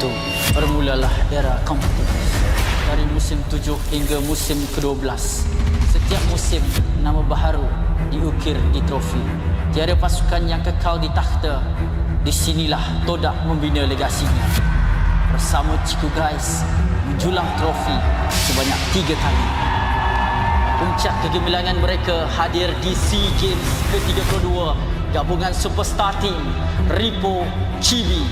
itu bermulalah era kompetitif. Dari musim 7 hingga musim ke-12, setiap musim nama baharu diukir di trofi. Tiada pasukan yang kekal di takhta. Di sinilah Todak membina legasinya. Bersama Ciku Guys menjulang trofi sebanyak 3 kali. Puncak kegemilangan mereka hadir di SEA Games ke-32. Gabungan superstar team Ripo, Chibi,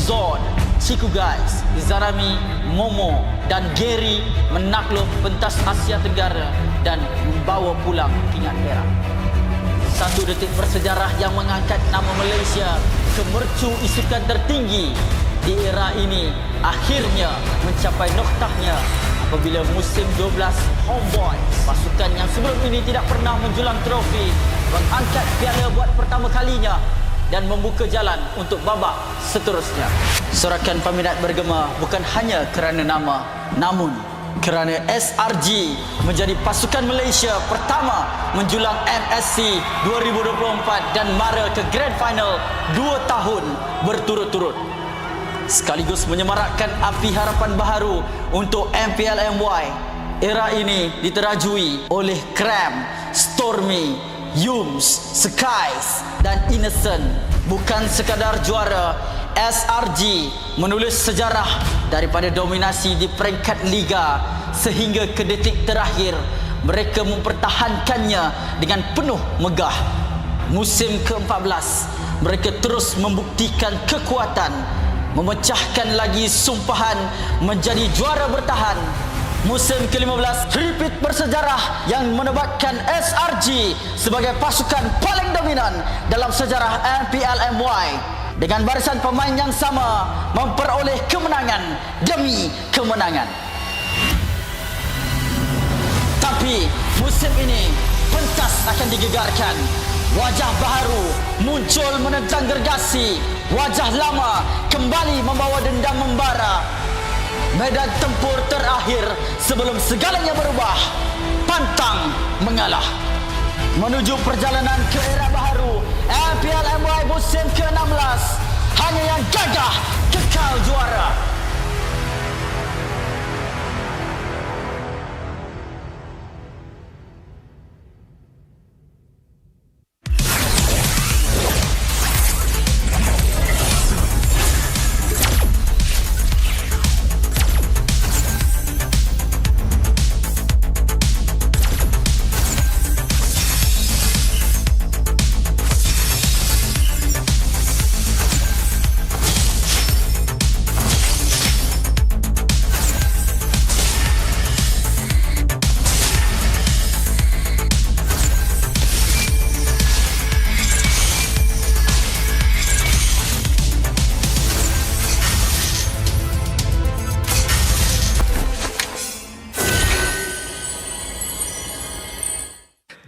Zod, Ciku Guys, Izarami, Momo dan Gary menakluk pentas Asia Tenggara dan membawa pulang pingat perak. Satu detik bersejarah yang mengangkat nama Malaysia ke mercu isukan tertinggi di era ini akhirnya mencapai noktahnya apabila musim 12 Homeboy, pasukan yang sebelum ini tidak pernah menjulang trofi, mengangkat piala buat pertama kalinya dan membuka jalan untuk babak seterusnya. Sorakan peminat bergema bukan hanya kerana nama, namun kerana SRG menjadi pasukan Malaysia pertama menjulang MSC 2024 dan mara ke Grand Final 2 tahun berturut-turut. Sekaligus menyemarakkan api harapan baharu untuk MPL MY. Era ini diterajui oleh Cram, Stormy, Yums, Skies dan Innocent. Bukan sekadar juara, SRG menulis sejarah daripada dominasi di peringkat liga sehingga ke detik terakhir mereka mempertahankannya dengan penuh megah. Musim ke-14 mereka terus membuktikan kekuatan, memecahkan lagi sumpahan menjadi juara bertahan. Musim ke-15 repeat bersejarah yang menebatkan SRG sebagai pasukan paling dominan dalam sejarah MPL MY dengan barisan pemain yang sama memperoleh kemenangan demi kemenangan. Tapi musim ini pentas akan digegarkan. Wajah baharu muncul menentang gergasi. Wajah lama kembali membawa dendam membara. Medan tempur terakhir sebelum segalanya berubah. Pantang mengalah. Menuju perjalanan ke era baharu MPL MY musim ke-16. Hanya yang gagah kekal juara.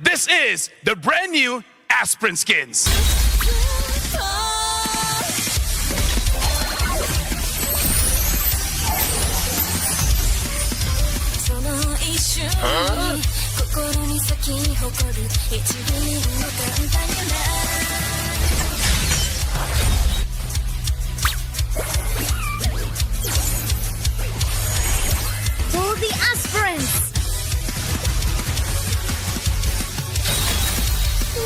This is the brand new Aspirin skins. Huh? For the aspirants,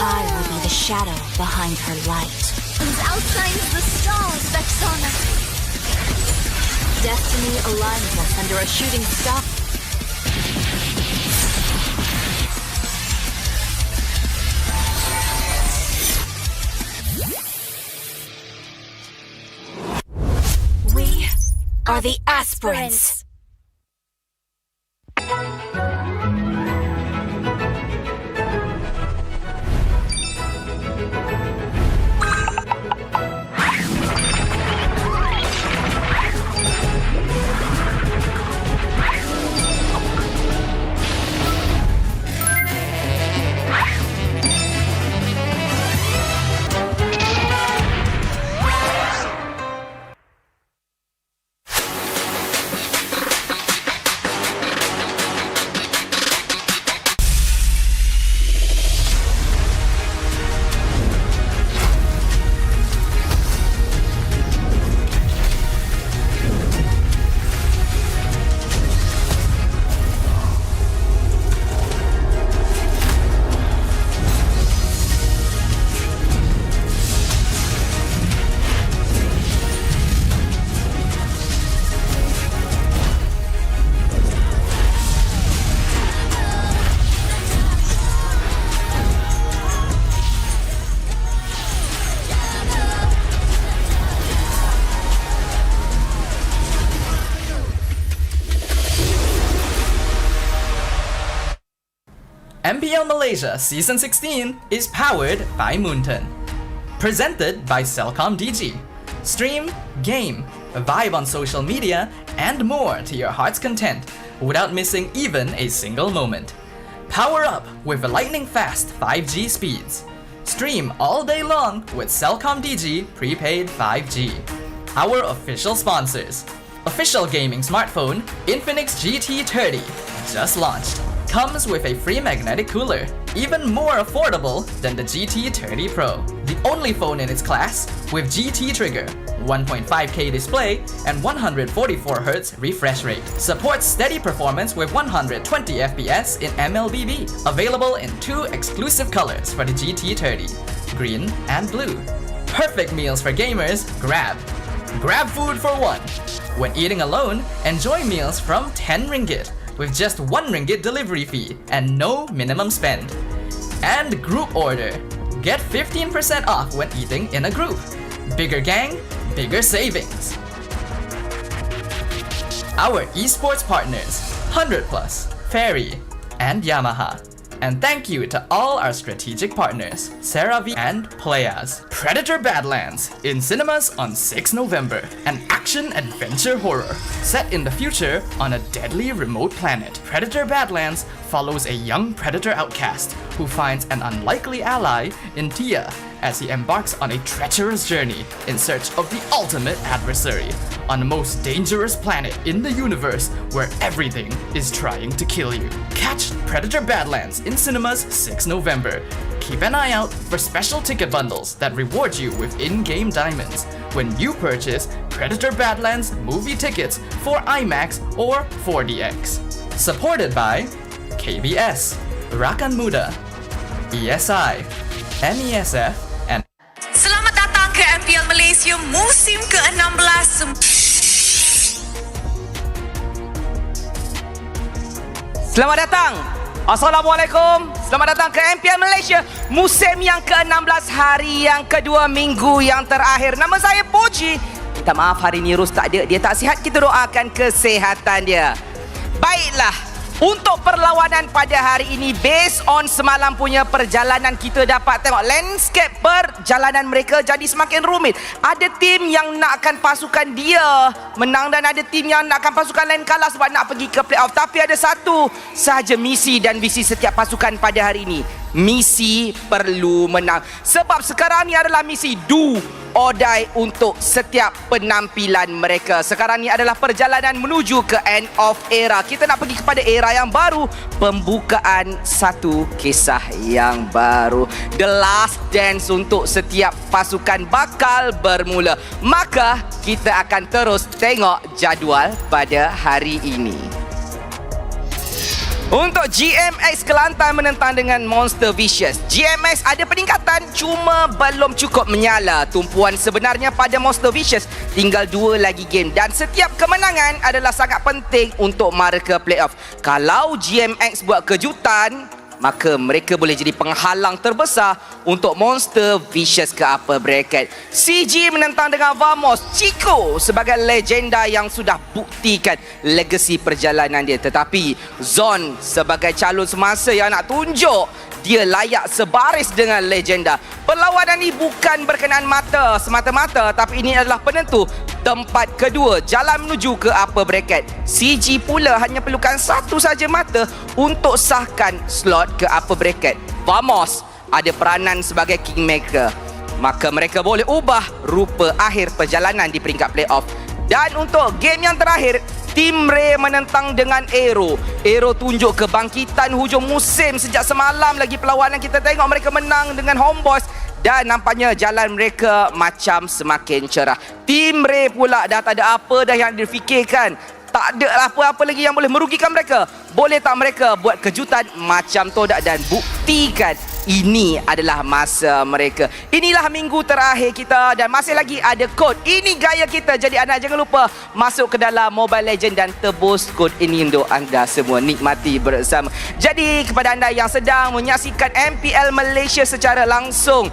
I will be the shadow behind her light. outshines the stars, Vexana. Destiny aligns us under a shooting star. We are the aspirants. MPL Malaysia Season 16 is powered by Moonton. Presented by Celcom DG. Stream, game, vibe on social media, and more to your heart's content without missing even a single moment. Power up with lightning-fast 5G speeds. Stream all day long with Celcom DG prepaid 5G. Our official sponsors. Official gaming smartphone Infinix GT30 just launched. Comes with a free magnetic cooler, even more affordable than the GT30 Pro. The only phone in its class with GT trigger, 1.5K display, and 144Hz refresh rate. Supports steady performance with 120 FPS in MLBB. Available in 2 exclusive colors for the GT30, green and blue. Perfect meals for gamers, Grab. Grab food for one. When eating alone, enjoy meals from 10 ringgit with just 1 ringgit delivery fee and no minimum spend. And group order. Get 15% off when eating in a group. Bigger gang, bigger savings. Our esports partners, 100 Plus, Fairy, and Yamaha. And thank you to all our strategic partners, CeraVe and Playaz. Predator Badlands in cinemas on 6 November. An action-adventure horror set in the future on a deadly remote planet. Predator Badlands follows a young predator outcast who finds an unlikely ally in Tia as he embarks on a treacherous journey in search of the ultimate adversary on the most dangerous planet in the universe where everything is trying to kill you. Catch Predator Badlands in cinemas 6 November. Keep an eye out for special ticket bundles that reward you with in-game diamonds when you purchase Predator Badlands movie tickets for IMAX or 4DX. Supported by KBS, Rakan Muda, ESI, MESF, and Selamat datang ke MPL Malaysia musim ke-16. Selamat datang. Assalamualaikum. Selamat datang ke MPL Malaysia musim yang ke-16, hari yang kedua, minggu yang terakhir. Nama saya Poji. Minta maaf hari ni Ros tak ada. Dia tak sihat. Kita doakan kesihatan dia. Baiklah. Untuk perlawanan pada hari ini, based on semalam punya perjalanan, kita dapat tengok landscape perjalanan mereka jadi semakin rumit. Ada tim yang nakkan pasukan dia menang dan ada tim yang nakkan pasukan lain kalah sebab nak pergi ke playoff. Tapi ada satu sahaja misi dan visi setiap pasukan pada hari ini. Misi perlu menang. Sebab sekarang ni adalah misi do or die untuk setiap penampilan mereka. Sekarang ni adalah perjalanan menuju ke end of era. Kita nak pergi kepada era yang baru, pembukaan satu kisah yang baru. The last dance untuk setiap pasukan bakal bermula. Maka kita akan terus tengok jadual pada hari ini. Untuk GMX Kelantan menentang dengan Monster Vicious. GMX ada peningkatan cuma belum cukup menyala. Tumpuan sebenarnya pada Monster Vicious tinggal 2 lagi game dan setiap kemenangan adalah sangat penting untuk mara ke playoff. Kalau GMX buat kejutan, maka mereka boleh jadi penghalang terbesar untuk Monster Vicious ke upper bracket. CG menentang dengan Vamos. Chico sebagai legenda yang sudah buktikan legasi perjalanan dia. Tetapi Zon sebagai calon semasa yang nak tunjuk dia layak sebaris dengan legenda. Perlawanan ini bukan berkenaan mata semata-mata, tapi ini adalah penentu tempat kedua jalan menuju ke upper bracket. CG pula hanya perlukan satu saja mata untuk sahkan slot ke upper bracket. Vamos ada peranan sebagai kingmaker, maka mereka boleh ubah rupa akhir perjalanan di peringkat playoff. Dan untuk game yang terakhir, Tim Ray menentang dengan Aero. Aero tunjuk kebangkitan hujung musim sejak semalam lagi perlawanan. Kita tengok mereka menang dengan Homeboys dan nampaknya jalan mereka macam semakin cerah. Tim Ray pula dah tak ada apa dah yang difikirkan. Tak ada apa-apa lagi yang boleh merugikan mereka. Boleh tak mereka buat kejutan macam tu dan buktikan ini adalah masa mereka. Inilah minggu terakhir kita dan masih lagi ada kod. Ini gaya kita. Jadi anda jangan lupa masuk ke dalam Mobile Legend dan tebus kod ini untuk anda semua nikmati bersama. Jadi kepada anda yang sedang menyaksikan MPL Malaysia secara langsung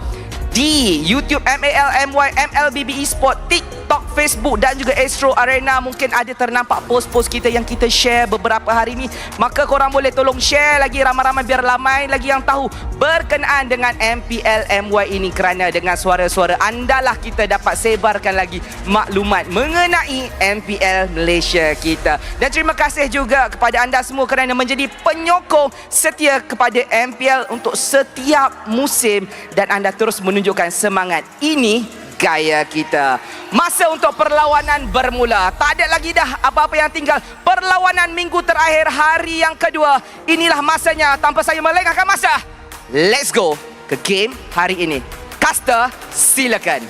di YouTube MPL MY MLBB Esport, tik TikTok, Facebook dan juga Astro Arena. Mungkin ada ternampak post-post kita yang kita share beberapa hari ni. Maka korang boleh tolong share lagi ramai-ramai biar ramai lagi yang tahu berkenaan dengan MPL MY ini, kerana dengan suara-suara anda lah kita dapat sebarkan lagi maklumat mengenai MPL Malaysia kita. Dan terima kasih juga kepada anda semua kerana menjadi penyokong setia kepada MPL untuk setiap musim dan anda terus menunjukkan semangat. Ini gaya kita. Masa untuk perlawanan bermula. Tak ada lagi dah apa-apa yang tinggal. Perlawanan minggu terakhir hari yang kedua. Inilah masanya. Tanpa saya melengahkan masa, let's go ke game hari ini. Caster, silakan.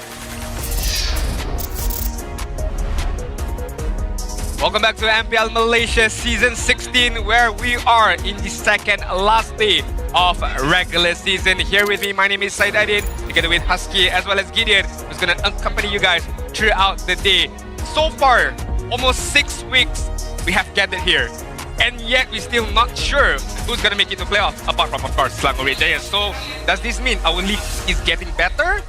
Welcome back to MPL Malaysia Season 16, where we are in the second last day of regular season. Here with me, my name is Said Adin, together with Husky as well as Gideon, who's going to accompany you guys throughout the day. So far, almost 6 weeks we have gathered here, and yet we're still not sure who's going to make it to playoffs, apart from, of course, Selangor Giants. So, does this mean our league is getting better?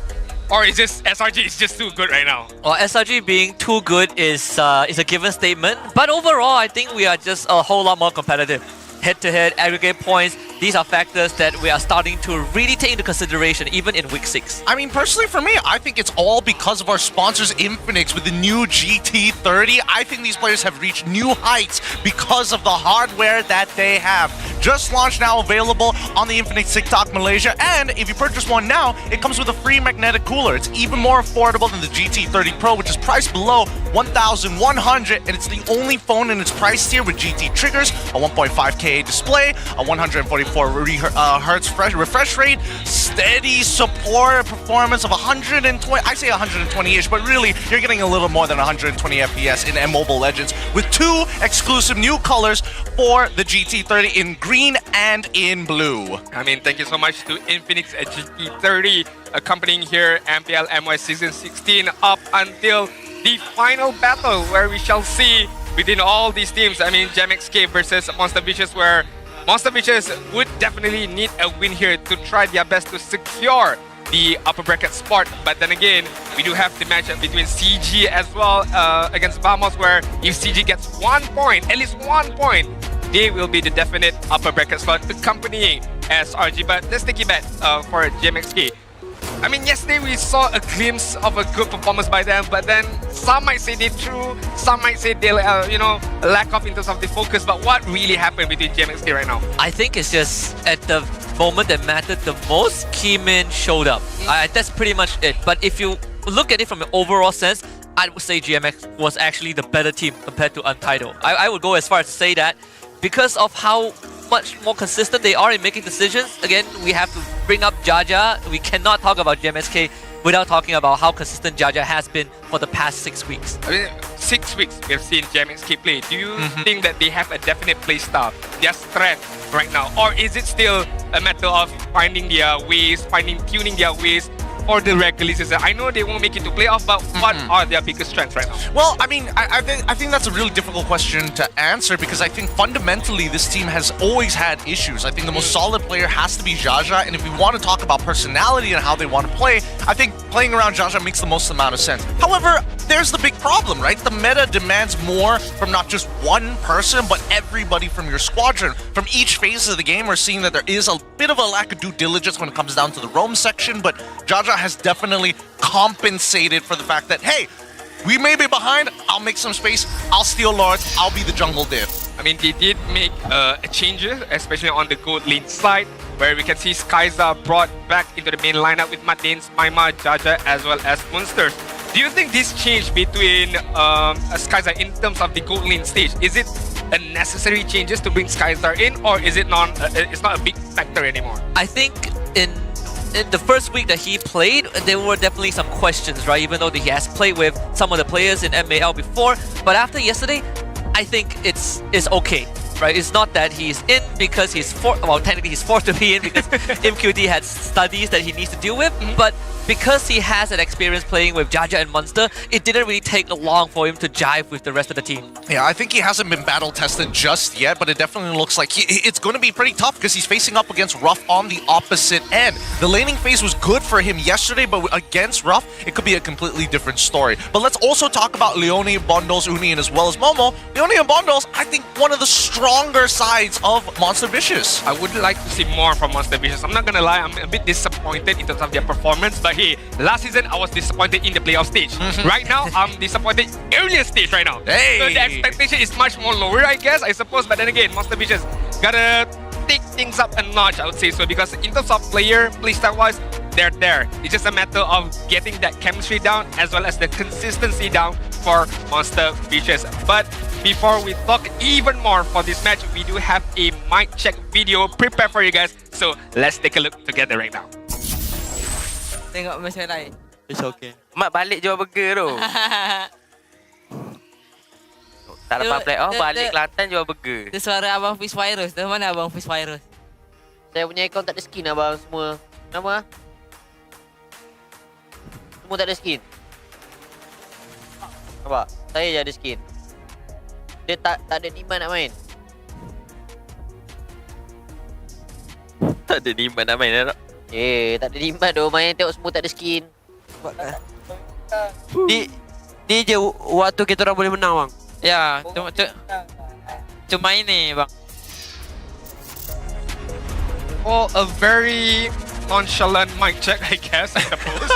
Or is this SRG is just too good right now? Well, SRG being too good is a given statement. But overall, I think we are just a whole lot more competitive. Head-to-head, aggregate points, these are factors that we are starting to really take into consideration even in week 6. I mean, personally for me, I think it's all because of our sponsors Infinix with the new GT30. I think these players have reached new heights because of the hardware that they have. Just launched now, available on the Infinix TikTok Malaysia, and if you purchase one now, it comes with a free magnetic cooler. It's even more affordable than the GT30 Pro, which is priced below 1,100, and it's the only phone in its price tier with GT triggers, a 1.5K display, a 144 hertz refresh rate, steady support performance of 120, I say 120-ish, but really you're getting a little more than 120 FPS in MOBA Legends with 2 exclusive new colors for the GT30 in green and in blue. I mean, thank you so much to Infinix at GT30 accompanying here MPL MY Season 16 up until the final battle, where we shall see within all these teams. I mean, GemXK versus Monster Vicious, where Monster Vicious would definitely need a win here to try their best to secure the upper bracket spot. But then again, we do have the matchup between CG as well against Vamos, where if CG gets 1 point, at least 1 point, they will be the definite upper bracket spot accompanying SRG. But let's take it back for GMXK. I mean, yesterday we saw a glimpse of a good performance by them, but then some might say they threw, some might say they, lack of in terms of the focus. But what really happened between GMXK right now? I think it's just at the moment that mattered the most, Keymin showed up. That's pretty much it. But if you look at it from an overall sense, I would say GMX was actually the better team compared to Untitled. I would go as far as to say that because of how much more consistent they are in making decisions. Again, we have to bring up Jaja. We cannot talk about GMSK without talking about how consistent Jaja has been for the past 6 weeks. I mean, 6 weeks we have seen GMXK play. Do you think that they have a definite play style, their strength right now? Or is it still a matter of finding their ways, tuning their ways for the regular season? I know they won't make it to playoff, but what are their biggest strengths right now? Well, I mean, I think that's a really difficult question to answer, because I think fundamentally this team has always had issues. I think the most solid player has to be Jaja, and if we want to talk about personality and how they want to play, I think playing around Jaja makes the most amount of sense. However, there's the big problem, right? The meta demands more from not just one person, but everybody from your squadron. From each phase of the game, we're seeing that there is a bit of a lack of due diligence when it comes down to the roam section, but Jaja has definitely compensated for the fact that, hey, we may be behind, I'll make some space, I'll steal Lords, I'll be the jungle div. I mean, they did make changes, especially on the gold lane side, where we can see Skyza brought back into the main lineup with Matins, Maima, Jaja, as well as Monsters. Do you think this change between Skyza in terms of the gold lane stage, is it a necessary changes to bring Skyzar in, or is it not? It's not a big factor anymore? I think in the first week that he played, there were definitely some questions, right? Even though he has played with some of the players in MAL before, but after yesterday, I think it's okay. right? It's not that he's in because technically he's forced to be in because MQD had studies that he needs to deal with, but because he has an experience playing with Jaja and Monster, it didn't really take long for him to jive with the rest of the team. Yeah, I think he hasn't been battle tested just yet, but it definitely looks like it's going to be pretty tough because he's facing up against Ruff on the opposite end. The laning phase was good for him yesterday, but against Ruff, it could be a completely different story. But let's also talk about Leone, Bondos, Uni, and as well as Momo. Leone and Bondos, I think one of the stronger sides of Monster Vicious. I would like to see more from Monster Vicious. I'm not gonna lie, I'm a bit disappointed in terms of their performance, but hey, last season I was disappointed in the playoff stage. Right now, I'm disappointed earlier stage right now. Hey. So the expectation is much more lower, I guess, I suppose. But then again, Monster Vicious gotta take things up a notch, I would say so, because in terms of playstyle wise, they're there. It's just a matter of getting that chemistry down as well as the consistency down for Monster Vicious. But before we talk even more for this match, we do have a mic check video prepared for you guys. So let's take a look together right now. Tengok macam lain. It's okay. Mak balik jual burger tu. Tak dapat play off, balik Kelantan jual burger. Itu suara Abang Fish Virus. Dari mana Abang Fish Virus? Saya punya account tak ada skin abang semua. Nama? Semua tak ada skin. Nampak? Saya je ada skin. Dia tak ada demand nak main. Tak ada demand nak main tak? Tak ada demand tu. Main tengok semua tak ada skin. Ni je waktu kita orang boleh menang bang. Ya, cuma ini bang. Oh, a very nonchalant mic check, I guess, I suppose.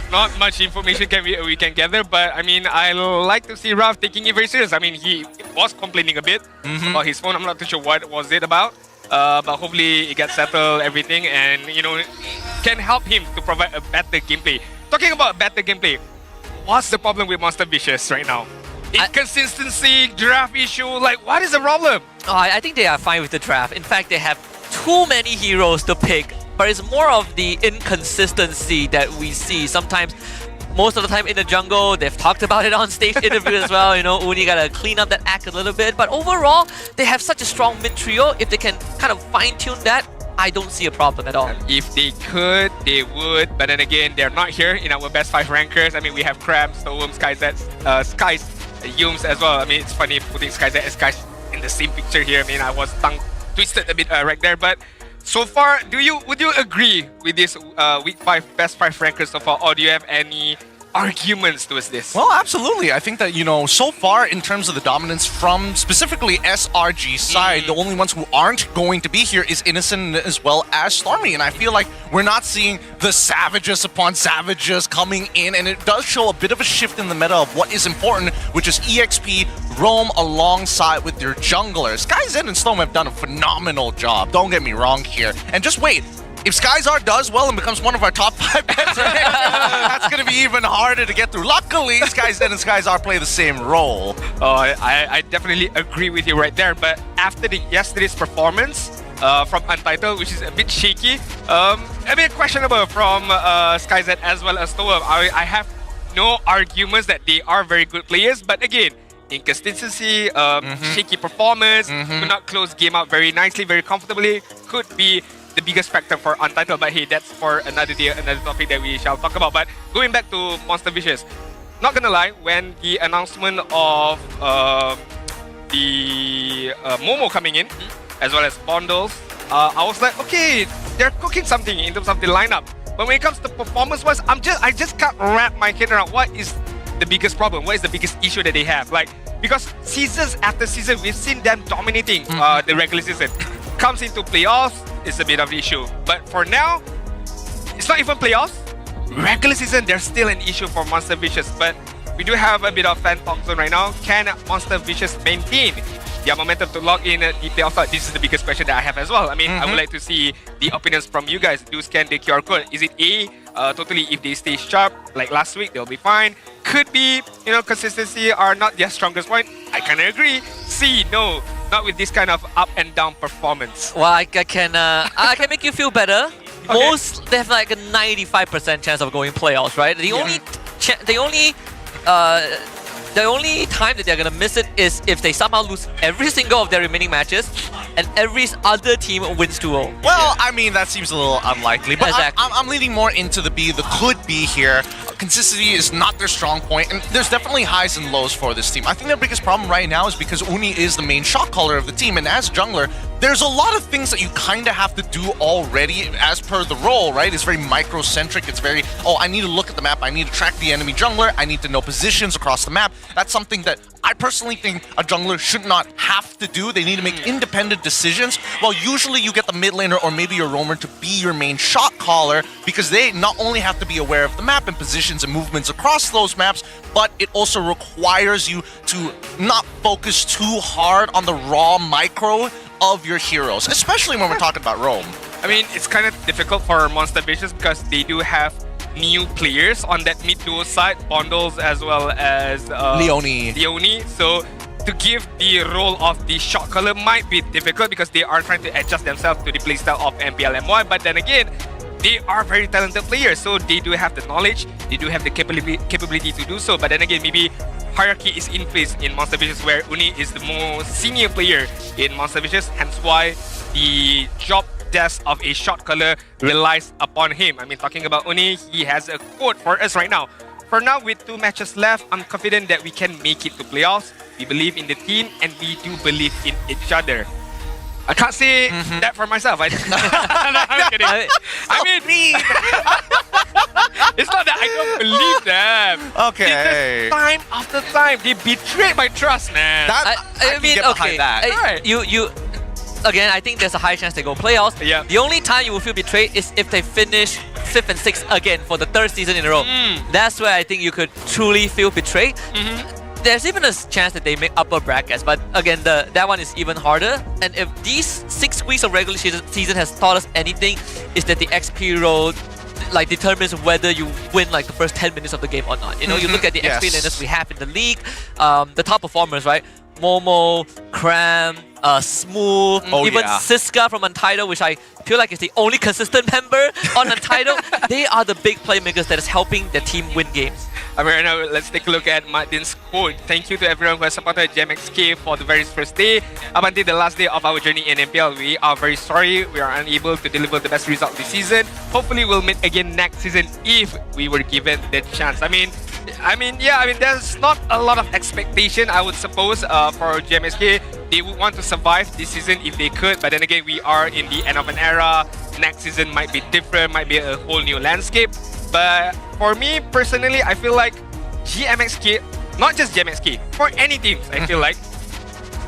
Not much information we can gather, but I mean, I like to see Ralph taking it very serious. I mean, he was complaining a bit about his phone. I'm not too sure what was it about, but hopefully it gets settled, everything, and you know, can help him to provide a better gameplay. Talking about better gameplay, what's the problem with Monster Vicious right now? Inconsistency, draft issue, like what is the problem? Oh, I think they are fine with the draft. In fact, they have too many heroes to pick, but it's more of the inconsistency that we see. Sometimes, most of the time in the jungle, they've talked about it on stage interview as well. You know, Uni gotta clean up that act a little bit. But overall, they have such a strong mid trio. If they can kind of fine-tune that, I don't see a problem at all. If they could, they would. But then again, they're not here in our best 5 rankers. I mean, we have Krabs, Storm, Skyzet, Skies, Yums as well. I mean, it's funny putting Skyzet and Skies in the same picture here. I mean, I was tongue twisted a bit right there. But so far, would you agree with this week 5 best 5 rankers so far, or do you have any arguments towards this? Well, absolutely. I think that, you know, so far in terms of the dominance from specifically SRG's side, the only ones who aren't going to be here is Innocent as well as Stormy. And I feel like we're not seeing the savages upon savages coming in. And it does show a bit of a shift in the meta of what is important, which is EXP, roam alongside with your junglers. Skyzen and Storm have done a phenomenal job. Don't get me wrong here. And just wait. If Skyzar does well and becomes one of our top 5 bets, that's going to be even harder to get through. Luckily, Skyzen and Skyzar play the same role. Oh, I definitely agree with you right there. But after yesterday's performance from Untitled, which is a bit shaky, a bit questionable from Skyzen as well as Toa, I have no arguments that they are very good players. But again, inconsistency, shaky performance, could not close game out very nicely, very comfortably, could be the biggest factor for Untitled. But hey, that's for another day, another topic that we shall talk about. But going back to Monster Vicious, not gonna lie, when the announcement of the Momo coming in, as well as Bondles, I was like, okay, they're cooking something in terms of the lineup. But when it comes to performance-wise, I just can't wrap my head around what is the biggest problem, what is the biggest issue that they have. Like, because seasons after season, we've seen them dominating the regular season. Comes into playoffs, it's a bit of an issue. But for now, it's not even playoffs. Regular season, there's still an issue for Monster Vicious. But we do have a bit of fan talk zone right now. Can Monster Vicious maintain their momentum to lock in the playoffs? This is the biggest question that I have as well. I mean, I would like to see the opinions from you guys. Do scan the QR code. Is it A, totally if they stay sharp like last week, they'll be fine? Could be, you know, consistency are not their strongest point. I kind of agree. C, no. Not with this kind of up and down performance. Well, I can make you feel better. Okay. They have like a 95% chance of going playoffs, right? The only the only time that they're gonna miss it is if they somehow lose every single of their remaining matches and every other team wins 2-0. Well, I mean, that seems a little unlikely, but Exactly. I'm leaning more into the could be here. Consistency is not their strong point, and there's definitely highs and lows for this team. I think their biggest problem right now is because Uni is the main shot caller of the team, and as jungler, there's a lot of things that you kind of have to do already as per the role, right? It's very micro-centric. It's very, oh, I need to look at the map. I need to track the enemy jungler. I need to know positions across the map. That's something that I personally think a jungler should not have to do. They need to make independent decisions. Well, usually you get the mid laner or maybe your roamer to be your main shot caller because they not only have to be aware of the map and positions and movements across those maps, but it also requires you to not focus too hard on the raw micro of your heroes, especially when we're talking about roam. I mean, it's kind of difficult for Monster Vicious because they do have new players on that mid duo side, Bondles as well as Leone. So to give the role of the shot caller might be difficult because they are trying to adjust themselves to the playstyle of MPL MY. But then again, they are very talented players, so they do have the knowledge, they do have the capability to do so. But then again, maybe hierarchy is in place in Monster Vicious where Uni is the most senior player in Monster Vicious, hence why the job desk of a shot caller relies upon him. I mean, talking about Uni, he has a quote for us right now. For now, with 2 matches left, I'm confident that we can make it to playoffs. We believe in the team and we do believe in each other. I can't say that for myself. I'm kidding. I mean, it's not that I don't believe them. Okay. It's just time after time, they betrayed my trust, man. I mean, okay. Right. You again, I think there's a high chance they go playoffs. Yeah. The only time you will feel betrayed is if they finish 5th and 6th again for the 3rd season in a row. That's where I think you could truly feel betrayed. There's even a chance that they make upper brackets, but again, that one is even harder. And if these 6 weeks of regular season has taught us anything, is that the XP road like determines whether you win like the first 10 minutes of the game or not. You know, you look at the XP laners we have in the league, the top performers, right? Momo, Cram, Smooth, even Siska from Untitled, which I feel like is the only consistent member on Untitled. They are the big playmakers that is helping their team win games. I mean, right now, let's take a look at Martin's quote. Thank you to everyone who has supported GMXK for the very first day. Up until the last day of our journey in MPL, we are very sorry we are unable to deliver the best result this season. Hopefully, we'll meet again next season if we were given the chance. I mean, there's not a lot of expectation, I would suppose, for GMSK. They would want to survive this season if they could, but then again, we are in the end of an era. Next season might be different, might be a whole new landscape. But for me, personally, I feel like GMXK, not just GMXK, for any teams, I feel like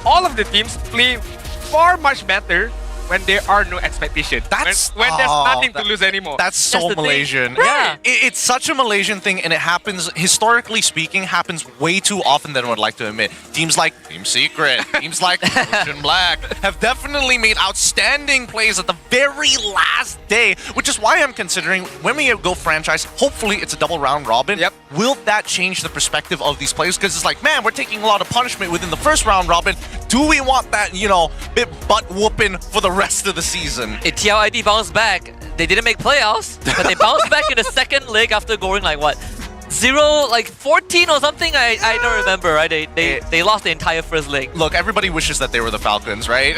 all of the teams play far much better when there are no expectation. When there's nothing to lose anymore. That's so Malaysian. Yeah. It's such a Malaysian thing, and it happens, historically speaking, happens way too often than I would like to admit. Teams like Team Secret, teams like Ocean Black have definitely made outstanding plays at the very last day, which is why I'm considering when we go franchise, hopefully it's a double round robin. Yep. Will that change the perspective of these players? Because it's like, man, we're taking a lot of punishment within the first round robin. Do we want that, you know, bit butt whooping for the rest of the season? TLID bounced back. They didn't make playoffs, but they bounced back in the second leg after going like what? 14 or something? I don't remember, right? They lost the entire first leg. Look, everybody wishes that they were the Falcons, right?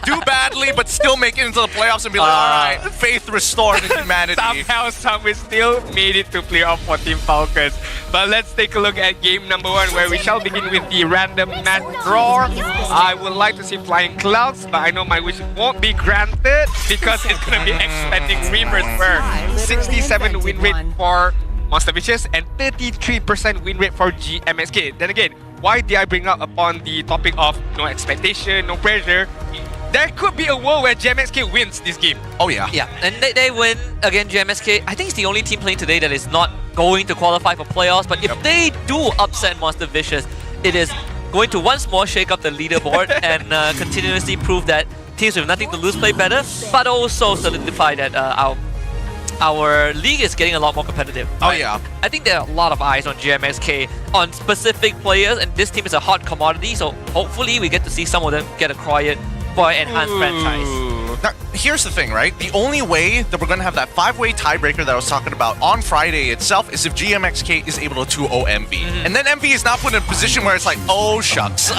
Do badly, but still make it into the playoffs and be like, all right, faith restored in humanity. Somehow we still made it to playoff for Team Falcons. But let's take a look at game number 1, where we shall begin with the random match draw. I would like to see Flying Clouds, but I know my wish won't be granted because it's going to be expecting Reavers for 67 win rate for Monster Vicious and 33% win rate for GMXK. Then again, why did I bring up upon the topic of no expectation, no pressure? There could be a world where GMXK wins this game. Oh yeah. Yeah, and they win again. GMXK, I think it's the only team playing today that is not going to qualify for playoffs. But if they do upset Monster Vicious, it is going to once more shake up the leaderboard and continuously prove that teams with nothing to lose play better, but also solidify that our league is getting a lot more competitive. Oh yeah. I think there are a lot of eyes on GMXK, on specific players, and this team is a hot commodity, so hopefully we get to see some of them get acquired for an enhanced franchise. Now, here's the thing, right? The only way that we're going to have that 5-way tiebreaker that I was talking about on Friday itself is if GMXK is able to 2-0 MV. And then MV is now put in a position where it's like, oh, shucks.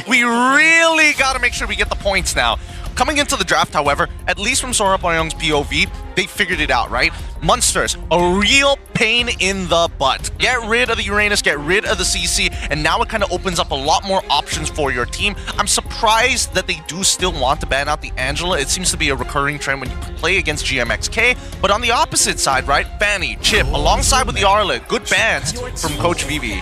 We really got to make sure we get the points now. Coming into the draft, however, at least from Sora Payong's POV, they figured it out, right? Monsters, a real pain in the butt. Get rid of the Uranus, get rid of the CC, and now it kind of opens up a lot more options for your team. I'm surprised that they do still want to ban out the Angela. It seems to be a recurring trend when you play against GMXK. But on the opposite side, right? Fanny, Chip, alongside with the Arlet, good bans from Coach Vivi.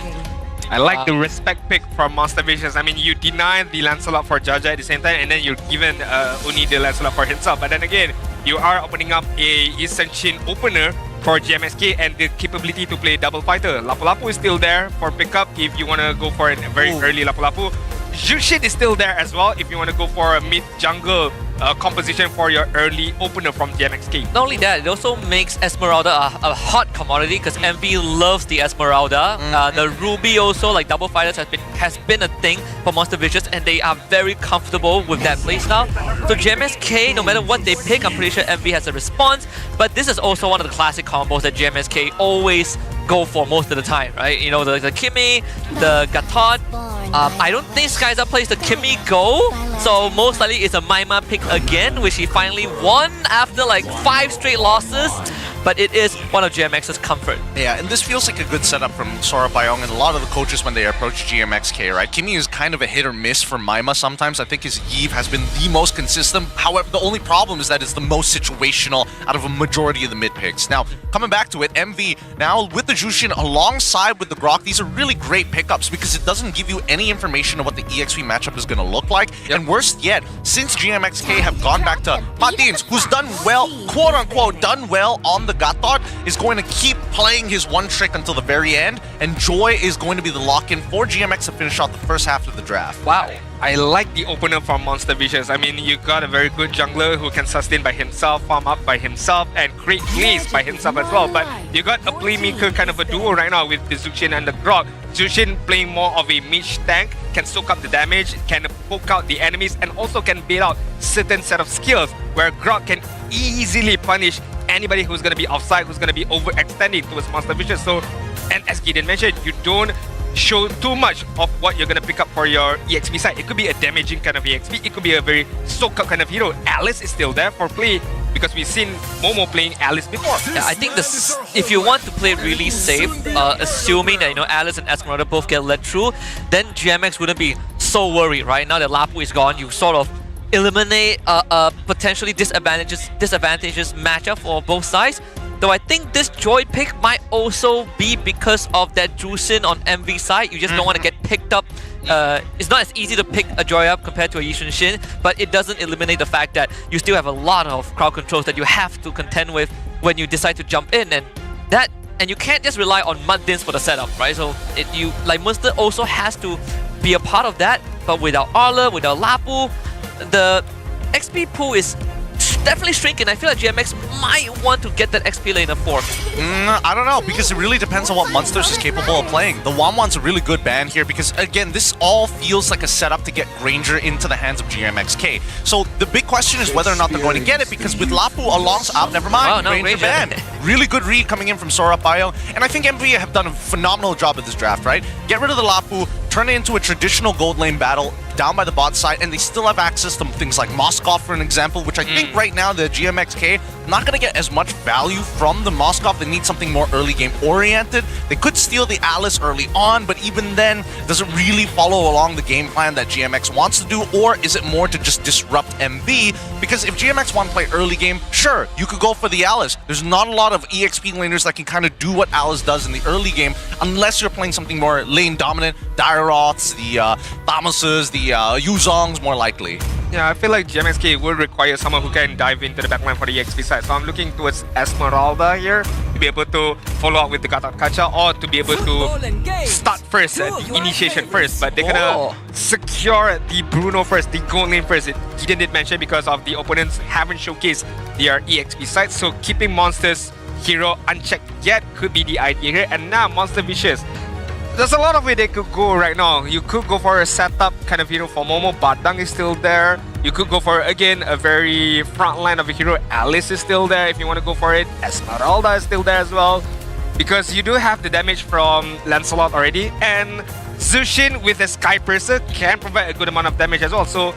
I like the respect pick from Monster Vicious. I mean, you deny the Lancelot for Jaja at the same time, and then you're given Uni the Lancelot for himself. But then again, you are opening up a Eastern Shin opener for GMXK and the capability to play double fighter. Lapu Lapu is still there for pickup if you want to go for a very early Lapu Lapu. Jushin is still there as well if you want to go for a mid jungle composition for your early opener from GMXK. Not only that, it also makes Esmeralda a hot commodity because MV loves the Esmeralda. The Ruby also, like double fighters, has been a thing for Monster Vicious, and they are very comfortable with that playstyle. So GMSK, no matter what they pick, I'm pretty sure MV has a response. But this is also one of the classic combos that GMSK always go for most of the time, right? You know, the Kimmy, the Gatot. I don't think Skyza plays the Kimmy Go, so most likely it's a Maima pick again, which he finally won after like 5 straight losses. But it is one of GMX's comfort. Yeah, and this feels like a good setup from Sora Payong and a lot of the coaches when they approach GMXK, right? Kimmy is kind of a hit or miss for Maima sometimes. I think his Eve has been the most consistent. However, the only problem is that it's the most situational out of a majority of the mid picks. Now, coming back to it, MV, now with the Jushin alongside with the Grok, these are really great pickups because it doesn't give you any information of what the EXP matchup is going to look like. And worst yet, since GMXK have gone back to Patins, who's done well, quote-unquote, done well on the Gatot, is going to keep playing his one trick until the very end, and Joy is going to be the lock-in for GMX to finish out the first half of the draft. Wow. I like the opener from Monster Vicious. I mean, you got a very good jungler who can sustain by himself, farm up by himself, and create plays by himself as well. But you got a playmaker kind of a duo right now with the Zushin and the Grok. Zushin playing more of a mage tank, can soak up the damage, can poke out the enemies, and also can bait out certain set of skills where Grok can easily punish anybody who's going to be offside, who's going to be overextending towards Monster Vicious. So, and as Gideon mentioned, you don't show too much of what you're going to pick up for your EXP side. It could be a damaging kind of EXP, it could be a very soak up kind of hero. Alice is still there for play because we've seen Momo playing Alice before. Yeah, I think if you want to play really safe, assuming that Alice and Esmeralda both get let through, then GMX wouldn't be so worried, right? Now that Lapu is gone, you sort of eliminate a potentially disadvantageous matchup for both sides. Though I think this Joy pick might also be because of that Jushin on MV side. You just don't want to get picked up. It's not as easy to pick a Joy up compared to a Yishun Shin, but it doesn't eliminate the fact that you still have a lot of crowd controls that you have to contend with when you decide to jump in, and you can't just rely on Muddins for the setup, right? So Munster also has to be a part of that, but without Arla, without Lapu, the XP pool is definitely shrinking. I feel like GMX might want to get that XP lane of 4. I don't know, because it really depends on what Monsters is capable of playing. The Wanwan's a really good ban here because, again, this all feels like a setup to get Granger into the hands of GMXK. So the big question is whether or not they're going to get it, because with Lapu alongside... never mind. Oh, no, Granger ban. Really good read coming in from Sora Payong. And I think MV have done a phenomenal job at this draft, right? Get rid of the Lapu, turn it into a traditional gold lane battle down by the bot side, and they still have access to things like Moskov, for an example, which I think right now the GMXK not going to get as much value from the Moskov. They need something more early game oriented. They could steal the Alice early on, but even then, does it really follow along the game plan that GMX wants to do, or is it more to just disrupt MV? Because if GMX want to play early game, sure, you could go for the Alice. There's not a lot of EXP laners that can kind of do what Alice does in the early game, unless you're playing something more lane dominant, Dairoths, the Thamuses, the Yuzongs, more likely. Yeah, I feel like GMXK will require someone who can dive into the backline for the EXP side. So I'm looking towards Esmeralda here to be able to follow up with the Gatot Kacha, or to be able to start first, the initiation first. But they're gonna secure the Bruno first, the gold lane first. Gideon did mention because of the opponents haven't showcased their EXP side. So keeping Monster's hero unchecked yet could be the idea here. And now Monster Vicious, there's a lot of way they could go right now. You could go for a setup kind of hero for Momo. Badang is still there. You could go for, again, a very front line of a hero. Alice is still there if you want to go for it. Esmeralda is still there as well. Because you do have the damage from Lancelot already. And Zushin with the Sky Piercer can provide a good amount of damage as well. So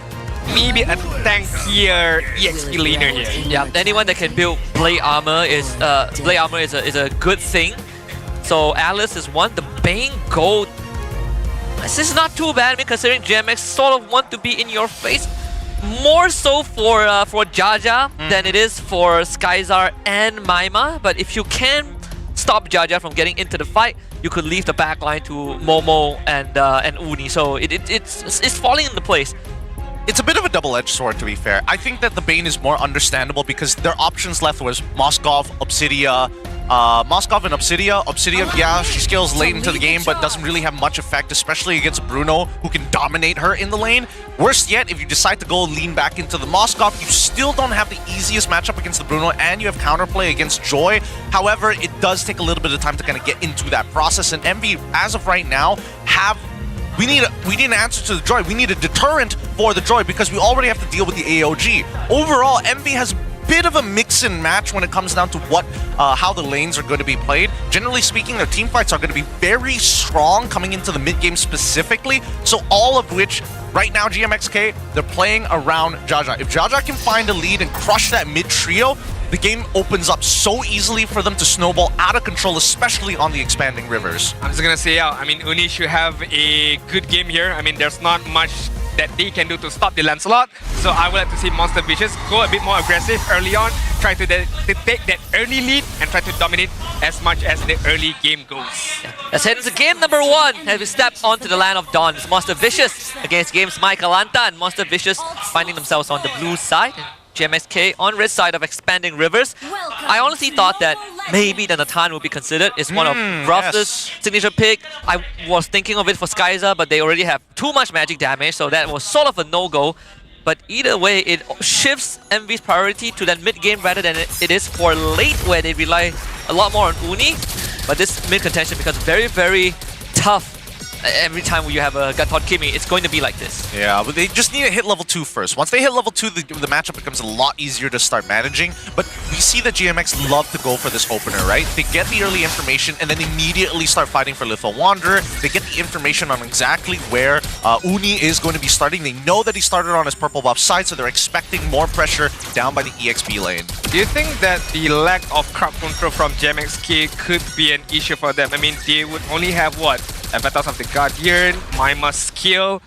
maybe a tankier EXP laner here. Yeah, anyone that can build blade armor is a good thing. So Alice is one. The Bane Gold. This is not too bad, I mean, considering GMX sort of want to be in your face. More so for Jaja than it is for Skyzar and Maima. But if you can stop Jaja from getting into the fight, you could leave the backline to Momo and Uni. So it's falling into place. It's a bit of a double-edged sword, to be fair. I think that the Bane is more understandable because their options left was Moskov, Obsidia. Moskov and Obsidia. Obsidia, yeah, she scales late into the game, but doesn't really have much effect, especially against Bruno, who can dominate her in the lane. Worse yet, if you decide to go lean back into the Moskov, you still don't have the easiest matchup against the Bruno, and you have counterplay against Joy. However, it does take a little bit of time to kind of get into that process, and Envy, as of right now, we need an answer to the Joy. We need a deterrent for the Joy because we already have to deal with the AOG. Overall, Envy has a bit of a mix and match when it comes down to how the lanes are going to be played. Generally speaking, their team fights are going to be very strong coming into the mid game specifically. So all of which, right now, GMXK, they're playing around Jaja. If Jaja can find a lead and crush that mid trio, the game opens up so easily for them to snowball out of control, especially on the expanding rivers. I'm just gonna say, I mean, Uni should have a good game here. I mean, there's not much that they can do to stop the Lancelot. So I would like to see Monster Vicious go a bit more aggressive early on, try to take that early lead and try to dominate as much as the early game goes. Let's head into game number 1 as we step onto the land of dawn. It's Monster Vicious against Games Mike Alanta, and Monster Vicious finding themselves on the blue side. GMXK on red side of expanding rivers. I honestly thought that maybe the Natan would be considered. It's one of Ruff's signature pick. I was thinking of it for Skyza, but they already have too much magic damage, so that was sort of a no-go. But either way, it shifts Envy's priority to that mid-game rather than it is for late, where they rely a lot more on Uni. But this mid-contention becomes very, very tough. Every time you have a Gatot Kimi, it's going to be like this. Yeah, but they just need to hit level 2 first. Once they hit level 2, the matchup becomes a lot easier to start managing. But we see that GMX love to go for this opener, right? They get the early information and then immediately start fighting for Lethal Wanderer. They get the information on exactly where Uni is going to be starting. They know that he started on his purple buff side, so they're expecting more pressure down by the EXP lane. Do you think that the lack of crowd control from GMXK could be an issue for them? I mean, they would only have what? Avatars of the Guardian, Maima's skill,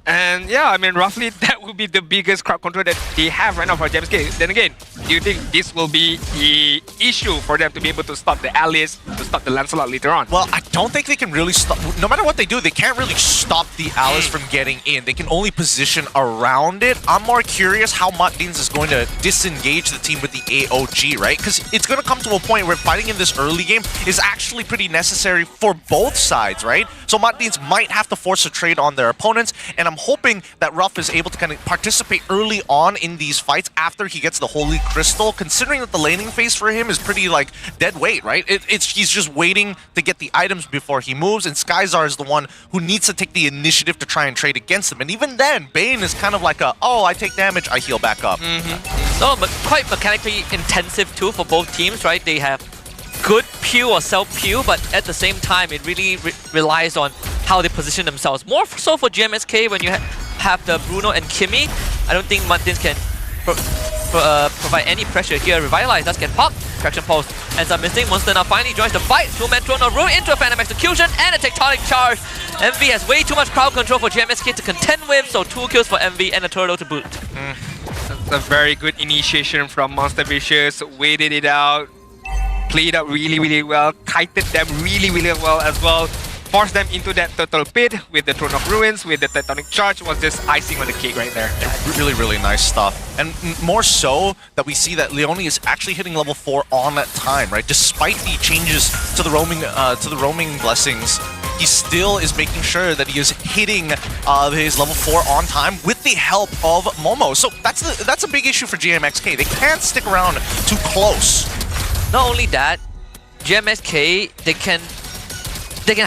and yeah, I mean, roughly that would be the biggest crowd control that they have right now for GMXK. Then again, do you think this will be the issue for them to be able to stop the Alice, to stop the Lancelot later on? Well, I don't think they can really stop. No matter what they do, they can't really stop the Alice from getting in. They can only position around it. I'm more curious how Muttdins is going to disengage the team with the AOG, right? Because it's going to come to a point where fighting in this early game is actually pretty necessary for both sides, right? So Muttdins might have to force a trade on their opponents, and I'm hoping that Ruff is able to kind of participate early on in these fights after he gets the Holy Crystal, considering that the laning phase for him is pretty, like, dead weight, right? He's just waiting to get the items before he moves, and Skyzar is the one who needs to take the initiative to try and trade against him. And even then, Bane is kind of like oh, I take damage, I heal back up. No, but quite mechanically intensive too for both teams, right? They have good Pew or self-Pew, but at the same time, it really relies on how they position themselves. More so for GMSK when you have the Bruno and Kimi. I don't think Muttdins can provide any pressure here. Revitalize does get popped. Traction Pulse ends up missing. Monster now finally joins the fight. Two-man Throne of Ruin into a Phantom Execution and a Tectonic Charge. Envy has way too much crowd control for GMSK to contend with, so 2 kills for Envy and a turtle to boot. That's a very good initiation from Monster Vicious. Waited it out. Played out really, really well. Kited them really, really well as well. Forced them into that turtle pit with the Throne of Ruins, with the Tectonic Charge. Was just icing on the cake right there. Really, really nice stuff. And more so that we see that Leone is actually hitting level 4 on that time, right? Despite the changes to the roaming blessings, he still is making sure that he is hitting his level 4 on time with the help of Momo. So that's a big issue for GMXK. They can't stick around too close. Not only that, GMSK, they can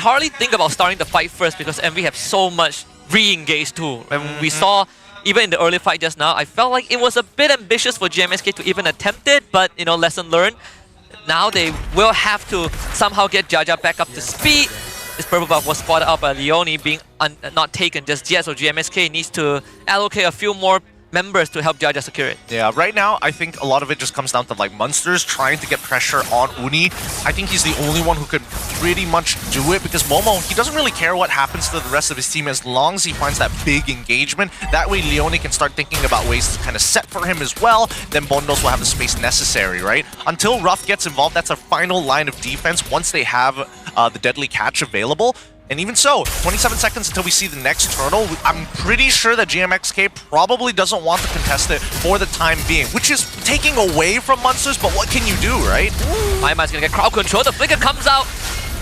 hardly think about starting the fight first because Envy have so much re-engage too. And we saw even in the early fight just now, I felt like it was a bit ambitious for GMSK to even attempt it, but you know, lesson learned. Now they will have to somehow get Jaja back up to speed. This purple buff was spotted out by Leone being not taken just yet, so GMSK needs to allocate a few more members to help Jaja secure it. Yeah, right now, I think a lot of it just comes down to like Munsters trying to get pressure on Uni. I think he's the only one who could pretty much do it because Momo, he doesn't really care what happens to the rest of his team as long as he finds that big engagement. That way, Leone can start thinking about ways to kind of set for him as well. Then Bondos will have the space necessary, right? Until Ruff gets involved, that's our final line of defense once they have the Deadly Catch available. And even so, 27 seconds until we see the next turtle. I'm pretty sure that GMXK probably doesn't want to contest it for the time being, which is taking away from Munsters, but what can you do, right? MyMy's gonna get crowd control. The flicker comes out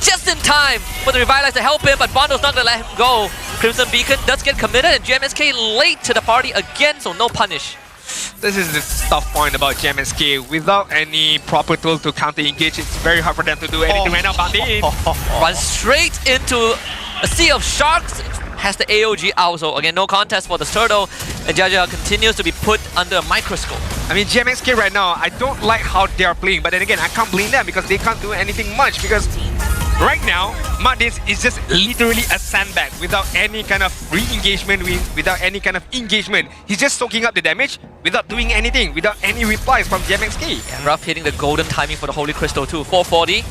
just in time for the Revitalize to help him, but Bondo's not gonna let him go. Crimson Beacon does get committed, and GMSK late to the party again, so no punish. This is the tough point about GMSK. Without any proper tool to counter-engage, it's very hard for them to do anything right now. Bandit runs straight into a sea of sharks. Has the AOG out, so again, no contest for the turtle. And Jaja continues to be put under a microscope. I mean, GMXK right now, I don't like how they are playing, but then again, I can't blame them because they can't do anything much because right now, Madis is just literally a sandbag without any kind of re-engagement, without any kind of engagement. He's just soaking up the damage without doing anything, without any replies from GMXK. And Ruff hitting the golden timing for the Holy Crystal too. 440,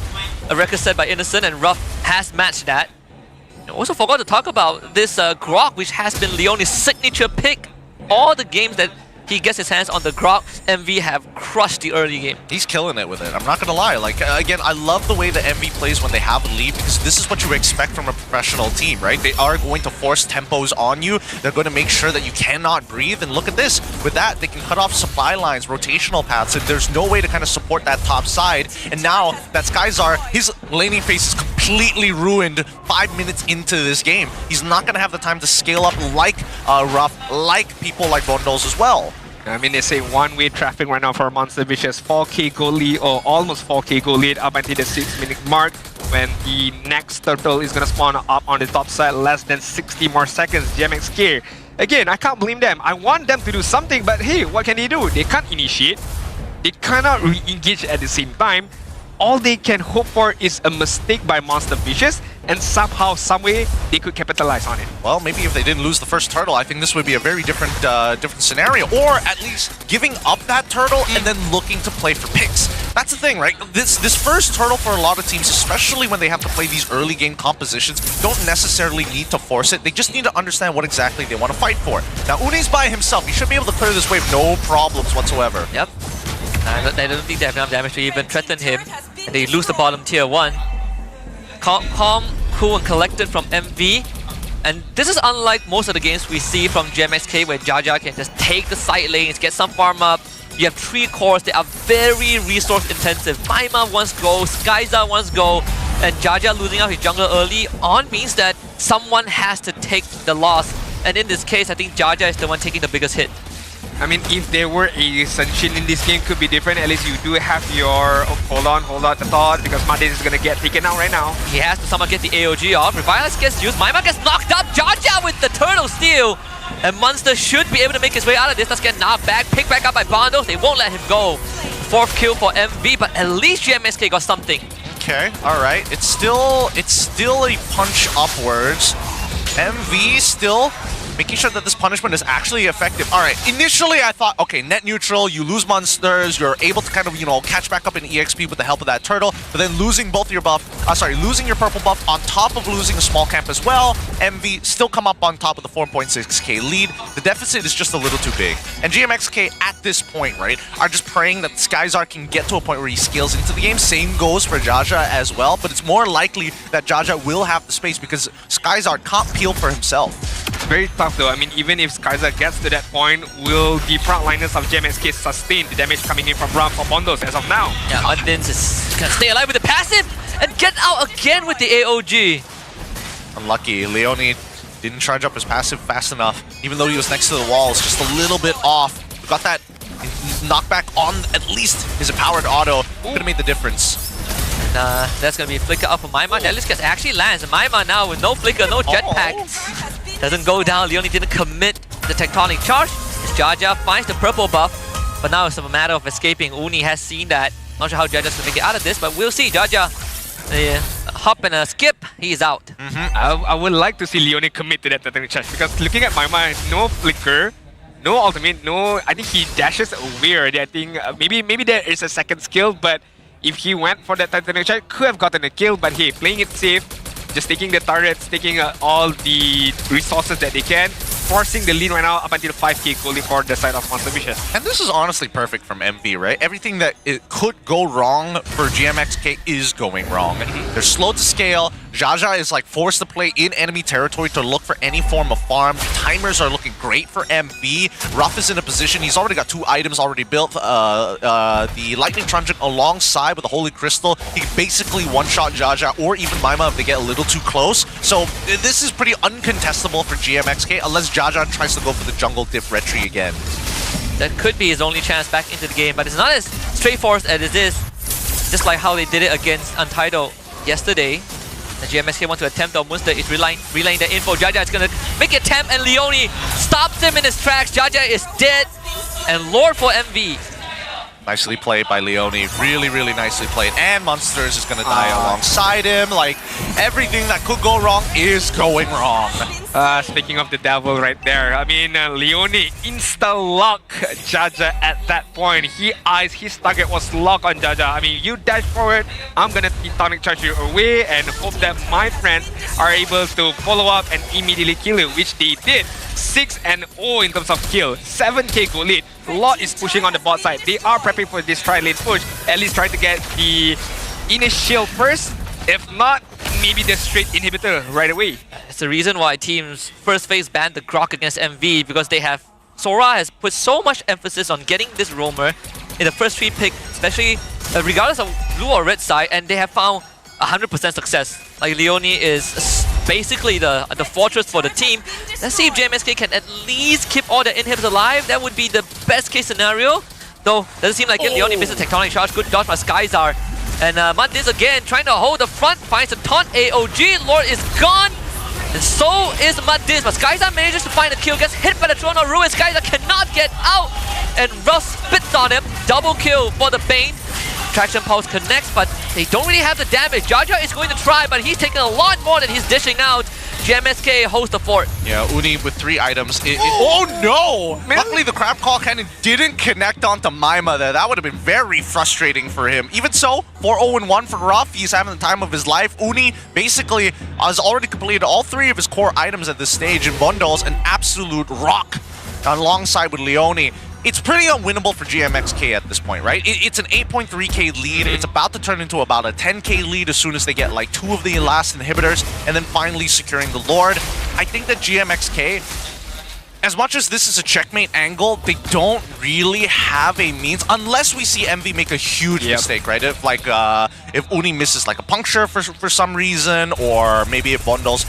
a record set by Innocent, and Ruff has matched that. And also forgot to talk about this Grok, which has been Leone's signature pick. All the games that he gets his hands on the Grok, MV have crushed the early game. He's killing it with it, I'm not gonna lie. Like, again, I love the way that MV plays when they have a lead because this is what you expect from a professional team, right? They are going to force tempos on you. They're going to make sure that you cannot breathe. And look at this. With that, they can cut off supply lines, rotational paths, and there's no way to kind of support that top side. And now that Skyzar, his laning phase is completely ruined 5 minutes into this game. He's not going to have the time to scale up like Ruff, like people like Bondos as well. I mean, they say one-way traffic right now for Monster Vicious. 4k goal lead, or almost 4k goal lead up until the 6-minute mark when the next turtle is going to spawn up on the top side. Less than 60 more seconds. GMXK. Again, I can't blame them. I want them to do something, but hey, what can they do? They can't initiate. They cannot re-engage at the same time. All they can hope for is a mistake by Monster Vicious, and somehow, someway, they could capitalize on it. Well, maybe if they didn't lose the first turtle, I think this would be a very different different scenario. Or at least giving up that turtle and then looking to play for picks. That's the thing, right? This first turtle for a lot of teams, especially when they have to play these early game compositions, don't necessarily need to force it. They just need to understand what exactly they want to fight for. Now, Uni's by himself. He should be able to clear this wave no problems whatsoever. Yep. I don't think they have enough damage to even threaten him. And they lose the bottom tier 1. Calm, cool, and collected from MV. And this is unlike most of the games we see from GMXK where Jaja can just take the side lanes, get some farm up. You have 3 cores that are very resource intensive. Maima wants go, Skyzar wants go, and Jaja losing out his jungler early on means that someone has to take the loss. And in this case, I think Jaja is the one taking the biggest hit. I mean, if there were a Sunshin in this game, could be different. At least you do have your... Oh, hold on the thought, because Madis is going to get taken out right now. He has to somehow get the AOG off. Revitalize gets used. Maima gets knocked up. Jaja with the turtle steal. And Munster should be able to make his way out of this. Let's get knocked back. Picked back up by Bondos. They won't let him go. 4th kill for MV, but at least GMSK got something. Okay, alright. It's still a punch upwards. MV still making sure that this punishment is actually effective. Alright, initially I thought, okay, net neutral, you lose monsters, you're able to kind of, you know, catch back up in EXP with the help of that turtle, but then losing both your buff, losing your purple buff on top of losing a small camp as well, MV still come up on top of the 4.6k lead. The deficit is just a little too big. And GMXK at this point, right, are just praying that Skyzar can get to a point where he scales into the game. Same goes for Jaja as well, but it's more likely that Jaja will have the space because Skyzar can't peel for himself. Very tough though. I mean, even if Skyzar gets to that point, will the frontliners of GMXK sustain the damage coming in from Ruff or Bondos as of now? Yeah, Mundins is gonna stay alive with the passive and get out again with the AOG. Unlucky. Leone didn't charge up his passive fast enough. Even though he was next to the walls, just a little bit off. We got that knockback on at least his powered auto. Could have made the difference. And that's gonna be a flicker up for Maima. Deliscus actually lands. Maima now with no flicker, no jetpack. Doesn't go down. Leone didn't commit the tectonic charge. Jaja finds the purple buff, but now it's a matter of escaping. Uni has seen that. Not sure how Jaja's gonna make it out of this, but we'll see. Jaja, hop and a skip, he's out. I would like to see Leone commit to that tectonic charge, because looking at my mind, no flicker, no ultimate, no. I think he dashes away already. I think maybe there is a second skill, but if he went for that tectonic charge, could have gotten a kill. But hey, playing it safe, just taking the turrets, taking all the resources that they can, forcing the lead right now up until 5k goalie for the side of Monster Vicious. And this is honestly perfect from MV, right? Everything that it could go wrong for GMXK is going wrong. They're slow to scale. Jaja is like forced to play in enemy territory to look for any form of farm. Timers are looking great for MV. Ruff is in a position, he's already got 2 items already built. The Lightning Truncheon alongside with the Holy Crystal. He can basically one-shot Jaja or even Maima if they get a little too close. So this is pretty uncontestable for GMXK unless Jaja tries to go for the jungle dip retry again. That could be his only chance back into the game, but it's not as straightforward as it is. Just like how they did it against Untitled yesterday. The GMXK want to attempt on Munster is relaying the info. Jaja is gonna make an attempt and Leone stops him in his tracks. Jaja is dead and Lord for MV. Nicely played by Leone, really, really nicely played. And Monsters is gonna die alongside him. Like, everything that could go wrong is going wrong. Speaking of the devil right there, I mean, Leone insta-lock Jaja at that point. His target was locked on Jaja. I mean, you dash forward, I'm gonna tectonic charge you away and hope that my friends are able to follow up and immediately kill you, which they did. 6-0 in terms of kill, 7k goal lead. Lot is pushing on the bot side. They are prepping for this tri-lane push. At least try to get the initial first. If not, maybe the straight inhibitor right away. It's the reason why teams first phase banned the Grok against MV, because they have Sora has put so much emphasis on getting this roamer in the first 3 pick, especially regardless of blue or red side, and they have found 100% success. Like Leone is basically the fortress for the team. Let's see if JMSK can at least keep all the inhibs alive. That would be the best case scenario. Though, doesn't seem like it. Leone misses tectonic charge. Good dodge by Skyzar. And Muddiz again trying to hold the front. Finds a taunt AOG. Lord is gone. And so is Muddiz. But Skyzar manages to find a kill. Gets hit by the Throne of Ruin. Skyzar cannot get out. And Russ spits on him. Double kill for the Bane. Traction Pulse connects, but they don't really have the damage. Jaja is going to try, but he's taking a lot more than he's dishing out. GMSK holds the fort. Yeah, Uni with 3 items. Oh no! Luckily the Crab Claw Cannon didn't connect onto Maima there. That would have been very frustrating for him. Even so, 4-0-1 for Ruff. He's having the time of his life. Uni basically has already completed all 3 of his core items at this stage, and Vondal's an absolute rock alongside with Leone. It's pretty unwinnable for GMXK at this point, right? It's an 8.3k lead. It's about to turn into about a 10k lead as soon as they get like 2 of the last inhibitors and then finally securing the Lord. I think that GMXK, as much as this is a checkmate angle, they don't really have a means, unless we see MV make a huge mistake, right? If like if Uni misses like a puncture for some reason, or maybe if Bundles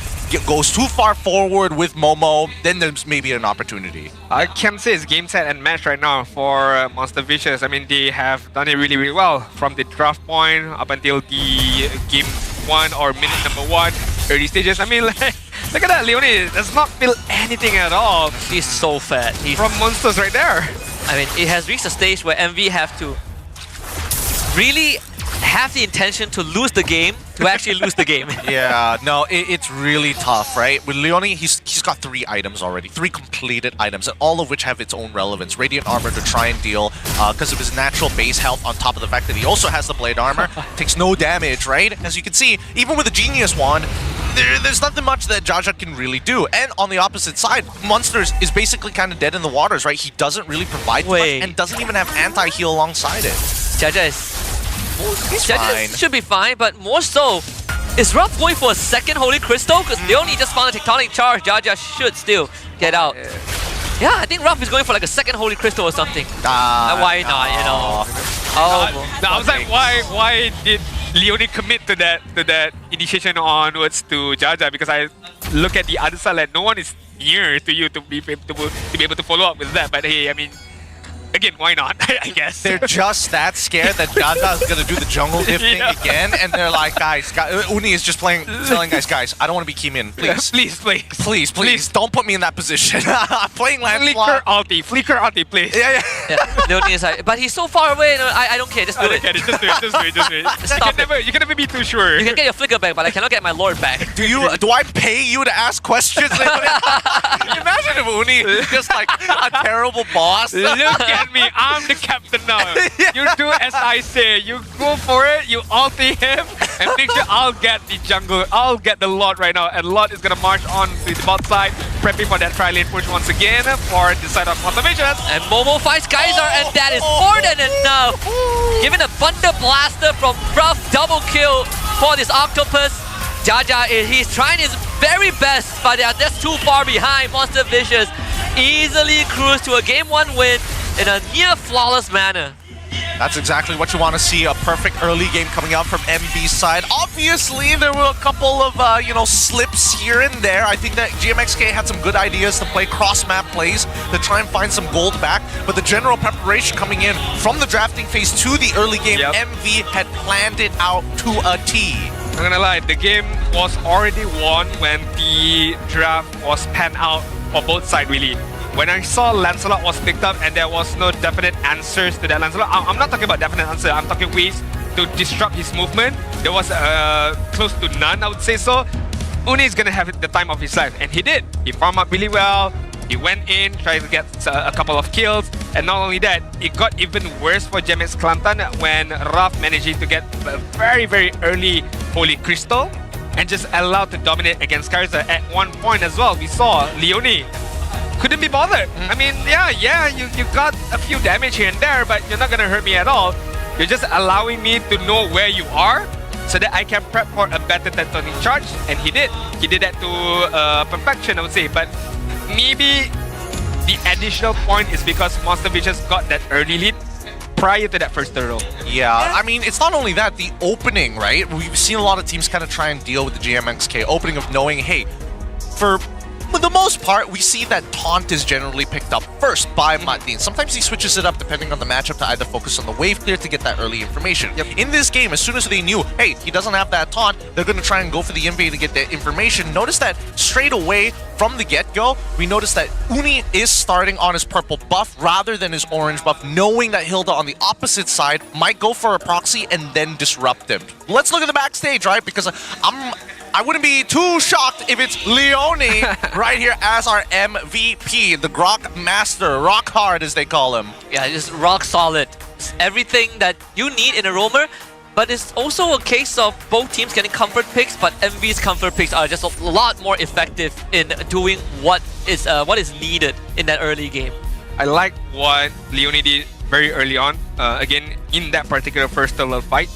goes too far forward with Momo, then there's maybe an opportunity. I can say it's game, set, and match right now for Monster Vicious. I mean, they have done it really, really well from the draft point up until the game 1 or minute number 1, early stages. I mean, like, look at that, Leone does not feel anything at all. He's so fat. He's from Monsters right there. I mean, it has reached a stage where MV have to really have the intention to lose the game to actually lose the game. Yeah, no, it's really tough, right? With Leone, he's got 3 items already, 3 completed items, and all of which have its own relevance. Radiant Armor to try and deal, because of his natural base health, on top of the fact that he also has the Blade Armor, takes no damage, right? As you can see, even with the Genius Wand, there's nothing much that Jaja can really do. And on the opposite side, Monsters is basically kind of dead in the waters, right? He doesn't really provide much and doesn't even have anti-heal alongside it. Jaja is... He's fine. Should be fine, but more so, is Ruff going for a second Holy Crystal? Because Leone just found a Tectonic Charge. Jaja should still get out. Yeah, I think Ruff is going for like a second Holy Crystal or something. Why not, you know? I was like, why did Leone commit to that initiation onwards to Jaja? Because I look at the other side, like no one is near to you to be able to follow up with that. But hey, I mean, again, why not? I guess. They're just that scared that Jaja is going to do the jungle diff thing again, and they're like, guys, Uni is just telling guys, I don't want to be key min. Please, don't put me in that position. I'm playing landslide. Flicker ulti, please. Yeah. Leonie is like, but he's so far away. No, I don't care. Just do it. Just do it. Stop it. You can never be too sure. You can get your flicker back, but I cannot get my lord back. Do I pay you to ask questions? Imagine if Uni is just like a terrible boss. Look at me, I'm the captain now. You do as I say. You go for it, you ulti him, and make sure I'll get the jungle. I'll get the Lord right now, and Lord is gonna march on to the bot side, prepping for that tri-lane push once again for the side of Motivation. And Momo fights Kaiser, and that is more than enough. Given a Thunder Blaster from Ruff, double kill for this Octopus. Jaja, he's trying his very best, but they are just too far behind. Monster Vicious easily cruise to a game 1 win in a near flawless manner. That's exactly what you want to see, a perfect early game coming out from MV's side. Obviously, there were a couple of, slips here and there. I think that GMXK had some good ideas to play cross-map plays to try and find some gold back, but the general preparation coming in from the drafting phase to the early game, MV had planned it out to a T. I'm gonna lie, the game was already won when the draft was panned out for both sides, really. When I saw Lancelot was picked up and there was no definite answers to that Lancelot, I'm not talking about definite answer, I'm talking ways to disrupt his movement. There was close to none, I would say so. Uni is gonna have the time of his life, and he did. He farmed up really well. He went in, tried to get a couple of kills, and not only that, it got even worse for GMX Kelantan when Ruff managed to get a very, very early Holy Crystal and just allowed to dominate against Kaiser. At one point as well, we saw Leonie couldn't be bothered. I mean, you got a few damage here and there, but you're not gonna hurt me at all. You're just allowing me to know where you are so that I can prep for a better tectonic charge, and he did. He did that to perfection, I would say, but maybe the additional point is because Monster Vicious got that early lead prior to that first turtle. Yeah, I mean, it's not only that, the opening, right? We've seen a lot of teams kind of try and deal with the GMXK opening of knowing, hey, for the most part, we see that taunt is generally picked up first by Matin. Sometimes he switches it up depending on the matchup to either focus on the wave clear to get that early information. In this game, as soon as they knew, hey, he doesn't have that taunt, they're going to try and go for the invade to get that information. Notice that straight away from the get-go, we noticed that Uni is starting on his purple buff rather than his orange buff, knowing that Hilda on the opposite side might go for a proxy and then disrupt him. Let's look at the backstage, right? Because I wouldn't be too shocked if it's Leonie right here as our MVP, the Grok Master, rock hard as they call him. Yeah, just rock solid. It's everything that you need in a roamer, but it's also a case of both teams getting comfort picks, but MV's comfort picks are just a lot more effective in doing what is needed in that early game. I like what Leonie did very early on. Again, in that particular first turtle fight,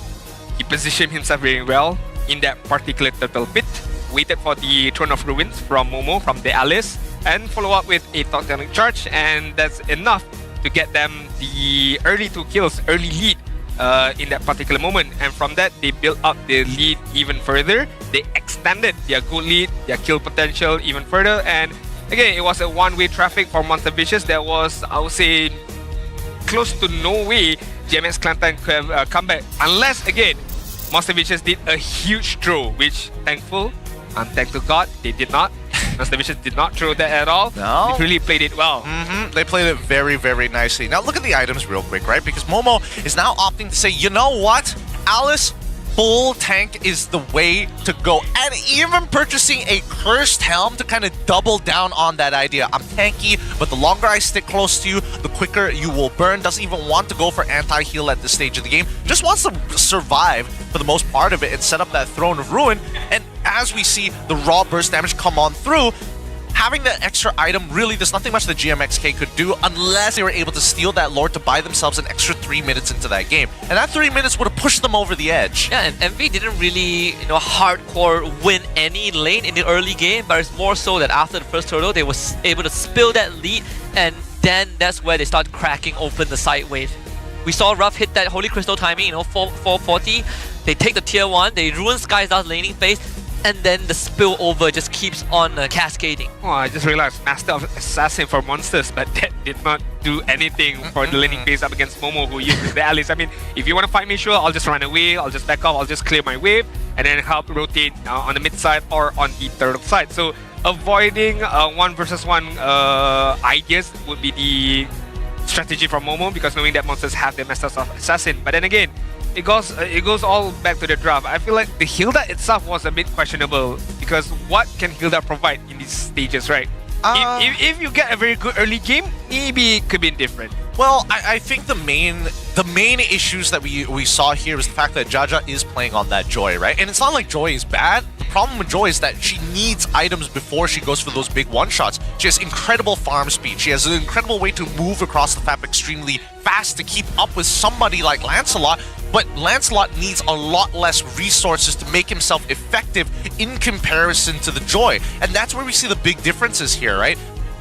he positioned himself very well in that particular turtle pit, waited for the Throne of Ruins from Momo, from the Alice, and follow up with a tectonic charge, and that's enough to get them the early 2 kills, early lead in that particular moment. And from that, they built up their lead even further. They extended their good lead, their kill potential even further, and again, it was a one-way traffic for Monster Vicious. There was, I would say, close to no way GMX Kelantan could have come back, unless, again, Monster Vicious did a huge throw, which thank to God, they did not. Monster Vicious did not throw that at all. No. They really played it well. They played it very, very nicely. Now look at the items real quick, right? Because Momo is now opting to say, you know what, Alice, full tank is the way to go. And even purchasing a cursed helm to kind of double down on that idea. I'm tanky, but the longer I stick close to you, the quicker you will burn. Doesn't even want to go for anti-heal at this stage of the game. Just wants to survive for the most part of it and set up that Throne of Ruin. And as we see the raw burst damage come on through, having that extra item, really, there's nothing much the GMXK could do unless they were able to steal that Lord to buy themselves an extra 3 minutes into that game. And that 3 minutes would have pushed them over the edge. Yeah, and MV didn't really, hardcore win any lane in the early game, but it's more so that after the first turtle, they were able to spill that lead, and then that's where they start cracking open the side wave. We saw Ruff hit that Holy Crystal timing, 440. They take the tier 1, they ruin Sky's last laning phase. and then the spillover just keeps on cascading. Oh, I just realized Master of Assassin for monsters, but that did not do anything for the laning phase up against Momo, who uses the allies. I mean, if you want to fight me, sure, I'll just run away, I'll just back off, I'll just clear my wave, and then help rotate on the mid side or on the turtle side. So avoiding 1 versus 1 ideas would be the strategy from Momo, because knowing that monsters have the Masters of Assassin. But then again, it goes all back to the draft. I feel like the Hilda itself was a bit questionable, because what can Hilda provide in these stages, right? If you get a very good early game, maybe it could be different. Well, I think the main issues that we saw here was the fact that Jaja is playing on that Joy, right? And it's not like Joy is bad. The problem with Joy is that she needs items before she goes for those big one-shots. She has incredible farm speed. She has an incredible way to move across the map extremely fast to keep up with somebody like Lancelot. But Lancelot needs a lot less resources to make himself effective in comparison to the Joy. And that's where we see the big differences here, right?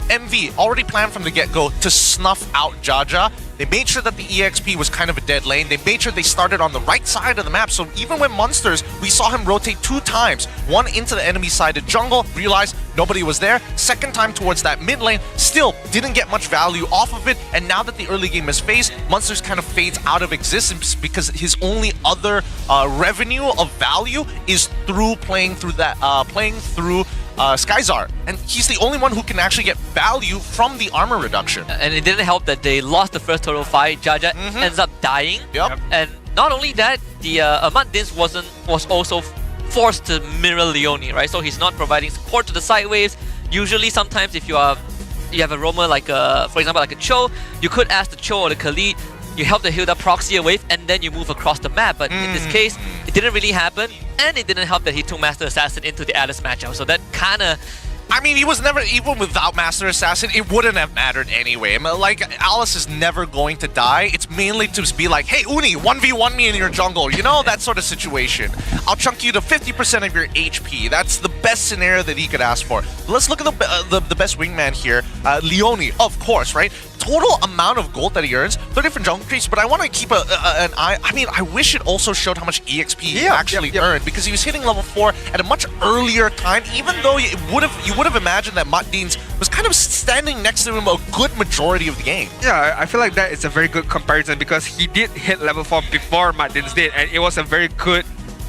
MV already planned from the get-go to snuff out Jaja. They made sure that the EXP was kind of a dead lane. They made sure they started on the right side of the map. So even when Monsters, we saw him rotate 2 times. One into the enemy side of jungle, realized nobody was there. Second time towards that mid lane, still didn't get much value off of it. And now that the early game is phased, Monsters kind of fades out of existence because his only other revenue of value is through playing through Skyzar, and he's the only one who can actually get value from the armor reduction. And it didn't help that they lost the first turtle fight. Jaja ends up dying. Yep. And not only that, the Ahmad Dins was also forced to mirror Leone, right? So he's not providing support to the side waves. Usually, sometimes if you have a roamer like for example like a Cho, you could ask the Cho or the Khalid. You help the Hilda proxy a wave and then you move across the map. But in this case, it didn't really happen. And it didn't help that he took Master Assassin into the Alice matchup. So that kind of... I mean, he was never, even without Master Assassin, it wouldn't have mattered anyway. I mean, like, Alice is never going to die. It's mainly to be like, hey, Uni, 1v1 me in your jungle. You know, that sort of situation. I'll chunk you to 50% of your HP. That's the best scenario that he could ask for. Let's look at the best wingman here. Leone, of course, right? Total amount of gold that he earns, 30 different jungle creeps, but I want to keep an eye. I mean, I wish it also showed how much EXP he actually earned, because he was hitting level 4 at a much earlier time, even though you would have imagined that Matdins was kind of standing next to him a good majority of the game. Yeah, I feel like that is a very good comparison, because he did hit level 4 before Matdins did, and it was a very good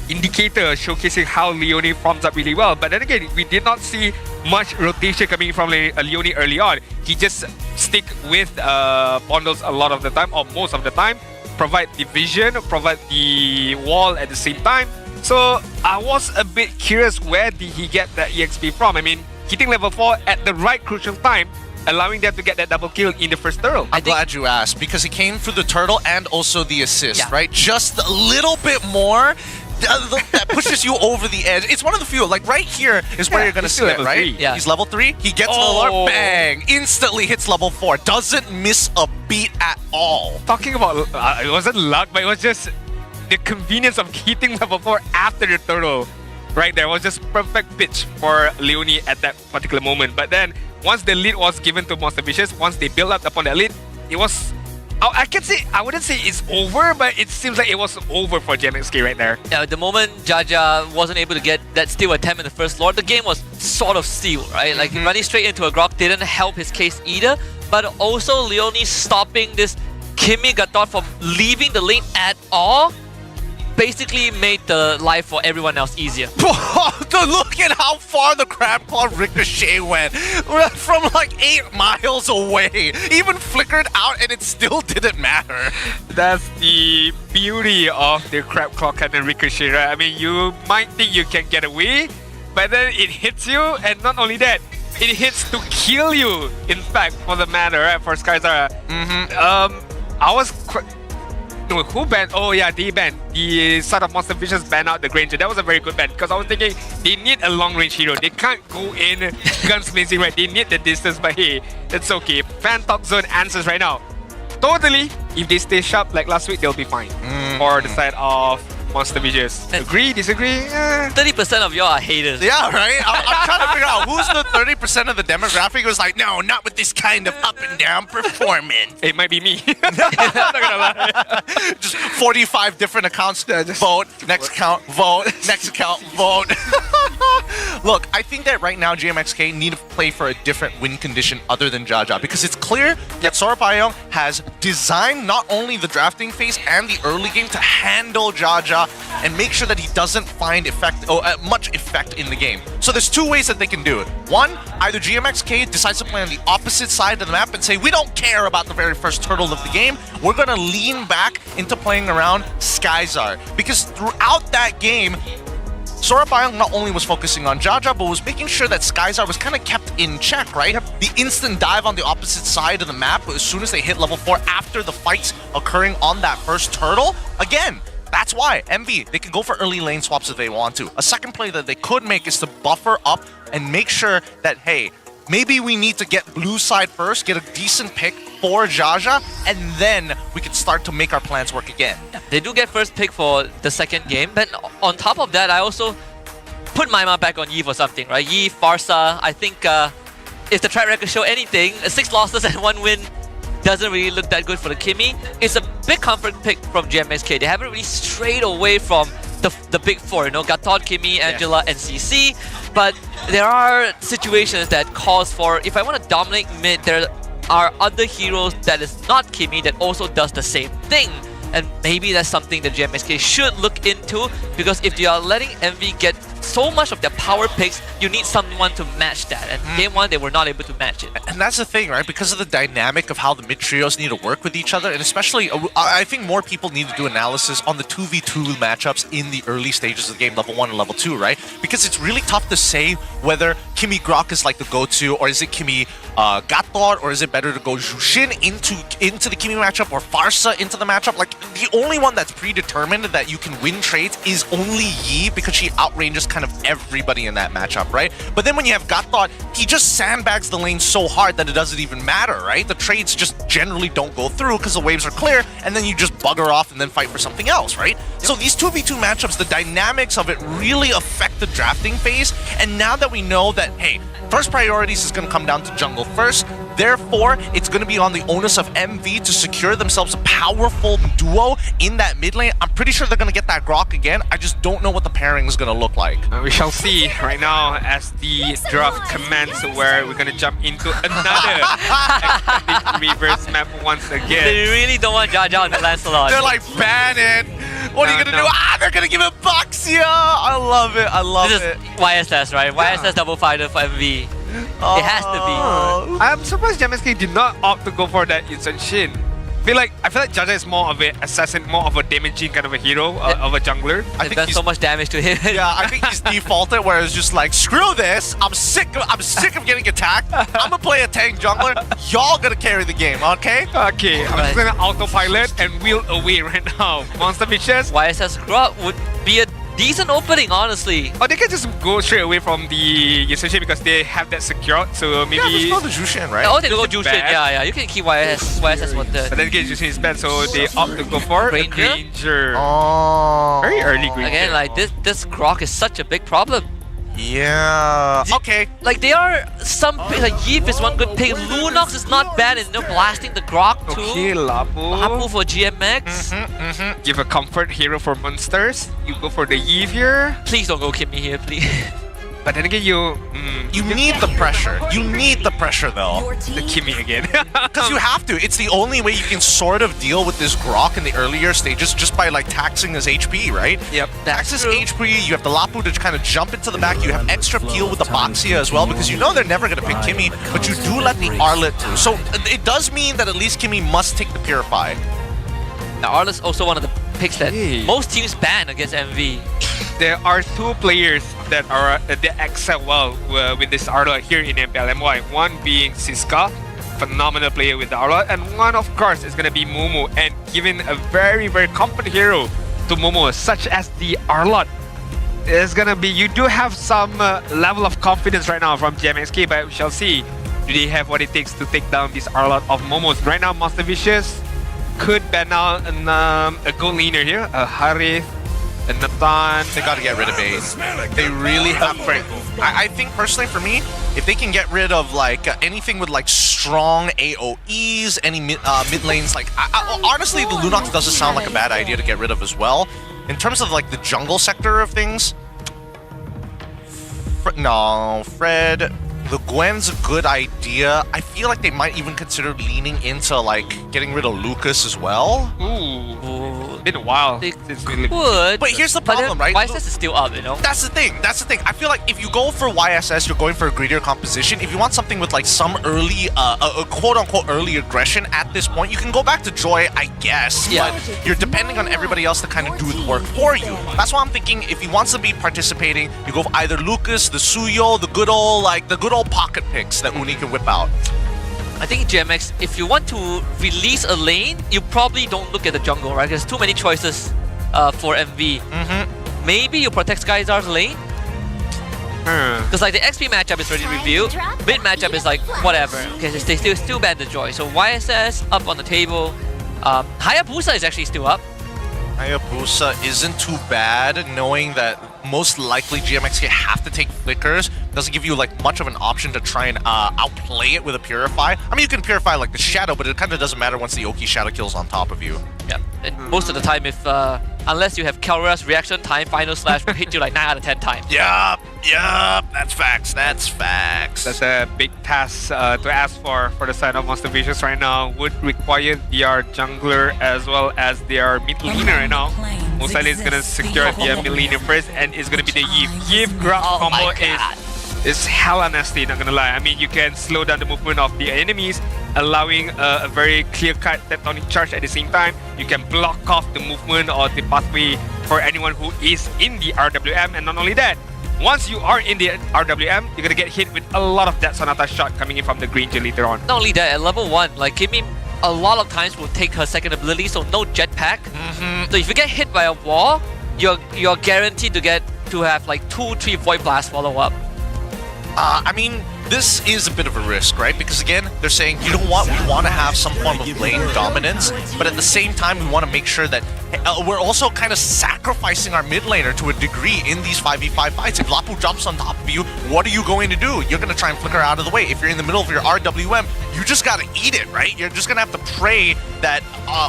indicator showcasing how Leone farms up really well. But then again, we did not see much rotation coming from Leone early on. He just stick with bundles a lot of the time, or most of the time, provide the vision, provide the wall at the same time. So I was a bit curious, where did he get that EXP from? I mean, hitting level 4 at the right crucial time, allowing them to get that double kill in the first turtle. I'm glad you asked, because he came through the turtle and also the assist, right? Just a little bit more that pushes you over the edge. It's one of the few, like right here is where you're gonna see it, right? 3. He's level 3, he gets the alert, bang, instantly hits level 4, doesn't miss a beat at all. Talking about, it wasn't luck, but it was just the convenience of hitting level 4 after the turtle. Right there was just perfect pitch for Leone at that particular moment. But then, once the lead was given to Monster Vicious, once they built up upon that lead, it was... I wouldn't say it's over, but it seems like it was over for GMXK right there. Yeah, the moment Jaja wasn't able to get that steal attempt in the first Lord, the game was sort of sealed, right? Like running straight into a Grok didn't help his case either, but also Leone stopping this Kimi Gatot from leaving the lane at all basically made the life for everyone else easier. Look at how far the Crab Claw Ricochet went. From like 8 miles away. Even flickered out and it still didn't matter. That's the beauty of the Crab Claw Cannon Ricochet, right? I mean, you might think you can get away, but then it hits you, and not only that, it hits to kill you, in fact, for the matter, right? For Skyzara. I was... No, who banned? Oh yeah, they banned. The side of Monster Vicious banned out the Granger. That was a very good ban, because I was thinking they need a long range hero. They can't go in gunsmithing, right? They need the distance, but hey, it's okay. Fan Talk Zone answers right now. Totally, if they stay sharp like last week, they'll be fine. For the side of Monster Vicious. Agree, disagree? 30% of y'all are haters. Yeah, right? I'm trying to figure out who's the 30% of the demographic who was like, no, not with this kind of up and down performance. It might be me. I'm not gonna lie. Just 45 different accounts. Vote, next account, vote, next account, vote. Look, I think that right now GMXK need to play for a different win condition other than Jaja, because it's clear that Sora Payong has designed not only the drafting phase and the early game to handle Jaja and make sure that he doesn't find much effect in the game. So there's two ways that they can do it. One, either GMXK decides to play on the opposite side of the map and say, we don't care about the very first turtle of the game, we're gonna lean back into playing around Skyzar. Because throughout that game, Sora Payong not only was focusing on Jaja, but was making sure that Skyzar was kind of kept in check, right? The instant dive on the opposite side of the map as soon as they hit level 4 after the fights occurring on that first turtle. Again, that's why MV, they can go for early lane swaps if they want to. A second play that they could make is to buffer up and make sure that, hey, maybe we need to get blue side first, get a decent pick for Jaja, and then we can start to make our plans work again. They do get first pick for the second game, but on top of that, I also put my mark back on Yi for something, right? Yi, Farsa, I think if the track record show anything, 6 losses and 1 win doesn't really look that good for the Kimmy. It's a big comfort pick from GMXK. They haven't really strayed away from the big four, you know, Gatot, Kimmy, Angela, and CC. But there are situations that calls for, if I want to dominate mid, there are other heroes that is not Kimmy that also does the same thing. And maybe that's something that GMXK should look into, because if you are letting MV get so much of their power picks, you need someone to match that. And game 1, they were not able to match it. And that's the thing, right? Because of the dynamic of how the mid trios need to work with each other, and especially, I think more people need to do analysis on the 2v2 matchups in the early stages of the game, level 1 and level 2, right? Because it's really tough to say whether Kimmy Grok is like the go-to, or is it Kimmy Gatot, or is it better to go Jushin into the Kimmy matchup, or Farsa into the matchup? Like, the only one that's predetermined that you can win trades is only Yi, because she outranges kind of everybody in that matchup, right? But then when you have Gatot, he just sandbags the lane so hard that it doesn't even matter, right? The trades just generally don't go through because the waves are clear, and then you just bugger off and then fight for something else, right? So these 2v2 matchups, the dynamics of it really affect the drafting phase, and now that we know that, hey, first priorities is going to come down to jungle first, therefore, it's going to be on the onus of MV to secure themselves a powerful duo in that mid lane. I'm pretty sure they're going to get that Grok again. I just don't know what the pairing is going to look like. We shall see right now as the draft commences, where we're going to jump into another reverse map once again. They really don't want Jaja on the Lancelot. They're like, ban it. What are you going to do? They're going to give it Baxia. I love it. I love it. This is YSS, right? YSS double fighter for MV. It has to be. I'm surprised GMXK did not opt to go for that Yun Shin. I feel like Jaja is more of an assassin, more of a damaging kind of a hero, of a jungler. I think done so much damage to him. Yeah, I think he's defaulted where it's just like, screw this. I'm sick of getting attacked. I'm gonna play a tank jungler. Y'all gonna carry the game, okay? Okay, I'm just gonna autopilot and wheel away right now. Monster Vicious. YSS Grok would be a decent opening, honestly. Or they can just go straight away from the Yun Shin because they have that secured. So maybe. Yeah, just go to Jushin, right? Oh, they go Jushin. Yeah. You can keep YSS one third. But then again, Jushin is bad, so they opt to go for Granger. Oh. Very early Granger. Again, like this Grok is such a big problem. Yeah. Okay. Like there are some like Yeep is one good pick. Lunox is not bad in blasting the Grok too. Okay, Lapu for GMX. Give a comfort hero for monsters. You go for the Eve here. Please don't go Kimmy here, please. But then again, you need the pressure. You need the pressure though. The Kimmy again. Because you have to. It's the only way you can sort of deal with this Grok in the earlier stages, just by like taxing his HP, right? Yep. Tax his HP, you have the Lapu to kind of jump into the back, you have extra peel with the Baxia as well, because you know they're never going to pick Kimmy, but you do let the Arlet through. So it does mean that at least Kimmy must take the Purify. Now Arlet's also one of the picks that most teams ban against MV. There are two players that are that excel well with this Arlet here in MPL MY. One being Siska, phenomenal player with the Arlet, and one of course is going to be Momo, and given a very comfort hero to Momo such as the Arlet, it's going to be, you do have some level of confidence right now from GMXK, but we shall see. Do they have what it takes to take down this Arlet of Momos? Right now, Monster Vicious could ban out a gold laner here, a Harith, and Nathan. They got to get rid of Bane. They really have to. I think personally for me, if they can get rid of like anything with like strong AoEs, any mid lanes, like honestly, the Lunox doesn't sound like a bad idea to get rid of as well. In terms of like the jungle sector of things, No, Fred. The Gwen's a good idea. I feel like they might even consider leaning into like getting rid of Lucas as well. Ooh, been a while. Since we Would. But here's the problem, right? YSS is still up, you know? That's the thing. I feel like if you go for YSS, you're going for a greedier composition. If you want something with like some early, a quote-unquote early aggression at this point, you can go back to Joy, I guess. Yeah. But you're depending on everybody else to kind of do the work for you. That's why I'm thinking if he wants to be participating, you go for either Lucas, the Suyo, the good old pocket picks that Uni can whip out. I think GMX, if you want to release a lane, you probably don't look at the jungle, right? There's too many choices for MV. Maybe you protect Skyzar's lane. Because like the XP matchup is already revealed. Mid matchup is like whatever. Okay, they still ban the Joy. So YSS up on the table. Hayabusa is actually still up. Hayabusa isn't too bad, knowing that most likely GMXK have to take flickers. Doesn't give you like much of an option to try and outplay it with a Purify. I mean, you can Purify like the Shadow, but it kind of doesn't matter once the Oki Shadow kills on top of you. Yeah, and most of the time, if unless you have Kalra's reaction time, Final Slash will hit you like 9 out of 10 times. Yup, that's facts. That's a big task to ask for the side of Monster Vicious right now. Would require their jungler as well as their mid laner right now. Most likely is gonna secure their mid laner first, and it's gonna be the Yiv grab combo is hella nasty, not gonna lie. I mean, you can slow down the movement of the enemies, allowing a very clear-cut tectonic charge at the same time. You can block off the movement or the pathway for anyone who is in the RWM, and not only that, once you are in the RWM, you're gonna get hit with a lot of that Sonata shot coming in from the green Jhin later on. Not only that, at level 1, like Kimmy a lot of times will take her second ability, so no jetpack. So if you get hit by a wall, you're guaranteed to have like 2-3 Void Blast follow up. I mean, this is a bit of a risk, right? Because again, they're saying, you know what, we want to have some form of lane dominance, but at the same time, we want to make sure that we're also kind of sacrificing our mid laner to a degree in these 5v5 fights. If Lapu jumps on top of you, what are you going to do? You're going to try and flicker out of the way. If you're in the middle of your RWM, you just got to eat it, right? You're just going to have to pray that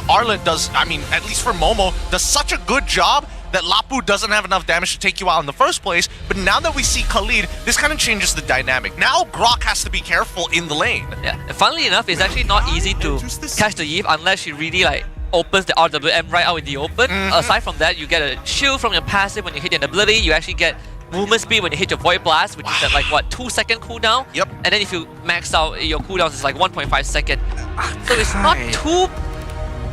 Arlet does, I mean, at least for Momo, does such a good job that Lapu doesn't have enough damage to take you out in the first place. But now that we see Khalid, this kind of changes the dynamic. Now Grok has to be careful in the lane. Yeah, and funnily enough, it's actually not easy to catch the Yiv unless she really like opens the RWM right out in the open. Aside from that, you get a shield from your passive when you hit an ability. You actually get movement speed when you hit your Void Blast, which is at like what, 2-second cooldown? Yep. And then if you max out your cooldowns, it's like 1.5 second. So it's not too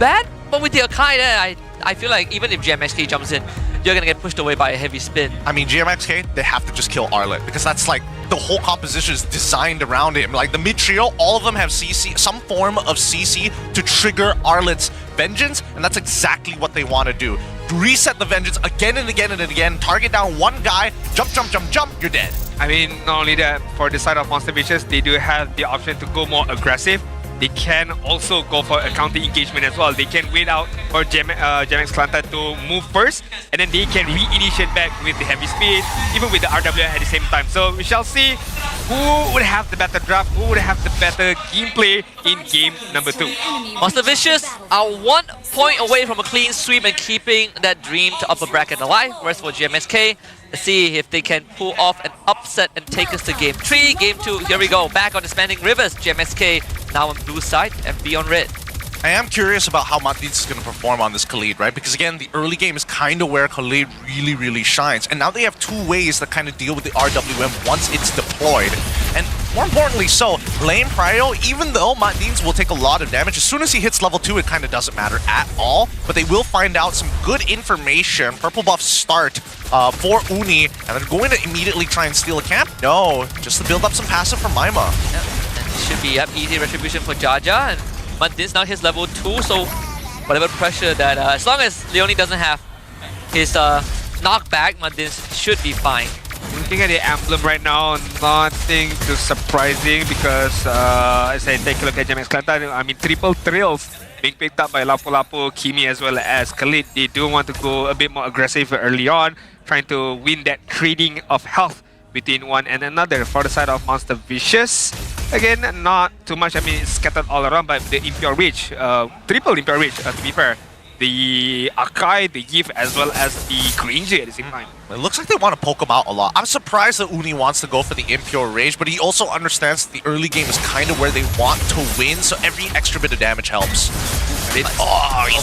bad, but with the Akai there, I feel like even if GMXK jumps in, you're gonna get pushed away by a heavy spin. I mean, GMXK, they have to just kill Arlet because that's like the whole composition is designed around him. Like the mid trio, all of them have CC, some form of CC to trigger Arlet's vengeance, and that's exactly what they want to do. Reset the vengeance again and again and again, target down one guy, jump, you're dead. I mean, not only that, for the side of Monster Vicious, they do have the option to go more aggressive. They can also go for a counter engagement as well. They can wait out for GMX Klanta to move first, and then they can re-initiate back with the heavy speed, even with the RW at the same time. So we shall see who would have the better draft, who would have the better gameplay in game number 2. Monster Vicious are 1 point away from a clean sweep and keeping that dream to upper bracket alive. Whereas for GMSK, let's see if they can pull off an upset and take us to game 3. Game 2, here we go. Back on the Expanding Rivers. GMSK now on blue side and B on red. I am curious about how Matins is going to perform on this Khalid, right? Because again, the early game is kind of where Khalid really shines. And now they have 2 ways to kind of deal with the RWM once it's deployed. And more importantly so, lane prio, even though Matins will take a lot of damage, as soon as he hits level 2, it kind of doesn't matter at all. But they will find out some good information. Purple buff start for Uni, and they're going to immediately try and steal a camp? No, just to build up some passive for Maima. Yep. And it should be easy retribution for Jaja. And Matins now hits level 2, so whatever pressure that, as long as Leone doesn't have his knockback, Matins should be fine. Looking at the emblem right now, nothing too surprising because as I take a look at GMX Klanta, I mean triple thrills being picked up by Lapu, Kimi as well as Khalid. They do want to go a bit more aggressive early on, trying to win that trading of health between one and another. For the side of Monster Vicious, again, not too much, I mean it's scattered all around, but the Impure Reach, triple Impure Reach to be fair. the Akai, the Yif, as well as the Granger at the same time. It looks like they want to poke him out a lot. I'm surprised that Uni wants to go for the Impure Rage, but he also understands that the early game is kind of where they want to win, so every extra bit of damage helps.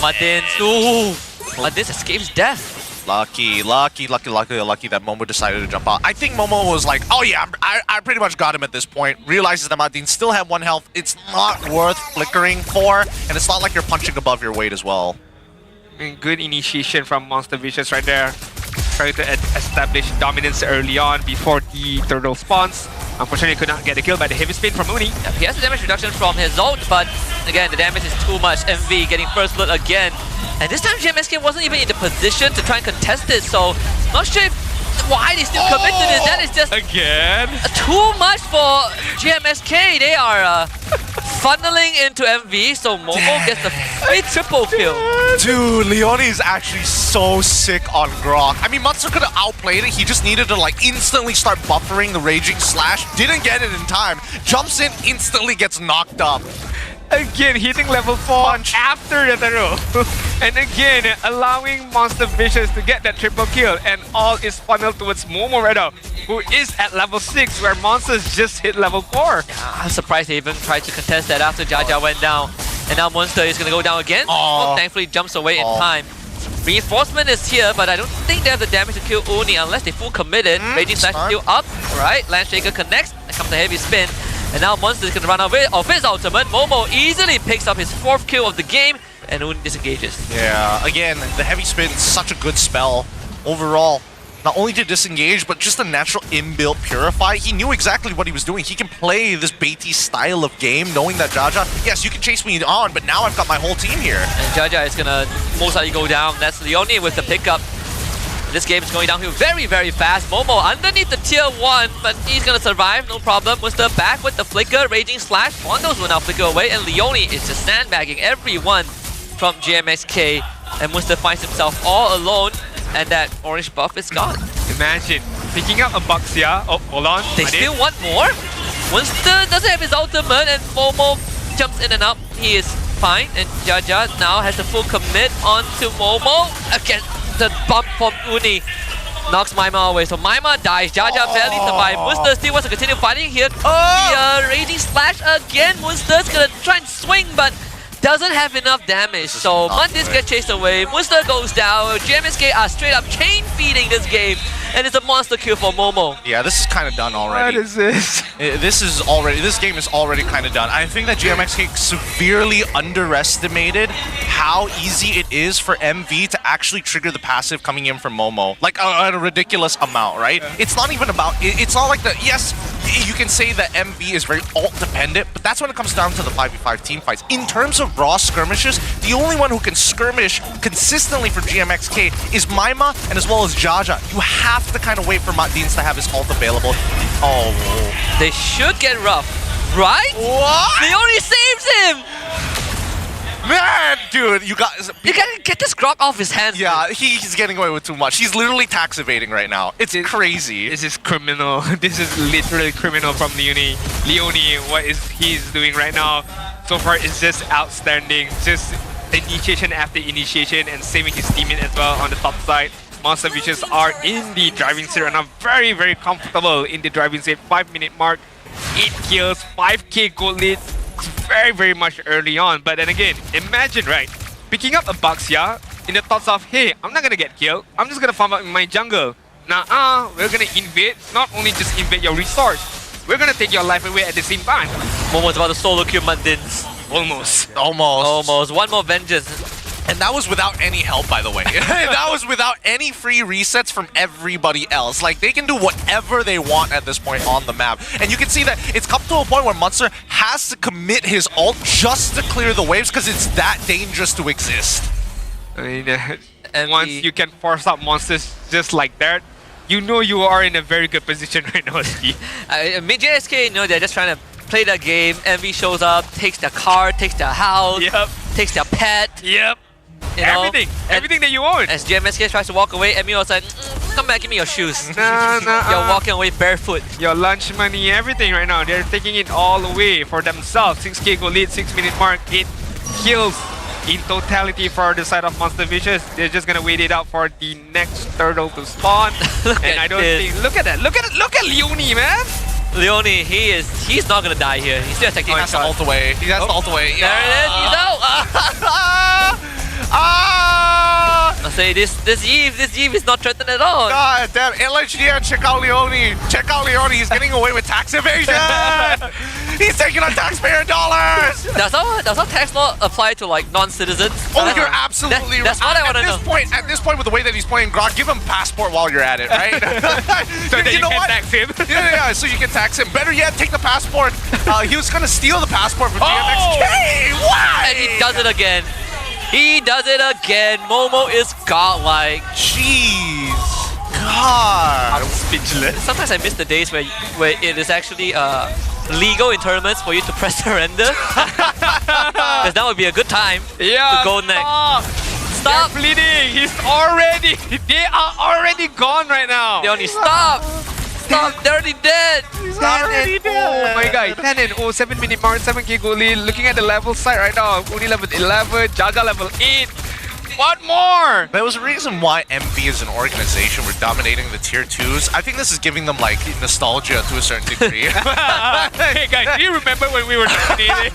Madins. Ooh. Madins escapes death. Lucky that Momo decided to jump out. I think Momo was like, oh yeah, I pretty much got him at this point. Realizes that Madin still had 1 health. It's not worth flickering for, and it's not like you're punching above your weight as well. Good initiation from Monster Vicious right there. Trying to establish dominance early on before the turtle spawns. Unfortunately, could not get the kill by the heavy spin from Uni. Yep, he has the damage reduction from his ult, but again, the damage is too much. MV getting first blood again. And this time GMSK wasn't even in the position to try and contest it, so not sure why they still commit to this. That is just again too much for GMSK. They are funneling into MV, so Momo gets the free triple kill. Dude, Leone is actually so sick on Grok. I mean, Munster could have outplayed it. He just needed to like instantly start buffering the Raging Slash. Didn't get it in time. Jumps in, instantly gets knocked up. Again, hitting level 4 after the throw. And again, allowing Monster Vicious to get that triple kill. And all is funneled towards Momo right now, who is at level 6, where Monsters just hit level 4. Yeah, I'm surprised they even tried to contest that after Jaja went down. And now Monster is going to go down again. Well, thankfully jumps away in time. Reinforcement is here, but I don't think they have the damage to kill Uni unless they full committed. Raging Slash is still up. Right, Landshaker connects. There comes the heavy spin. And now Monster is going to run away of his ultimate. Momo easily picks up his 4th kill of the game, and Uni disengages. Yeah, again, the heavy spin is such a good spell overall. Not only to disengage, but just a natural inbuilt purify. He knew exactly what he was doing. He can play this Beatty style of game, knowing that Jaja, yes, you can chase me on, but now I've got my whole team here. And Jaja is going to most likely go down. That's Leone with the pickup. This game is going downhill very, very fast. Momo underneath the tier 1, but he's gonna survive, no problem. Musta back with the flicker, Raging Slash. Fondos will now flicker away, and Leone is just sandbagging everyone from GMXK. And Musta finds himself all alone, and that orange buff is gone. Imagine picking up a Baxia. Oh, hold on. They still want more? Musta doesn't have his ultimate, and Momo jumps in and up. He is fine, and Jaja now has the full commit onto Momo. Again, the bump from Uni knocks Maima away. So Maima dies. Jaja barely survives. Musta still wants to continue fighting here. The Raging Slash again. Musta's gonna try and swing, but doesn't have enough damage. So Mundis get chased away. Musta goes down. GMSK are straight up chain feeding this game. And it's a monster kill for Momo. Yeah, this is kind of done already. What is this? This game is already kind of done. I think that GMXK severely underestimated how easy it is for MV to actually trigger the passive coming in from Momo. Like a ridiculous amount, right? It's not even about, it's not like yes, you can say that MV is very ult dependent, but that's when it comes down to the 5v5 team fights. In terms of raw skirmishes, the only one who can skirmish consistently for GMXK is Maima and as well as Jaja. You have to kind of wait for Matdins to have his ult available. Oh. They should get rough, right? What? Leone saves him! Man, dude, you gotta get this Grok off his hands. Yeah, he's getting away with too much. He's literally tax evading right now. It's crazy. This is criminal. This is literally criminal from Leone. What is he's doing right now so far is just outstanding. Just initiation after initiation and saving his teammate as well on the top side. Monster Vicious are in the driving seat and are very, very comfortable in the driving seat. 5-minute mark, 8 kills, 5k gold lead. It's very, very much early on. But then again, imagine, right? Picking up a Baxia in the thoughts of, hey, I'm not gonna get killed. I'm just gonna farm out in my jungle. Nah, we're gonna invade. Not only just invade your resource, we're gonna take your life away at the same time. Momo's about to solo kill Mundins. Almost. One more vengeance. And that was without any help, by the way. That was without any free resets from everybody else. Like, they can do whatever they want at this point on the map. And you can see that it's come to a point where Munster has to commit his ult just to clear the waves because it's that dangerous to exist. I mean, once you can force out monsters just like that, you know you are in a very good position right now, Ski. Mid-JSK, you know, they're just trying to play that game. MV shows up, takes their car, takes their house, takes their pet. You know, everything that you own. As GMSK tries to walk away, MV was like, come back, give me your shoes. Nah. You're walking away barefoot. Your lunch money, everything right now. They're taking it all away for themselves. 6k gold lead, 6-minute mark, 8 kills. in totality for the side of Monster Vicious. They're just gonna wait it out for the next turtle to spawn. And I don't think. Look at that! Look at Leonie, man! Leonie, he's not gonna die here. He's still attacking. He has to ult away. He has to ult away. There it is. He's out. I say this Eve is not threatened at all. God damn, LHDN, check out Leonie. Check out Leonie, he's getting away with tax evasion. He's taking on taxpayer dollars. Does our tax law apply to like non-citizens? Oh, you're absolutely That's what I want to know. At this point, with the way that he's playing Grog, give him passport while you're at it, right? So that you can tax him. Yeah, so you can tax him. Better yet, take the passport. He was gonna steal the passport from GMXK. Why? And he does it again. He does it again. Momo is godlike. Jeez. God. I'm speechless. Sometimes I miss the days where it is actually legal in tournaments for you to press surrender. Because that would be a good time to go next. Stop bleeding. They are already gone right now. Leonie, stop. Stop. They're already dead. Oh my god. 10-0, 7-minute mark, 7k goal lead. Looking at the level side right now. Uni level 11, Jaga level 8. What more? There was a reason why MV as an organization were dominating the tier 2s. I think this is giving them like nostalgia to a certain degree. Hey guys, do you remember when we were dominating?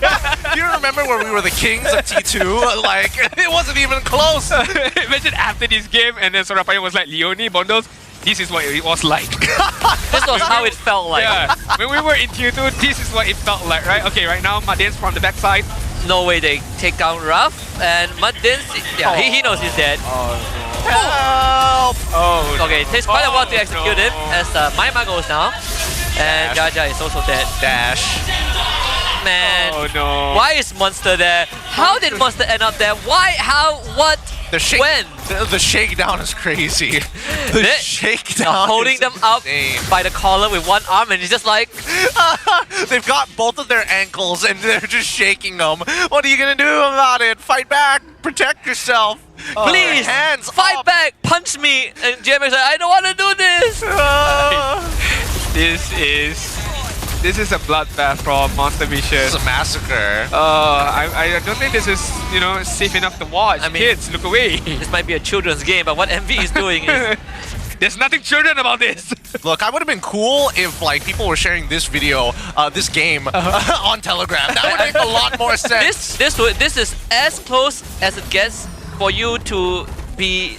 Do you remember when we were the kings of T2? Like, it wasn't even close. Imagine after this game and then Sorapaya was like, Leonie, Bondos, this is what it was like. This was how it felt like. Yeah, when we were in tier 2, this is what it felt like, right? Okay, right now, Madins from the backside. No way they take down Ruff, and Madins, yeah, he knows he's dead. Help! Oh, okay, it takes quite a while to execute him as Maima goes down, and Jaja is also dead. Dash. Man, oh no. Why is Monster there? How did Monster end up there? Why? How? What? When? The shakedown is crazy. The shakedown holding them up by the collar with one arm, and it's just like they've got both of their ankles and they're just shaking them. What are you gonna do about it? Fight back, protect yourself. Please, hands fight up. back, punch me. And JMX like, I don't want to do this. This is a bloodbath from Monster Vicious. This is a massacre. I don't think this is, safe enough to watch. I mean, kids, look away. This might be a children's game, but what MV is doing is... There's nothing children about this. Look, I would have been cool if like people were sharing this video, this game on Telegram. That would make a lot more sense. This is as close as it gets for you to be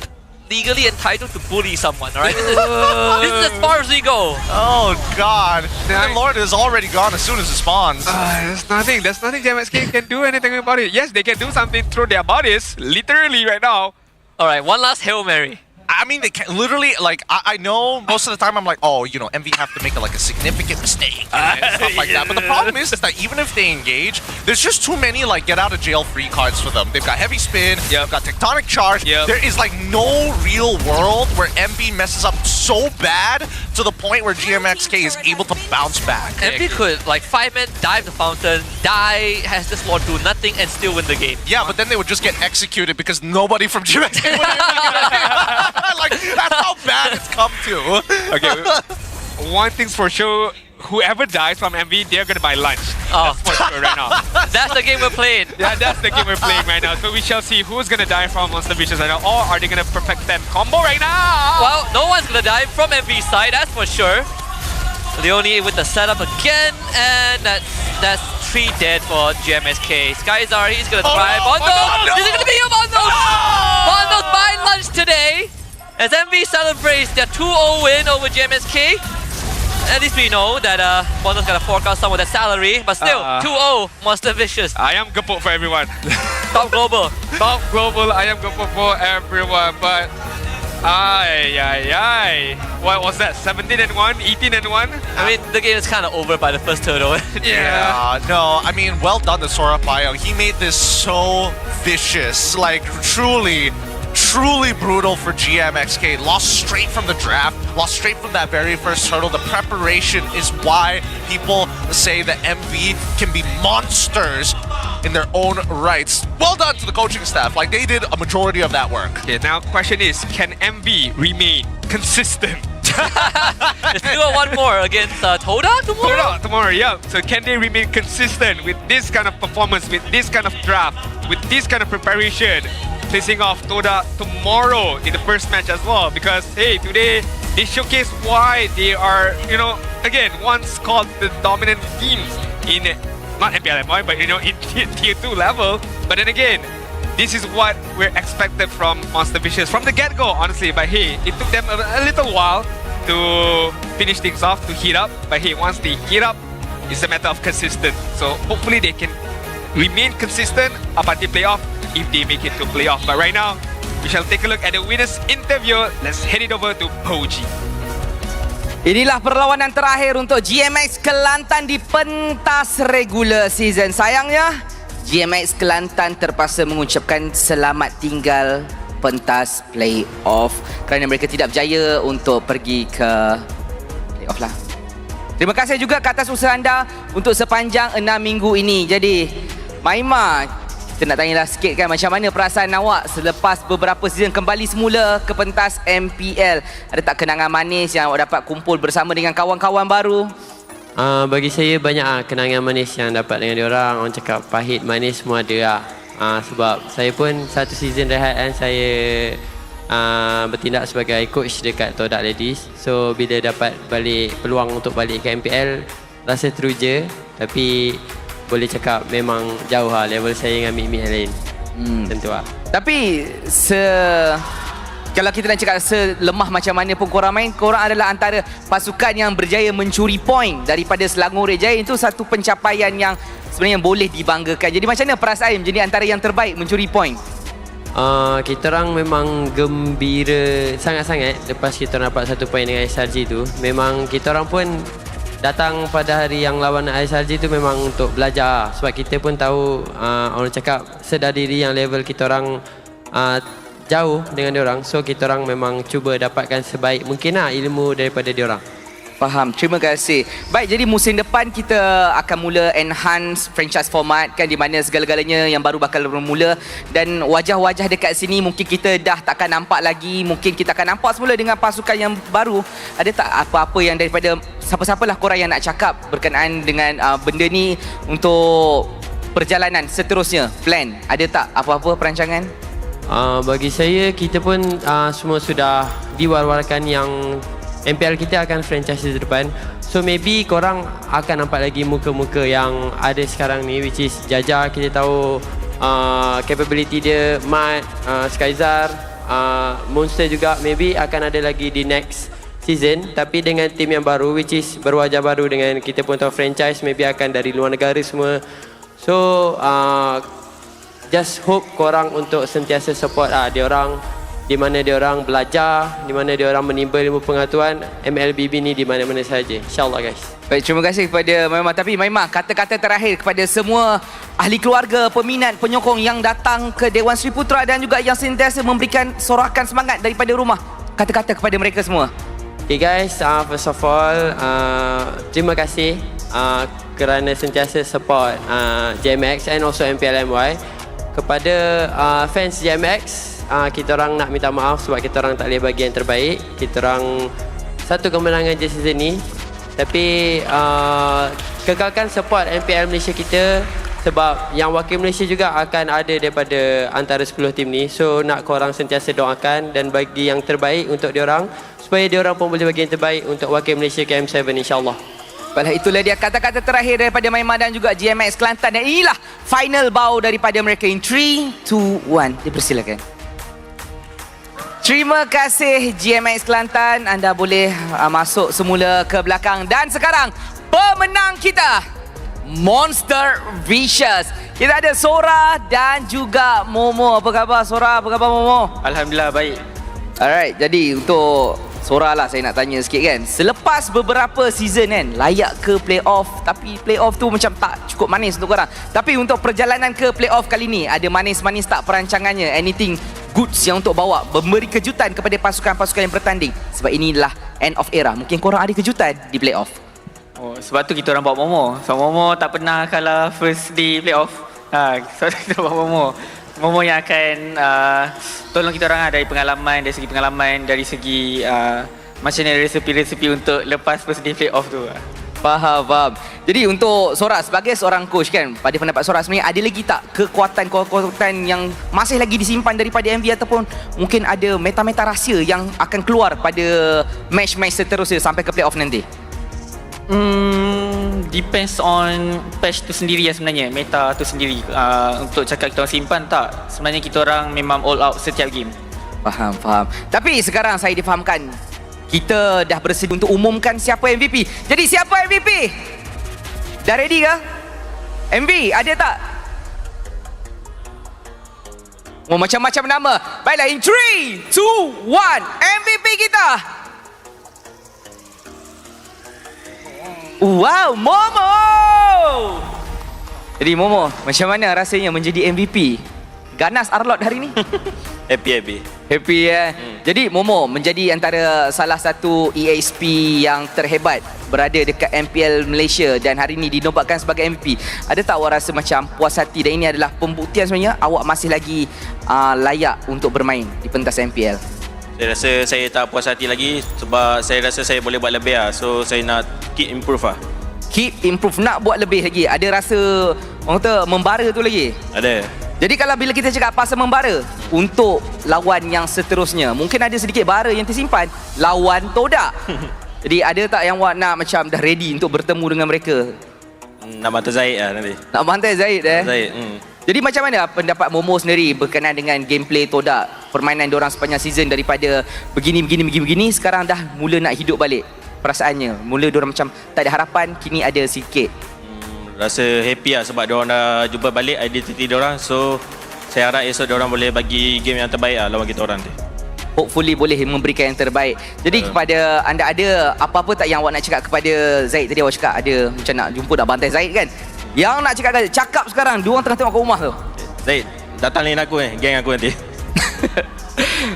legally entitled to bully someone, alright? This is as far as we go. Oh god. The Lord is already gone as soon as it spawns. There's nothing JMXK can do anything about it. Yes, they can do something through their bodies, literally right now. Alright, one last Hail Mary. I mean, they can literally, like, I know most of the time I'm like, oh, MV have to make a significant mistake and stuff like that. But the problem is that even if they engage, there's just too many, like, get out of jail free cards for them. They've got Heavy Spin, they've got Tectonic Charge. There is, like, no real world where MV messes up so bad to the point where GMXK is able to bounce back. MV could, like, 5-man dive the fountain, die, has this Lord do nothing, and still win the game. Yeah, but then they would just get executed because nobody from GMXK would able to get it. Like, that's how bad it's come to. Okay, one thing's for sure, whoever dies from MV, they're gonna buy lunch. Oh. That's for sure right now. That's the game we're playing. Yeah, that's the game we're playing right now. So we shall see who's gonna die from Monster Vicious right now, or are they gonna perfect that combo right now? Well, no one's gonna die from MV's side, that's for sure. Leonie with the setup again, and that's 3 dead for GMSK. Skyzar, he's gonna try. Bondos! This is gonna be your Bondos! Bondos buy lunch today as MV celebrates their 2-0 win over GMSK. At least we know that Bondos gonna fork out some of their salary, but still, 2-0 Monster Vicious. I am Gepuk for everyone. Top global. Top global, I am Gepuk for everyone, but what was that? 17-1, 18-1? I mean, the game is kind of over by the first turtle. Yeah, no, I mean, well done to Sorapaya. He made this so vicious, like truly brutal for GMXK. Lost straight from the draft, lost straight from that very first turtle. The preparation is why people say that MV can be monsters in their own rights. Well done to the coaching staff. Like, they did a majority of that work. Okay, now question is, can MV remain consistent? Let's do one more against Toda tomorrow. Tomorrow, yeah. So can they remain consistent with this kind of performance, with this kind of draft, with this kind of preparation, facing off Toda tomorrow in the first match as well? Because hey, today they showcase why they are, again, once called the dominant teams in not MPL MY, but in tier 2 level. But then again, this is what we're expected from Monster Vicious from the get-go, honestly. But hey, it took them a little while to finish things off, to heat up. But hey, once they heat up, it's a matter of consistent. So hopefully they can remain consistent up until playoff if they make it to playoff. But right now, we shall take a look at the winners interview. Let's head it over to Poji. Inilah perlawanan terakhir untuk GMX Kelantan di pentas regular season. Sayangnya, GMX Kelantan terpaksa mengucapkan selamat tinggal pentas playoff kerana mereka tidak berjaya untuk pergi ke playoff lah. Terima kasih juga ke atas usaha anda untuk sepanjang 6 minggu ini. Jadi, Maima, kita nak tanyalah sikit kan, macam mana perasaan awak selepas beberapa season kembali semula ke pentas MPL? Ada tak kenangan manis yang awak dapat kumpul bersama dengan kawan-kawan baru? Bagi saya banyak kenangan manis yang dapat dengan diorang. Orang cakap pahit manis semua ada lah. Sebab saya pun satu season rehat dan saya bertindak sebagai coach dekat Todak Ladies. So bila dapat balik peluang untuk balik ke MPL, rasa teruja. Tapi boleh cakap memang jauh lah level saya dengan mid-mid yang lain. Tentu lah. Tapi kalau kita nak cakap selemah macam mana pun korang main, korang adalah antara pasukan yang berjaya mencuri poin daripada Selangor Red Giant. Itu satu pencapaian yang sebenarnya boleh dibanggakan. Jadi macam mana perasaan menjadi antara yang terbaik mencuri poin? Kita orang memang gembira sangat-sangat lepas kita dapat 1 poin dengan SRG tu. Memang kita orang pun datang pada hari yang lawan SRG tu memang untuk belajar. Sebab kita pun tahu orang cakap sedar diri yang level kita orang jauh dengan diorang. So kita orang memang cuba dapatkan sebaik mungkin lah ilmu daripada diorang. Faham, terima kasih. Baik, jadi musim depan kita akan mula enhance franchise format kan, di mana segala-galanya yang baru bakal bermula. Dan wajah-wajah dekat sini mungkin kita dah takkan nampak lagi. Mungkin kita akan nampak semula dengan pasukan yang baru. Ada tak apa-apa yang daripada siapa-siapalah korang yang nak cakap berkenaan dengan benda ni untuk perjalanan seterusnya? Plan, ada tak apa-apa perancangan? Bagi saya, kita pun semua sudah diwar-warkan yang MPL kita akan franchise di depan. So maybe korang akan nampak lagi muka-muka yang ada sekarang ni, which is Jaja. Kita tahu capability dia, Mat, Skyzar, Monster juga maybe akan ada lagi di next season. Tapi dengan tim yang baru, which is berwajah baru, dengan kita pun tahu franchise maybe akan dari luar negara semua. So just hope korang untuk sentiasa support diorang, di mana diorang belajar, di mana diorang menimba ilmu pengetahuan MLBB ni di mana-mana saja. InsyaAllah guys. Baik, terima kasih kepada Maima. Tapi Maima, kata-kata terakhir kepada semua ahli keluarga, peminat, penyokong yang datang ke Dewan Sri Putra dan juga yang sentiasa memberikan sorakan semangat daripada rumah. Kata-kata kepada mereka semua. Okay guys, first of all, terima kasih kerana sentiasa support JMX and also MPL MY. Kepada fans JMX, kita orang nak minta maaf sebab kita orang tak boleh bagi yang terbaik. Kita orang satu kemenangan je season ni. Tapi kekalkan support MPL Malaysia kita, sebab yang wakil Malaysia juga akan ada daripada antara 10 tim ni. So nak korang sentiasa doakan dan bagi yang terbaik untuk diorang, supaya diorang pun boleh bagi yang terbaik untuk wakil Malaysia ke M7 insyaAllah. Baiklah, itulah dia kata-kata terakhir daripada Maima dan juga GMX Kelantan. Dan inilah final bow daripada mereka in 3, 2, 1. Dipersilakan. Terima kasih GMX Kelantan. Anda boleh masuk semula ke belakang. Dan sekarang pemenang kita, Monster Vicious. Kita ada Sora dan juga Momo. Apa khabar Sora? Apa khabar Momo? Alhamdulillah baik. Alright, jadi untuk Sora lah saya nak tanya sikit kan. Selepas beberapa season kan, layak ke playoff, tapi playoff tu macam tak cukup manis untuk korang. Tapi untuk perjalanan ke playoff kali ni, ada manis-manis tak perancangannya? Anything goods yang untuk bawa, memberi kejutan kepada pasukan-pasukan yang bertanding? Sebab inilah end of era. Mungkin korang ada kejutan di playoff. Oh, sebab tu kita orang bawa Momo. Sebab Momo tak pernah kalah first di playoff. Sebab tu kita bawa Momo. Momo yang akan tolong kita orang dari pengalaman, dari segi macam mana resepi-resepi untuk lepas first day playoff tu. Faham. Jadi untuk Sora sebagai seorang coach kan, pada pendapat Sora sebenarnya ada lagi tak kekuatan yang masih lagi disimpan daripada MV ataupun mungkin ada meta-meta rahsia yang akan keluar pada match-match seterusnya sampai ke playoff nanti? Depends on patch tu sendiri sebenarnya, meta tu sendiri. Untuk cakap kita orang simpan tak, sebenarnya kita orang memang all out setiap game. Faham. Tapi sekarang saya difahamkan kita dah bersedia untuk umumkan siapa MVP. Jadi siapa MVP? Dah ready ke? MV ada tak? Macam-macam nama. Baiklah, in 3, 2, 1, MVP kita. Wow, Momo! Jadi Momo, macam mana rasanya menjadi MVP? Ganas Arlot hari ni? Happy ya. Jadi Momo menjadi antara salah satu EXP yang terhebat berada dekat MPL Malaysia dan hari ini dinobatkan sebagai MVP. Ada tak awak rasa macam puas hati dan ini adalah pembuktian sebenarnya awak masih lagi layak untuk bermain di pentas MPL? Saya rasa saya tak puas hati lagi sebab saya rasa saya boleh buat lebih lah. So saya nak keep improve lah. Keep improve, nak buat lebih lagi. Ada rasa orang kata membara tu lagi? Ada. Jadi kalau bila kita cakap pasal membara untuk lawan yang seterusnya, mungkin ada sedikit bara yang tersimpan lawan Todak. Jadi ada tak yang awak nak macam dah ready untuk bertemu dengan mereka? Nak bantai Zaid lah nanti. Nak bantai Zaid Zaid. Jadi macam mana pendapat Momo sendiri berkenaan dengan gameplay Todak, permainan diorang sepanjang season daripada begini sekarang dah mula nak hidup balik perasaannya. Mula diorang macam tak ada harapan, kini ada sikit. Rasa happy lah sebab diorang dah jumpa balik identiti diorang. So saya harap esok diorang boleh bagi game yang terbaik lah lawan kita orang nanti. Hopefully boleh memberikan yang terbaik. Jadi kepada anda, ada apa-apa tak yang awak nak cakap kepada Zaid? Tadi awak cakap ada macam nak jumpa nak bantai Zaid kan? Yang nak cakap sekarang, diorang tengah tengok kat rumah tu. Zaid, datang lain aku geng aku nanti.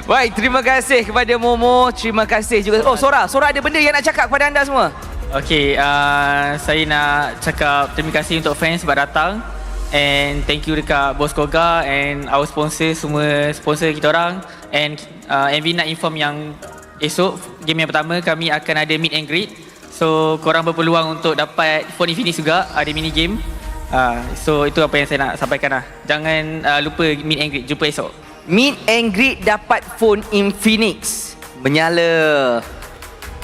Baik, terima kasih kepada Momo. Terima kasih juga. Oh, Sora ada benda yang nak cakap kepada anda semua? Okay, saya nak cakap terima kasih untuk fans sebab datang. And thank you dekat Bos Koga and our sponsor, semua sponsor kita orang. And MV nak inform yang esok, game yang pertama kami akan ada meet and greet. So korang berpeluang untuk dapat phone Infinix juga, ada mini game. So itu apa yang saya nak sampaikan lah. Jangan lupa meet and greet, jumpa esok. Meet and greet dapat phone Infinix. Menyala.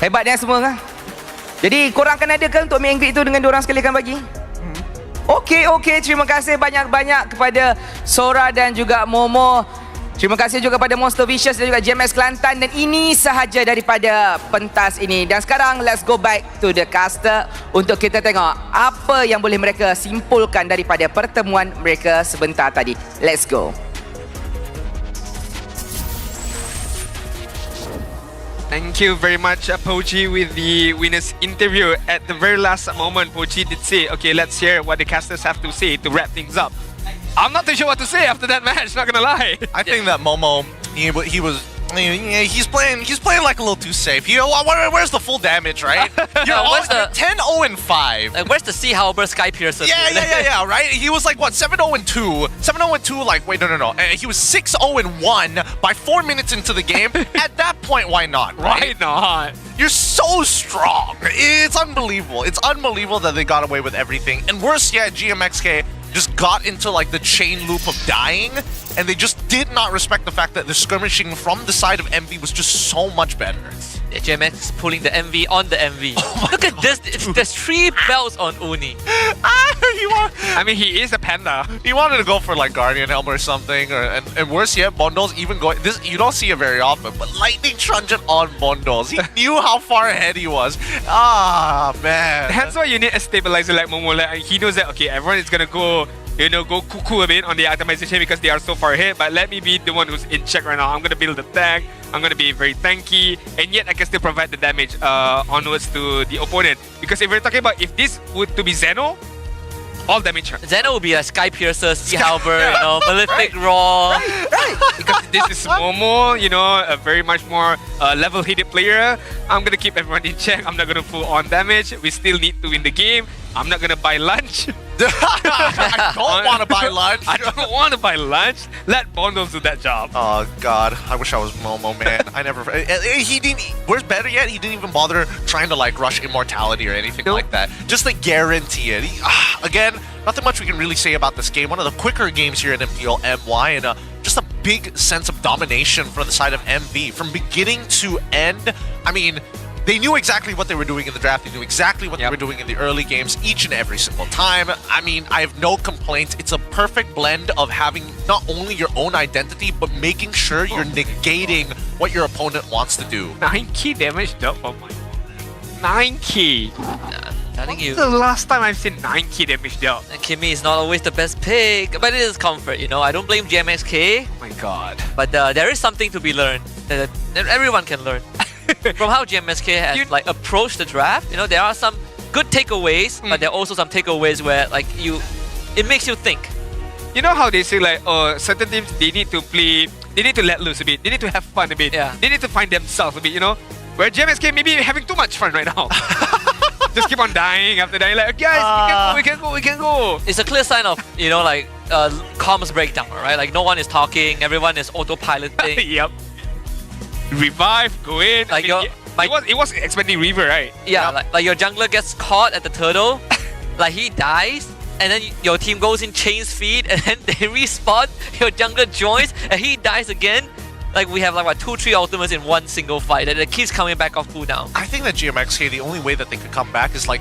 Hebatnya semua kan? Jadi korang akan ada ke untuk meet and greet tu dengan diorang sekali akan bagi? Okey, terima kasih banyak-banyak kepada Sora dan juga Momo. Terima kasih juga kepada Monster Vicious dan juga GMX Kelantan. Dan ini sahaja daripada pentas ini. Dan sekarang let's go back to the caster untuk kita tengok apa yang boleh mereka simpulkan daripada pertemuan mereka sebentar tadi. Let's go. Thank you very much, Poji, with the winners interview. At the very last moment, Poji did say, okay, let's hear what the casters have to say to wrap things up. I'm not too sure what to say after that match, not gonna lie. I think that Momo, he's playing like a little too safe. Where's the full damage, right? You're 10-0-5. Like, where's the Sea Halber Sky Piercer? Yeah, right? He was like, what, 7-0-2? 7-0-2, like, wait, no. He was 6-0-1 by 4 minutes into the game. At that point, why not, right? Why not? You're so strong. It's unbelievable. It's unbelievable that they got away with everything. And worse yet, GMXK just got into like the chain loop of dying, and they just did not respect the fact that the skirmishing from the side of MV was just so much better. JMX is pulling the MV on the MV. Look at this, there's 3 belts on Uni. I mean, he is a panda. He wanted to go for like Guardian Helm or something, and worse yet, Bondo's even going. This you don't see it very often, but Lightning Truncheon on Bondo's. He knew how far ahead he was. Man. That's why you need a stabilizer like Momo. Like, he knows that, okay, everyone is gonna go, go cuckoo a bit on the itemization because they are so far ahead, but let me be the one who's in check right now. I'm gonna build the tank, I'm gonna be very tanky, and yet I can still provide the damage onwards to the opponent. Because if we're talking about, if this would to be Zeno, all damage. Zeno will be a Sky Piercer, Sea Halber, Malefic Raw. Right. Because this is Momo, a very much more level-headed player. I'm gonna keep everyone in check. I'm not gonna full on damage. We still need to win the game. I'm not gonna buy lunch. I don't want to buy lunch. I don't want to buy lunch. Let Bondles do that job. Oh God, I wish I was Momo, man. I never. He didn't. Where's better yet? He didn't even bother trying to like rush immortality or anything like that. Just to guarantee it. Again, nothing much we can really say about this game. One of the quicker games here in MPL MY, and just a big sense of domination from the side of MV from beginning to end. I mean, they knew exactly what they were doing in the draft. They knew exactly what they were doing in the early games each and every single time. I mean, I have no complaints. It's a perfect blend of having not only your own identity, but making sure you're negating what your opponent wants to do. 9k damage dealt for mine. 9k. Telling you. When's the last time I've seen 9k damage dealt? Kimmy is not always the best pick, but it is comfort, you know. I don't blame GMXK. Oh my god. But there is something to be learned that everyone can learn. From how GMSK has like approached the draft, you know, there are some good takeaways, but there are also some takeaways where like it makes you think. You know how they say like, certain teams they need to play, they need to let loose a bit, they need to have fun a bit, they need to find themselves a bit, you know. Where GMSK maybe having too much fun right now. Just keep on dying after dying, like guys, we can go. It's a clear sign of, you know, like comms breakdown, right? Like no one is talking, everyone is autopiloting. Yep. Revive, go in. Like it was expecting Reaver, right? Yeah, like your jungler gets caught at the turtle, like he dies, and then your team goes in chains feed, and then they respawn. Your jungler joins, and he dies again. Like we have like what 2-3 ultimates in one single fight, and it keeps coming back off cooldown. I think that GMXK, the only way that they could come back is like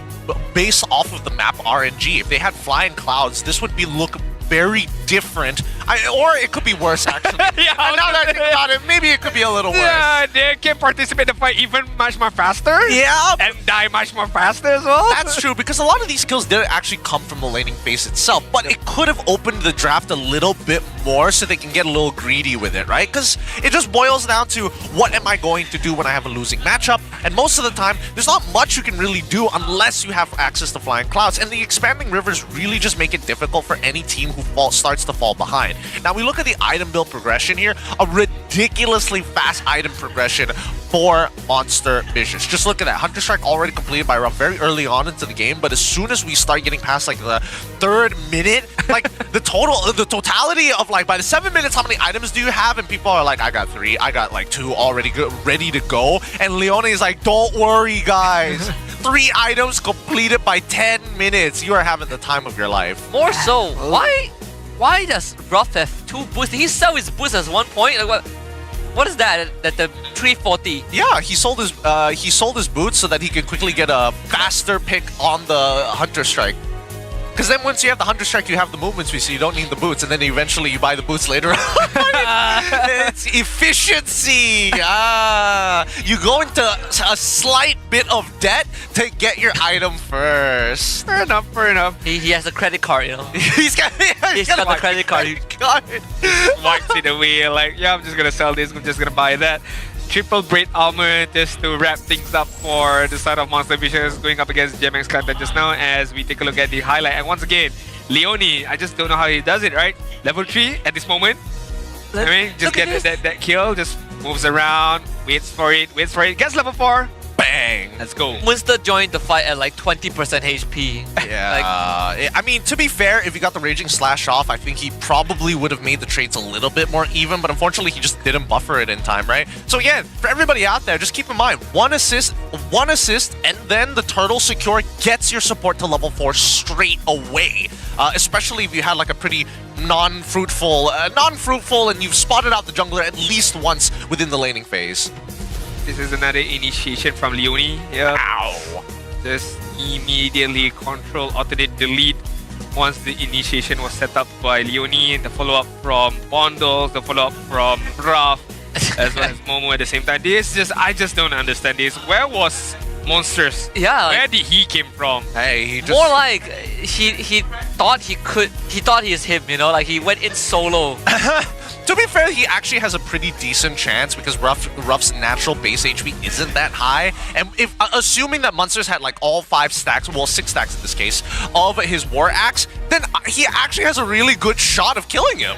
based off of the map RNG. If they had flying clouds, this would look very different. Or it could be worse, actually. Yeah, and now that I think about it, maybe it could be a little worse. Yeah, they can participate in the fight even much more faster. Yeah. And die much more faster as well. That's true, because a lot of these kills didn't actually come from the laning phase itself, but it could have opened the draft a little bit more so they can get a little greedy with it, right? Because it just boils down to what am I going to do when I have a losing matchup? And most of the time, there's not much you can really do unless you have access to flying clouds, and the expanding rivers really just make it difficult for any team who starts to fall behind. Now we look at the item build progression here, a ridiculously fast item progression for Monster Vicious. Just look at that, Hunter Strike already completed by Ruff very early on into the game, but as soon as we start getting past like the 3rd minute, like the totality of like by the 7 minutes, how many items do you have? And people are like, I got 3, I got like 2 already ready to go. And Leone is like, don't worry guys, 3 items completed by 10 minutes. You are having the time of your life. More so, why does Ruff have 2 boosts? Did he sell his boost at one point? Like what is that at the 340? Yeah, he sold his boots so that he could quickly get a faster pick on the Hunter Strike. Because then once you have the Hunter Strike, you have the movement speed, so you don't need the boots, and then eventually you buy the boots later on. It's efficiency! You go into a slight bit of debt to get your item first. Fair enough. He has a credit card, you know. He's got the credit card. Wipes it away, like, yeah, I'm just gonna sell this, I'm just gonna buy that. Triple Braid Armor just to wrap things up for the side of Monster Vicious going up against GMX Clanton just now as we take a look at the highlight. And once again, Leone, I just don't know how he does it, right? Level 3 at this moment. I mean, just get that kill, just moves around, waits for it, gets level 4, bang, let's go. Munster joined the fight at like 20% HP. Yeah, I mean, to be fair, if he got the Raging Slash off, I think he probably would have made the trades a little bit more even, but unfortunately, he just didn't buffer it in time, right? So again, for everybody out there, just keep in mind, one assist, and then the Turtle Secure gets your support to level 4 straight away. Especially if you had like a pretty non-fruitful, and you've spotted out the jungler at least once within the laning phase. This is another initiation from Leone. Yeah. Ow. Just immediately control, alternate, delete once the initiation was set up by Leone. The follow-up from Bondles, the follow-up from Ruff, as well as Momo at the same time. I just don't understand this. Where was Monsters? Yeah. Where did he came from? Hey, he just... More like he thought he's him, you know, like he went in solo. To be fair, he actually has a pretty decent chance because Ruff's natural base HP isn't that high. And if assuming that Munsters had like all 5 stacks, well 6 stacks in this case, of his War Axe, then he actually has a really good shot of killing him.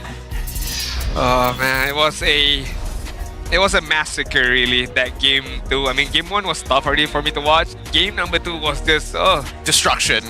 Oh man, it was a massacre really, that game too. I mean, game 1 was tough already for me to watch. game number 2 was just destruction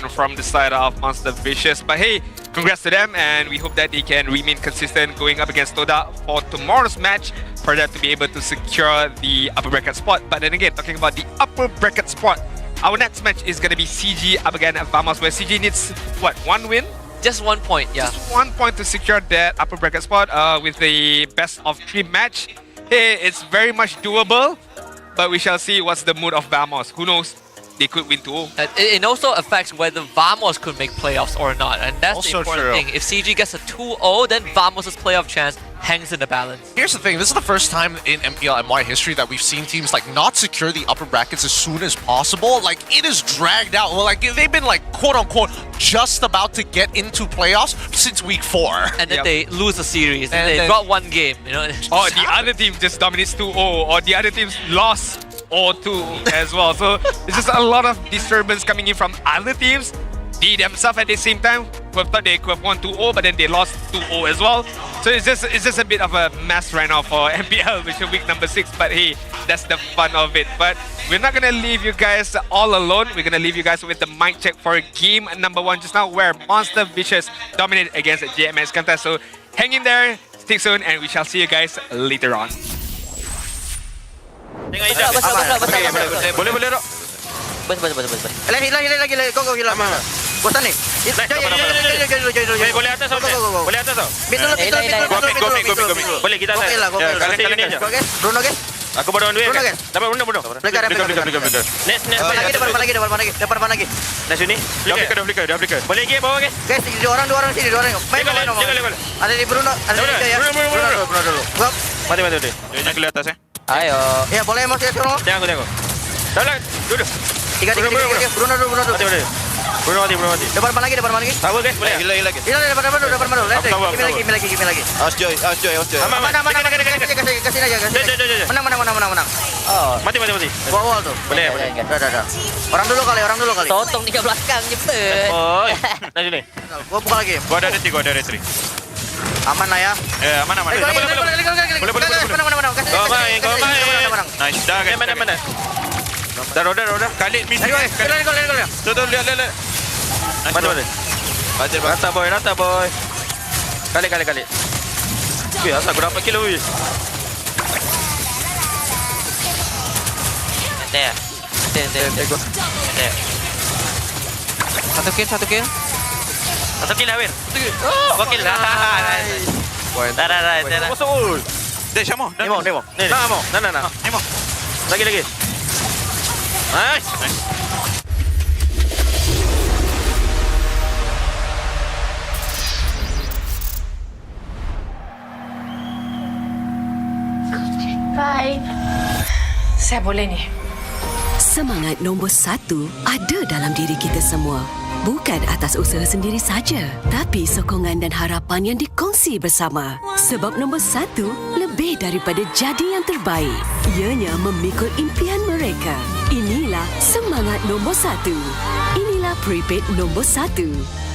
from the side of Monster Vicious. But hey, congrats to them, and we hope that they can remain consistent going up against Toda for tomorrow's match for them to be able to secure the upper bracket spot. But then again, talking about the upper bracket spot, our next match is going to be CG up against Vamos, where CG needs, what, 1 win? Just 1 point, yeah. Just 1 point to secure that upper bracket spot with the best of 3 match. Hey, it's very much doable, but we shall see what's the mood of Vamos. Who knows? They could win 2-0. It also affects whether Vamos could make playoffs or not, and that's Also the important true. thing. If CG gets a 2-0, then Vamos' playoff chance hangs in the balance. Here's the thing, this is the first time in MPL MY history that we've seen teams like not secure the upper brackets as soon as possible. Like, it is dragged out. Well, like, they've been like, quote unquote, just about to get into playoffs since week 4. And then they lose the series, and they got 1 game, you know. Or the other team just dominates 2-0, or the other team's lost or 2 as well. So it's just a lot of disturbance coming in from other teams. They themselves at the same time thought they could have won 2-0, but then they lost 2-0 as well. So it's just a bit of a mess right now for MPL, which is week number 6. But hey, that's the fun of it. But we're not gonna leave you guys all alone. We're gonna leave you guys with the mic check for game number 1 just now, where Monster Vicious dominated against GMX contest. So hang in there, stick soon, and we shall see you guys later on. Tengok Ida. Boleh dok. Bas. Lagi. Go. Hilang. Bosan ni. Boleh atas tau. Boleh atas tau. Middle. Boleh kita atas. Kalian ni aja. Bruno guys. Aku baru on way. Bruno. Dapat Bruno. Next. Depan lagi. Dah sini. Dah flicker. Boleh lagi bawah guys. Guys, dua orang sini. Main. Ada di Bruno, ada di Ida ya. Bruno dulu. Gua. Mati. Jangan keluar atas Ayo. Ya, boleh Mas ya sekarang. Tengok. Dah duduk. Tiga. Bruno dulu. Mati. Bruno mati. Depan lagi. Tahu guys, boleh. Gila. Depan baru. Give me lagi. Awas Joy. Mana. Kasih aja. Menang. Oh. Mati. Gua awal tuh. Boleh. Dah. Orang dulu kali. Totong di belakang jemput. Oi. Dah sini. Gua buka lagi. Gua ada retri. Aman lah ya. Aman. Boleh. Menang. Kau main. Nice. Dah guys. Mana. Dah roda. Kali miss. Tuh lihat. Mati. Rata boy. Kali. Wih, asal aku dapat kilo wih. Ada. Satu kill. Satu kill Awir. Dua kill. Dah. Masuk. Dek Syamo. Nemo. Nah. Nemo. Lagi. Nice. Bye. Saya boleh ni. Semangat nombor 1 ada dalam diri kita semua. Bukan atas usaha sendiri saja, tapi sokongan dan harapan yang dikongsi bersama. Sebab nombor 1 lebih daripada jadi yang terbaik. Ianya memikul impian mereka. Inilah semangat nombor 1. Inilah prepaid nombor 1.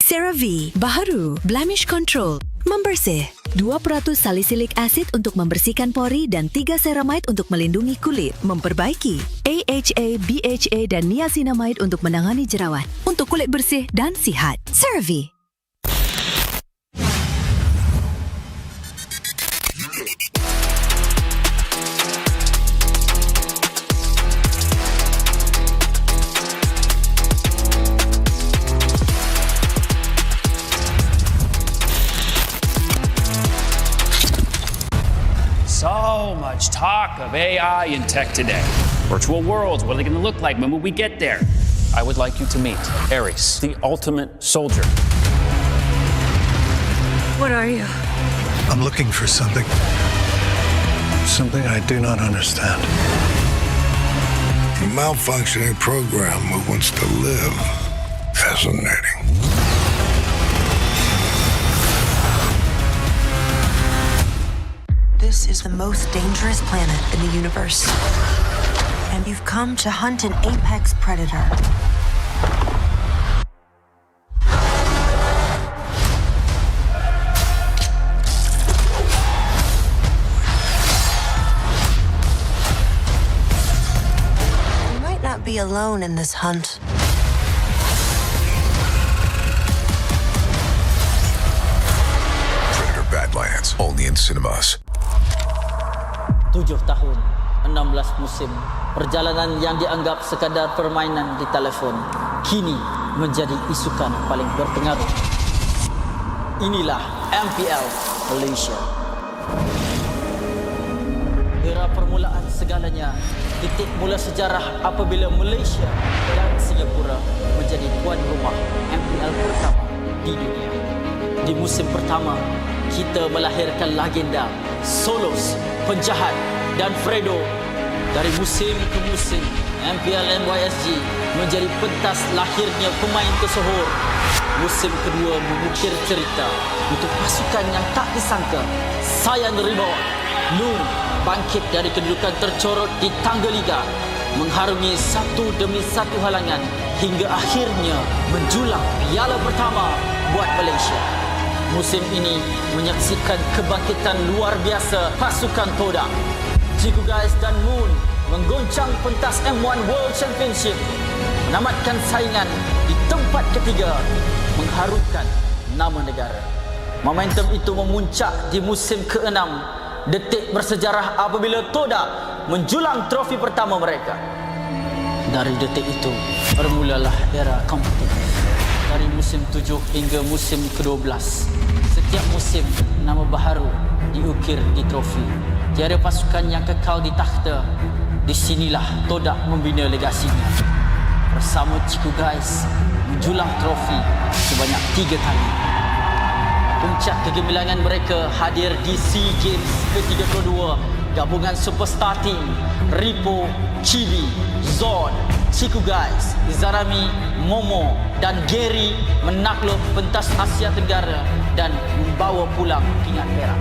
CeraVe baharu blemish control Membersih. 2% salisilik asid untuk membersihkan pori dan 3 ceramide untuk melindungi kulit. Memperbaiki. AHA, BHA dan niacinamide untuk menangani jerawat. Untuk kulit bersih dan sihat. CeraVe. So much talk of AI and tech today. Virtual worlds, what are they going to look like when we get there? I would like you to meet Ares, the ultimate soldier. What are you? I'm looking for something. Something I do not understand. A malfunctioning program who wants to live. Fascinating. This is the most dangerous planet in the universe. And you've come to hunt an apex predator. You might not be alone in this hunt. Predator Badlands, only in cinemas. 7 tahun, 16 musim, perjalanan yang dianggap sekadar permainan di telefon kini menjadi isukan paling berpengaruh. Inilah MPL Malaysia. Era permulaan segalanya, titik mula sejarah apabila Malaysia dan Singapura menjadi tuan rumah MPL pertama di dunia. Di musim pertama, kita melahirkan legenda Solos, Penjahat dan Fredo. Dari musim ke musim, MPL MYSG menjadi pentas lahirnya pemain tersohor. Musim kedua mengukir cerita untuk pasukan yang tak disangka. Sayan Reborn, Noon bangkit dari kedudukan tercorot di tangga liga, mengharungi satu demi satu halangan hingga akhirnya menjulang piala pertama buat Malaysia. Musim ini menyaksikan kebangkitan luar biasa pasukan Todak. Ciku Guys dan Moon menggoncang pentas M1 World Championship, menamatkan saingan di tempat ketiga, mengharumkan nama negara. Momentum itu memuncak di musim ke-6, detik bersejarah apabila Todak menjulang trofi pertama mereka. Dari detik itu, bermulalah era kompetitif. Dari musim 7 hingga musim ke-12, setiap musim nama baharu diukir di trofi. Tiada pasukan yang kekal di takhta. Di sinilah Todak membina legasinya. Bersama Ciku Guys menjulang trofi sebanyak 3 kali. Puncak kegemilangan mereka hadir di SEA Games ke-32. Gabungan superstar team Ripo, Chibi, Zod, Ciku Guys, Izarami, Momo dan Gary menakluk pentas Asia Tenggara dan membawa pulang pingat perak.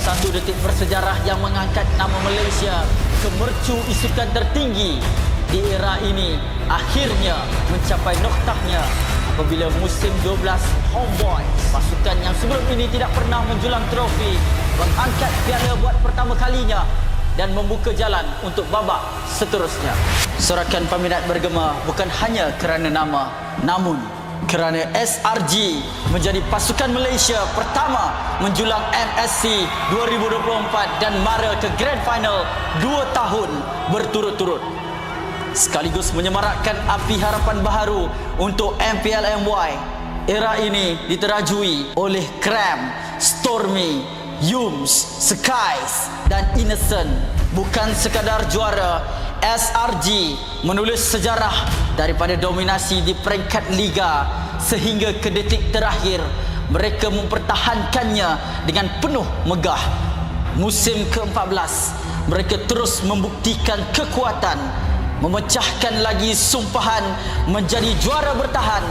Satu detik bersejarah yang mengangkat nama Malaysia ke mercu isukan tertinggi di era ini akhirnya mencapai noktahnya apabila musim 12 Homeboy, pasukan yang sebelum ini tidak pernah menjulang trofi, mengangkat piala buat pertama kalinya dan membuka jalan untuk babak seterusnya. Sorakan peminat bergema bukan hanya kerana nama, namun kerana SRG menjadi pasukan Malaysia pertama menjulang MSC 2024 dan mara ke Grand Final 2 tahun berturut-turut. Sekaligus menyemarakkan api harapan baharu untuk MPL MY. Era ini diterajui oleh Cram, Stormy, Yums, Skies dan Innocent. Bukan sekadar juara, SRG menulis sejarah daripada dominasi di peringkat liga sehingga ke detik terakhir mereka mempertahankannya dengan penuh megah. Musim ke-14 mereka terus membuktikan kekuatan, memecahkan lagi sumpahan menjadi juara bertahan.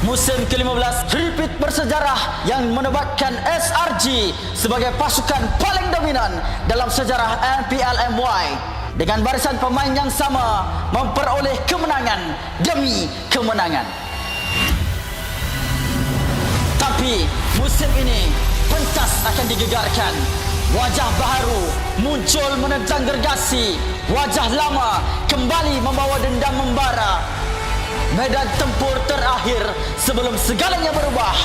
Musim ke-15 repeat bersejarah yang menobatkan SRG sebagai pasukan paling dominan dalam sejarah MPL MY dengan barisan pemain yang sama memperoleh kemenangan demi kemenangan. Tapi Tapi musim ini pentas akan digegarkan. Wajah baru muncul menentang gergasi. Wajah lama kembali membawa dendam membara. Medan tempur terakhir sebelum segalanya berubah.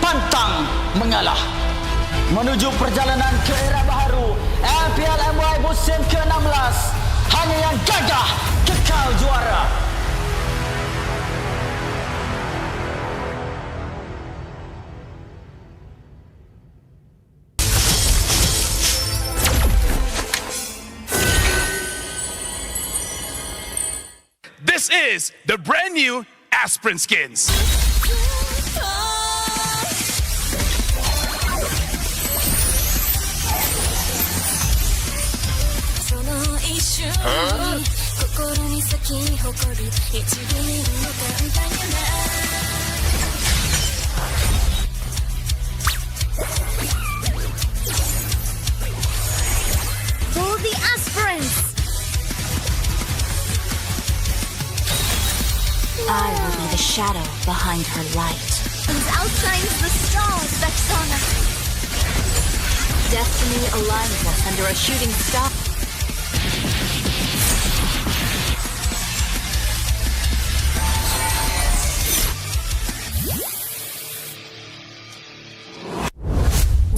Pantang mengalah. Menuju perjalanan ke era baru MPL MY musim ke-16. Hanya yang gagah kekal juara. This is the brand new Aspirin skins. For the aspirants. I will be the shadow behind her light. Whose outshines the stars, Vexana. Destiny aligns us under a shooting star.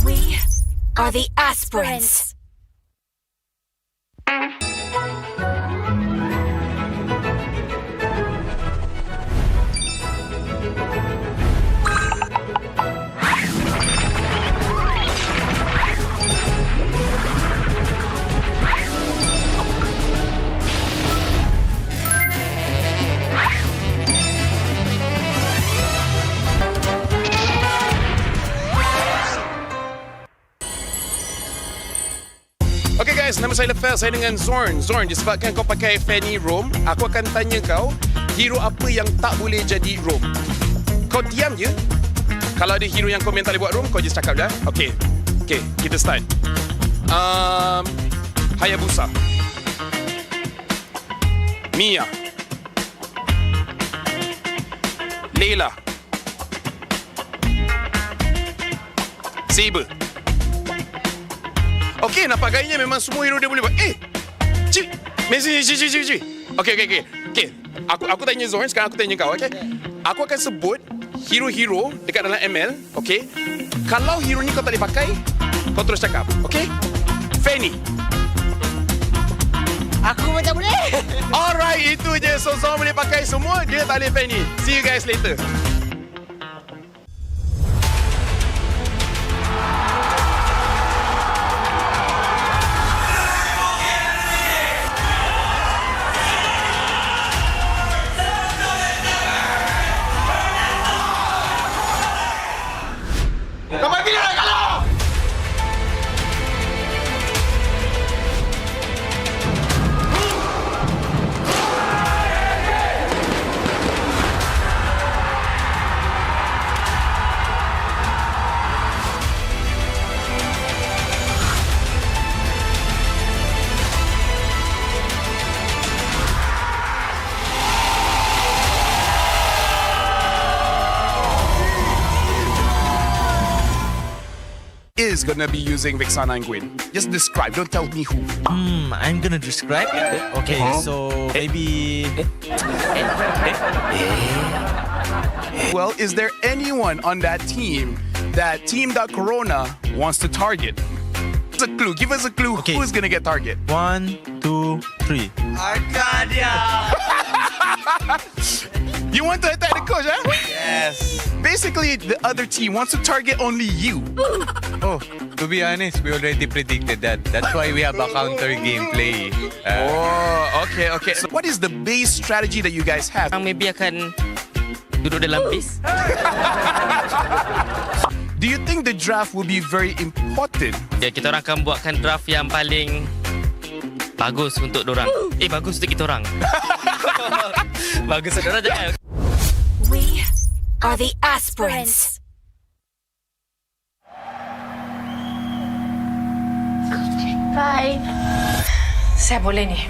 We are the aspirants. Okay guys, nama saya Lefel, saya dengan Zorn. Zorn, disebabkan kau pakai Fanny Roam, aku akan tanya kau, hero apa yang tak boleh jadi Roam? Kau diam je. Kalau ada hero yang kau tak boleh buat Roam, kau just cakap dah. Okay, kita start. Hayabusa, Mia, Layla, Saber. Okay, nampak gayanya memang semua hero dia boleh buat. Cik, Messi, cik. Okay. Aku tanya Zorn, sekarang aku tanya kau, okay? Aku akan sebut hero-hero dekat dalam ML, okay? Kalau hero ni kau tak boleh pakai, kau terus cakap, okay? Fanny. Aku macam boleh. Alright, itu je. So, Zorn boleh pakai semua, dia tak boleh Fanny. See you guys later. Is gonna be using Vexana and Gwen. Just describe, don't tell me who. I'm gonna describe. Okay, so maybe. Well, is there anyone on that team that Team.Corona wants to target? Give us a clue. Give us a clue. Okay. Who's gonna get target? 1, 2, 3. Arcadia. You want to attack the coach, huh? Yes. Basically, the other team wants to target only you. Oh, to be honest, we already predicted that. That's why we have a counter gameplay. Okay. So what is the base strategy that you guys have? Maybe akan duduk dalam base. Do you think the draft will be very important? Ya, kita orang akan buatkan draft yang paling bagus untuk dorang. Bagus untuk kita orang. Bagus untuk dorang jangan. We are the aspirants. Bye. Saya boleh ni.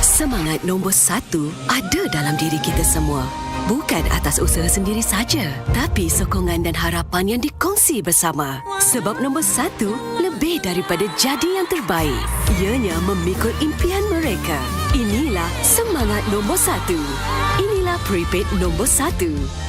Semangat nombor 1 ada dalam diri kita semua. bukan atas usaha sendiri saja, tapi sokongan dan harapan yang dikongsi bersama. Sebab nombor 1 lebih daripada jadi yang terbaik. Ianya memikul impian mereka. Inilah semangat nombor 1. Inilah prepaid nombor 1.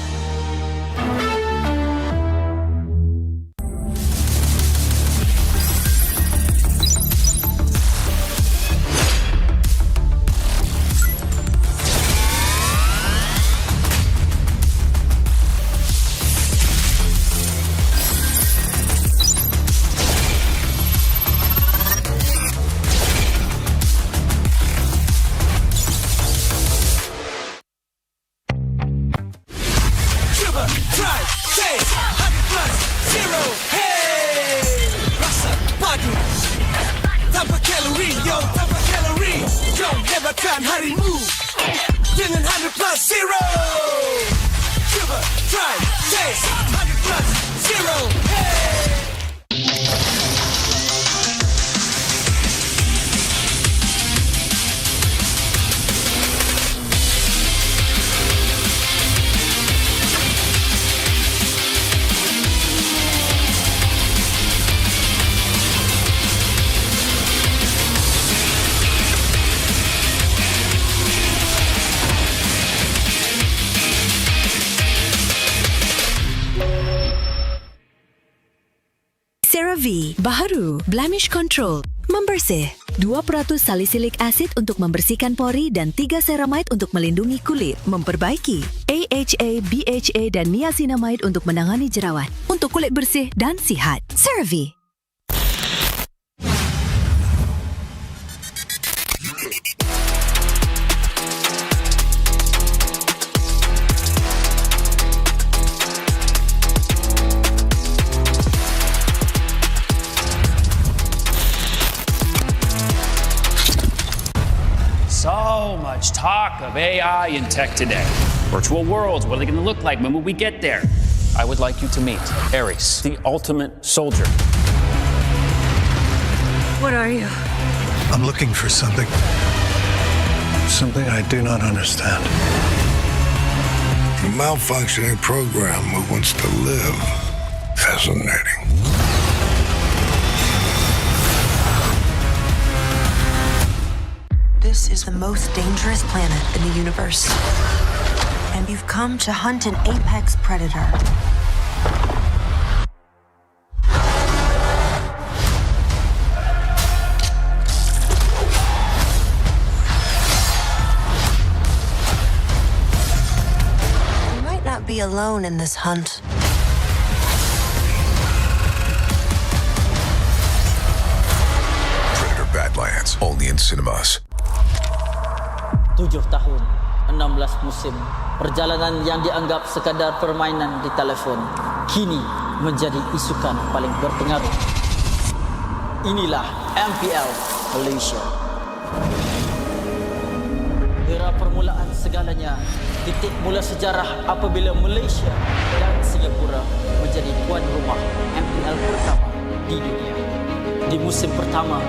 CeraVe baharu, blemish control, membersih. 2% salicylic acid untuk membersihkan pori dan 3 ceramide untuk melindungi kulit, memperbaiki. AHA, BHA dan niacinamide untuk menangani jerawat, untuk kulit bersih dan sihat. CeraVe. So much talk of AI and tech today. Virtual worlds, what are they going to look like when we get there? I would like you to meet Ares, the ultimate soldier. What are you? I'm looking for something. Something I do not understand. A malfunctioning program who wants to live. Fascinating. This is the most dangerous planet in the universe. And you've come to hunt an apex predator. You might not be alone in this hunt. Predator Badlands, only in cinemas. 7 tahun, 16 musim, perjalanan yang dianggap sekadar permainan di telefon kini menjadi isukan paling berpengaruh. Inilah MPL Malaysia. Era permulaan segalanya, titik mula sejarah apabila Malaysia dan Singapura menjadi tuan rumah MPL pertama di dunia. Di musim pertama,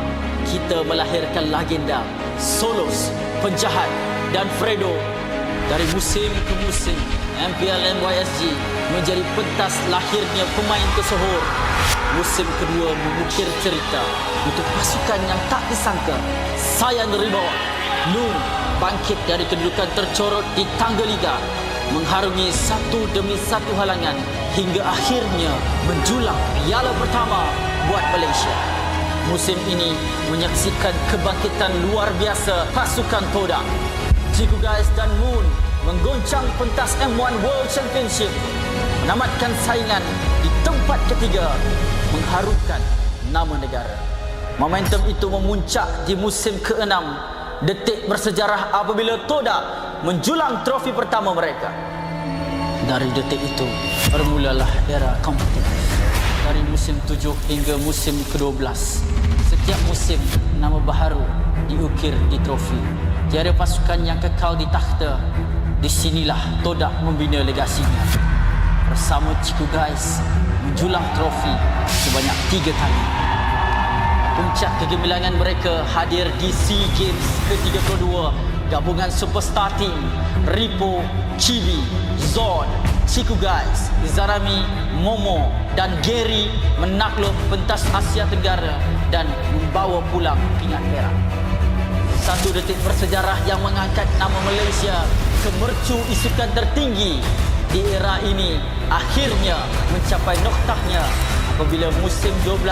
kita melahirkan legenda Solos, Penjahat dan Fredo. Dari musim ke musim, MPL MYSG menjadi pentas lahirnya pemain tersohor. Musim kedua mengukir cerita untuk pasukan yang tak disangka. Sayan Rebound, Noon bangkit dari kedudukan tercorot di tangga liga, mengharungi satu demi satu halangan hingga akhirnya menjulang piala pertama buat Malaysia. Musim ini menyaksikan kebangkitan luar biasa pasukan Todak. Cigu Guys dan Moon menggoncang pentas M1 World Championship, menamatkan saingan di tempat ketiga, mengharumkan nama negara. Momentum itu memuncak di musim ke-6, detik bersejarah apabila Todak menjulang trofi pertama mereka. Dari detik itu bermulalah era kompetitif. Dari musim 7 hingga musim ke-12, setiap musim nama baharu diukir di trofi. Tiada pasukan yang kekal di takhta. Di sinilah Todak membina legasinya. Bersama Cigu Guys menjulang trofi sebanyak 3 kali. Puncak kegemilangan mereka hadir di SEA Games ke-32 gabungan superstar team Ripo, Chibi, Zon, Chiku Guys, Izarami, Momo dan Gary menakluk pentas Asia Tenggara dan membawa pulang pingat perak. Satu detik bersejarah yang mengangkat nama Malaysia ke mercu isukan tertinggi di era ini akhirnya mencapai noktahnya apabila musim 12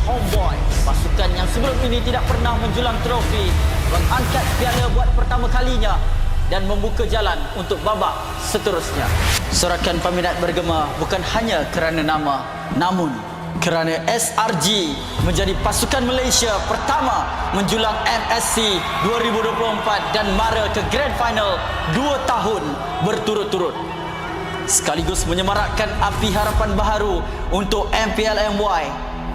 Homeboy, pasukan yang sebelum ini tidak pernah menjulang trofi, mengangkat piala buat pertama kalinya dan membuka jalan untuk babak seterusnya. Sorakan peminat bergema bukan hanya kerana nama, namun kerana SRG menjadi pasukan Malaysia pertama menjulang MSC 2024 dan mara ke Grand Final 2 tahun berturut-turut. Sekaligus menyemarakkan api harapan baharu untuk MPL MY.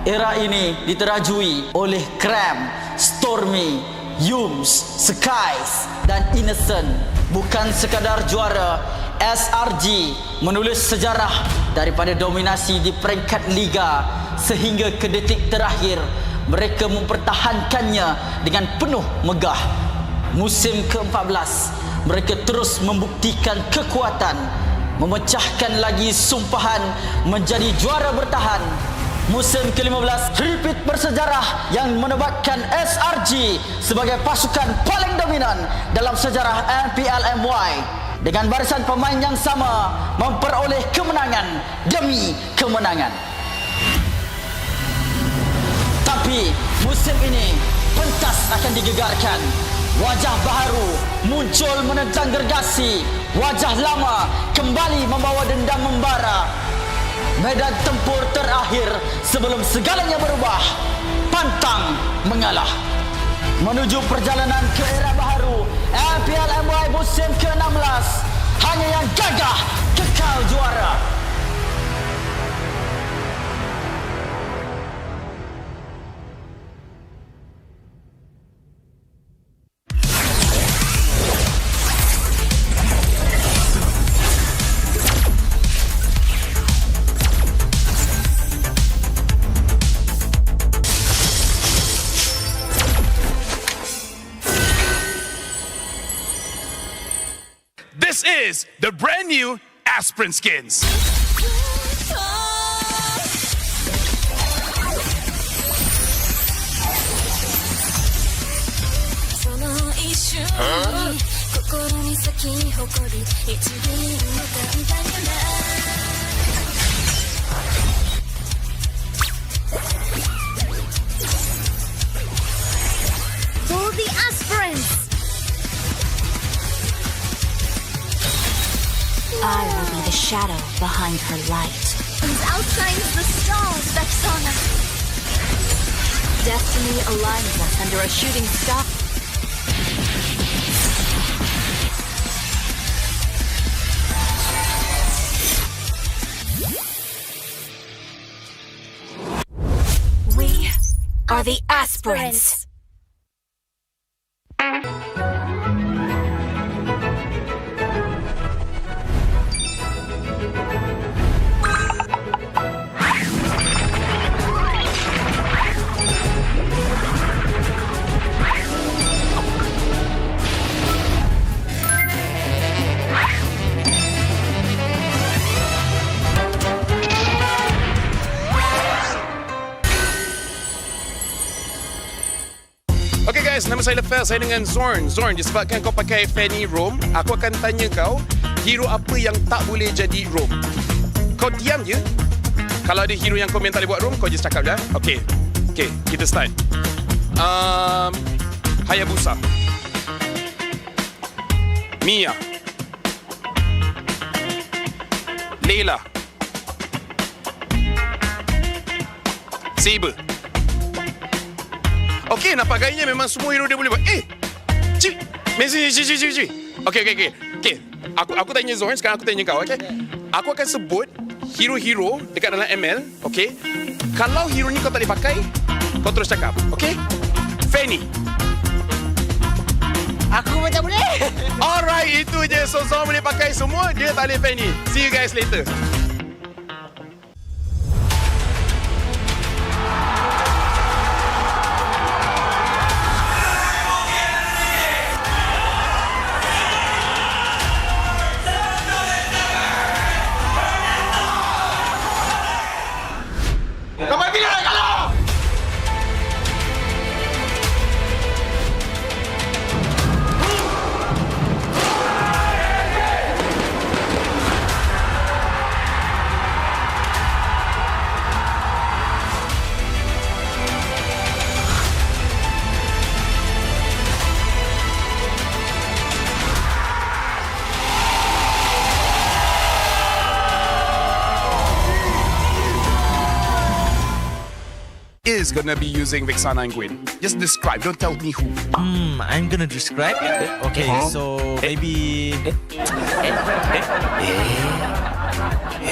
Era ini diterajui oleh Cram, Stormy, Yums, Skies dan Innocent. Bukan sekadar juara, SRG menulis sejarah daripada dominasi di peringkat liga sehingga ke detik terakhir mereka mempertahankannya dengan penuh megah. Musim ke-14 mereka terus membuktikan kekuatan, memecahkan lagi sumpahan menjadi juara bertahan. Musim ke-15 repeat bersejarah yang menobatkan SRG sebagai pasukan paling dominan dalam sejarah MPL MY dengan barisan pemain yang sama memperoleh kemenangan demi kemenangan. Tapi musim ini pentas akan digegarkan. Wajah baharu muncul menentang gergasi. Wajah lama kembali membawa dendam membara. Medan tempur terakhir sebelum segalanya berubah. Pantang mengalah. Menuju perjalanan ke era baharu MPL MY musim ke-16. Hanya yang gagah kekal juara. This is the brand new Aspirin skins. For the aspirants. I will be the shadow behind her light. Who outshines the stars, Vexana. Destiny aligns us under a shooting star. We are the aspirants. Okay guys, nama saya Lefel, saya dengan Zorn. Zorn, disebabkan kau pakai Fanny Roam, aku akan tanya kau, hero apa yang tak boleh jadi Roam? Kau diam je. Kalau ada hero yang kau minta dia buat Roam, kau just cakap dah. Okay, kita start. Hayabusa, Mia, Layla, Saber. Okey, nampak gayanya memang semua hero dia boleh buat. Cik, Messi. Okey. Aku tanya Zoran, sekarang aku tanya kau, okey? Aku akan sebut hero-hero dekat dalam ML, okey? Kalau hero ni kau tak boleh pakai, kau terus cakap, okey? Fanny. Aku macam boleh. Alright, itu je. So Zoran boleh pakai semua, dia tak boleh Fanny. See you guys later. is going to be using Vexana and Gwen? Just describe, don't tell me who. I'm gonna describe. Okay, so maybe.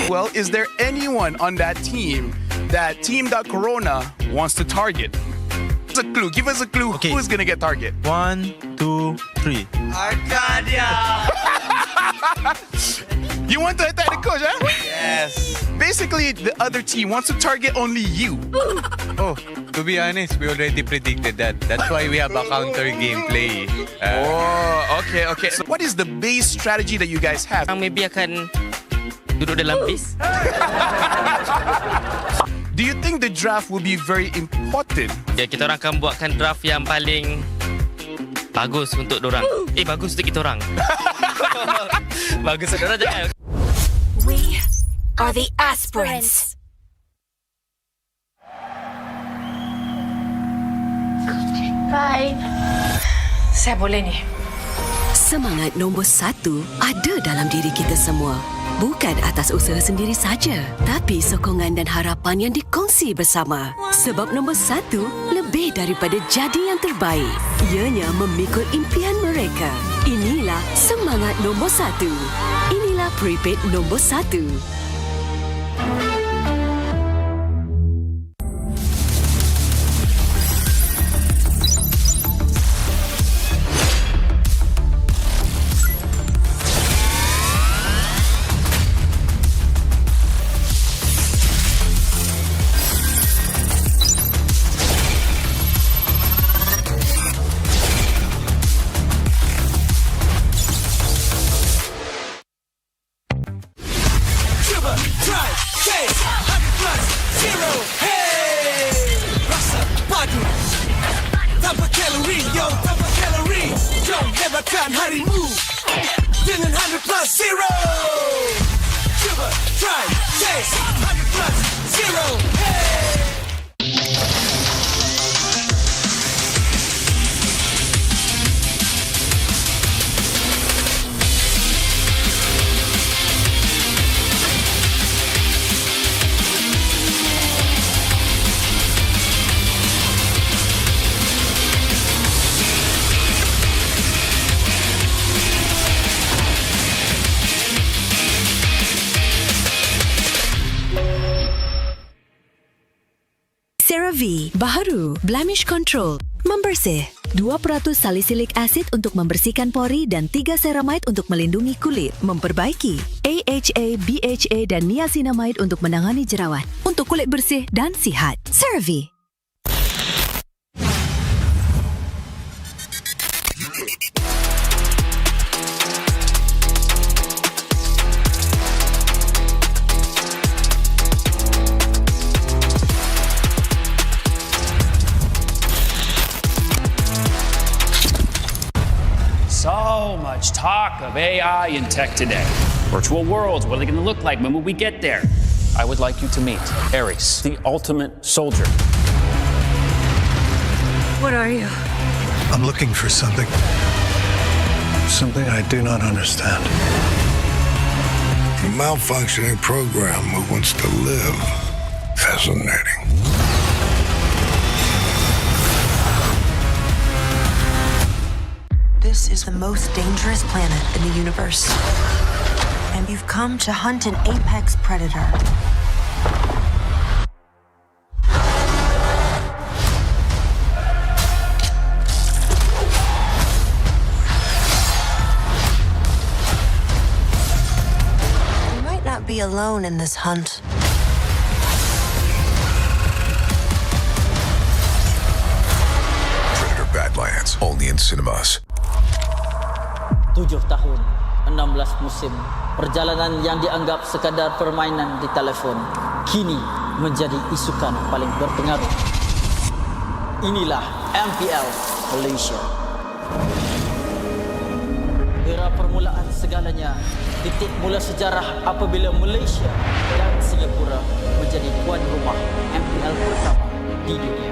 Well, is there anyone on that team that Team.Corona wants to target? Give us a clue. Give us a clue. Okay. Who's going to get target? 1, 2, 3. Arcadia! You want to attack the coach, huh? Yes. Basically, the other team wants to target only you. Oh, to be honest, we already predicted that. That's why we have a counter gameplay. Okay. So what is the base strategy that you guys have? Maybe akan duduk dalam bis. Do you think the draft will be very important? Ya, kita orang akan buatkan draft yang paling bagus untuk dorang. Bagus untuk kita orang. Bagus untuk dorang jangan. We are the aspirants. Bye. Saya boleh ni. Semangat nombor 1 ada dalam diri kita semua. Bukan atas usaha sendiri saja, tapi sokongan dan harapan yang dikongsi bersama. Sebab nombor 1 lebih daripada jadi yang terbaik. Ianya memikul impian mereka. Inilah semangat nombor 1. Inilah prepaid nombor 1. CeraVe baharu Blemish Control membersih 2% salicylic acid untuk membersihkan pori dan 3 ceramide untuk melindungi kulit, memperbaiki AHA, BHA dan niacinamide untuk menangani jerawat untuk kulit bersih dan sihat. CeraVe. So much talk of AI and tech today. Virtual worlds, what are they going to look like when we get there? I would like you to meet Ares, the ultimate soldier. What are you? I'm looking for something. Something I do not understand. A malfunctioning program who wants to live. Fascinating. This is the most dangerous planet in the universe. And you've come to hunt an apex predator. You might not be alone in this hunt. Predator Badlands, only in cinemas. 7 tahun, 16 musim, perjalanan yang dianggap sekadar permainan di telefon, kini menjadi isukan paling berpengaruh. Inilah MPL Malaysia. Era permulaan segalanya, titik mula sejarah apabila Malaysia dan Singapura menjadi tuan rumah MPL pertama di dunia.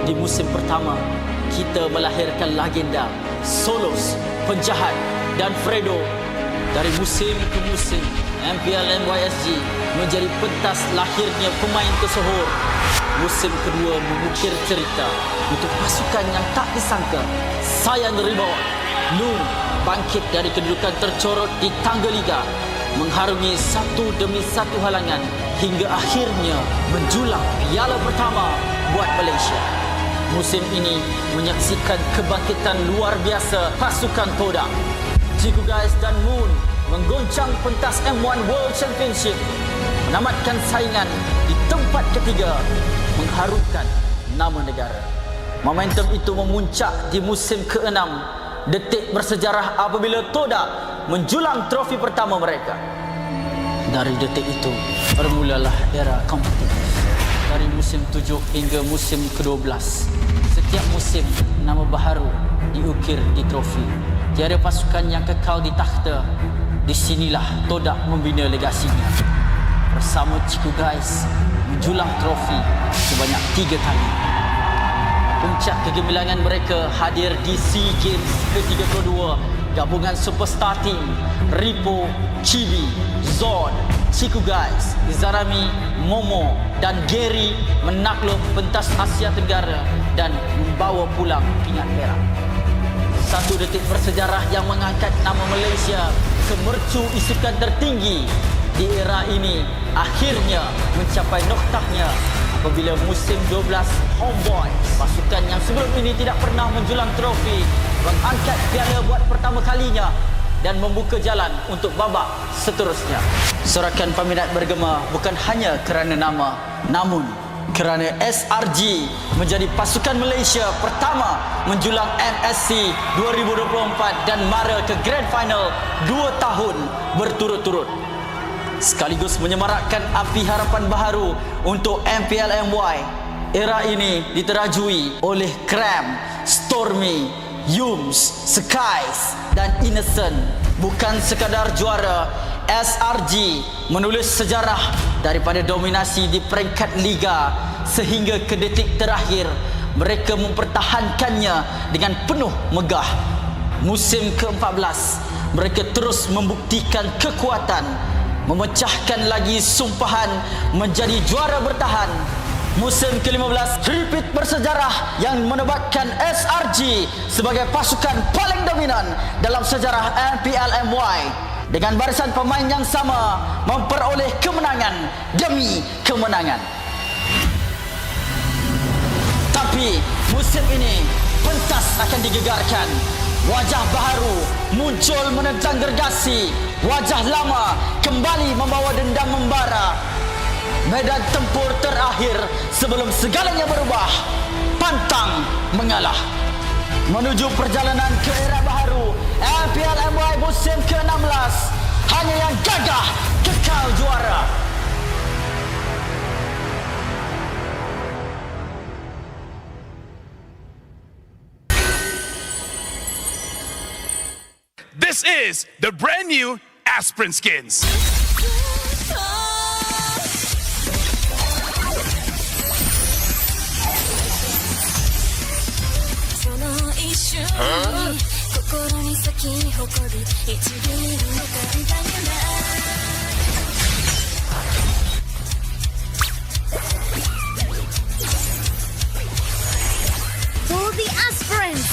Di musim pertama, kita melahirkan legenda Solos, penjahat dan Fredo, Dari musim ke musim, MPL MYSG menjadi pentas lahirnya pemain tersohor. Musim kedua mengukir cerita untuk pasukan yang tak disangka. Sayang Rebound, Noon bangkit dari kedudukan tercorot di tangga liga, mengharungi satu demi satu halangan hingga akhirnya menjulang piala pertama buat Malaysia. Musim ini menyaksikan kebangkitan luar biasa pasukan Todak. Ciku Guys dan Moon menggoncang pentas M1 World Championship, menamatkan saingan di tempat ketiga, mengharumkan nama negara. Momentum itu memuncak di musim ke-6, detik bersejarah apabila Todak menjulang trofi pertama mereka. Dari detik itu, bermulalah era kompetitif. Dari musim 7 hingga musim ke-12, setiap musim nama baharu diukir di trofi. Tiada pasukan yang kekal di takhta. Di sinilah Todak membina legasinya. Bersama Ciku Guys menjulang trofi sebanyak 3 kali. Puncak kegemilangan mereka hadir di SEA Games ke-32. Gabungan superstar team Ripo, Chibi, Zod, Ciku Guys, Izarami, Momo dan Gary menakluk pentas Asia Tenggara dan membawa pulang pingat perak. Satu detik bersejarah yang mengangkat nama Malaysia ke mercu isukan tertinggi di era ini akhirnya mencapai noktahnya apabila musim 12 Homeboys, pasukan yang sebelum ini tidak pernah menjulang trofi, mengangkat piala buat pertama kalinya dan membuka jalan untuk babak seterusnya. Sorakan peminat bergema bukan hanya kerana nama, namun kerana SRG menjadi pasukan Malaysia pertama menjulang MSC 2024 dan mara ke Grand Final 2 tahun berturut-turut. Sekaligus menyemarakkan api harapan baharu untuk MPL MY. Era ini diterajui oleh Cram, Stormy, Yums, Skies dan Innocent. Bukan sekadar juara, SRG menulis sejarah daripada dominasi di peringkat liga sehingga ke detik terakhir mereka mempertahankannya dengan penuh megah. Musim ke-14 mereka terus membuktikan kekuatan, memecahkan lagi sumpahan menjadi juara bertahan. Musim ke-15 repeat bersejarah yang menobatkan SRG sebagai pasukan paling dominan dalam sejarah MPL MY dengan barisan pemain yang sama memperoleh kemenangan demi kemenangan. Tapi musim ini pentas akan digegarkan. Wajah baharu muncul menentang gergasi. Wajah lama kembali membawa dendam membara. Medan tempur terakhir sebelum segalanya berubah. Pantang mengalah. Menuju perjalanan ke era baharu MPL MY musim ke-16. Hanya yang gagah kekal juara. This is the brand new Aspirin skins. Huh? For the aspirants,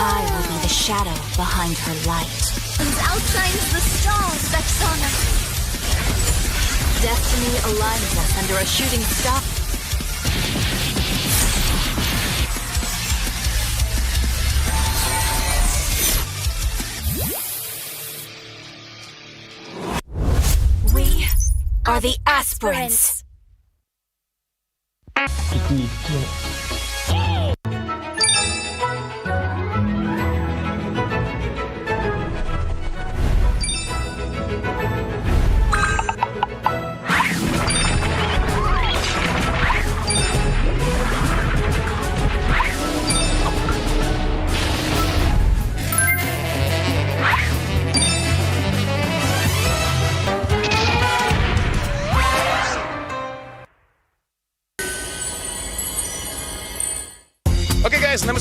I will be the shadow behind her light. outshines the stars, Vexana. Destiny aligns us under a shooting star. We are the aspirants.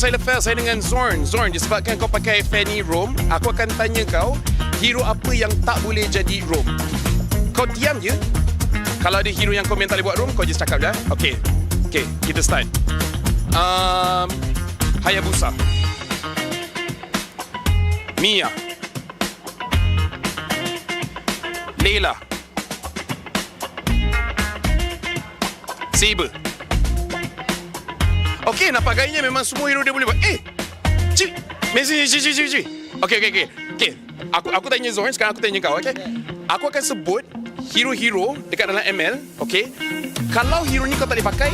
saya lepas saya dengan Zorn. Zorn, disebabkan kau pakai Fanny Rome, aku akan tanya kau, hero apa yang tak boleh jadi Rome? Kau diam je. Kalau ada hero yang kau tak boleh buat Rome, kau just cakap dah. Okay, kita start. Hayabusa, Mia, Layla, Saber. Okay, nampak gayanya memang semua hero dia boleh buat. Cik, Messi. Okay. Aku tanya Zoran, sekarang aku tanya kau, okay? Aku akan sebut hero-hero dekat dalam ML, okay? Kalau hero ni kau tak boleh pakai,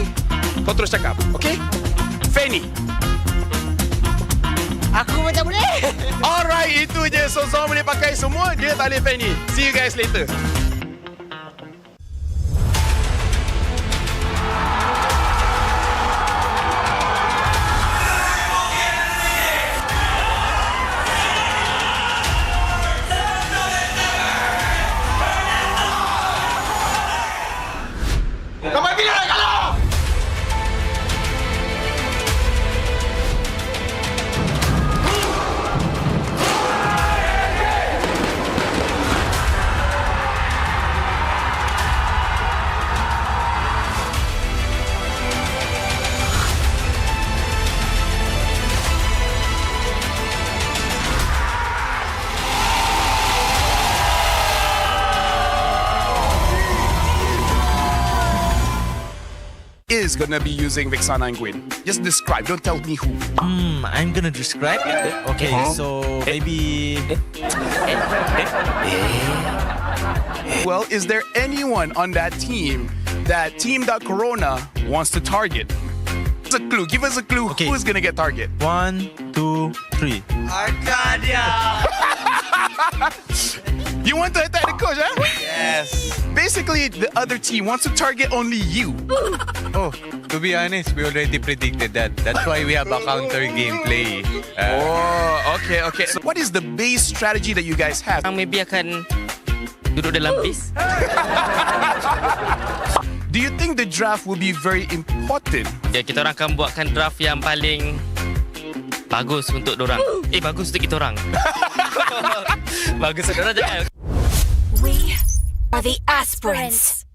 kau terus cakap, okay? Fanny. Aku macam boleh. Alright, itu je. So Zoran boleh pakai semua, dia tak boleh Fanny. See you guys later. Is gonna be using Vexana and Gwen. Just describe, don't tell me who. I'm gonna describe. Okay, so maybe. Well, is there anyone on that team that Team.Corona wants to target? Give us a clue. Give us a clue. Okay. Who's gonna get target? 1, 2, 3. Arcadia. You want to attack the coach, huh? Yes. Basically, the other team wants to target only you. Oh, to be honest, we already predicted that. That's why we have a counter gameplay. Okay. So what is the base strategy that you guys have? Maybe akan duduk dalam base. Do you think the draft will be very important? Ya, kita orang akan buatkan draft yang paling bagus untuk dorang. Bagus untuk kita orang. Bagus untuk dorang jangan. We are the aspirants.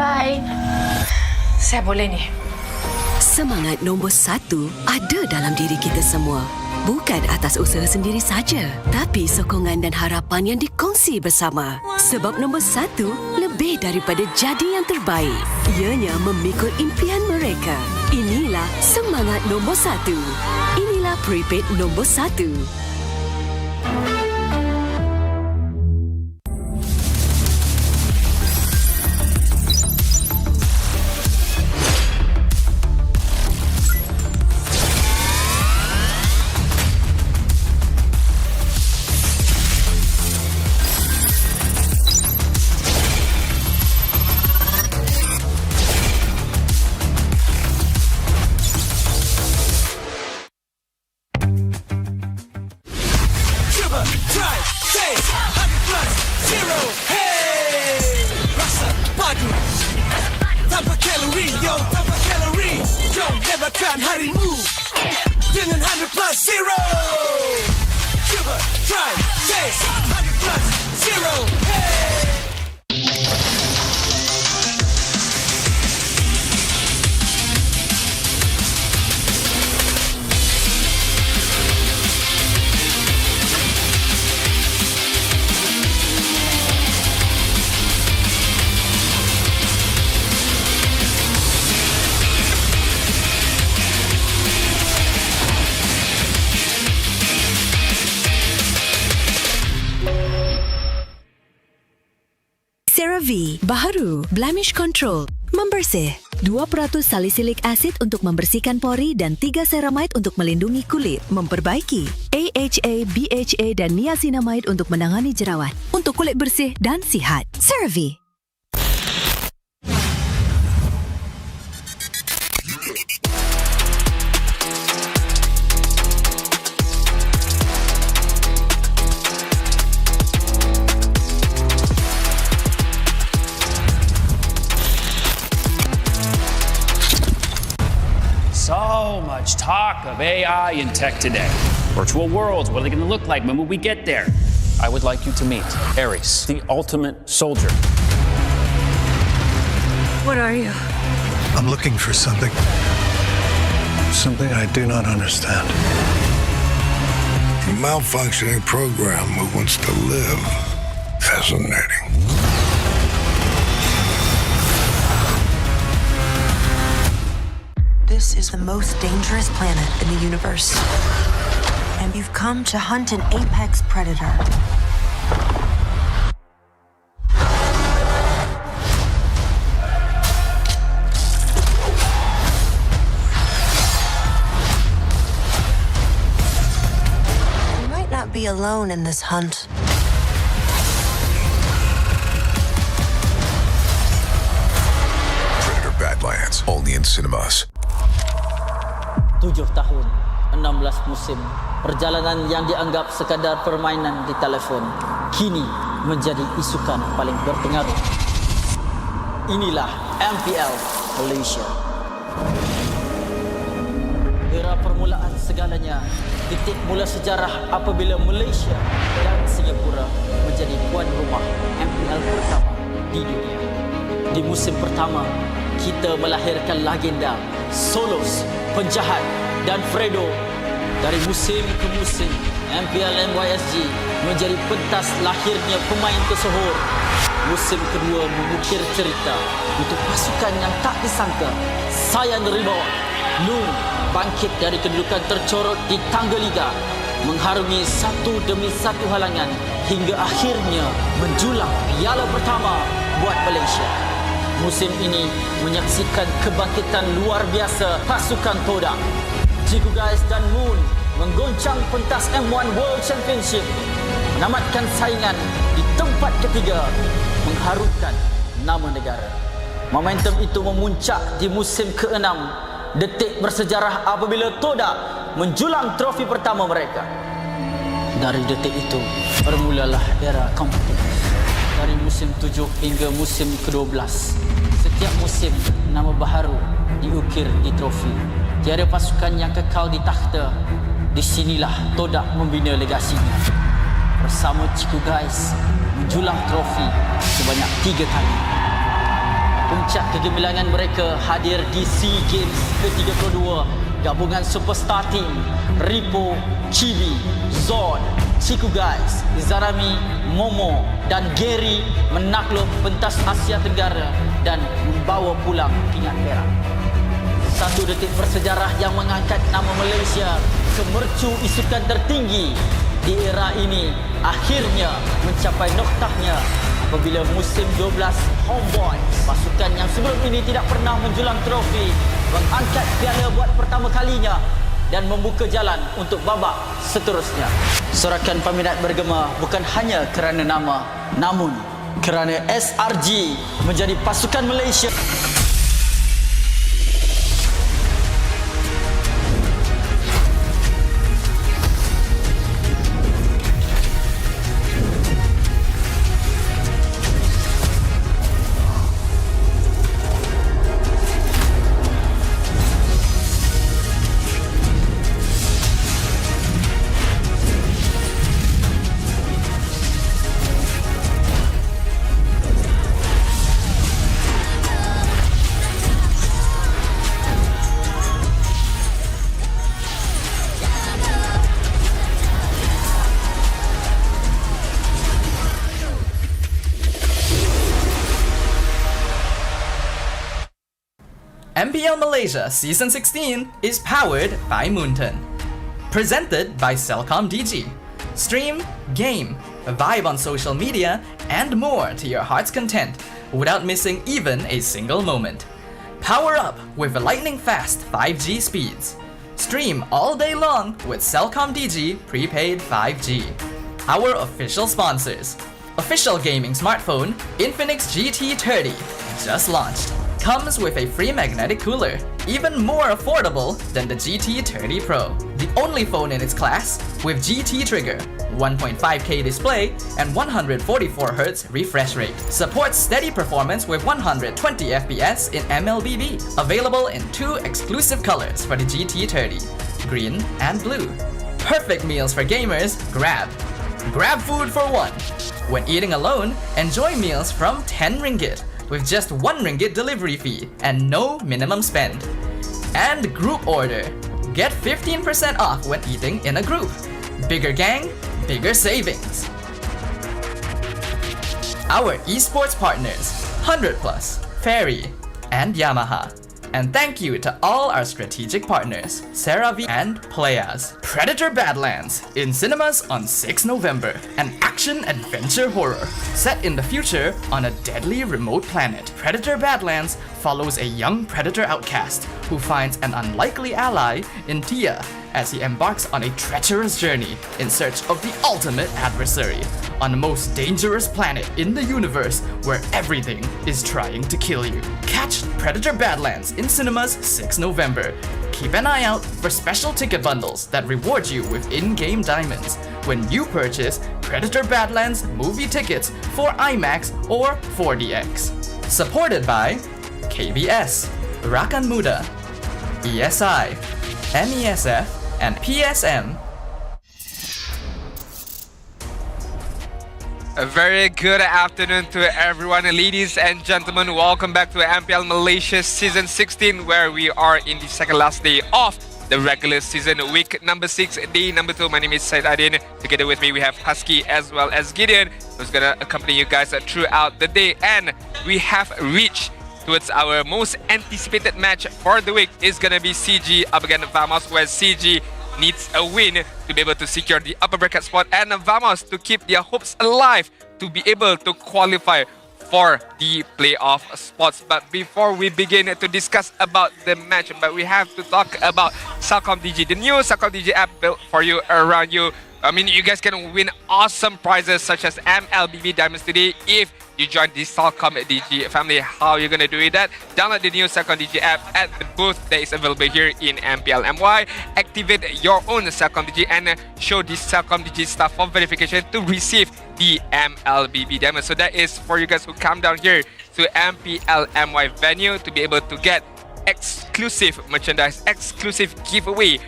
Bye. Saya boleh ni. Semangat nombor 1 ada dalam diri kita semua. Bukan atas usaha sendiri saja, tapi sokongan dan harapan yang dikongsi bersama. Sebab nombor 1 lebih daripada jadi yang terbaik. Ianya memikul impian mereka. Inilah semangat nombor 1. Inilah prepaid nombor 1. CeraVe baharu, blemish control, membersih. 2% salicylic acid untuk membersihkan pori dan 3 ceramide untuk melindungi kulit, memperbaiki. AHA, BHA dan niacinamide untuk menangani jerawat, untuk kulit bersih dan sihat. CeraVe. So much talk of AI in tech today. Virtual worlds, what are they going to look like when we get there? I would like you to meet Ares, the ultimate soldier. What are you? I'm looking for something. Something I do not understand. A malfunctioning program who wants to live. Fascinating. This is the most dangerous planet in the universe. And you've come to hunt an apex predator. You might not be alone in this hunt. Predator Badlands, only in cinemas. 7 tahun, 16 musim, perjalanan yang dianggap sekadar permainan di telefon kini menjadi isukan paling berpengaruh. Inilah MPL Malaysia. Era permulaan segalanya, titik mula sejarah apabila Malaysia dan Singapura menjadi tuan rumah MPL pertama di dunia. Di musim pertama, kita melahirkan legenda Solos, penjahat dan Fredo. Dari musim ke musim, MPL MYSG menjadi pentas lahirnya pemain tersohor. Musim kedua mengukir cerita untuk pasukan yang tak disangka. Sayan Reborn, Noon bangkit dari kedudukan tercorot di tangga liga, mengharungi satu demi satu halangan hingga akhirnya menjulang piala pertama buat Malaysia. Musim ini menyaksikan kebangkitan luar biasa pasukan Todak. Ciku Guys dan Moon menggoncang pentas M1 World Championship, menamatkan saingan di tempat ketiga, mengharumkan nama negara. Momentum itu memuncak di musim ke-6, detik bersejarah apabila Todak menjulang trofi pertama mereka. Dari detik itu, bermulalah era kompetitif. Dari musim 7 hingga musim ke-12, setiap musim nama baharu diukir di trofi. Tiada pasukan yang kekal di takhta. Di sinilah Todak membina legasinya. Bersama Ciku Guys menjulang trofi sebanyak 3 kali. Puncak kegemilangan mereka hadir di SEA Games ke-32. Gabungan superstar team Ripo, Chibi, Zod, Ciku Guys, Izarami, Momo dan Gary menakluk pentas Asia Tenggara dan membawa pulang pingat perak. Satu detik bersejarah yang mengangkat nama Malaysia ke mercu isukan tertinggi di era ini akhirnya mencapai noktahnya apabila musim 12 Homeboy, pasukan yang sebelum ini tidak pernah menjulang trofi, mengangkat piala buat pertama kalinya dan membuka jalan untuk babak seterusnya. Sorakan peminat bergema bukan hanya kerana nama, namun kerana SRG menjadi pasukan Malaysia. MPL Malaysia Season 16 is powered by Moonton. Presented by Celcom DG. Stream, game, vibe on social media, and more to your heart's content without missing even a single moment. Power up with lightning-fast 5G speeds. Stream all day long with Celcom DG Prepaid 5G. Our official sponsors. Official gaming smartphone Infinix GT30 just launched. Comes with a free magnetic cooler, even more affordable than the GT30 Pro. The only phone in its class with GT trigger, 1.5K display, and 144Hz refresh rate. Supports steady performance with 120 FPS in MLBB. Available in 2 exclusive colors for the GT30, green and blue. Perfect meals for gamers, Grab. Grab food for 1. When eating alone, enjoy meals from 10 ringgit with just 1 ringgit delivery fee and no minimum spend. And group order. Get 15% off when eating in a group. Bigger gang, bigger savings. Our esports partners, 100 Plus, Fairy, and Yamaha. And thank you to all our strategic partners, CeraVe and Playas. Predator Badlands, in cinemas on 6 November. An action-adventure horror set in the future on a deadly remote planet. Predator Badlands follows a young predator outcast who finds an unlikely ally in Tia as he embarks on a treacherous journey in search of the ultimate adversary on the most dangerous planet in the universe where everything is trying to kill you. Catch Predator Badlands in cinemas 6 November. Keep an eye out for special ticket bundles that reward you with in-game diamonds when you purchase Predator Badlands movie tickets for IMAX or 4DX. Supported by KBS, Rakan Muda, ESI, MESF, and PSM. A very good afternoon to everyone, ladies and gentlemen. Welcome back to MPL Malaysia Season 16, where we are in the second last day of the regular season, week number 6, day number 2. My name is Said Adin. Together with me, we have Husky as well as Gideon, who's gonna accompany you guys throughout the day. And we have reached towards our most anticipated match for the week. Is gonna be CG up against Vamos, where CG needs a win to be able to secure the upper bracket spot, and Vamos to keep their hopes alive to be able to qualify for the playoff spots. But before we begin to discuss about the match, we have to talk about Celcom DG, the new Celcom DG app built for you, around you. I mean, you guys can win awesome prizes such as MLBB Diamonds today if you join the Celcom DG family. How are you going to do it? Download the new Celcom DG app at the booth that is available here in MPL MY. Activate your own Celcom DG and show the Celcom DG staff for verification to receive the MLBB Diamonds. So that is for you guys who come down here to MPL MY venue to be able to get exclusive merchandise, exclusive giveaway,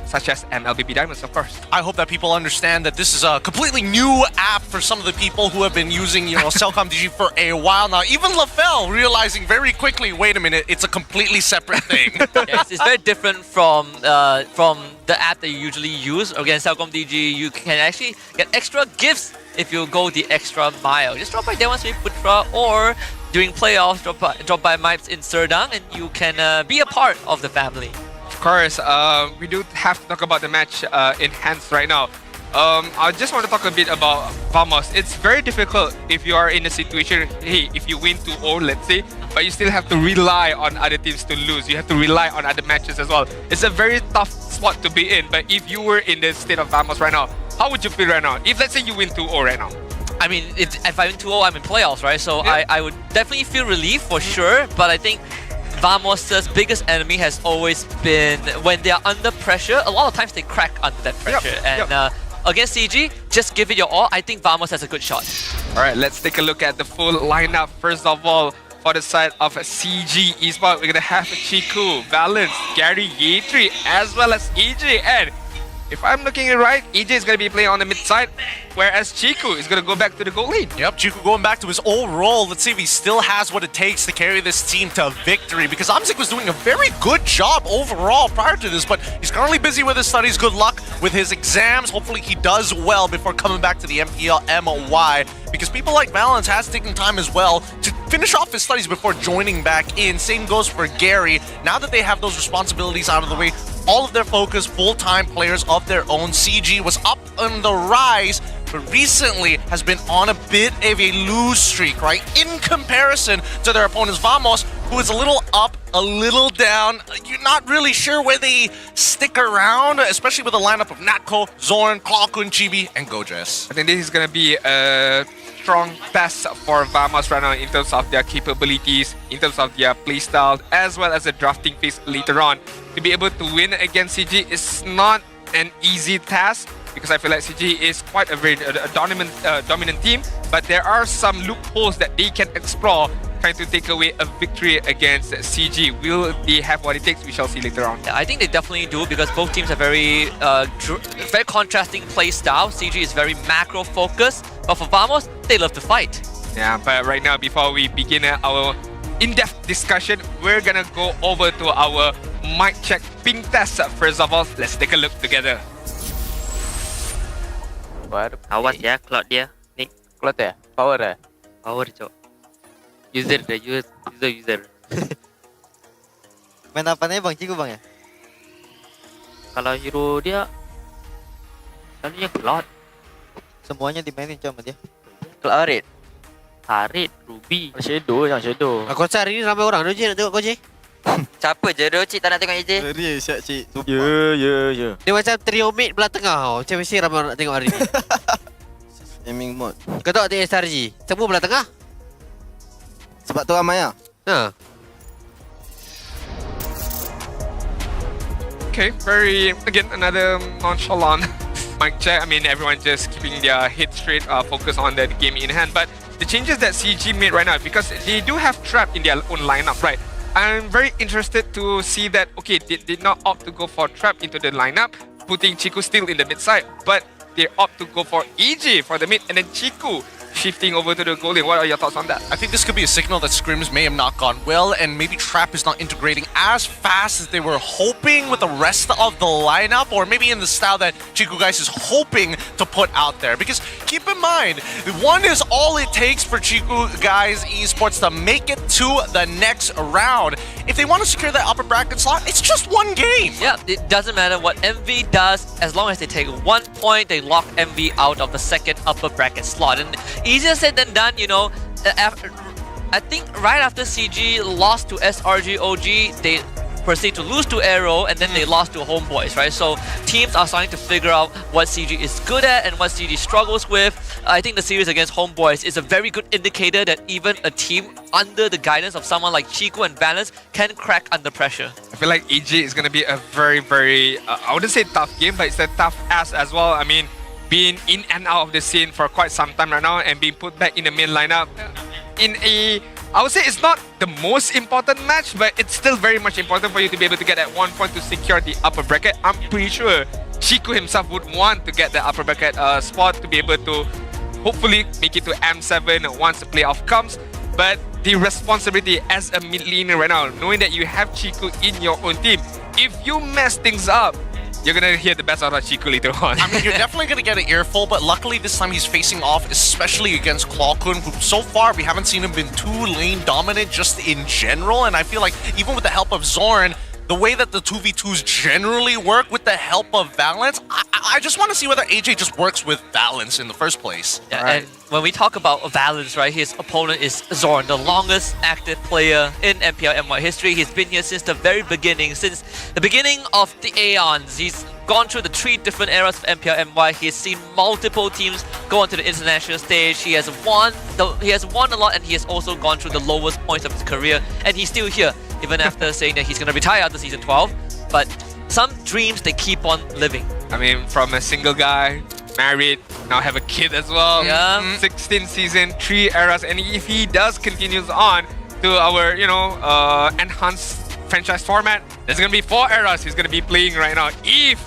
such as MLBB Diamonds, of course. I hope that people understand that this is a completely new app for some of the people who have been using, Celcom DG for a while now. Even LaFell realizing very quickly, wait a minute, it's a completely separate thing. Yes, it's very different from the app that you usually use. Again, Celcom DG, you can actually get extra gifts if you go the extra mile. Just drop by Dewan Sri Putra, or during playoffs, drop by Mipes in Serdang, and you can be a part of the family. Of course, we do have to talk about the match in hands right now. I just want to talk a bit about Vamos. It's very difficult if you are in a situation, hey, if you win 2-0, let's say, but you still have to rely on other teams to lose. You have to rely on other matches as well. It's a very tough spot to be in, but if you were in the state of Vamos right now, how would you feel right now? If, let's say, you win 2-0 right now. I mean, if I win 2-0, I'm in playoffs, right? So yeah. I would definitely feel relief for sure, but I think Vamos' biggest enemy has always been when they are under pressure. A lot of times they crack under that pressure. Against CG, just give it your all. I think Vamos has a good shot. Alright, let's take a look at the full lineup. First of all, for the side of CG Esports, we're gonna have Chiku, Valence, Gary, Yetri, as well as EJ. And if I'm looking at it right, EJ is going to be playing on the mid side, whereas Chiku is going to go back to the goal lane. Yep, Chiku going back to his old role. Let's see if he still has what it takes to carry this team to victory, because Amzik was doing a very good job overall prior to this, but he's currently busy with his studies. Good luck with his exams. Hopefully he does well before coming back to the MPL MY, because people like Valence has taken time as well to finish off his studies before joining back in. Same goes for Gary. Now that they have those responsibilities out of the way, all of their focus, full-time players of their own. CG was up on the rise, but recently has been on a bit of a lose streak, right? In comparison to their opponents, Vamos, who is a little up, a little down. You're not really sure where they stick around, especially with a lineup of Natko, Zorn, Klokun, Chibi, and Gojes. I think this is going to be a strong test for Vamos right now in terms of their capabilities, in terms of their playstyle, as well as the drafting phase later on. To be able to win against CG is not an easy task because I feel like CG is quite a very dominant team, but there are some loopholes that they can explore trying to take away a victory against CG. Will they have what it takes? We shall see later on. Yeah, I think they definitely do because both teams have very contrasting play style. CG is very macro focused, but for Vamos, they love to fight. Yeah, but right now, before we begin our in-depth discussion, we're gonna go over to our mic check ping test. First of all, let's take a look together. Awas ya, cloud dia. Ni cloud ya? Power ya? Power cok. User. Main apa nih bang? Ciku bang ya? Kalau hero dia selalunya cloud. Semuanya dimainin cuma dia. Cloud Harit, Ruby. Shadow. Aku rasa hari ni ramai orang. Doji nak tengok kau je. Siapa je Cik tak nak tengok je? Siap cik. Ya. Dia macam trio mate belah tengah. Macam mesti ramai orang nak tengok hari ni. Aiming mode. Kau tahu tak SRG? Semua belah tengah. Sebab tu ramai lah. Ha. Okay, very, again, another nonchalant mic check. I mean, everyone just keeping their head straight, focus on the game in hand. But the changes that CG made right now, because they do have Trap in their own lineup, right? I'm very interested to see that, okay, they did not opt to go for Trap into the lineup, putting Chiku still in the mid side, but they opt to go for EJ for the mid, and then Chiku shifting over to the goal lane. What are your thoughts on that? I think this could be a signal that scrims may have not gone well, and maybe Trap is not integrating as fast as they were hoping with the rest of the lineup, or maybe in the style that Chiku guys is hoping to put out there. Because keep in mind, one is all it takes for Chiku guys esports to make it to the next round. If they want to secure that upper bracket slot, it's just one game. Yeah, it doesn't matter what MV does, as long as they take 1 point, they lock MV out of the second upper bracket slot. And easier said than done, you know. I think right after CG lost to SRG OG, they proceed to lose to Aero, and then they lost to Homeboys, right? So teams are starting to figure out what CG is good at and what CG struggles with. I think the series against Homeboys is a very good indicator that even a team under the guidance of someone like Chiku and Balance can crack under pressure. I feel like EJ is going to be a very, very, I wouldn't say tough game, but it's a tough ass as well. I mean, being in and out of the scene for quite some time right now and being put back in the main lineup in a, I would say it's not the most important match, but it's still very much important for you to be able to get that 1 point to secure the upper bracket. I'm pretty sure Chiku himself would want to get the upper bracket spot to be able to hopefully make it to M7 once the playoff comes. But the responsibility as a mid laner right now, knowing that you have Chiku in your own team, if you mess things up, you're gonna hear the best out of Chiku later on. I mean, you're definitely gonna get an earful, but luckily this time he's facing off, especially against Clawkun, who so far we haven't seen him been too lane dominant just in general, and I feel like even with the help of Zorn, the way that the 2v2s generally work with the help of Balance, I just want to see whether AJ just works with Balance in the first place. Yeah, right. And when we talk about Valence, right, his opponent is Zorn, the longest active player in MPL MY history. He's been here since the very beginning, since the beginning of the Aeons. He's gone through the 3 different eras of MPL MY. He's seen multiple teams go onto the international stage. He has won a lot, and he has also gone through the lowest points of his career, and he's still here, even after saying that he's going to retire after Season 12. But some dreams, they keep on living. I mean, from a single guy, married, now have a kid as well. Yeah. 16 season, 3 eras, and if he does continues on to our, you know, enhanced franchise format, there's going to be 4 eras he's going to be playing right now. If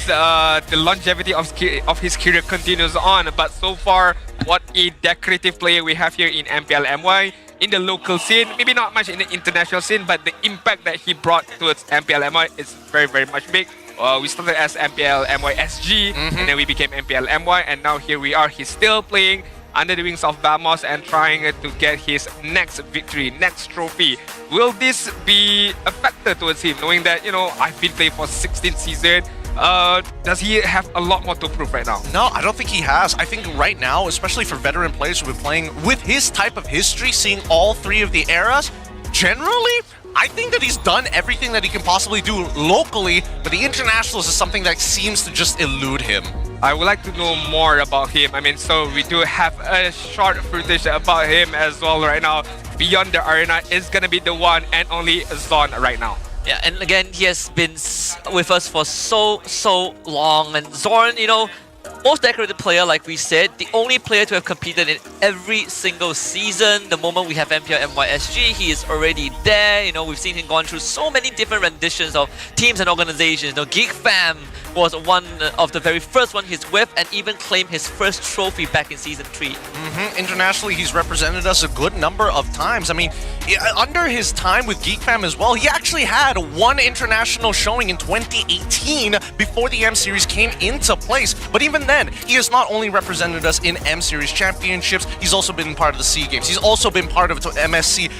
the longevity of his career continues on. But so far, what a decorative player we have here in MPL MY. In the local scene, maybe not much in the international scene, but the impact that he brought towards MPL MY is very, very much big. We started as MPL MY SG, and then we became MPL MY, and now here we are. He's still playing under the wings of Vamos and trying to get his next victory, next trophy. Will this be a factor towards him, knowing that, you know, I've been playing for 16th season? Does he have a lot more to prove right now? No, I don't think he has. I think right now, especially for veteran players who've been playing with his type of history, seeing all 3 of the eras, generally, I think that he's done everything that he can possibly do locally, but the internationals is something that seems to just elude him. I would like to know more about him. I mean, so we do have a short footage about him as well right now. Beyond the Arena is gonna be the one and only Zon right now. Yeah, and again, he has been with us for so long. And Zorn, you know, most decorated player, like we said, the only player to have competed in every single season. The moment we have MPL MYSG, he is already there. You know, we've seen him gone through so many different renditions of teams and organizations. You know, Geek Fam was one of the very first one he's with, and even claimed his first trophy back in Season 3. Internationally, he's represented us a good number of times. I mean, under his time with Geek Fam as well, he actually had one international showing in 2018 before the M Series came into place. But even then, he has not only represented us in M Series championships, he's also been part of the SEA Games. He's also been part of MSC,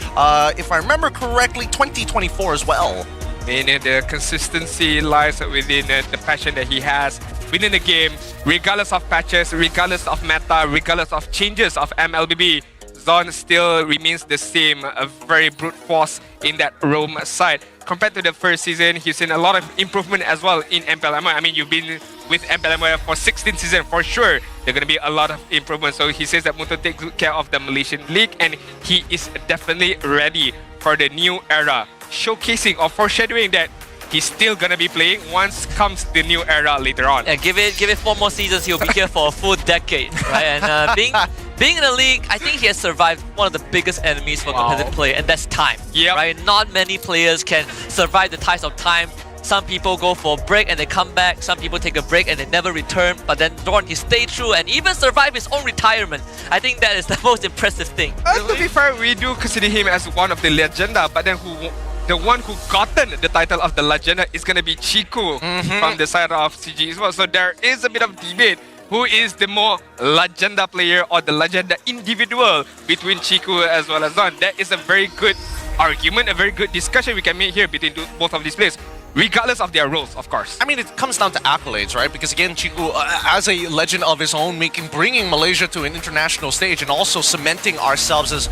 if I remember correctly, 2024 as well. And the consistency lies within the passion that he has within the game, regardless of patches, regardless of meta, regardless of changes of MLBB. Zorn still remains the same, a very brute force in that roam side. Compared to the first season, he's seen a lot of improvement as well in MPL MY. I mean, you've been with MPL MY for 16 seasons, for sure. There's going to be a lot of improvement. So he says that Muto takes good care of the Malaysian League, and he is definitely ready for the new era, showcasing or foreshadowing that he's still gonna be playing once comes the new era later on. Yeah, give it 4 more seasons, he'll be here for a full decade, right? And being in the league, I think he has survived one of the biggest enemies for competitive play, and that's time. Right? Not many players can survive the test of time. Some people go for a break and they come back. Some people take a break and they never return. But then Zorn, he stayed true and even survived his own retirement. I think that is the most impressive thing. To be fair, we do consider him as one of the legenda, but then the one who gotten the title of the legenda is going to be Chiku from the side of CG as well. So there is a bit of debate who is the more legenda player or the legenda individual between Chiku as well as Zorn. That is a very good argument, a very good discussion we can make here between both of these players, regardless of their roles, of course. I mean, it comes down to accolades, right? Because again, Chiku, as a legend of his own, bringing Malaysia to an international stage and also cementing ourselves as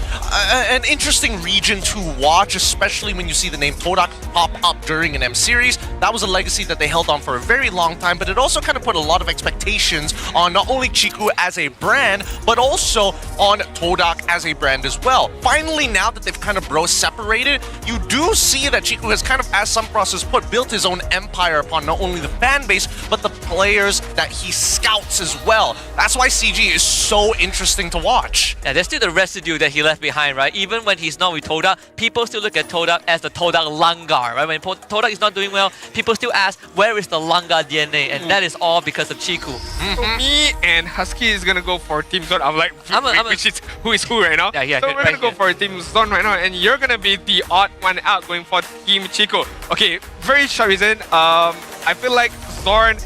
an interesting region to watch, especially when you see the name Todak pop up during an M Series. That was a legacy that they held on for a very long time, but it also kind of put a lot of expectations on not only Chiku as a brand, but also on Todak as a brand as well. Finally, now that they've kind of separated, you do see that Chiku has kind of, as some process put, built his own empire upon not only the fan base, but the players that he scouts as well. That's why CG is so interesting to watch. Yeah, there's still the residue that he left behind, right? Even when he's not with Todak, people still look at Todak as the Todak Langar, right? When Todak is not doing well, people still ask, where is the Langar DNA? And that is all because of Chiku. So me and Husky is going to go for Team Zorn. I'm like, which is who is who right now? Yeah, so we're going to go for Team Zorn right now, and you're going to be the odd one out going for Team Chiku. Okay, very short reason. I feel like Zorn,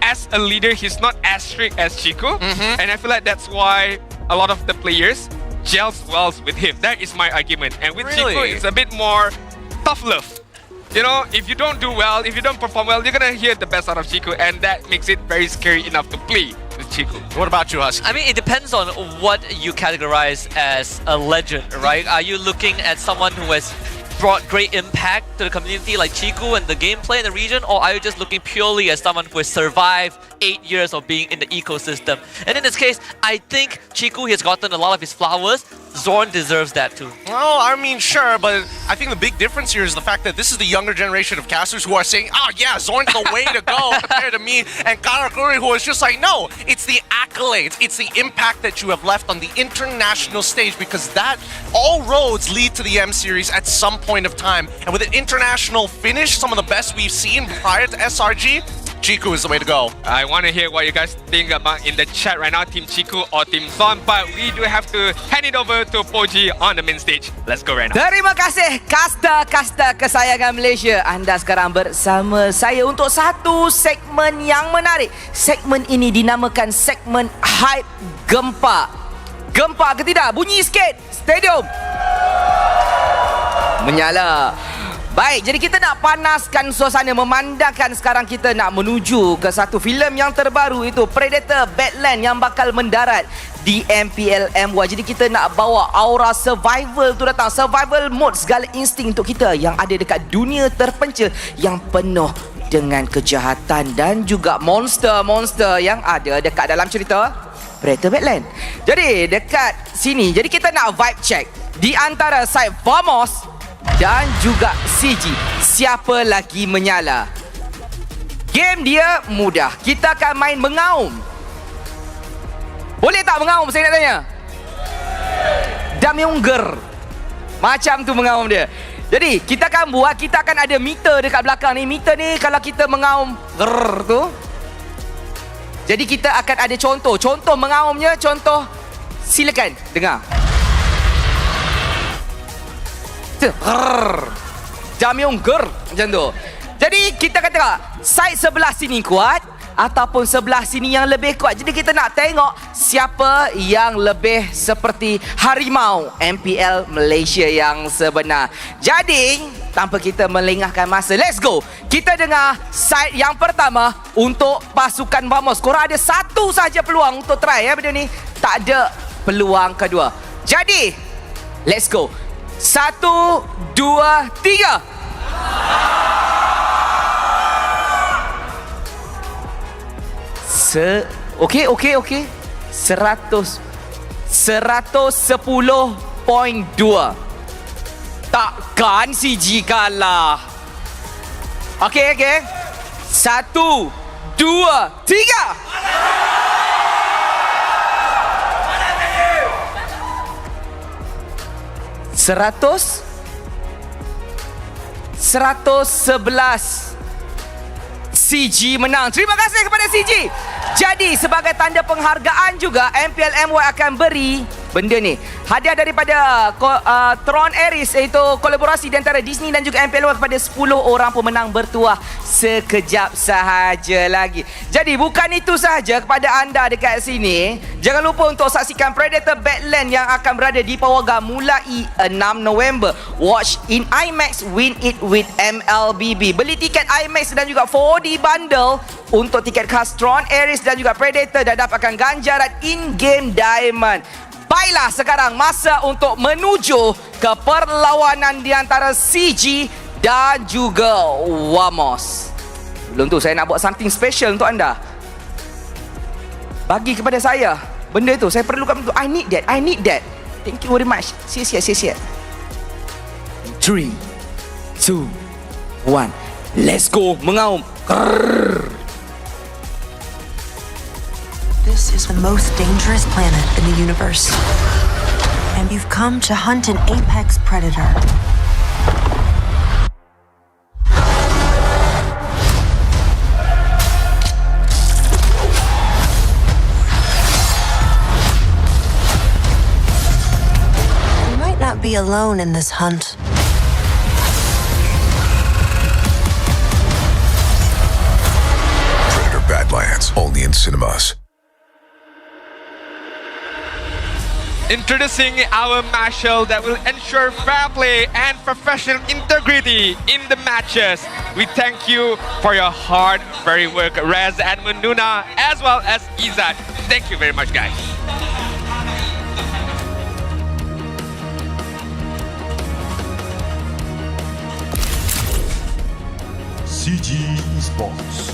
as a leader, he's not as strict as Chiku, and I feel like that's why a lot of the players gels well with him. That is my argument. And with Chiku, it's a bit more tough love. You know, if you don't do well, if you don't perform well, you're gonna hear the best out of Chiku, and that makes it very scary enough to play with Chiku. What about you, Husky? I mean, it depends on what you categorize as a legend, right? Are you looking at someone who has brought great impact to the community like Chiku and the gameplay in the region, or are you just looking purely as someone who has survived 8 years of being in the ecosystem? And in this case, I think Chiku has gotten a lot of his flowers. Zorn deserves that too. Well, I mean, sure, but I think the big difference here is the fact that this is the younger generation of casters who are saying, oh yeah, Zorn's the way to go compared to me and Karakuri, who is just like, no, it's the accolades, it's the impact that you have left on the international stage, because that, all roads lead to the M Series at some point of time. And with an international finish, some of the best we've seen prior to SRG, Chiku is the way to go. I want to hear what you guys think about in the chat right now, Team Chiku or Team Zorn, but we do have to hand it over to Poji on the main stage. Let's go right now. Terima kasih kasta-kasta kesayangan Malaysia. Anda sekarang bersama saya untuk satu segmen yang menarik. Segmen ini dinamakan segmen Hype Gempa. Gempa ke tidak? Bunyi sikit. Stadium menyala. Baik, jadi kita nak panaskan suasana, memandangkan sekarang kita nak menuju ke satu filem yang terbaru, itu Predator Badland yang bakal mendarat di MPL MY. Jadi kita nak bawa aura survival tu datang, survival mode, segala insting untuk kita yang ada dekat dunia terpencil yang penuh dengan kejahatan dan juga monster-monster yang ada dekat dalam cerita Predator Badland. Jadi dekat sini, jadi kita nak vibe check di antara side Vamos dan juga CG. Siapa lagi menyala? Game dia mudah. Kita akan main mengaum. Boleh tak mengaum, saya nak tanya? Damyongger. Macam tu mengaum dia. Jadi kita akan ada meter dekat belakang ni. Meter ni kalau kita mengaum grrr tu, jadi kita akan ada contoh mengaumnya. Contoh, silakan dengar. Damyongger macam tu. Jadi kita kata side sebelah sini kuat ataupun sebelah sini yang lebih kuat. Jadi kita nak tengok siapa yang lebih seperti harimau MPL Malaysia yang sebenar. Jadi tanpa kita melengahkan masa, let's go. Kita dengar side yang pertama untuk pasukan Vamos. Korang ada satu saja peluang untuk try benda ni. Tak ada peluang kedua. Jadi let's go. 1, 2, 3. Okey. 110.2. Takkan CG kalah. Okey. 1, 2, 3. Seratus 111. CG menang. Terima kasih kepada CG. Jadi sebagai tanda penghargaan juga, MPL MY akan beri benda ni. Hadiah daripada Tron Aries, iaitu kolaborasi di antara Disney dan juga MPL MY kepada 10 orang pemenang bertuah sekejap sahaja lagi. Jadi bukan itu sahaja kepada anda dekat sini. Jangan lupa untuk saksikan Predator Badland yang akan berada di Pawaga mulai 6 November. Watch in IMAX, win it with MLBB. Beli tiket IMAX dan juga 4D bundle untuk tiket khas Tron Aries dan juga Predator dan dapatkan ganjaran in-game diamond. Baiklah, sekarang masa untuk menuju ke perlawanan di antara CG dan juga Vamos. Belum tu, saya nak buat something special untuk anda. Bagi kepada saya benda tu, saya perlukan benda tu. I need that. Thank you very much. Siap. 3, 2, 1. Let's go. Mengaum. Grrr. This is the most dangerous planet in the universe. And you've come to hunt an apex predator. You might not be alone in this hunt. Predator Badlands, only in cinemas. Introducing our marshal that will ensure fair play and professional integrity in the matches. We thank you for your hard, very work, Rez and Munduna, as well as Izzat. Thank you very much, guys. CG Esports.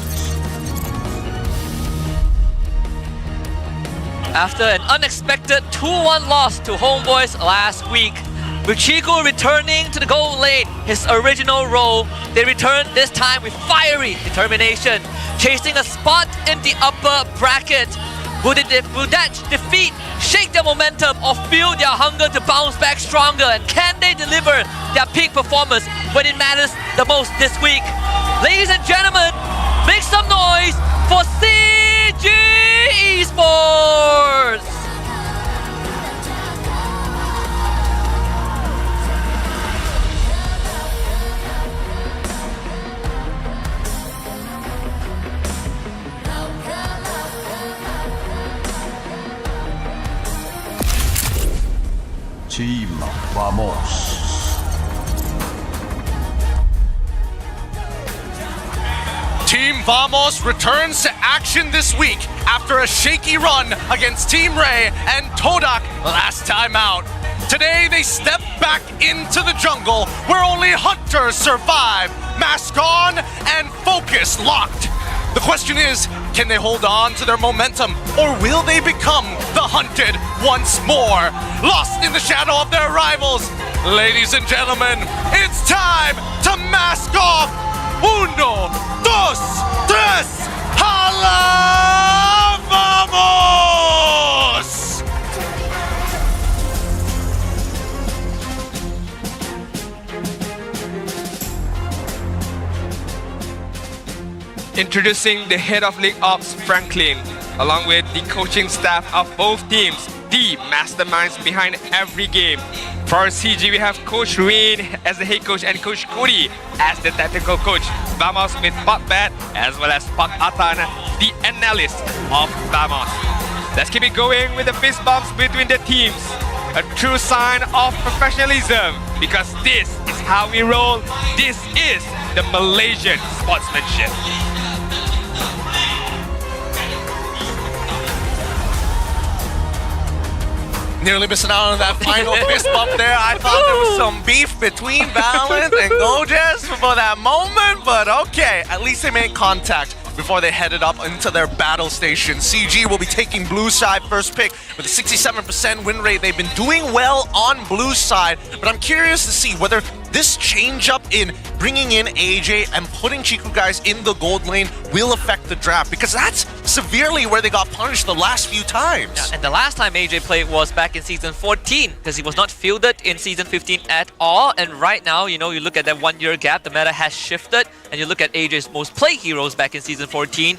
After an unexpected 2-1 loss to Homeboys last week, with Chico returning to the goal lane, his original role, they returned this time with fiery determination, chasing a spot in the upper bracket. Will that defeat shake their momentum or fuel their hunger to bounce back stronger? And can they deliver their peak performance when it matters the most this week? Ladies and gentlemen, make some noise for CG Esports! Team Vamos. Team Vamos returns to action this week after a shaky run against Team Ray and Todak last time out. Today they step back into the jungle where only hunters survive, mask on and focus locked. The question is, can they hold on to their momentum, or will they become the hunted once more, lost in the shadow of their rivals? Ladies and gentlemen, it's time to mask off. Uno, dos, tres, hala, vamos! Introducing the head of League Ops, Franklin, along with the coaching staff of both teams, the masterminds behind every game. For CG, we have Coach Ruin as the head coach and Coach Cody as the technical coach. Vamos with Pak Bat as well as Pak Atan, the analyst of Vamos. Let's keep it going with the fist bumps between the teams. A true sign of professionalism, because this is how we roll. This is the Malaysian sportsmanship. Nearly missing out on that final fist bump there. I thought there was some beef between Valent and Gojes for that moment, but okay, at least they made contact before they headed up into their battle station. CG will be taking blue side first pick with a 67% win rate. They've been doing well on blue side, but I'm curious to see whether this change up in bringing in AJ and putting Chiku guys in the gold lane will affect the draft, because that's severely where they got punished the last few times. Yeah, and the last time AJ played was back in Season 14, because he was not fielded in Season 15 at all. And right now, you know, you look at that 1 year gap, the meta has shifted, and you look at AJ's most played heroes back in Season 14,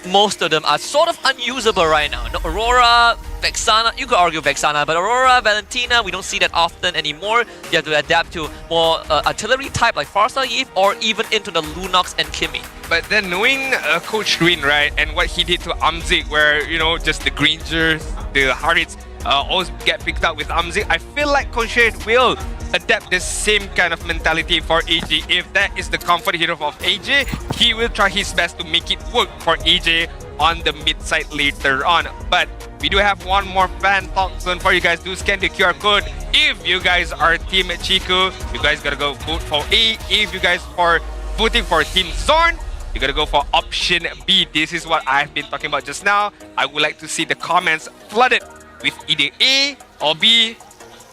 most of them are sort of unusable right now. No, Aurora, Vexana, you could argue Vexana, but Aurora, Valentina, we don't see that often anymore. You have to adapt to more artillery type like Farsa Eve, or even into the Lunox and Kimmy. But then knowing Coach Ruin, right, and what he did to Amzik, where, you know, just the Grangers, the Harits always get picked up with Amzik, I feel like Coach Ruin will adapt the same kind of mentality for AJ. If that is the comfort hero of AJ, he will try his best to make it work for AJ on the mid side later on. But we do have one more fan talk zone for you guys. Do scan the QR code. If you guys are Team Chiku, you guys gotta go vote for A. If you guys are voting for Team Zorn, you gotta go for option B. This is what I've been talking about just now. I would like to see the comments flooded with either A or B.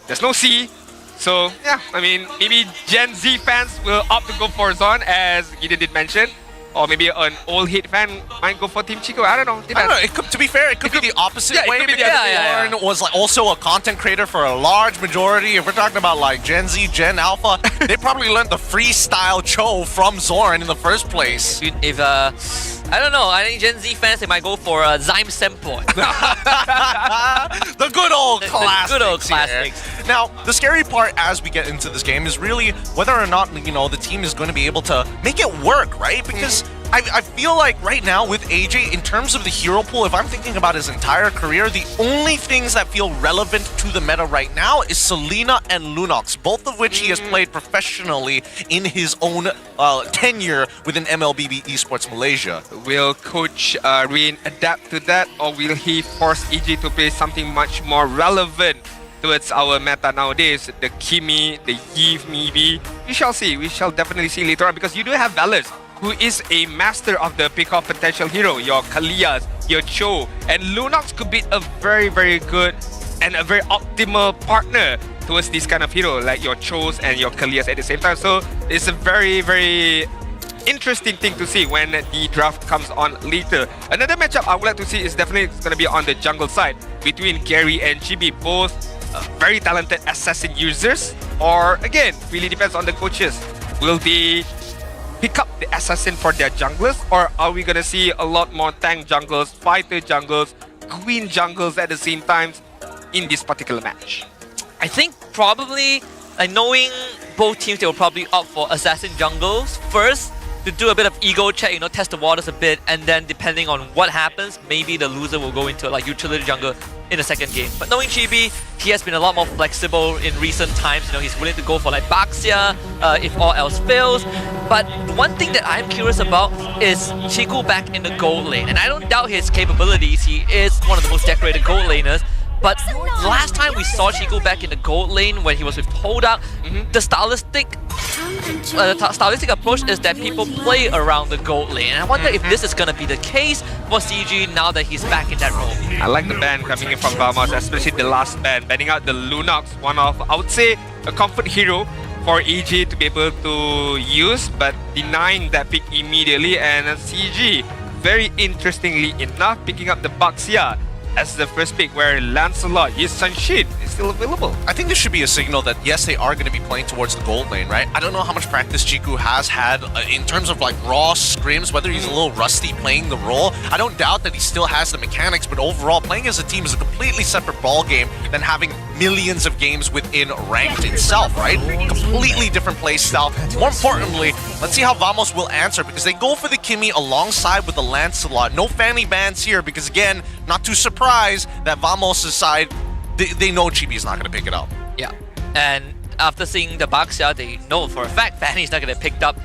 There's no C. So yeah, I mean, maybe Gen Z fans will opt to go for Zorn, as Gideon did mention. Or maybe an old hit fan might go for Team Chico. I don't know. I don't know. It could, to be fair, it could be the opposite way, because Zorn was like also a content creator for a large majority. If we're talking about like Gen Z, Gen Alpha, they probably learned the freestyle Cho from Zorn in the first place. If I don't know, I think Gen Z fans, they might go for Zyme Sempo. The good old classics. The good old classics. Now, the scary part as we get into this game is really whether or not, you know, the team is going to be able to make it work, right? Because I feel like right now with AJ, in terms of the hero pool, if I'm thinking about his entire career, the only things that feel relevant to the meta right now is Selena and Lunox, both of which he has played professionally in his own tenure within MLBB Esports Malaysia. Will Coach Ruin adapt to that, or will he force AJ to play something much more relevant towards our meta nowadays? The Kimmy, the Eve maybe. We shall see. We shall definitely see later on, because you do have Valus, who is a master of the pick-off potential hero. Your Kalias, your Cho, and Lunox could be a very, very good and a very optimal partner towards this kind of hero, like your Chos and your Kalias at the same time. So it's a very, very interesting thing to see when the draft comes on later. Another matchup I would like to see is definitely going to be on the jungle side between Gary and Chibi, both very talented assassin users, or again, really depends on the coaches. Will they pick up the assassin for their junglers, or are we gonna see a lot more tank junglers, fighter junglers, queen junglers at the same time in this particular match? I think probably, like, knowing both teams, they will probably opt for assassin jungles first to do a bit of ego check, you know, test the waters a bit, and then depending on what happens, maybe the loser will go into like utility jungle in the second game. But knowing Chibi, he has been a lot more flexible in recent times. You know, he's willing to go for like Baxia if all else fails. But one thing that I'm curious about is Chiku back in the gold lane. And I don't doubt his capabilities. He is one of the most decorated gold laners. But last time we saw Chiku back in the gold lane when he was with Holdup, the stylistic stylistic approach is that people play around the gold lane. And I wonder if this is going to be the case for CG now that he's back in that role. I like the ban coming in from Vamos, especially the last ban, banning out the Lunox, one of, I would say, a comfort hero for EG to be able to use, but denying that pick immediately. And CG, very interestingly enough, picking up the Baxia as the first pick, where Lancelot, his Sunshine, is still available. I think this should be a signal that yes, they are going to be playing towards the gold lane, right? I don't know how much practice Chiku has had in terms of like raw scrims, whether he's a little rusty playing the role. I don't doubt that he still has the mechanics, but overall, playing as a team is a completely separate ball game than having millions of games within ranked itself, right? Completely different play style. More importantly, let's see how Vamos will answer, because they go for the Kimmy alongside with the Lancelot. No fanny bans here, because again, not too surprised that Vamos' side, they know Chibi's not going to pick it up. Yeah, and after seeing the Baxia, they know for a fact Fanny's not going to pick it up.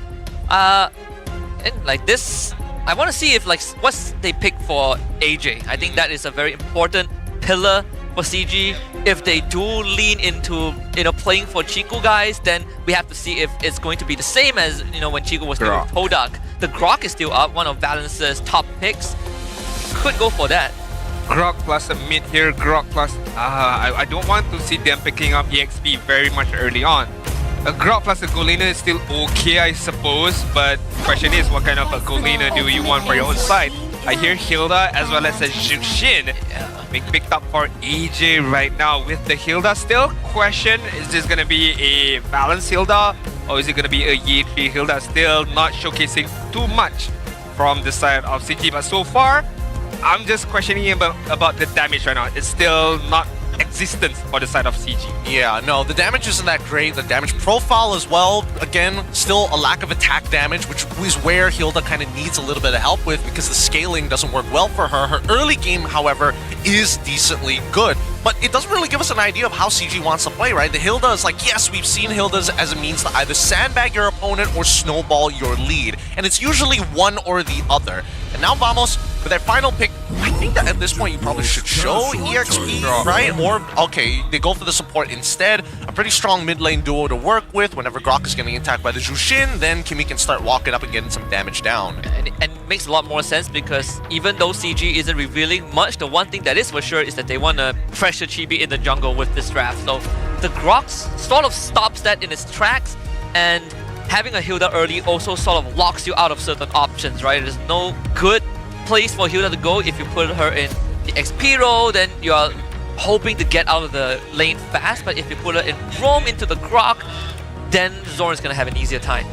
And like this, I want to see if like what they pick for AJ. I think that is a very important pillar for CG. If they do lean into playing for Chiku guys, then we have to see if it's going to be the same as when Chiku was doing Todak. The Grok is still up, one of Valence's top picks. Could go for that. Grok plus a mid here, Grok plus... I don't want to see them picking up EXP very much early on. A Grok plus a gold laner is still okay, I suppose, but the question is, what kind of a gold laner do you want for your own side? I hear Hilda as well as a Jushin being picked up for AJ right now. With the Hilda still, question, is this going to be a balanced Hilda or is it going to be a Yi3 Hilda? Still not showcasing too much from the side of CG, but so far, I'm just questioning about the damage right now. It's still not existent for the side of CG. Yeah, no, the damage isn't that great. The damage profile as well, again, still a lack of attack damage, which is where Hilda kind of needs a little bit of help with, because the scaling doesn't work well for her. Her early game, however, is decently good. But it doesn't really give us an idea of how CG wants to play, right? The Hilda is like, yes, we've seen Hildas as a means to either sandbag your opponent or snowball your lead. And it's usually one or the other. And now Vamos, with their final pick, I think that at this point you probably should show EXP, right? Or, okay, they go for the support instead. A pretty strong mid lane duo to work with. Whenever Grok is getting attacked by the Jushin, then Kimmy can start walking up and getting some damage down. And it makes a lot more sense, because even though CG isn't revealing much, the one thing that is for sure is that they want to pressure Chibi in the jungle with this draft. So the Grok sort of stops that in its tracks, and having a Hilda early also sort of locks you out of certain options, right? There's no good place for Hilda to go. If you put her in the XP role, then you're hoping to get out of the lane fast, but if you put her in roam into the Grok, then Zorn's gonna have an easier time.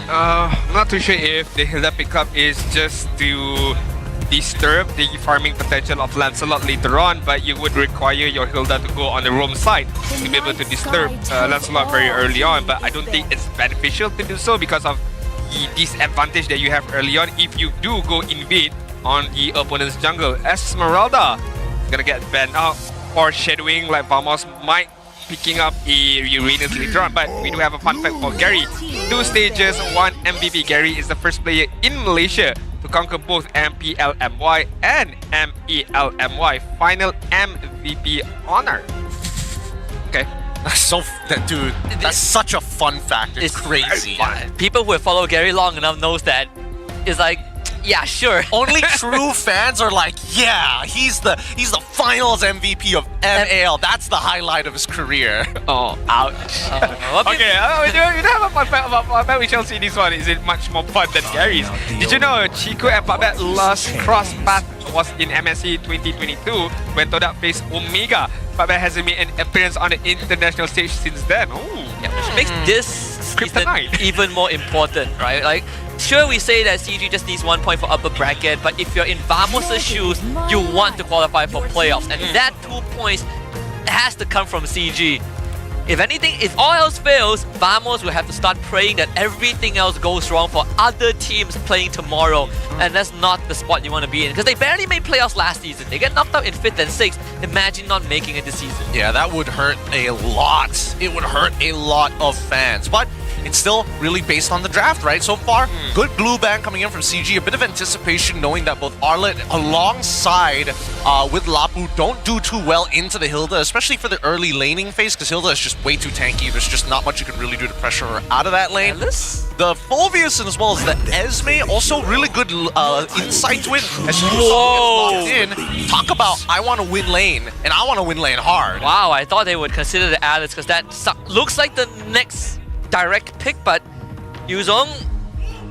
I'm not too sure if the Hilda pickup is just to disturb the farming potential of Lancelot later on, but you would require your Hilda to go on the roam side to be able to disturb Lancelot very early on, but I don't think it's beneficial to do so because of the disadvantage that you have early on if you do go invade on the opponent's jungle. Esmeralda is gonna get banned out for shadowing, like Vamos might picking up a Uranus later on, but we do have a fun fact for Gary. 2 stages, 1 MVP. Gary is the first player in Malaysia to conquer both MPL MY and MEL MY final MVP honor. Okay. Dude, that's such a fun fact. It's crazy. People who have followed Gary long enough knows that it's like, yeah, sure. Only true fans are like, yeah, he's the finals MVP of MAL. That's the highlight of his career. Oh, ouch. Okay, we do have a fun fact about Papet. We shall see this one. Is it much more fun than Gary's? Did you know Chico and Papet last cross path was in MSC 2022 when Todak faced Omega? Papet hasn't made an appearance on the international stage since then. Yeah, which makes this season even more important, right? Like, sure, we say that CG just needs 1 point for upper bracket, but if you're in Vamos' shoes, you want to qualify for playoffs, and that 2 points has to come from CG. If anything, if all else fails, Vamos will have to start praying that everything else goes wrong for other teams playing tomorrow, and that's not the spot you want to be in, because they barely made playoffs last season. They get knocked out in 5th and 6th. Imagine not making it this season. Yeah, that would hurt a lot. It would hurt a lot of fans, but it's still really based on the draft, right? So far, good blue ban coming in from CG. A bit of anticipation knowing that both Arlet alongside with Lapu don't do too well into the Hilda, especially for the early laning phase, because Hilda is just way too tanky. There's just not much you can really do to pressure her out of that lane. Alice? The Fulvius and as well as the Esme, also really good insight to it. As she gets locked in, talk about I want to win lane, and I want to win lane hard. Wow, I thought they would consider the Alice because that looks like the next direct pick, but Yuzong,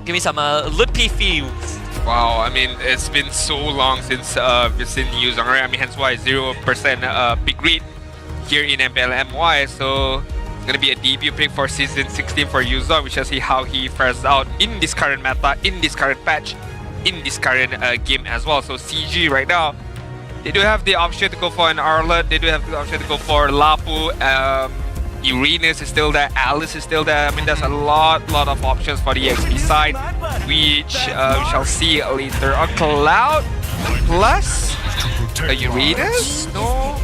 give me some lippy feels. Wow, I mean, it's been so long since we've seen Yuzong, right? I mean, hence why 0% big read here in MPL MY. So it's gonna be a debut pick for season 16 for Yuzong. We shall see how he fares out in this current meta, in this current patch, in this current game as well. So CG right now, they do have the option to go for an Arlet. They do have the option to go for Lapu. Uranus is still there, Alice is still there. I mean, there's a lot of options for the XP side, which we shall see later on. Cloud plus a Uranus? No?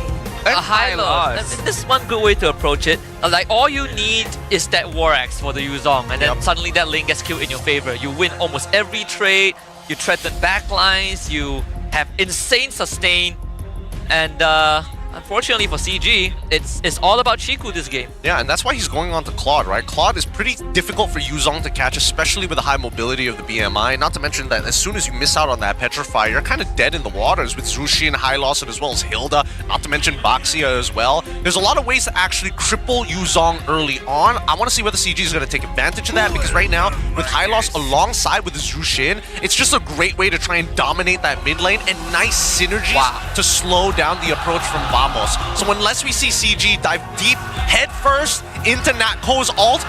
A high loss. I mean, this is one good way to approach it. Like, all you need is that War Axe for the Yuzong, and then suddenly that lane gets killed in your favor. You win almost every trade, you threaten backlines, you have insane sustain, and unfortunately for CG, it's all about Chiku this game. Yeah, and that's why he's going on to Claude, right? Claude is pretty difficult for Yuzong to catch, especially with the high mobility of the BMI. Not to mention that as soon as you miss out on that Petrify, you're kind of dead in the waters with Zushin, Hylos, and as well as Hilda. Not to mention Baxia as well. There's a lot of ways to actually cripple Yuzong early on. I want to see whether CG is going to take advantage of that, because right now, with Hylos alongside with the Zushin, it's just a great way to try and dominate that mid lane, and nice synergies to slow down the approach from Vamos. So unless we see CG dive deep head first into Natko's ult,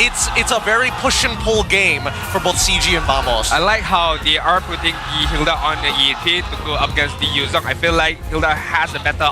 it's a very push and pull game for both CG and Vamos. I like how they are putting the Hilda on the EAT to go up against the Yuzong. I feel like Hilda has a better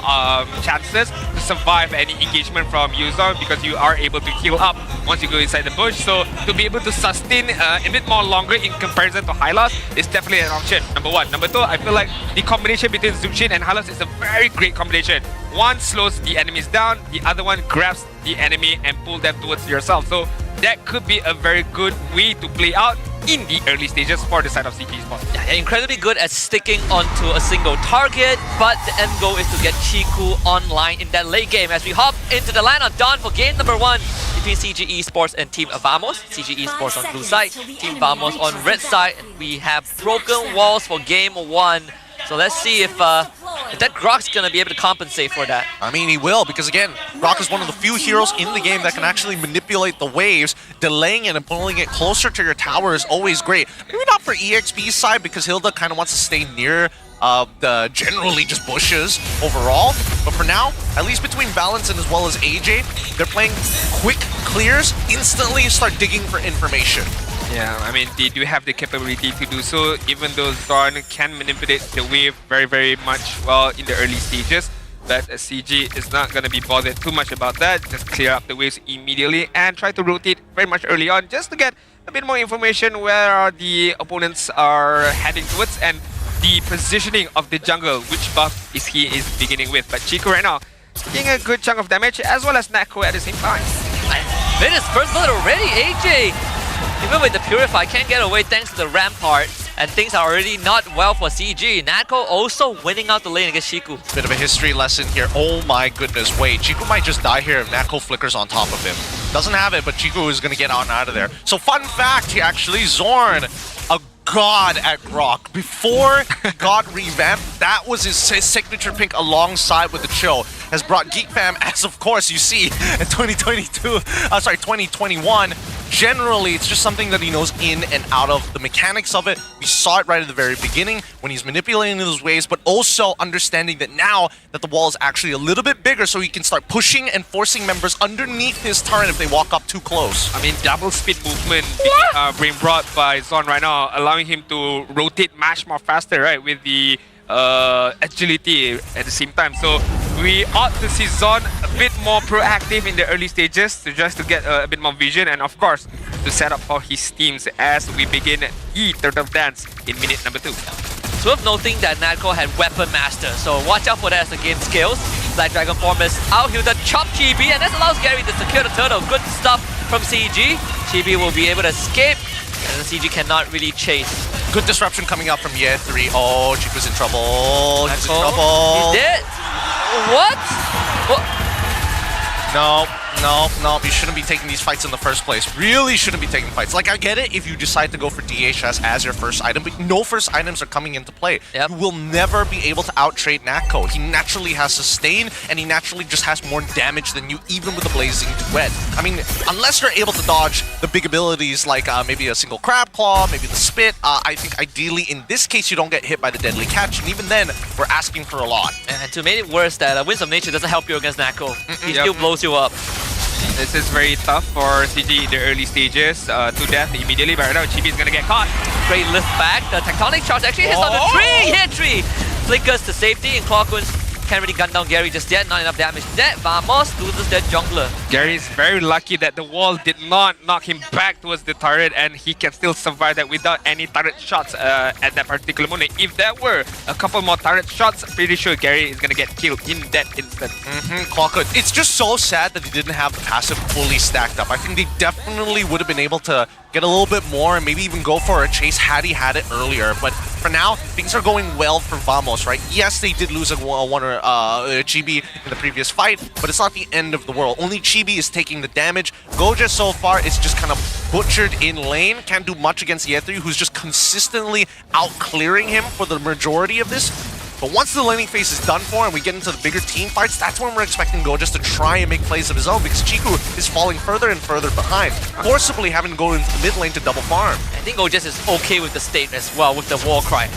chances to survive any engagement from Yuzong, because you are able to heal up once you go inside the bush. So to be able to sustain a bit more longer in comparison to Hylos is definitely an option, number one. Number two, I feel like the combination between Zushin and Hylos is a very great combination. One slows the enemies down, the other one grabs the enemy and pull them towards yourself. So that could be a very good way to play out in the early stages for the side of CG Sports. Yeah, incredibly good at sticking onto a single target, but the end goal is to get Chiku online in that late game. As we hop into the line on Dawn for game number 1 between CG Esports and Team Vamos. CG Esports on blue side, Team Vamos on red side. We have broken walls for game 1. So let's see if that Grok's gonna be able to compensate for that. I mean, he will, because again, Grok is one of the few heroes in the game that can actually manipulate the waves. Delaying it and pulling it closer to your tower is always great. Maybe not for EXP's side, because Hilda kind of wants to stay near the generally just bushes overall. But for now, at least between Balance and as well as AJ, they're playing quick clears, instantly start digging for information. Yeah, I mean, they do have the capability to do so, even though Zorn can manipulate the wave very much well in the early stages. But CG is not going to be bothered too much about that. Just clear up the waves immediately and try to rotate very much early on, just to get a bit more information where the opponents are heading towards and the positioning of the jungle, which buff he is beginning with. But Chiku right now taking a good chunk of damage, as well as Natko at the same time. Made his first bullet already, AJ! Even with the Purify, can't get away thanks to the Rampart, and things are already not well for CG. Natko also winning out the lane against Chiku. Bit of a history lesson here. Oh my goodness, wait, Chiku might just die here if Natko flickers on top of him. Doesn't have it, but Chiku is going to get out of there. So fun fact, he actually, Zorn, a god at Grok. Before he got revamped, that was his signature pick alongside with the Chill. Has brought Geek Fam, as of course you see in 2021. Generally, it's just something that he knows in and out of. The mechanics of it, we saw it right at the very beginning when he's manipulating those waves, but also understanding that now that the wall is actually a little bit bigger, so he can start pushing and forcing members underneath his turret if they walk up too close. I mean, double speed movement being brought by Zorn right now, allowing him to rotate much more faster, right, with the agility at the same time. So we ought to see Zorn a bit more proactive in the early stages to get a bit more vision, and of course to set up for his teams as we begin the Turtle Dance in minute number 2. It's worth noting that Natko had Weapon Master, so watch out for that as the game scales. Black Dragon Form is out here to chop Chibi, and this allows Gary to secure the turtle. Good stuff from CG. Chibi will be able to escape, and CG cannot really chase. Good disruption coming out from Ye 3. Oh, Chico's in trouble. He's in trouble. He's dead. What? No, No, you shouldn't be taking these fights in the first place. Really shouldn't be taking fights. Like, I get it if you decide to go for DHS as your first item, but no first items are coming into play. Yep. You will never be able to out-trade Nako. He naturally has sustain, and he naturally just has more damage than you, even with the Blazing Duet. I mean, unless you're able to dodge the big abilities like maybe a single Crab Claw, maybe the Spit, I think ideally in this case you don't get hit by the Deadly Catch, and even then, we're asking for a lot. And to make it worse, that Winds of Nature doesn't help you against Nako. He still blows you up. This is very tough for CG in the early stages. To death immediately, but right now Chibi is gonna get caught. Great lift back. The Tectonic Charge actually hits on the tree! Hit tree! Flickers to safety, and Clockwounds can't really gun down Gary just yet. Not enough damage. That Vamos loses their jungler. Gary's very lucky that the wall did not knock him back towards the turret, and he can still survive that without any turret shots at that particular moment. If there were a couple more turret shots, pretty sure Gary is gonna get killed in that instant. Clockwood. It's just so sad that he didn't have the passive fully stacked up. I think they definitely would have been able to get a little bit more and maybe even go for a chase had he had it earlier. But for now, things are going well for Vamos, right? Yes, they did lose a Chibi in the previous fight, but it's not the end of the world. Only Chibi is taking the damage. Goja so far is just kind of butchered in lane. Can't do much against Yetri, who's just consistently out-clearing him for the majority of this. But once the laning phase is done for and we get into the bigger team fights, that's when we're expecting Gojas to try and make plays of his own, because Chiku is falling further and further behind, forcibly having to go into the mid lane to double farm. I think Gojas is okay with the state as well, with the war cry.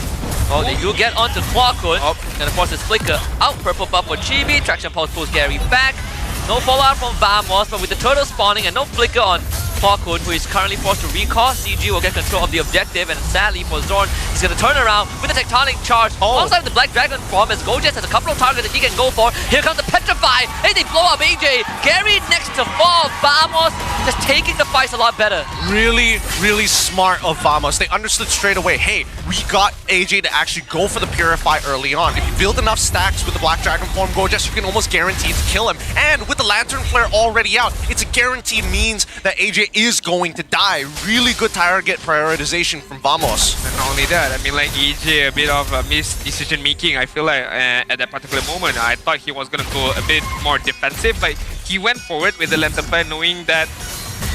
Well, they do get onto Clockwood, and of course it's Flicker out, purple buff for Chibi, Traction Pulse pulls Gary back. No follow-up from Vamos, but with the turtle spawning and no Flicker on Clockwood, who is currently forced to recall, CG will get control of the objective, and sadly for Zorn, he's going to turn around with the Tectonic Charge alongside the Black Dragon form, as Gojas has a couple of targets that he can go for. Here comes the Petrify, and they blow up AJ. Gary next to fall. Vamos just taking the fights a lot better. Really, really smart of Vamos. They understood straight away, hey, we got AJ to actually go for the Purify early on. If you build enough stacks with the Black Dragon form, Gojas, you can almost guarantee to kill him. And with the Lantern Flare already out, it's a guaranteed means that AJ is going to die. Really good target prioritization from Vamos. And not only that, I mean, like EJ, a bit of a missed decision making. I feel like at that particular moment, I thought he was going to go a bit more defensive, but he went forward with the Lantern Flare, knowing that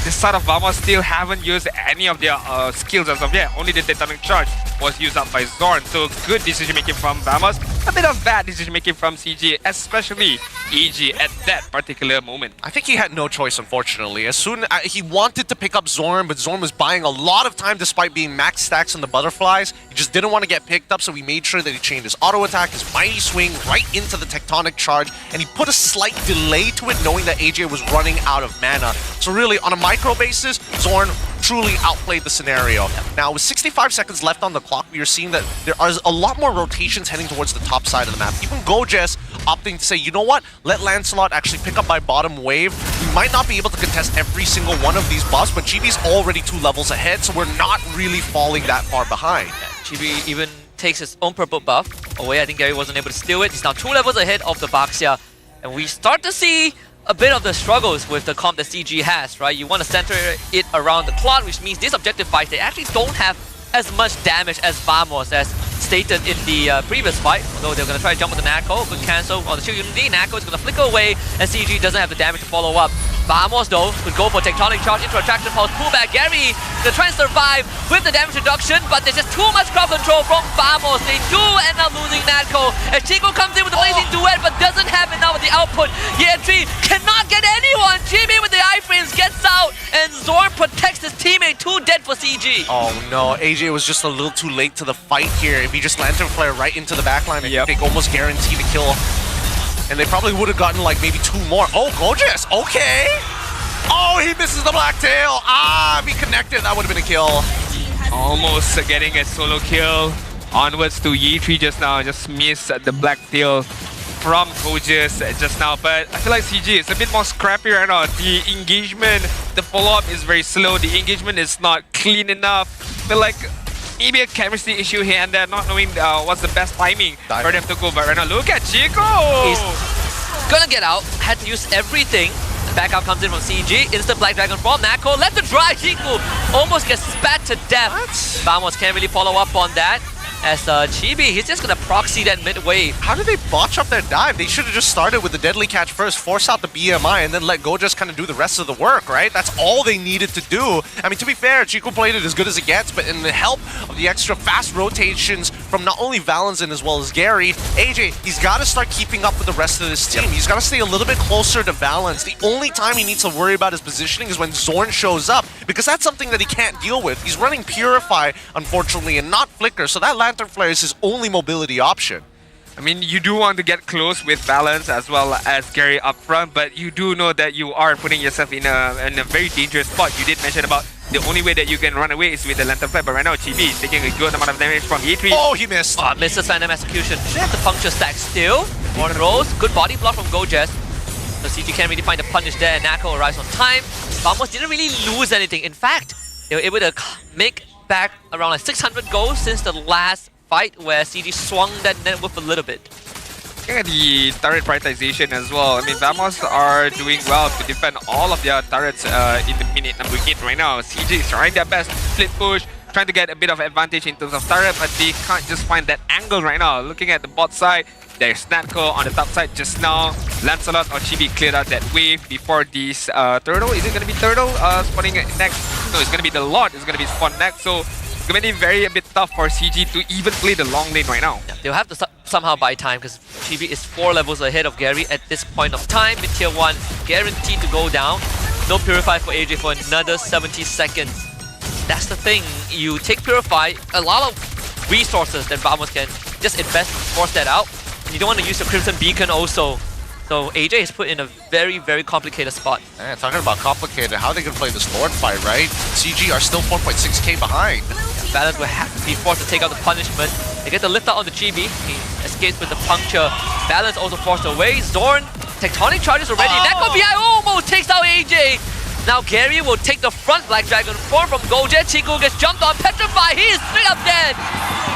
this side of Vamos still haven't used any of their skills as of yet. Only the Tectonic Charge was used up by Zorn. So good decision making from Vamos. A bit of bad decision making from CG, especially EG at that particular moment. I think he had no choice, unfortunately. As soon as he wanted to pick up Zorn, but Zorn was buying a lot of time despite being max stacks on the butterflies. He just didn't want to get picked up, so he made sure that he chained his auto attack, his mighty swing right into the Tectonic Charge, and he put a slight delay to it, knowing that AJ was running out of mana. So really, on a micro basis, Zorn truly outplayed the scenario. Now, with 65 seconds left on the clock, we are seeing that there are a lot more rotations heading towards the top side of the map. Even Gojas opting to say, you know what, let Lancelot actually pick up my bottom wave. We might not be able to contest every single one of these buffs, but Chibi's already 2 levels ahead, so we're not really falling that far behind. Chibi even takes his own purple buff away. I think Gary wasn't able to steal it. He's now 2 levels ahead of the Baxia, and we start to see a bit of the struggles with the comp that CG has, right? You want to center it around the cloud, which means this objective fight, they actually don't have as much damage as Vamos, as stated in the previous fight. Although they're going to try to jump on the Nako, good cancel on the Shield Unity. Nako is going to flicker away, and CG doesn't have the damage to follow up. Vamos, though, could go for Tectonic Charge into Attraction Pulse, pull back. Gary to try and survive with the damage reduction, but there's just too much crowd control from Vamos. They do end up losing Nako, as Chico comes in with the Blazing Duet, but doesn't have enough of the output. Yetri cannot get anyone. Jimmy with the iframes gets out, and Zorn protects his teammate. 2 dead for CG. Oh no, AJ was just a little too late to the fight here. If he just Lantern Flare right into the backline, I think almost guaranteed a kill. And they probably would have gotten like maybe 2 more. Oh, Gojas, okay. Oh, he misses the black tail. Ah, if he connected, that would have been a kill. Almost getting a solo kill. Onwards to Yetri just now. Just missed the black tail from Gojas just now. But I feel like CG is a bit more scrappy right now. The engagement, the follow-up is very slow. The engagement is not clean enough. I feel like maybe a chemistry issue here and there, not knowing what's the best timing for them to go. But right now, look at Chico! He's gonna get out, had to use everything. Backup comes in from CG, instant Black Dragon from Nako, left to dry. Chico almost gets spat to death. Vamos can't really follow up on that. as Chibi, he's just gonna proxy that mid wave. How did they botch up their dive? They should have just started with the deadly catch first, force out the BMI, and then let Go just kind of do the rest of the work, right? That's all they needed to do. I mean, to be fair, Chico played it as good as it gets, but in the help of the extra fast rotations from not only Valentin as well as Gary, AJ, he's got to start keeping up with the rest of this team. He's got to stay a little bit closer to Valence. The only time he needs to worry about his positioning is when Zorn shows up, because that's something that he can't deal with. He's running Purify, unfortunately, and not Flicker, so that Lantern Flare is his only mobility option. I mean, you do want to get close with Valence as well as Gary up front, but you do know that you are putting yourself in a very dangerous spot. You did mention about the only way that you can run away is with the Lantern Flare, but right now Chibi is taking a good amount of damage from E3. Oh, he missed! Misses Phantom Execution. Should have the puncture stack still. One rolls. Good body block from Gojes. So CG can't really find the punish there, and Nako arrives on time. Vamos didn't really lose anything. In fact, they were able to make back around like 600 goals since the last fight where CG swung that net whip a little bit. Looking at the turret prioritization as well, I mean, Vamos are doing well to defend all of their turrets in the minute number 8 right now. CG is trying their best to split push, trying to get a bit of advantage in terms of turret, but they can't just find that angle right now. Looking at the bot side, there's Natko on the top side just now. Lancelot or Chibi cleared out that wave before this Turtle. Is it going to be Turtle spawning next? No, it's going to be the Lord. It's going to be spawned next. So it's going to be a bit tough for CG to even play the long lane right now. Yeah, they'll have to somehow buy time because Chibi is 4 levels ahead of Gary at this point of time. With tier 1 guaranteed to go down. No Purify for AJ for another 70 seconds. That's the thing. You take Purify, a lot of resources that Vamos can just invest to force that out. And you don't want to use your Crimson Beacon also. So AJ is put in a very, very complicated spot. Man, talking about complicated, how are they going to play this Lord fight, right? CG are still 4.6k behind. Yeah, Valence will have to be forced to take out the punishment. They get the lift out on the Chibi. He escapes with the puncture. Valence also forced away. Zorn, Tectonic charges already. Neko BI almost takes out AJ. Now Gary will take the front Black Dragon form from Gojet. Chiku gets jumped on, petrified. He is straight up dead.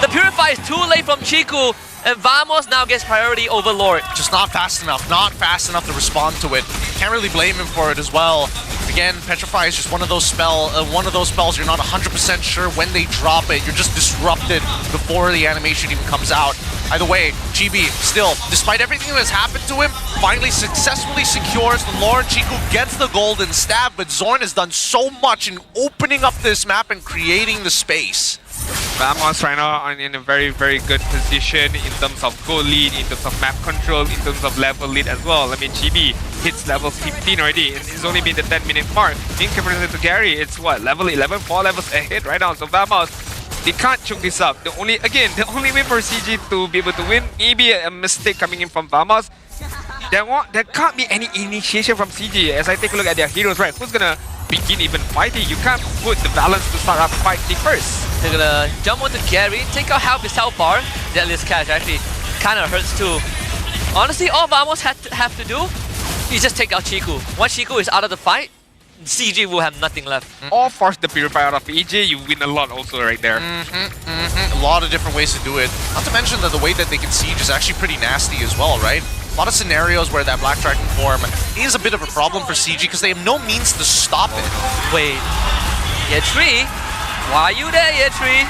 The Purify is too late from Chiku. And Vamos now gets priority over Lord. Just not fast enough to respond to it. Can't really blame him for it as well. Again, Petrify is just one of those spells you're not 100% sure when they drop it. You're just disrupted before the animation even comes out. Either way, Chibi still, despite everything that's happened to him, finally successfully secures the Lord. Chiku gets the golden stab, but Zorn has done so much in opening up this map and creating the space. Vamos right now are in a very, very good position in terms of goal lead, in terms of map control, in terms of level lead as well. I mean, Chibi hits level 15 already, and it's only been the 10-minute mark. In comparison to Gary, it's what, level 11, 4 levels ahead right now. So Vamos, they can't choke this up. The only way for CG to be able to win, maybe a mistake coming in from Vamos. There can't be any initiation from CG. As I take a look at their heroes, right? Who's gonna begin even fighting? You can't put the balance to start up fighting first. They're gonna jump onto Gary, take out half his health bar. Deadliest catch actually kind of hurts too. Honestly, all Vamos have to do is just take out Chiku. Once Chiku is out of the fight, CG will have nothing left. Or force the Purify out of EJ, you win a lot also right there. A lot of different ways to do it. Not to mention that the way that they can siege is actually pretty nasty as well, right? A lot of scenarios where that Black Dragon form is a bit of a problem for CG because they have no means to stop it. Wait, Yetri? Why are you there, Yetri?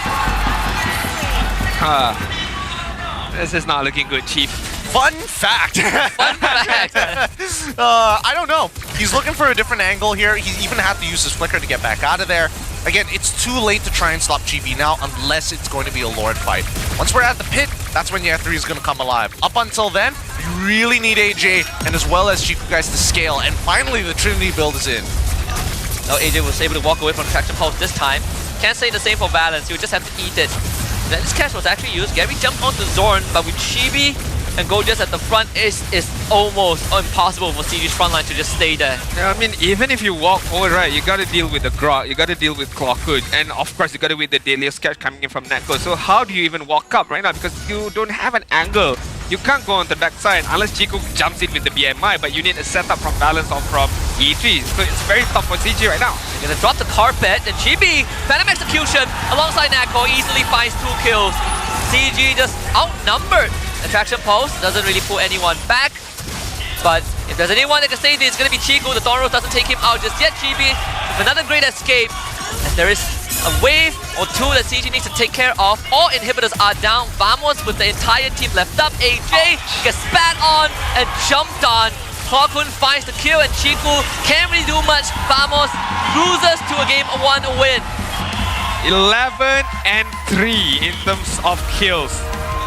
This is not looking good, Chief. Fun fact! Fun fact! I don't know. He's looking for a different angle here. He even had to use his flicker to get back out of there. Again, it's too late to try and stop GB now unless it's going to be a Lord fight. Once we're at the pit, that's when Yetri is going to come alive. Up until then, you really need AJ and as well as Chiku guys to scale. And finally, the Trinity build is in. Now AJ was able to walk away from the Traction Pulse this time. Can't say the same for Valence. You just have to eat it. Then this catch was actually used. Gary jumped onto Zorn, but with Chibi and Gojes at the front, it's almost impossible for CG's frontline to just stay there. Yeah, I mean, even if you walk forward, right, you gotta deal with the Grot, you gotta deal with Clockhood, and of course, you gotta deal with the Deadliest Catch coming in from Netco. So how do you even walk up right now? Because you don't have an angle. You can't go on the backside unless Chico jumps in with the BMI, but you need a setup from Balance or from E3. So it's very tough for CG right now. They're gonna drop the carpet, and Chibi, Phantom Execution, alongside Nako, easily finds 2 kills. CG just outnumbered. Attraction Pulse doesn't really pull anyone back. But if there's anyone that can save it, it's gonna be Chico. The Thorn Rose doesn't take him out just yet. Chibi with another great escape. And there is a wave or two that CG needs to take care of. All inhibitors are down. Vamos with the entire team left up. AJ gets spat on and jumped on. Hawkun finds the kill and Chiku can't really do much. Vamos loses to a game 1 win. 11 and 3 in terms of kills.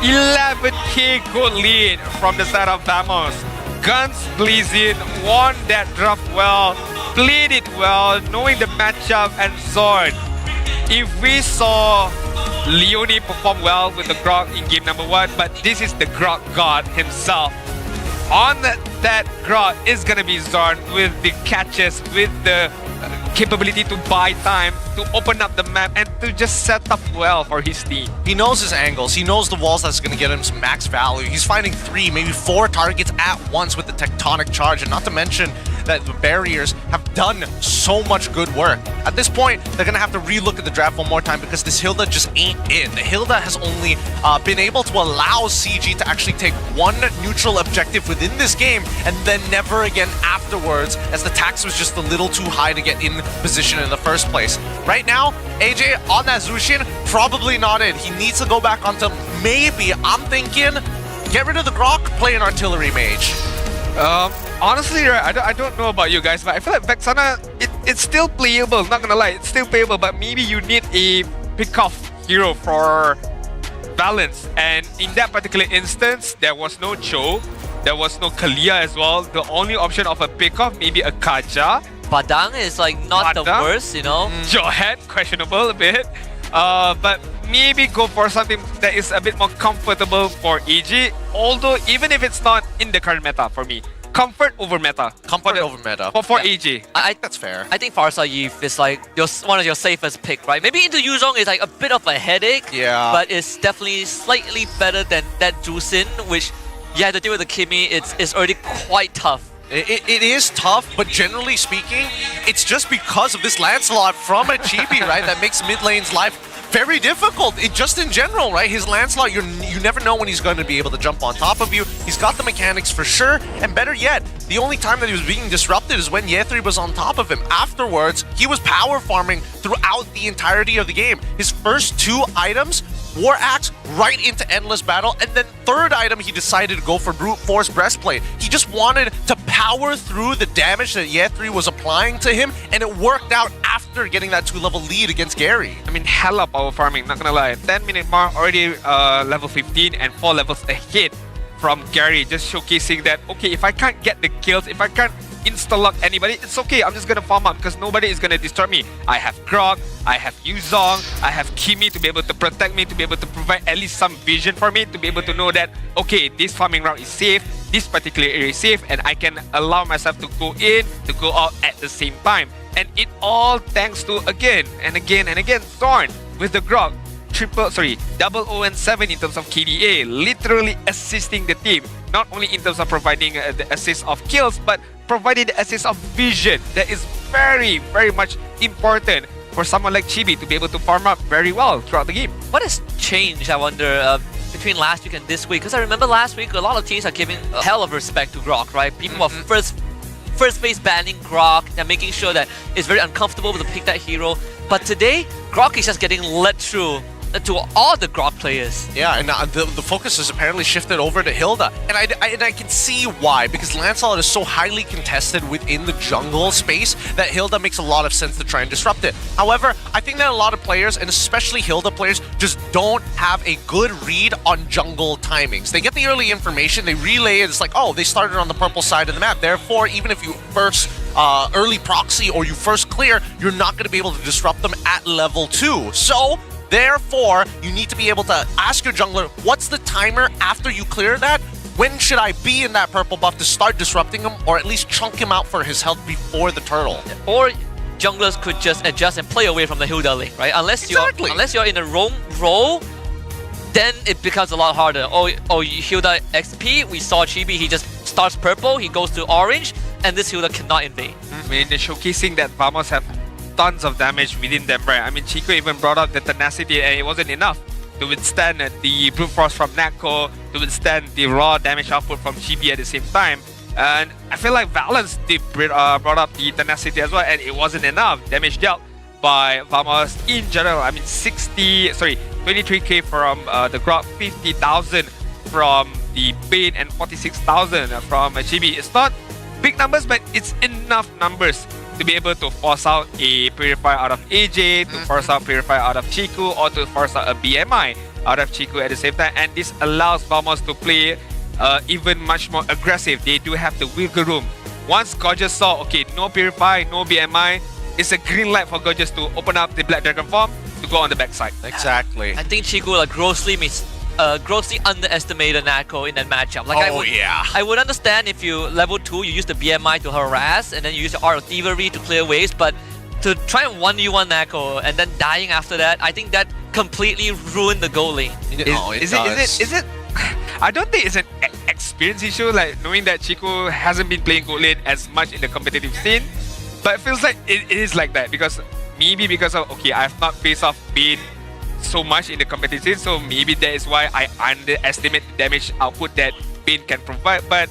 11k gold lead from the side of Vamos. Guns blazing, won that draft well, played it well, knowing the matchup and so on. If we saw Leone perform well with the Grok in game number 1, but this is the Grok god himself. On that Grok is gonna be Zorn with the catches, with the capability to buy time, to open up the map, and to just set up well for his team. He knows his angles. He knows the walls that's going to get him some max value. He's finding 3, maybe 4 targets at once with the tectonic charge, and not to mention that the barriers have done so much good work. At this point, they're going to have to relook at the draft one more time because this Hilda just ain't in. The Hilda has only been able to allow CG to actually take one neutral objective within this game and then never again afterwards, as the tax was just a little too high to get in position in the first place. Right now, AJ on that Zushin, probably not in. He needs to go back onto maybe, I'm thinking, get rid of the Grok, play an artillery mage. Honestly, right, I don't know about you guys, but I feel like Vexana, it's still playable, not gonna lie, it's still playable, but maybe you need a pick-off hero for balance. And in that particular instance, there was no Cho, there was no Kalia as well. The only option of a pick-off, maybe a Kaja. Badang is like not the worst, you know. Johan, questionable a bit. But maybe go for something that is a bit more comfortable for AJ. Although, even if it's not in the current meta for me. Comfort over meta. Comfort over meta. For AJ. I that's fair. I think Farsa Yif is like one of your safest pick, right? Maybe into Yuzhong is like a bit of a headache. Yeah. But it's definitely slightly better than that Jusin, which you have to deal with the Kimi. It's already quite tough. It is tough, but generally speaking, it's just because of this Lancelot from a Chibi, right? That makes mid lane's life very difficult. Just in general, right? His Lancelot, you never know when he's going to be able to jump on top of you. He's got the mechanics for sure, and better yet, the only time that he was being disrupted is when Yethri was on top of him. Afterwards, he was power farming throughout the entirety of the game. His first 2 items, War Axe right into Endless Battle, and then third item he decided to go for Brute Force Breastplate. He just wanted to power through the damage that Yethri was applying to him, and it worked out after getting that 2-level lead against Gary. I mean, hella power farming, not gonna lie. 10-minute mark, already level 15 and 4 levels ahead from Gary, just showcasing that, okay, if I can't get the kills, if I can't insta-lock anybody, it's okay, I'm just gonna farm up because nobody is gonna disturb me. I have Grok, I have Yuzong, I have Kimi to be able to protect me, to be able to provide at least some vision for me, to be able to know that, okay, this farming route is safe, this particular area is safe, and I can allow myself to go in, to go out at the same time. And it all thanks to, again and again and again, Thorn with the Grok. Double O and 7 in terms of KDA, literally assisting the team, not only in terms of providing the assist of kills, but providing the assist of vision. That is very, very much important for someone like Chibi to be able to farm up very well throughout the game. What has changed, I wonder, between last week and this week? Because I remember last week, a lot of teams are giving a hell of respect to Grok, right? People were first phase banning Grok and making sure that it's very uncomfortable to pick that hero. But today, Grok is just getting led through to all the Grok players. Yeah, and the focus has apparently shifted over to Hilda. And I can see why, because Lancelot is so highly contested within the jungle space that Hilda makes a lot of sense to try and disrupt it. However, I think that a lot of players, and especially Hilda players, just don't have a good read on jungle timings. They get the early information, they relay it, it's like, oh, they started on the purple side of the map. Therefore, even if you first early proxy or you first clear, you're not going to be able to disrupt them at level 2. So, therefore, you need to be able to ask your jungler, what's the timer after you clear that? When should I be in that purple buff to start disrupting him, or at least chunk him out for his health before the turtle? Or junglers could just adjust and play away from the Hilda lane, right? Unless you're in a roam role, then it becomes a lot harder. Oh, Hilda XP, we saw Chibi, he just starts purple, he goes to orange, and this Hilda cannot invade. I mean, they're showcasing that Vamos have tons of damage within them, right? I mean, Chico even brought up the tenacity, and it wasn't enough to withstand the brute force from Nako, to withstand the raw damage output from Chibi at the same time. And I feel like Valence did brought up the tenacity as well, and it wasn't enough damage dealt. by Vamos in general. I mean 23k from the Grok, 50,000 from the Bane, and 46,000 from Chibi. It's not big numbers, but it's enough numbers to be able to force out a Purify out of AJ, to force out Purify out of Chiku, or to force out a BMI out of Chiku at the same time. And this allows Vamos to play even much more aggressive. They do have the wiggle room. Once Gorgeous saw, okay, no Purify, no BMI, it's a green light for Gorgeous to open up the Black Dragon form to go on the backside. Exactly. I think Chiku grossly underestimated Nako in that matchup. Like I would understand if you level 2, you use the BMI to harass, and then you use the Art of Thievery to clear waves, but to try and 1v1 Nako and then dying after that, I think that completely ruined the goal lane. Is it? I don't think it's an experience issue, like knowing that Chiku hasn't been playing gold lane as much in the competitive scene, but it feels like it is like that because of, okay, I have not faced off Bane so much in the competitive scene, so maybe that is why I underestimate the damage output that Bane can provide, but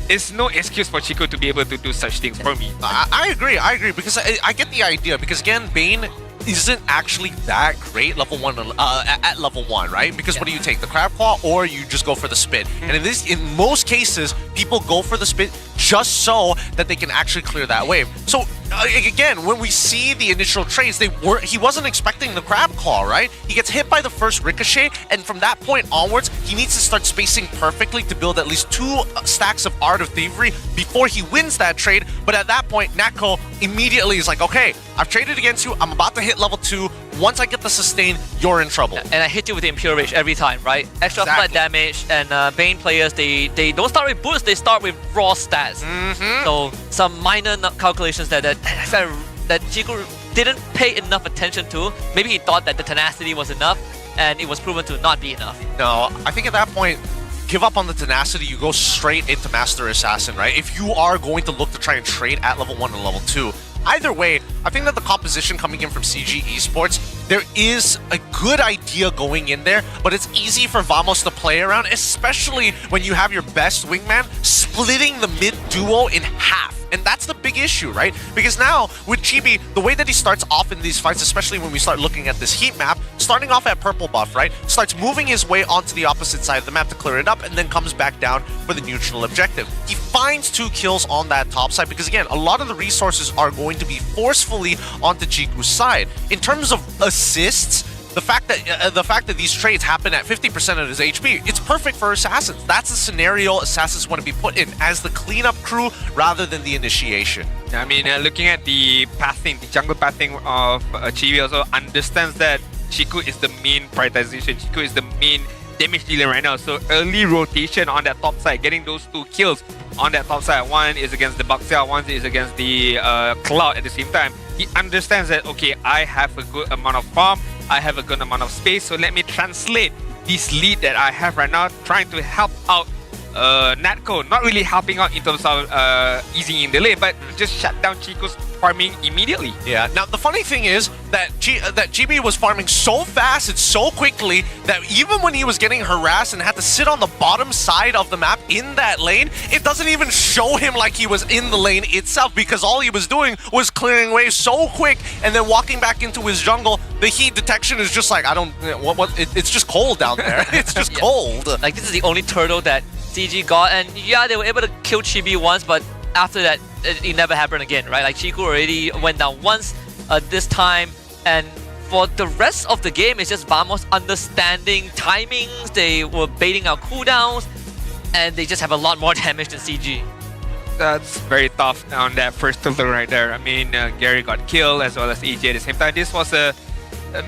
it's no excuse for Chiku to be able to do such things for me. I agree because I get the idea, because again, Bane isn't actually that great level 1 at level 1, right? Because what do you take, the Crab Claw, or you just go for the Spit? And in most cases, people go for the Spit just so that they can actually clear that wave. So again, when we see the initial trades, he wasn't expecting the Crab Claw, right? He gets hit by the first Ricochet, and from that point onwards, he needs to start spacing perfectly to build at least 2 stacks of Art of Thievery before he wins that trade. But at that point, Nako immediately is like, okay, I've traded against you, I'm about to hit level 2. Once I get the sustain, you're in trouble. And I hit you with the Impure Rage every time, right? Extra flat damage, and Bane players, they don't start with boosts, they start with raw stats. So some minor calculations that Chiku didn't pay enough attention to. Maybe he thought that the tenacity was enough, and it was proven to not be enough. No, I think at that point, give up on the tenacity, you go straight into Master Assassin, right? If you are going to look to try and trade at level 1 and level 2, either way, I think that the composition coming in from CG Esports, there is a good idea going in there, but it's easy for Vamos to play around, especially when you have your best wingman splitting the mid duo in half. And that's the big issue, right? Because now, with Chibi, the way that he starts off in these fights, especially when we start looking at this heat map, starting off at purple buff, right? Starts moving his way onto the opposite side of the map to clear it up, and then comes back down for the neutral objective. He finds 2 kills on that top side, because again, a lot of the resources are going to be forcefully onto Chiku's side. In terms of assists, the fact that these trades happen at 50% of his HP, it's perfect for Assassins. That's the scenario Assassins want to be put in, as the cleanup crew rather than the initiation. I mean, looking at the pathing, the jungle pathing of Chibi also understands that Chiku is the main prioritization. Chiku is the main damage dealer right now. So early rotation on that top side, getting those 2 kills on that top side. One is against the Baxia, one is against the Cloud at the same time. He understands that, okay, I have a good amount of farm, I have a good amount of space, so let me translate this lead that I have right now, trying to help out Natco, not really helping out in terms of easing in the lane, but just shut down Chiku's farming immediately. Yeah, now the funny thing is that GB was farming so fast and so quickly that even when he was getting harassed and had to sit on the bottom side of the map in that lane, it doesn't even show him like he was in the lane itself, because all he was doing was clearing waves so quick and then walking back into his jungle. The heat detection is just like, it's just cold down there. It's just cold. Like, this is the only turtle that CG got, and yeah, they were able to kill Chibi once, but after that, it never happened again, right? Like, Chiku already went down once this time, and for the rest of the game, it's just Vamos understanding timings. They were baiting out cooldowns, and they just have a lot more damage than CG. That's very tough on that first turtle right there. I mean, Gary got killed as well as EJ at the same time. This was a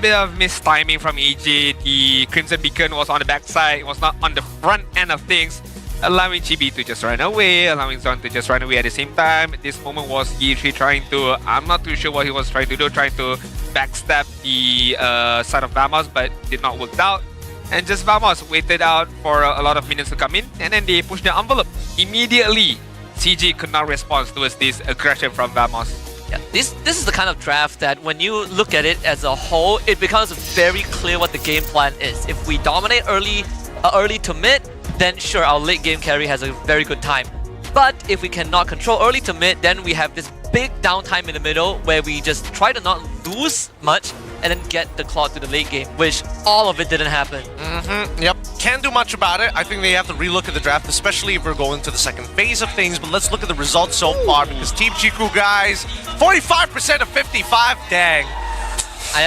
bit of mistiming from EJ. The Crimson Beacon was on the backside, it was not on the front end of things, allowing Chibi to just run away, allowing Zon to just run away at the same time. At this moment was Yi3 trying to, I'm not too sure what he was trying to do, trying to backstab the side of Vamos, but did not work out. And just Vamos waited out for a lot of minions to come in, and then they pushed the envelope. Immediately, CG could not respond towards this aggression from Vamos. Yeah, this is the kind of draft that when you look at it as a whole, it becomes very clear what the game plan is. If we dominate early to mid, then sure, our late game carry has a very good time. But if we cannot control early to mid, then we have this big downtime in the middle where we just try to not lose much and then get the clock to the late game, which all of it didn't happen. Yep, can't do much about it. I think they have to relook at the draft, especially if we're going to the second phase of things. But let's look at the results so far, because Team Chiku, guys, 45% of 55, dang.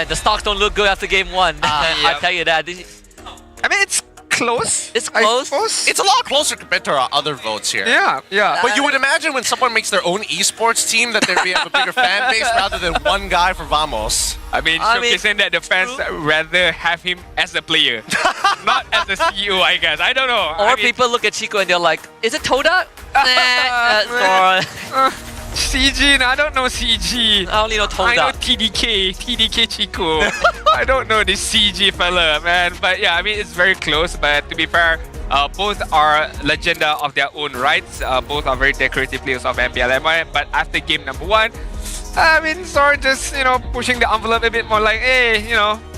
The stocks don't look good after game 1. I'll tell you that. I mean, it's close. It's close. It's a lot closer compared to our other votes here. Yeah. But you would imagine when someone makes their own esports team that they have a bigger fan base rather than one guy for Vamos. I mean, showcasing that the fans rather have him as a player, not as a CEO, I guess. I don't know. Or people look at Chico and they're like, is it Toda? CG, I don't know CG. I only know Toda. I know TDK Chico. I don't know this CG fella, man. But yeah, I mean, it's very close. But to be fair, both are legenda of their own rights. Both are very decorative players of MPL MY. But after game number 1, I mean, Sor just, pushing the envelope a bit more like, hey,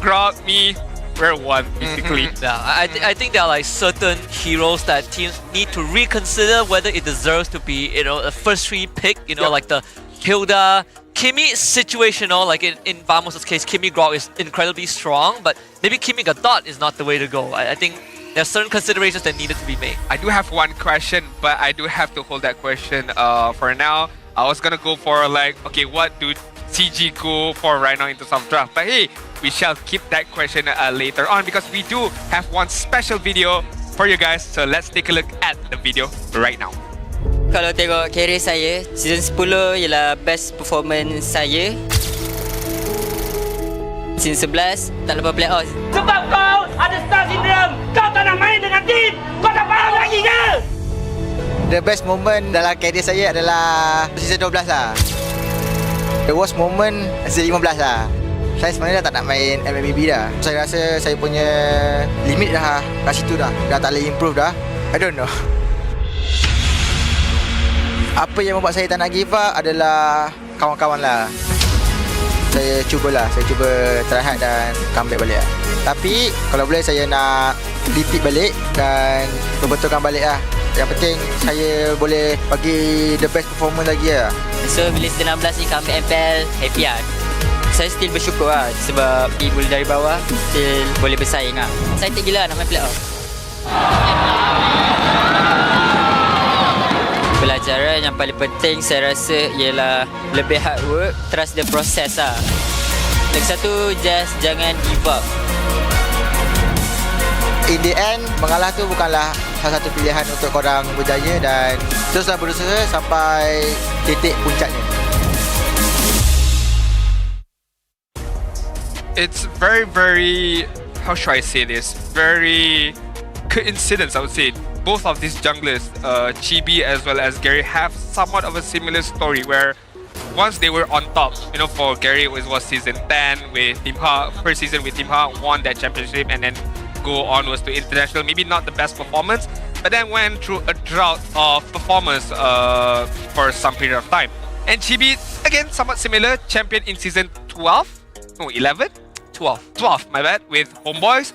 Grog, me, we're one, basically. Yeah, I think there are like certain heroes that teams need to reconsider whether it deserves to be, a first 3 pick, like the Hilda. Kimi is situational, like in Vamos' case, Kimi Grog is incredibly strong, but maybe Kimi Gadot is not the way to go. I think there are certain considerations that needed to be made. I do have one question, but I do have to hold that question for now. I was gonna go for like, okay, what do CG go for right now in terms of draft? But hey, we shall keep that question later on because we do have one special video for you guys. So let's take a look at the video right now. Kalau tengok career saya, season 10 ialah best performance saya. Season 11 tak lepas playoff. Sebab kau ada star syndrome. Kau tak nak main dengan tim. Kau tak faham lagi ke? The best moment dalam career saya adalah season 12 lah. The worst moment season 15 lah. Saya sebenarnya dah tak nak main MMB dah. Saya rasa saya punya limit dah kat situ dah. Dah tak boleh improve dah. I don't know. Apa yang membuat saya tak nak give up adalah kawan-kawan lah. Saya cuba try hard dan comeback balik lah. Tapi kalau boleh saya nak repeat balik dan perbetulkan balik lah. Yang penting saya boleh bagi the best performance lagi lah. So bila season 16 ni comeback MPL, happy lah. Saya still bersyukur lah sebab team boleh dari bawah, still boleh bersaing lah. Saya tak gila nak main playoff. Pelajaran yang paling penting saya rasa ialah lebih hard work, trust the process lah. Lagi satu, just jangan give up. In the end, mengalah tu bukanlah salah satu pilihan untuk korang berjaya dan teruslah berusaha sampai titik puncaknya. It's very, how should I say this? Very coincidence, I would say. Both of these junglers, Chibi as well as Gary, have somewhat of a similar story where once they were on top, for Gary it was season 10 with Team Ha, first season with Team Ha, won that championship and then go onwards to international. Maybe not the best performance, but then went through a drought of performance for some period of time. And Chibi, again, somewhat similar, champion in season 11, my bad, with Homeboys.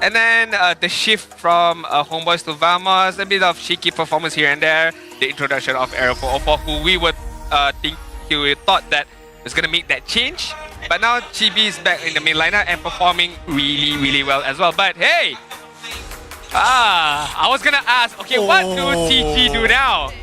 And then the shift from Homeboys to Vamos, a bit of shaky performance here and there. The introduction of Aero404, who we thought that was going to make that change. But now Chibi is back in the main lineup and performing really well as well. But hey, I was going to ask, okay, what do TG do now?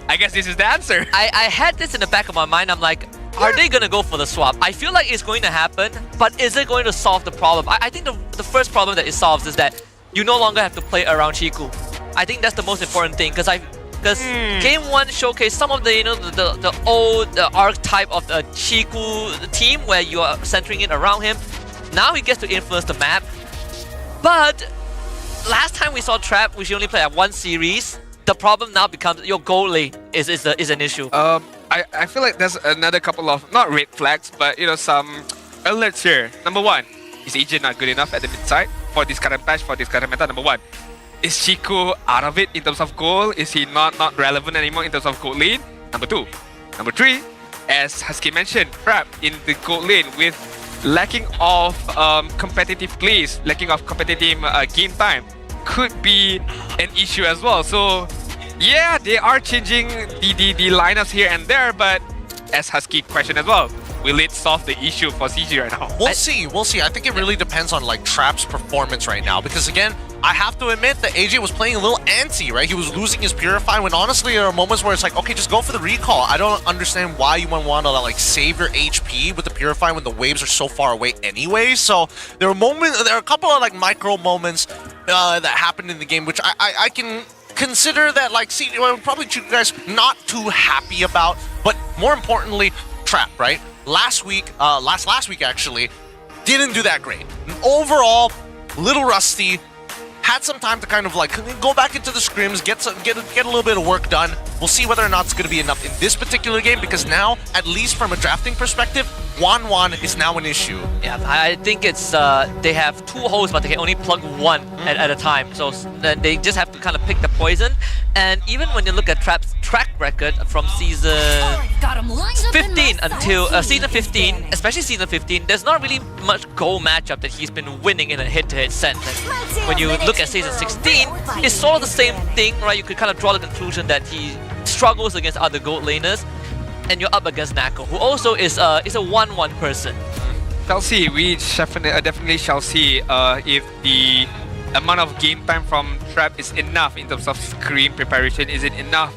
I guess this is the answer. I had this in the back of my mind. I'm like, are they going to go for the swap? I feel like it's going to happen, but is it going to solve the problem? I think the first problem that it solves is that you no longer have to play around Chiku. I think that's the most important thing because Game 1 showcased some of the the old archetype of the Chiku team where you are centering it around him. Now he gets to influence the map. But last time we saw Trap, which only played at one series, the problem now becomes your goal lane is an issue. I feel like there's another couple of, not red flags, but some alerts here. Number 1, is Agent not good enough at the mid side for this current patch, for this current meta? Number 1, is Chico out of it in terms of goal? Is he not relevant anymore in terms of gold lane? Number 2. Number 3, as Husky mentioned, Trap in the gold lane with lacking of competitive plays, lacking of competitive game time could be an issue as well. So yeah, they are changing the lineups here and there, but as Husky question as well. Will it solve the issue for CG right now? We'll see. We'll see. I think it really depends on like Trap's performance right now. Because again, I have to admit that AJ was playing a little antsy, right? He was losing his Purify when honestly there are moments where it's like, okay, just go for the recall. I don't understand why you would want to like save your HP with the Purify when the waves are so far away anyway. So there are a couple of like micro moments that happened in the game, which I can consider that like, see, probably you guys not too happy about, but more importantly, Trap, right? Last week actually, didn't do that great. Overall, little rusty. Had some time to kind of like go back into the scrims, get a little bit of work done. We'll see whether or not it's going to be enough in this particular game, because now, at least from a drafting perspective, 1-1 is now an issue. Yeah, I think it's they have 2 holes, but they can only plug 1 at a time. So then they just have to kind of pick the poison. And even when you look at Trap's track record from season 15 until season 15, especially season 15, there's not really much goal matchup that he's been winning in a head-to-head sense. And when you look at season 16, it's sort of the same thing, right? You could kind of draw the conclusion that he struggles against other gold laners, and you're up against Nako, who also is a 1-1 person. Shall see. We definitely shall see if the amount of game time from Trap is enough in terms of screen preparation. Is it enough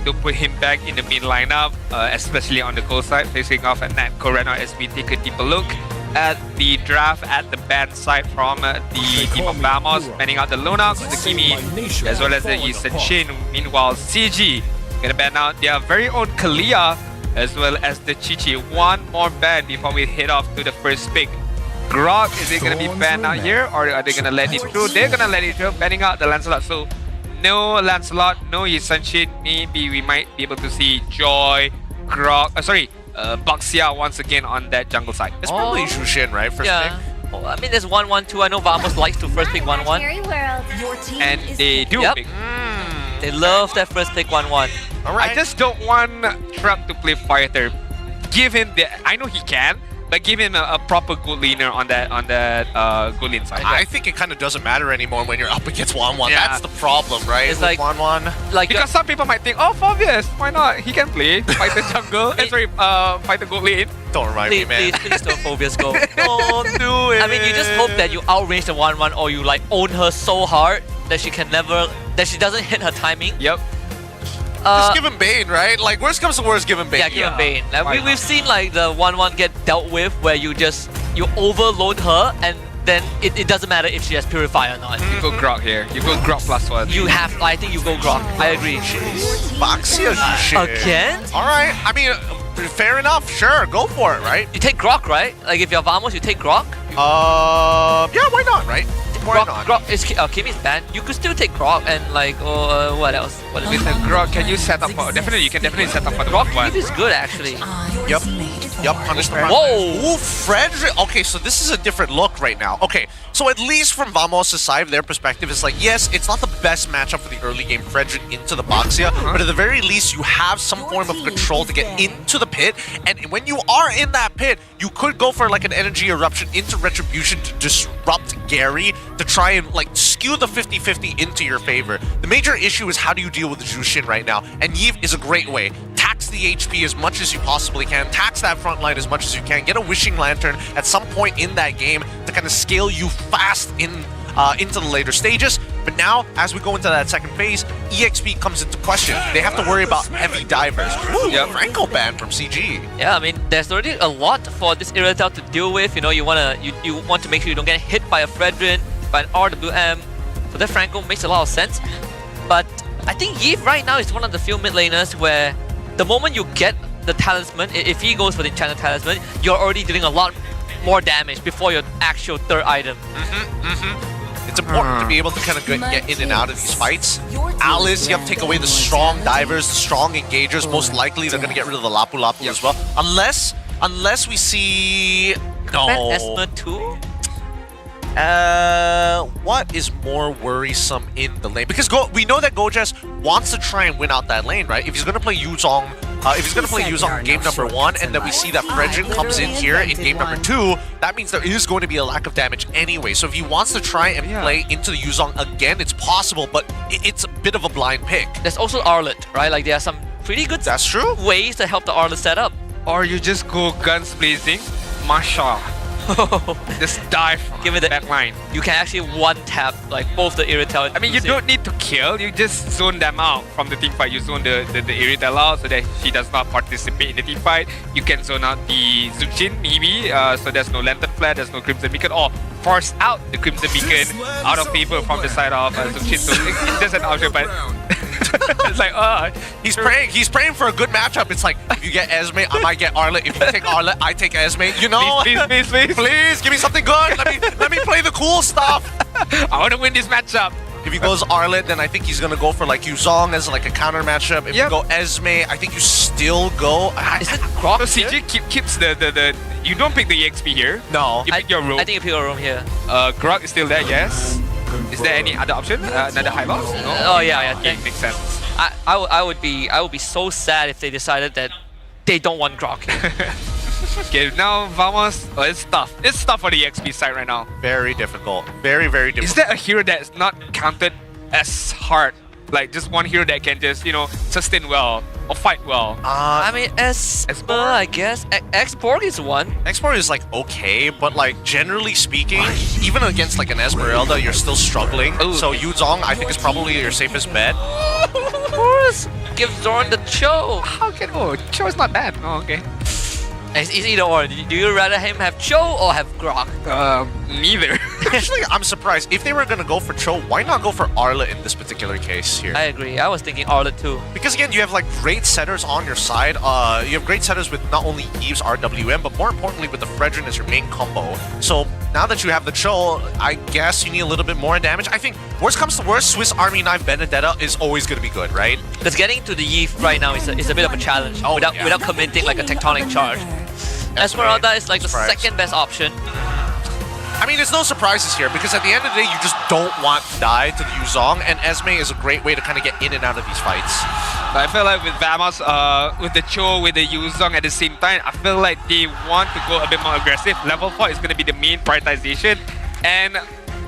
to put him back in the main lineup, especially on the gold side, facing off at Natco right now as we take a deeper look at the draft at the ban side from the team of Vamos, banning out the Lunox, the Kimi, as well as the Eastern Shin. Meanwhile, CG gonna ban out their very own Kalia, as well as the Chichi. One more ban before we head off to the first pick. Grog, is it gonna be banned out here, or are they gonna let it through? They're gonna let it through, banning out the Lancelot. So no Lancelot, no Eastern Shin. Maybe we might be able to see Joy, Grog, Baxia once again on that jungle side. It's probably Jushin, right? First pick. Oh, I mean, there's 1-1-2. I know Vamos likes to first pick 1-1. And they do pick. They love that first pick 1-1. Alright. I just don't want Trap to play fighter. Give him the... I know he can, but give him a proper good laner on that good lane side. I think it kind of doesn't matter anymore when you're up against 1-1. Yeah. That's the problem, right? It's like 1-1. Like because some people might think, oh, Phobius, why not? He can play fight the jungle. Fight the good lane. Don't remind me, man. Please don't Phobius go. Don't do it. I mean, you just hope that you outrange the 1-1, or you like own her so hard that she doesn't hit her timing. Yep. Just give him Bane, right? Like, worst comes to worst, give him Bane. Yeah, give him Bane. Like, we've seen like the 1-1 get dealt with where you overload her, and then it doesn't matter if she has Purify or not. You go Grog here. You go Grog +1. I think you go Grog. I agree. Baxia again? Alright, I mean, fair enough. Sure, go for it, right? You take Grog, right? Like, if you're Vamos, you take Grog? Yeah, why not, right? Grog is Kimi's banned. You could still take Grog and like what else? With the Grog, can you set up for you can definitely set up for the Grog. Grog is good actually. Yep, punish the Whoa! Ooh, Frederick. Okay, so this is a different look right now. Okay, so at least from Vamos' side, their perspective is like, yes, it's not the best matchup for the early game Frederick into the Baxia, but at the very least, you have some form of control to get into the pit, and when you are in that pit, you could go for like an energy eruption into Retribution to disrupt Gary, to try and like skew the 50-50 into your favor. The major issue is how do you deal with Jushin right now, and Yves is a great way. Tax the HP as much as you possibly can, tax that front line as much as you can, get a Wishing Lantern at some point in that game to kind of scale you fast into the later stages. But now, as we go into that second phase, EXP comes into question. They have to worry about heavy divers. Ooh, Franco ban from CG. Yeah, I mean, there's already a lot for this Irrital to deal with. You know, you want to make sure you don't get hit by a Fredrin, by an RWM. So that Franco makes a lot of sense. But I think Yves right now is one of the few mid laners where the moment you get the talisman, if he goes for the enchanted talisman, you're already doing a lot more damage before your actual third item. It's important to be able to kind of get in and out of these fights. Alice, you have to take away the strong divers, the strong engagers. Most likely they're going to get rid of the Lapu Lapu as well. Unless we see... No. Esma 2? What is more worrisome in the lane? Because we know that Gojas wants to try and win out that lane, right? If he's going to play Yuzong, in game number 1, and then we see that Fredrin comes in here in game number 2, that means there is going to be a lack of damage anyway. So if he wants to try and play into the Yuzong again, it's possible, but it's a bit of a blind pick. There's also Arlet, right? Like there are some pretty good ways to help the Arlet set up. or you just go guns blazing, Masha. Just dive. Give me the back line. You can actually one tap like both the Irritel. I mean, you don't need to kill. You just zone them out from the team fight. You zone the Irritel out so that she does not participate in the team fight. You can zone out the Zuchin maybe, so there's no Lantern Flare, there's no Crimson Beacon, or force out the Crimson Beacon out of favor from the side of Zuchin. So it's just an option, but it's like, he's praying for a good matchup. It's like, if you get Esme, I might get Arlet. If you take Arlet, I take Esme. You know, please give me something good. Let me play the cool stuff. I want to win this matchup. If he goes Arlet, then I think he's gonna go for like Yuzong as like a counter matchup. If you go Esme, I think you still go. Is it Grok? So CG keeps the. You don't pick the EXP here. No, you pick your room. I think you pick your room here. Grok is still there. Yes. Is there any other option? Another high loss? No. Oh yeah. Okay, makes sense. I would be so sad if they decided that they don't want Grok. Okay, now Vamos. Oh, it's tough. It's tough for the EXP side right now. Very difficult. Very difficult. Is there a hero that's not counted as hard? Like just one hero that can just, sustain well or fight well? I mean, I guess. X-Porg is one. X-Porg is like okay, but like generally speaking, even against like an Esmeralda, you're still struggling. Ooh. So Yuzong, I think, is probably your safest bet. Of course. Give Zorn the Cho. How can Cho is not bad. Oh, okay. It's either or. Do you rather him have Cho or have Grok? Neither. Actually, I'm surprised. If they were going to go for Cho, why not go for Arlet in this particular case here? I agree. I was thinking Arlet too. Because again, you have like great setters on your side. You have great setters with not only Eve's RWM, but more importantly with the Fredrin as your main combo. So now that you have the Cho, I guess you need a little bit more damage. I think worst comes to worst, Swiss Army Knife Benedetta is always going to be good, right? Because getting to the Eve right now is a bit of a challenge without committing like a tectonic charge. Esmeralda is like the second best option. I mean, there's no surprises here because at the end of the day, you just don't want to die to the Yuzong, and Esme is a great way to kind of get in and out of these fights. I feel like with Vamos, with the Cho, with the Yuzong at the same time, I feel like they want to go a bit more aggressive. Level 4 is going to be the main prioritization, and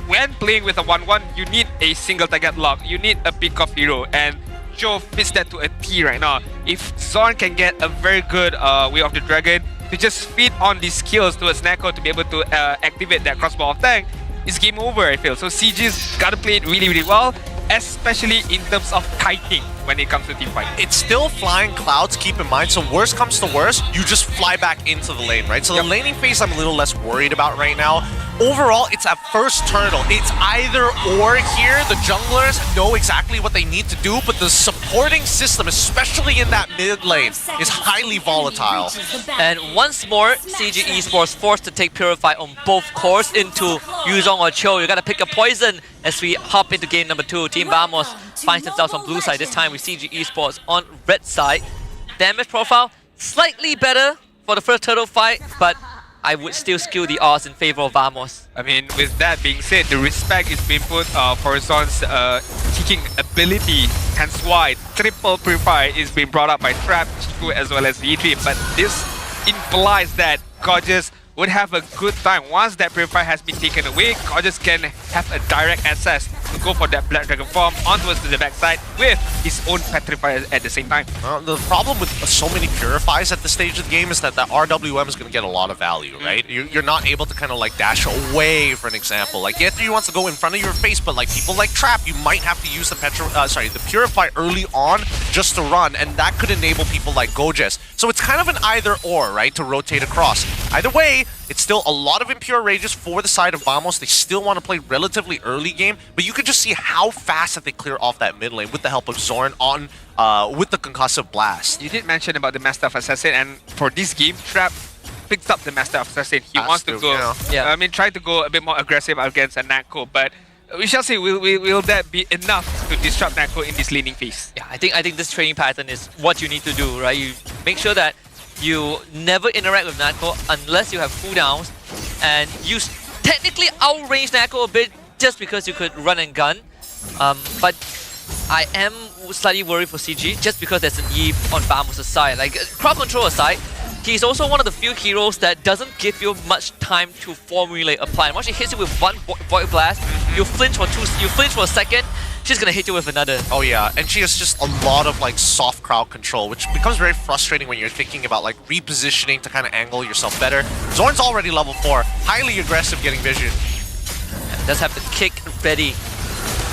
when playing with a 1-1, you need a single target lock. You need a pick-off hero, and Cho fits that to a T right now. If Zorn can get a very good Way of the Dragon, to just feed on these skills towards Neko to be able to activate that crossbow of tank, it's game over, I feel. So CG's got to play it really well, especially in terms of kiting when it comes to team fight. It's still flying clouds, keep in mind, so worst comes to worst, you just fly back into the lane, right? So the laning phase I'm a little less worried about right now. Overall, it's a first turtle. It's either or here. The junglers know exactly what they need to do, but the supporting system, especially in that mid lane, is highly volatile. And once more, CG Esports forced to take Purify on both cores into Yuzong or Cho. You gotta pick a poison as we hop into game number 2. Team Vamos finds themselves on blue side, this time with CG Esports on red side. Damage profile, slightly better for the first turtle fight, but I would still skew the odds in favor of Vamos. I mean, with that being said, the respect is being put for Zon's kicking ability. Hence why triple Purify is being brought up by Trap, Chiku, as well as V3. But this implies that Gorgeous would have a good time. Once that Purify has been taken away, Gorgeous can have a direct access to go for that Black Dragon form onwards to the backside with his own Petrifier at the same time. The problem with so many Purifies at this stage of the game is that the RWM is going to get a lot of value, right? You're not able to kind of like dash away, for an example. Like, Yetri wants to go in front of your face, but like people like Trap, you might have to use the Purify early on just to run, and that could enable people like Gojes. So it's kind of an either or, right, to rotate across. Either way, it's still a lot of Impure Rages for the side of Vamos. They still want to play relatively early game, but you can just see how fast that they clear off that mid lane with the help of Zorn on with the Concussive Blast. You did mention about the Master of Assassin, and for this game, Trap picked up the Master of Assassin. He wants to go, I mean, try to go a bit more aggressive against a Nako, but we shall see, will that be enough to disrupt Nako in this laning phase? Yeah, I think this training pattern is what you need to do, right? You make sure that you never interact with Nako unless you have cooldowns, and you technically outrange Nako a bit just because you could run and gun. But I am slightly worried for CG just because there's an Eve on Vamos' side. Like, crowd control aside, he's also one of the few heroes that doesn't give you much time to formulate a plan. Once he hits you with one Void Blast, you flinch for a second, she's gonna hit you with another. Oh yeah, and she has just a lot of like soft crowd control, which becomes very frustrating when you're thinking about like repositioning to kind of angle yourself better. Zorn's already level 4, highly aggressive getting vision. Does have the kick ready.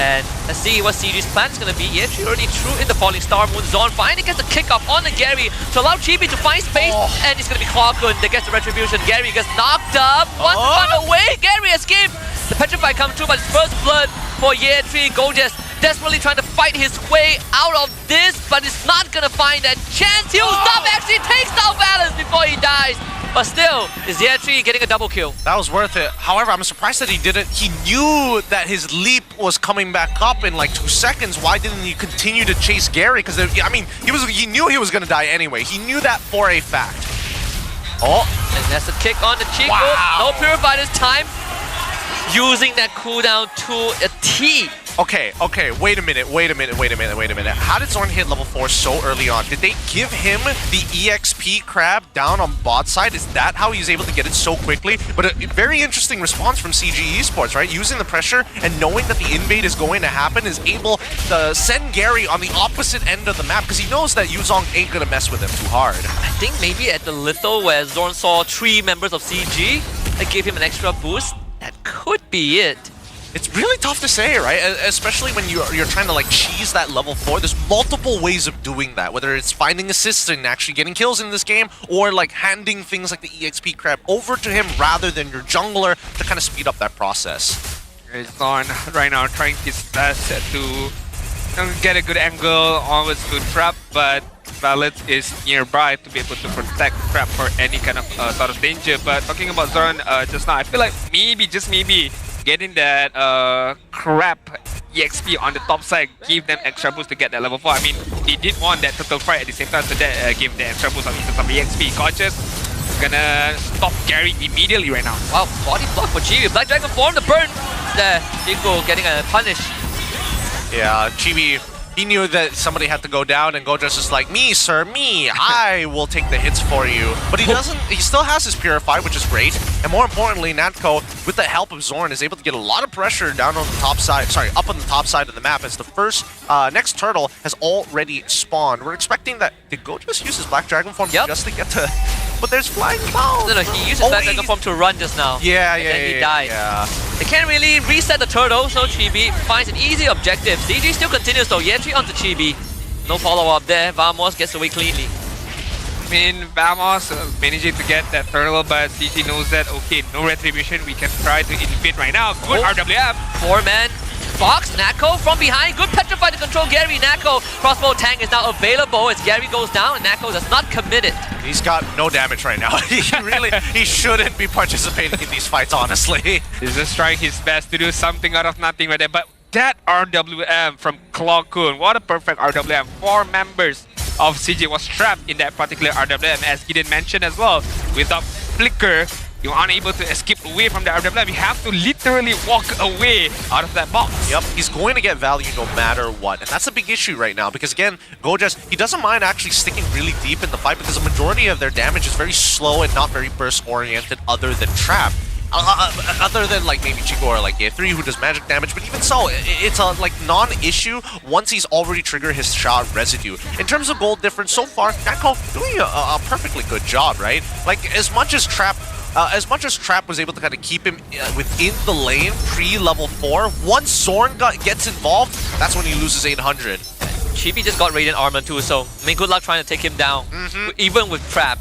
And let's see what CG's plan is going to be. Yeah, she already threw in the Falling Star Moon. Zorn finally gets the kick off on the Gary to allow Chibi to find space. And it's going to be Clarkun that gets the retribution. Gary gets knocked up. Wants to run away. Gary escaped. The Petrify comes through, but it's first blood for Year 3. Gojas desperately trying to fight his way out of this, but it's not going to find that chance. He'll stop, actually takes down Balance before he dies. But still, is Year 3 getting a double kill? That was worth it. However, I'm surprised that he didn't. He knew that his leap was coming back up in like 2 seconds. Why didn't he continue to chase Gary? Because I mean, he knew he was going to die anyway. He knew that for a fact. Oh, and that's a kick on the Chico. Wow. No Purify this time. Using that cooldown to a T. Okay, wait a minute. How did Zorn hit level 4 so early on? Did they give him the EXP crab down on bot side? Is that how he's able to get it so quickly? But a very interesting response from CG Esports, right? Using the pressure and knowing that the invade is going to happen is able to send Gary on the opposite end of the map because he knows that Yuzong ain't gonna mess with him too hard. I think maybe at the Litho where Zorn saw 3 members of CG, that gave him an extra boost. That could be it. It's really tough to say, right? Especially when you're trying to like cheese that level 4. There's multiple ways of doing that, whether it's finding assists and actually getting kills in this game, or like handing things like the EXP crab over to him rather than your jungler to kind of speed up that process. Zorn right now trying his best to get a good angle onwards to trap, but Valid is nearby to be able to protect trap for any kind of sort of danger. But talking about Zorn just now, I feel like maybe, just maybe, getting that crap EXP on the top side give them extra boost to get that level 4. I mean, he did want that total fright at the same time, so that gave the extra boost on terms of EXP. Gorgeous gonna stop Gary immediately right now. Wow, body block for Chibi. Black Dragon form the burn. There, Chico getting a punish. Yeah, Chibi, he knew that somebody had to go down, and Gojas is like, me, sir, me, I will take the hits for you. But he doesn't, he still has his Purify, which is great. And more importantly, Natko, with the help of Zorn, is able to get a lot of pressure down on the top side, up on the top side of the map, as the first, next turtle has already spawned. We're expecting that, did Gojas use his Black Dragon form just to get to, but there's flying clouds. No, he used his Black Dragon form to run just now. Yeah, and then he died. They can't really reset the turtle, so Chibi finds an easy objective. CG still continues though, Yentry onto Chibi. No follow-up there, Vamos gets away cleanly. I mean, Vamos managing to get that turtle, but CG knows that, okay, no retribution, we can try to invade right now. Good RWF. 4-man. Fox, Nako from behind, good Petrify to control Gary. Nako, crossbow tank is now available as Gary goes down, and Nako does not commit it. He's got no damage right now. he shouldn't be participating in these fights, honestly. He's just trying his best to do something out of nothing right there, but that RWM from Clarkun, what a perfect RWM. 4 members of CG was trapped in that particular RWM, as Gideon mentioned as well. Without Flicker, you aren't able to escape away from the RWM. You have to literally walk away out of that box. Yep, he's going to get value no matter what. And that's a big issue right now because, again, Gojas, he doesn't mind actually sticking really deep in the fight because the majority of their damage is very slow and not very burst-oriented other than Trap. Other than like maybe Chico or like A3 who does magic damage, but even so, it's a like non-issue once he's already triggered his shot residue. In terms of gold difference, so far, Nako doing a perfectly good job, right? Like as much as Trap was able to kind of keep him within the lane pre-level 4, once Zorn gets involved, that's when he loses 800. Chibi just got Radiant Armor too, so I mean, good luck trying to take him down, even with Trap.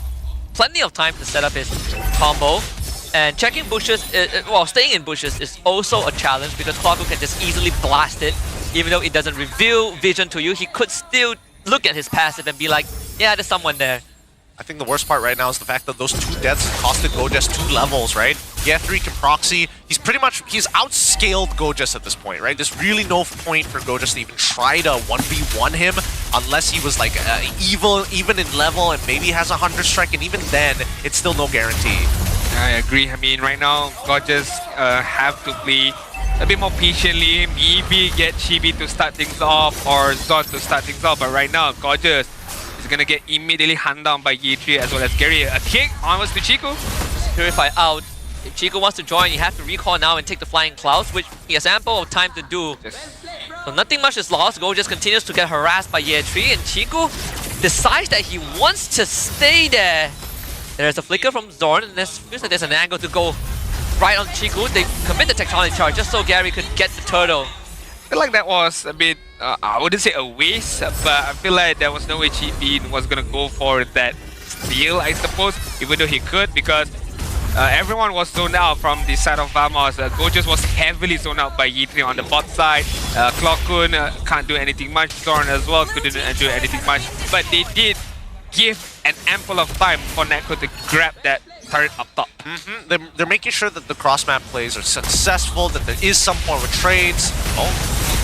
Plenty of time to set up his combo. And checking bushes, well, staying in bushes is also a challenge because Clarko can just easily blast it. Even though it doesn't reveal vision to you, he could still look at his passive and be like, yeah, there's someone there. I think the worst part right now is the fact that those 2 deaths costed Gojas 2 levels, right? Yeah, 3 can proxy. He's outscaled Gojas at this point, right? There's really no point for Gojas to even try to 1v1 him unless he was like even in level and maybe has a 100 strike, and even then, it's still no guarantee. I agree. I mean, right now, Gorgeous have to play a bit more patiently, maybe get Chibi to start things off or Zod to start things off. But right now, Gorgeous is going to get immediately hunt down by Yi3 as well as Gary. A kick onwards to Chico. Purify out. If Chico wants to join, you have to recall now and take the Flying Clouds, which he has ample of time to do. So nothing much is lost. Go just continues to get harassed by Ye3, and Chico decides that he wants to stay there. There's a flicker from Zorn, and feels like there's an angle to go right on Chico. They commit the tectonic charge just so Gary could get the turtle. I feel like that was a bit, I wouldn't say a waste, but I feel like there was no way Chibi was gonna go for that steal, I suppose, even though he could, because everyone was zoned out from the side of Vamos. Gorgeous was heavily zoned out by Ye3 on the bot side. Clockun can't do anything much. Zorn as well couldn't do anything much. But they did give an ample of time for Neko to grab that turret up top. They're making sure that the cross-map plays are successful, that there is some form of trades.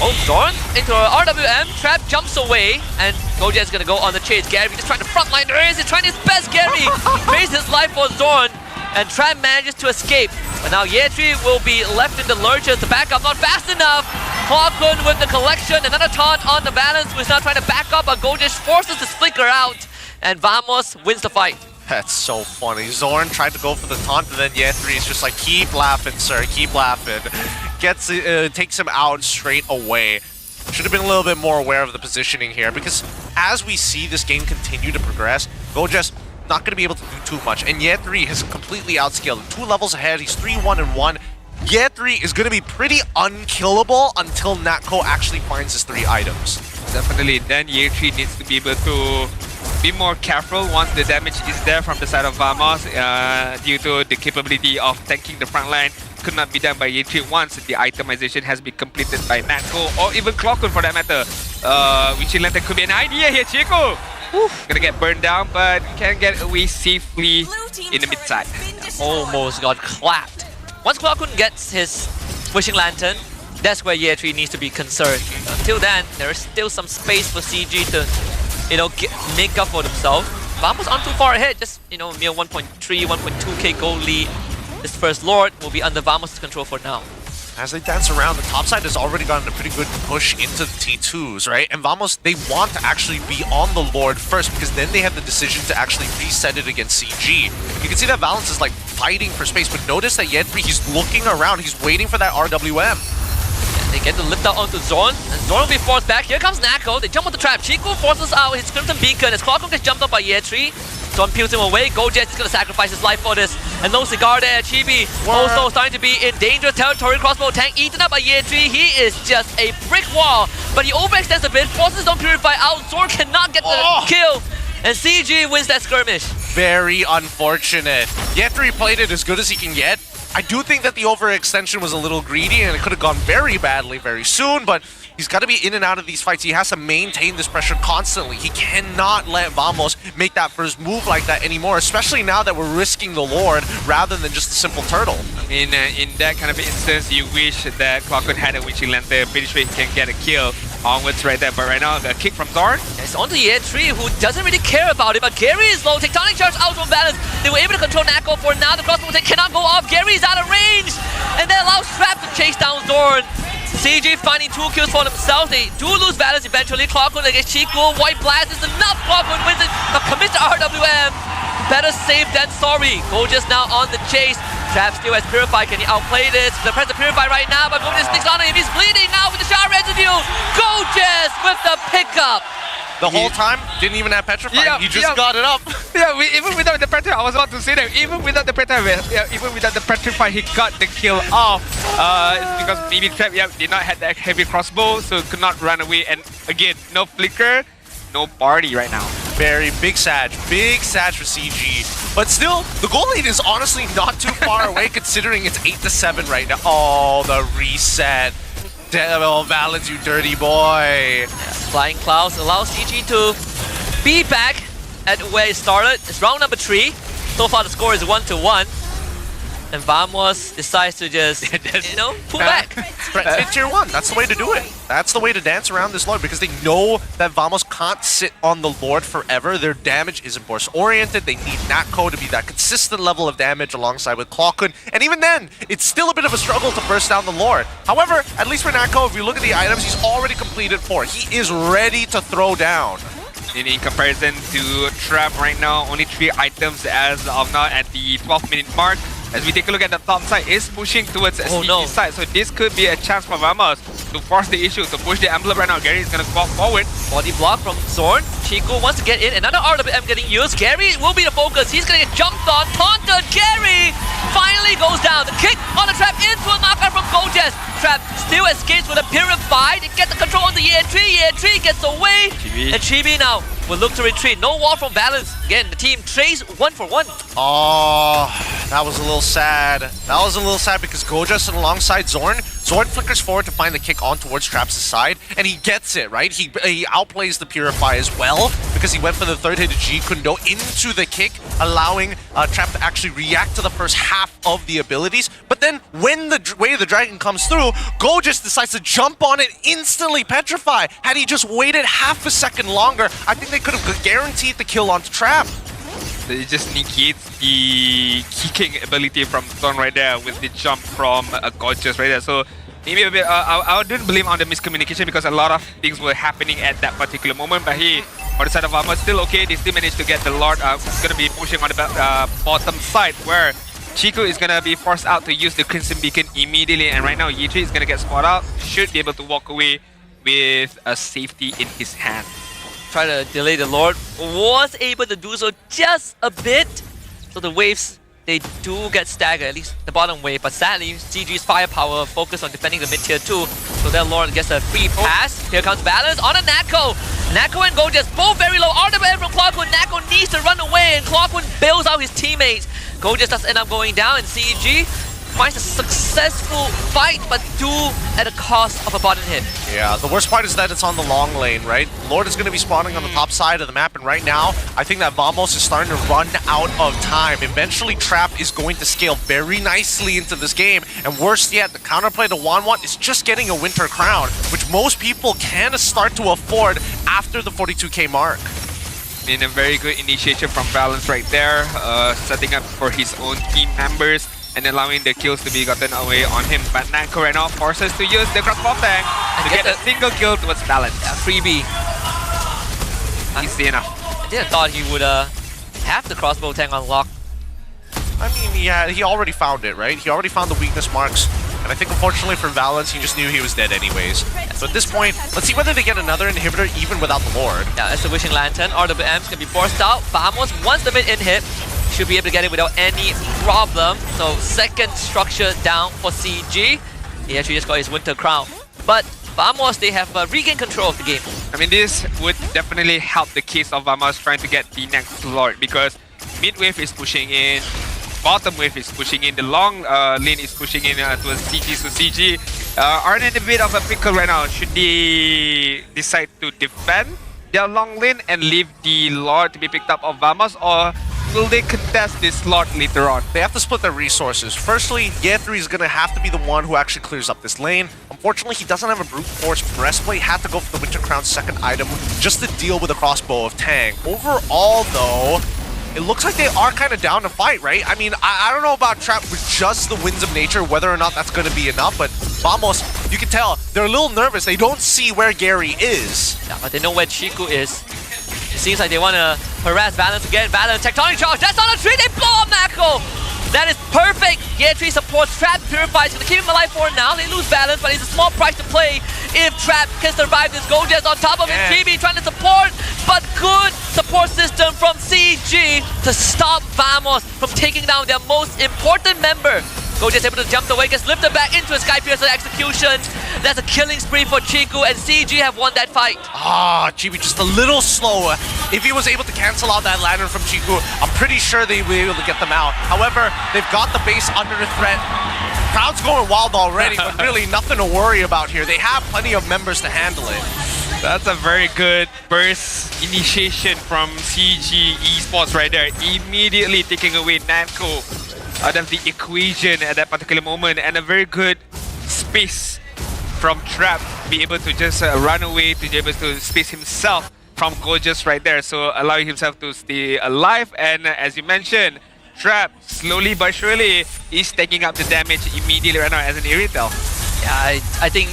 Oh, Zorn into a RWM. Trap jumps away, and Goja is going to go on the chase. Gary just trying to frontline. He's trying his best. Gary pays his life for Zorn, and Trap manages to escape. But now Ye3 will be left in the lurches. The backup not fast enough. Clockun with the collection. Another taunt on the balance, who's now trying to back up, but Goja forces the flicker out, and Vamos wins the fight. That's so funny. Zorn tried to go for the taunt, and then Ye3 is just like, keep laughing, sir, keep laughing. Takes him out straight away. Should have been a little bit more aware of the positioning here, because as we see this game continue to progress, Goja's not going to be able to do too much. And Ye3 has completely outscaled. 2 levels ahead, he's 3-1-1. Ye3 is going to be pretty unkillable until Natko actually finds his 3 items. Definitely, then Ye3 needs to be able to be more careful once the damage is there from the side of Vamos, due to the capability of tanking the front line. Could not be done by Ye3 once the itemization has been completed by Natko or even Clockun for that matter. Vigilante could be an idea here, Chico. Gonna get burned down, but can get away safely in the mid side. Almost got clapped. Once Clockun gets his Wishing Lantern, that's where Ye3 needs to be concerned. Until then, there is still some space for CG to, make up for themselves. Vamos aren't too far ahead, just, mere 1.3, 1.2k gold lead. This first Lord will be under Vamos' control for now. As they dance around, the top side has already gotten a pretty good push into the T2s, right? And Vamos, they want to actually be on the Lord first, because then they have the decision to actually reset it against CG. You can see that Valence is like fighting for space, but notice that Ye3, he's looking around, he's waiting for that RWM. They get the lift out onto Zorn, and Zorn will be forced back. Here comes Nako. They jump on the trap. Chico forces out his Crimson Beacon as Clockun gets jumped up by Ye3. Zorn peels him away. Gojet is going to sacrifice his life for this. And no cigar there. Chibi also starting to be in dangerous territory. Crossbow tank eaten up by Ye3. He is just a brick wall, but he overextends a bit, forces Zorn Purify out. Zorn cannot get the kill, and CG wins that skirmish. Very unfortunate. Ye3 played it as good as he can get. I do think that the overextension was a little greedy and it could have gone very badly very soon, but he's got to be in and out of these fights. He has to maintain this pressure constantly. He cannot let Vamos make that first move like that anymore, especially now that we're risking the Lord rather than just a simple turtle. I mean, in that kind of instance, you wish that Clockun had a Witching Lantern. Pretty sure he can get a kill onwards right there, but right now, a kick from Zorn. It's onto Ye3, who doesn't really care about it, but Gary is low. Tectonic charge out from balance. They were able to control Nako for now. The crossbow tank cannot go off. Gary's out of range, and that allows Trap to chase down Zorn. CG finding 2 kills for themselves. They do lose balance eventually. Clockun against Chico. White Blast is enough. Clockun wins it, but commits to RWM. Better safe than sorry. Gorgeous now on the chase. Trap still has Purify. Can he outplay this? The press to Purify right now, but Gorgeous sticks on him. He's bleeding now with the shower residue. Gorgeous with the pickup. The whole time, didn't even have Petrify. He just got it up. Yeah, even without the Petrify, I was about to say that. Even without the Petrify, he got the kill off. It's because maybe Trap did not have that heavy crossbow, so could not run away. And again, no flicker, no party right now. Very big Sag for CG. But still, the goal lead is honestly not too far away considering it's 8-7 right now. Oh, the reset. Devil Valence, you dirty boy. Flying Clouds allows CG to be back at where it started. It's round number 3. So far the score is 1-1. And Vamos decides to just, pull back. Hit tier 1. That's the way to do it. That's the way to dance around this Lord, because they know that Vamos can't sit on the Lord forever. Their damage isn't burst-oriented. They need Natko to be that consistent level of damage alongside with Clockun. And even then, it's still a bit of a struggle to burst down the Lord. However, at least for Natko, if you look at the items, he's already completed 4. He is ready to throw down. In comparison to Trap right now, only 3 items as of now at the 12-minute mark. As we take a look at the top side, is pushing towards the Oh, CG no. side. So this could be a chance for Vamos to force the issue, to push the emblem right now. Gary is going to walk forward. Body block from Zorn. Chico wants to get in. Another RWM getting used. Gary will be the focus. He's going to get jumped on. Taunted. Gary finally goes down. The kick on the trap into a knockout from Gojes. Trap still escapes with a purified. They get the control on the Year 3. Year 3 gets away. Chibi. And Chibi now will look to retreat. No wall from Balance. Again, the team trays 1 for 1. Oh, that was a little sad. That was a little sad because Gojes alongside Zorn. Zorn flickers forward to find the kick on towards Traps' side, and he gets it, right? He outplays the Purify as well because he went for the third hit of G Kundo into the kick, allowing Trap to actually react to the first half of the abilities. But then when the Way of the Dragon comes through, Gojes decides to jump on it, instantly petrify. Had he just waited half a second longer, I think they could have guaranteed the kill onto Trap. So it just negates the kicking ability from Zorn right there with the jump from Gorgeous right there. So maybe a bit, I didn't blame on the miscommunication because a lot of things were happening at that particular moment. But he, on the side of Armor, still okay. They still managed to get the Lord. Who's going to be pushing on the bottom side where Chico is going to be forced out to use the Crimson Beacon immediately. And right now, Yi3 is going to get spotted out. Should be able to walk away with a safety in his hand. Try to delay the Lord. Was able to do so just a bit. So the waves, they do get staggered, at least the bottom wave. But sadly, CG's firepower focused on defending the mid-tier 2. So their Lord gets a free pass. Here comes Balance on a Nako. Nako and Gojes both very low. RWM from Clockwood. Nako needs to run away and Clockwood bails out his teammates. Gojes does end up going down and CG finds a successful fight, but do at a cost of a bottom hit. Yeah, the worst part is that it's on the long lane, right? Lord is going to be spawning on the top side of the map, and right now, I think that Vamos is starting to run out of time. Eventually, Trap is going to scale very nicely into this game, and worse yet, the counterplay to Wanwan is just getting a Winter Crown, which most people can start to afford after the 42k mark. In a very good initiation from Balance right there, setting up for his own team members and allowing the kills to be gotten away on him. But Nako right now forces to use the crossbow tank to get a single kill towards Balance. Yeah, freebie. Easy enough. I didn't thought he would have the crossbow tank unlocked. I mean, yeah, he already found it, right? He already found the weakness marks. And I think unfortunately for Valence, he just knew he was dead anyways. So at this point, let's see whether they get another inhibitor even without the Lord. Yeah, it's the Wishing Lantern. RWM's gonna be forced out. Vamos, once the mid-in hit, should be able to get it without any problem. So second structure down for CG. He actually just got his Winter Crown. But Vamos, they have regained control of the game. I mean, this would definitely help the case of Vamos trying to get the next Lord because mid wave is pushing in, bottom wave is pushing in, the long lane is pushing in towards CG. So CG are in a bit of a pickle right now. Should they decide to defend their long lane and leave the Lord to be picked up of Vamos, or will they contest this Lord later on? They have to split their resources. Firstly, Ye3 is going to have to be the one who actually clears up this lane. Unfortunately, he doesn't have a brute force breastplate. Had to go for the Winter Crown's second item just to deal with the crossbow of Tang. Overall, though, it looks like they are kind of down to fight, right? I mean, I don't know about Trap with just the Winds of Nature, whether or not that's going to be enough, but Vamos, you can tell, they're a little nervous. They don't see where Gary is. Yeah, but they know where Chico is. It seems like they want to harass Balance again. Balance, Tectonic Charge, that's on a tree, they blow up Nako! That is perfect! Ye3 supports Trap, Purifies, gonna keep him alive for now. They lose Balance, but it's a small price to pay if Trap can survive this. Gojes on top of it, GB trying to support, but good support system from CG to stop Vamos from taking down their most important member. Gojes able to jump the way, gets lifted back into a Sky Piercer execution. That's a killing spree for Chico, and CG have won that fight. Ah, Chibi just a little slower. If he was able to cancel out that Lantern from Chico, I'm pretty sure they will be able to get them out. However, they've got the base under the threat. Crowd's going wild already, but really nothing to worry about here. They have plenty of members to handle it. That's a very good burst initiation from CG Esports right there. Immediately taking away Nako out of the equation at that particular moment, and a very good space from Trap to be able to just run away, to be able to space himself from Gorgeous right there, so allowing himself to stay alive. And as you mentioned, Trap slowly but surely is taking up the damage immediately right now as an Irrital. Yeah, I think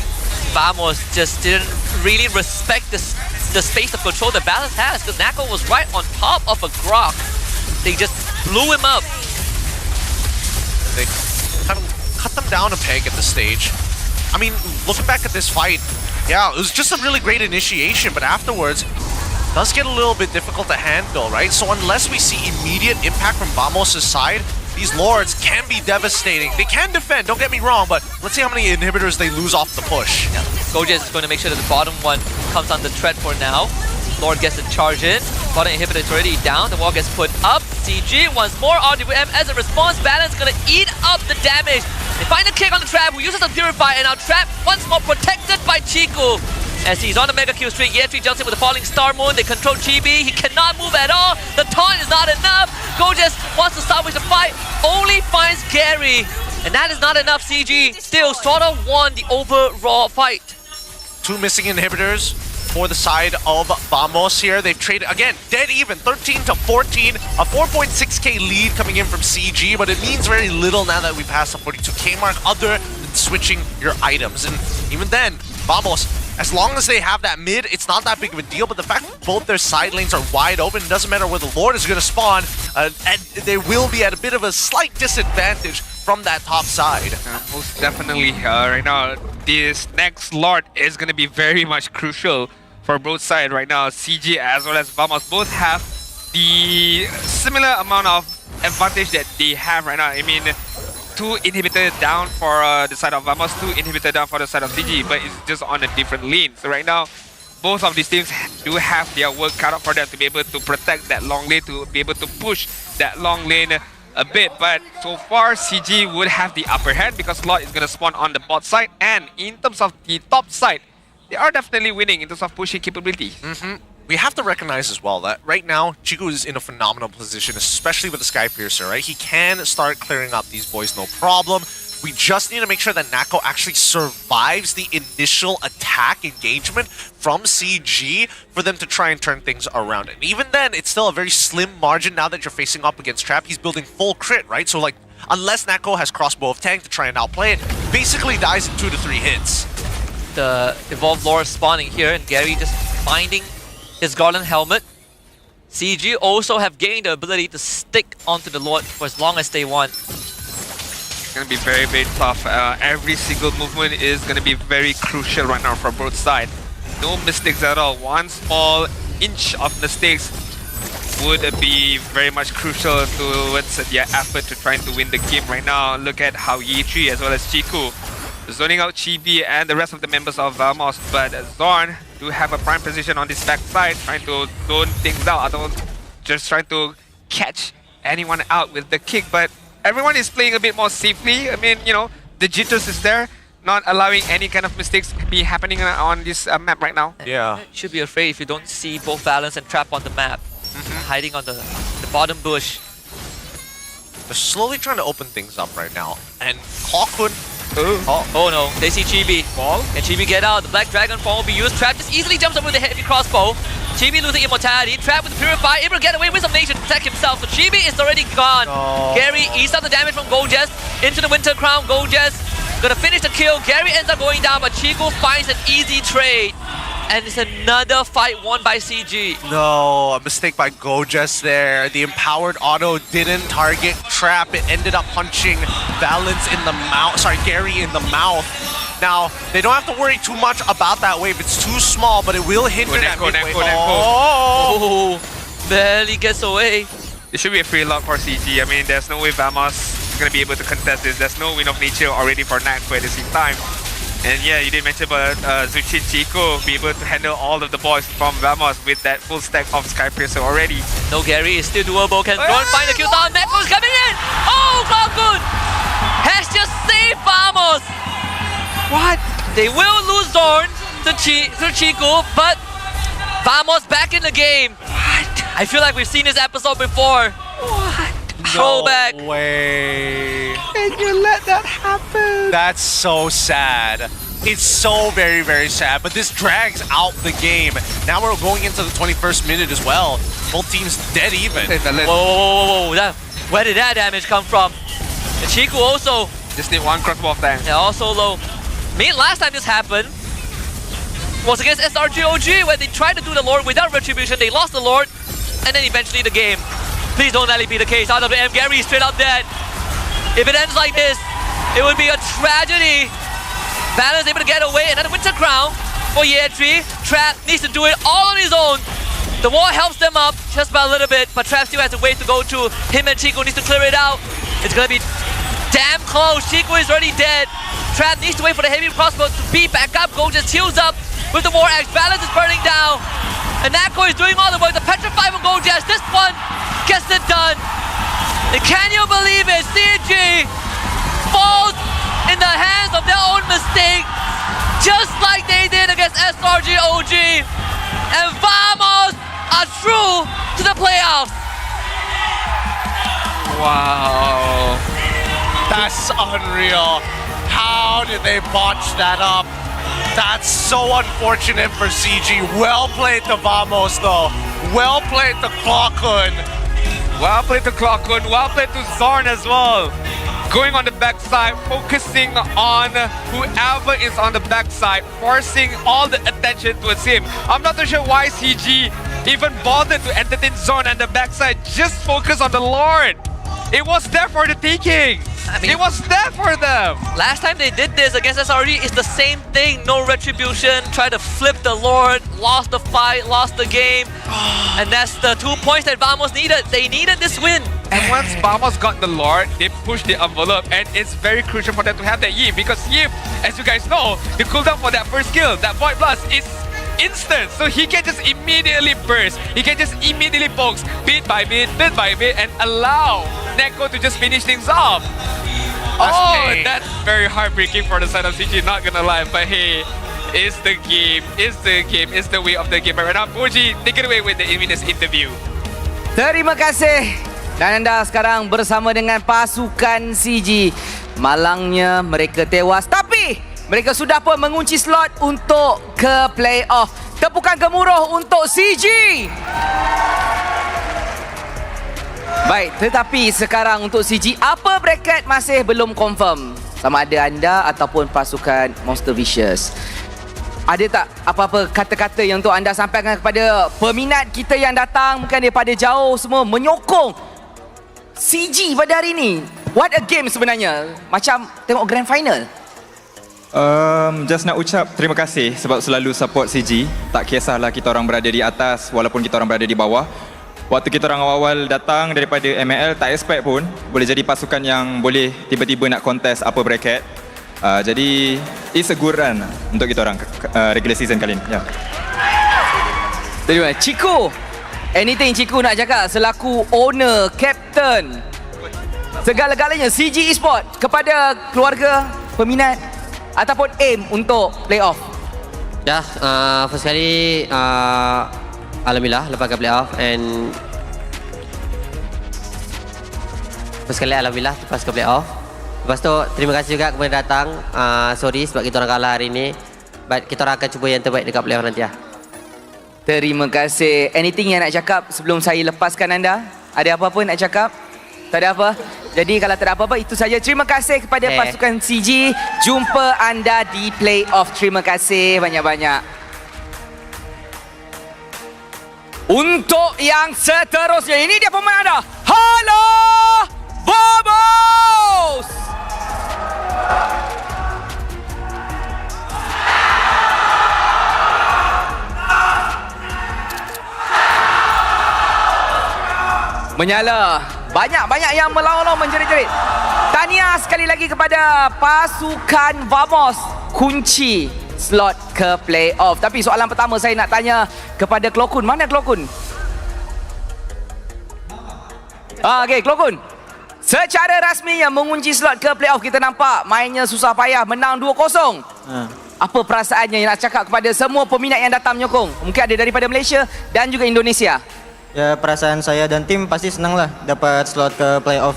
Vamos just didn't really respect the space of control that Balance has, because Nako was right on top of a Grok. They just blew him up. gone down a peg at this stage. I mean, looking back at this fight, yeah, it was just a really great initiation, but afterwards, does get a little bit difficult to handle, right? So unless we see immediate impact from Vamos' side, these Lords can be devastating. They can defend, don't get me wrong, but let's see how many inhibitors they lose off the push. Yeah. Gojez is going to make sure that the bottom one comes under threat for now. Lord gets a charge in. Bottom inhibitor is already down. The wall gets put up. CG once more RWM as a response. Balance going to eat up the damage. They find a kick on the trap, who uses a Purify, and our trap once more protected by Chiku. As he's on the mega kill streak, Yetri jumps in with a falling star moon. They control Chibi. He cannot move at all. The taunt is not enough. Gojez wants to salvage the fight. Only finds Gary. And that is not enough. CG still sort of won the overall fight. 2 missing inhibitors for the side of Vamos here. They've traded, again, dead even, 13 to 14. A 4.6k lead coming in from CG, but it means very little now that we passed the 42k mark other than switching your items. And even then, Vamos, as long as they have that mid, it's not that big of a deal, but the fact that both their side lanes are wide open, it doesn't matter where the Lord is going to spawn, and they will be at a bit of a slight disadvantage from that top side. Most definitely, right now, this next Lord is going to be very much crucial for both sides right now. CG as well as Vamos both have the similar amount of advantage that they have right now. I mean, 2 inhibitors down for the side of Vamos, 2 inhibitors down for the side of CG, but it's just on a different lane. So right now, both of these teams do have their work cut out for them to be able to protect that long lane, to be able to push that long lane a bit. But so far, CG would have the upper hand because Lord is going to spawn on the bot side. And in terms of the top side, they are definitely winning in terms of pushing capability. We have to recognize as well that right now, Chiku is in a phenomenal position, especially with the Sky Piercer, right? He can start clearing up these boys, no problem. We just need to make sure that Nako actually survives the initial attack engagement from CG for them to try and turn things around. And even then, it's still a very slim margin now that you're facing up against Trap. He's building full crit, right? So like, unless Nako has Crossbow of Tank to try and outplay it, basically dies in 2 to 3 hits. The Evolved Lord spawning here, and Gary just finding his Golden Helmet. CG also have gained the ability to stick onto the Lord for as long as they want. It's going to be very, very tough. Every single movement is going to be very crucial right now for both sides. No mistakes at all. One small inch of mistakes would be very much crucial towards their effort to trying to win the game right now. Look at how Yetri as well as Chiku zoning out Chibi and the rest of the members of Vamos, but Zorn do have a prime position on this back side, trying to zone things out, just trying to catch anyone out with the kick, but everyone is playing a bit more safely. I mean, you know, the jitters is there, not allowing any kind of mistakes to be happening on this map right now. Yeah. You should be afraid if you don't see both Balance and Trap on the map, hiding on the bottom bush. They're slowly trying to open things up right now, and Hawkwood. Oh no, they see Chibi. Fall? Can Chibi get out? The Black Dragon Fall will be used. Trap just easily jumps up with the heavy crossbow. Chibi losing immortality. Trap with the Purify, able to get away with some nation to protect himself. So Chibi is already gone. Gary eats up the damage from Gojez into the Winter Crown. Gojez gonna finish the kill. Gary ends up going down, but Chico finds an easy trade. And it's another fight won by CG. No, a mistake by Gojez there. The empowered auto didn't target Trap. It ended up punching Valence in the mouth. Sorry, Gary in the mouth. Now, they don't have to worry too much about that wave. It's too small, but it will hinder that mid-wave. Oh, barely gets away. It should be a free lock for CG. I mean, there's no way Vamos is going to be able to contest this. There's no Wind of Nature already for Nakko at the same time. And yeah, you did mention about Zuchin Chico be able to handle all of the boys from Vamos with that full stack of Sky Piercer already. No Gary is still doable. Can Ron find the kill down? Nakko's coming in! Oh, Cloudgood has just saved Vamos! What? They will lose Zorn to Chico, but Vamos back in the game. What? I feel like we've seen this episode before. What? Throwback. No way. And you let that happen. That's so sad. It's so very, very sad, but this drags out the game. Now we're going into the 21st minute as well. Both teams dead even. Whoa. Where did that damage come from? And Chico also just need one crossbow of tank. Yeah, also low. I mean, last time this happened was against SRGOG when they tried to do the Lord without Retribution. They lost the Lord, and then eventually the game. Please don't let it be the case. RWM, Gary is straight up dead. If it ends like this, it would be a tragedy. Balance able to get away. Another winter crown for Yetri. Trap needs to do it all on his own. The wall helps them up just by a little bit, but Trap still has a way to go to. Him and Chico needs to clear it out. It's gonna be damn close. Chico is already dead. Trap needs to wait for the heavy crossbow to be back up. Go just heals up with the War Axe. Balance is burning down. And Nako is doing all the work. The Petrify from Gojas. This one gets it done. And can you believe it? CG falls in the hands of their own mistake, just like they did against SRG OG. And Vamos are through to the playoffs. Wow. That's unreal. How did they botch that up? That's so unfortunate for CG. Well played to Vamos though. Well played to Clockun. Well played to Clockun. Well played to Zorn as well. Going on the backside, focusing on whoever is on the backside, forcing all the attention towards him. I'm not too sure why CG even bothered to entertain Zorn and the backside. Just focus on the Lord. It was there for the taking. I mean, it was there for them. Last time they did this against SRE, it's the same thing. No retribution. Try to flip the Lord. Lost the fight. Lost the game. And that's the 2 points that Vamos needed. They needed this win. And once Vamos got the Lord, they pushed the envelope. And it's very crucial for them to have that Yi. Because Yi, as you guys know, the cooldown for that first kill, that Void Blast, is instant. So he can just immediately burst. He can just immediately pokes bit by bit and allow Neko to just finish things off. That's very heartbreaking for the side of CG, not gonna lie. But hey, it's the game, it's the way of the game. Right now, Puji, take it away with the Invinus interview. Terima kasih. Dan anda sekarang bersama dengan pasukan CG. Malangnya mereka tewas, tapi mereka sudah pun mengunci slot untuk ke playoff. Tepukan gemuruh untuk CG. Baik, tetapi sekarang untuk CG, apa bracket masih belum confirm? Sama ada anda ataupun pasukan Monster Vicious. Ada tak apa-apa kata-kata yang untuk anda sampaikan kepada peminat kita yang datang, mungkin daripada jauh semua menyokong CG pada hari ini? What a game sebenarnya. Macam tengok grand final. Just nak ucap terima kasih sebab selalu support CG. Tak kisahlah kita orang berada di atas walaupun kita orang berada di bawah. Waktu kita orang awal-awal datang daripada ML, tak expect pun boleh jadi pasukan yang boleh tiba-tiba nak contest upper bracket. Jadi it's a good run untuk kita orang regular season kali ini. Yeah. Terima kasih. Chico, anything Chico nak cakap selaku owner, captain, segala-galanya CG Esport kepada keluarga, peminat ataupun aim untuk playoff? Ya, first kali alhamdulillah lepas ke playoff and first kali alhamdulillah lepas ke playoff. Lepas tu terima kasih juga kepada datang. Sorry sebab kita orang kalah hari ni. But kita orang akan cuba yang terbaik dekat playoff nanti lah. Terima kasih. Anything yang nak cakap sebelum saya lepaskan anda? Ada apa-apa nak cakap? Tak ada apa? Jadi kalau tak ada apa-apa, itu saja. Terima kasih kepada pasukan CG. Jumpa anda di playoff. Terima kasih banyak-banyak. Untuk yang seterusnya, ini dia pemain anda. Halo Vamos! Menyala. Banyak-banyak yang melawak menjerit-jerit. Tahniah sekali lagi kepada pasukan Vamos. Kunci slot ke playoff. Tapi soalan pertama saya nak tanya kepada Clockun. Mana Clockun? Okey, Clockun. Secara rasminya mengunci slot ke playoff, kita nampak mainnya susah payah, menang 2-0. Apa perasaannya yang nak cakap kepada semua peminat yang datang menyokong? Mungkin ada daripada Malaysia dan juga Indonesia. Ya, perasaan saya dan tim pasti senang lah dapat slot ke playoff.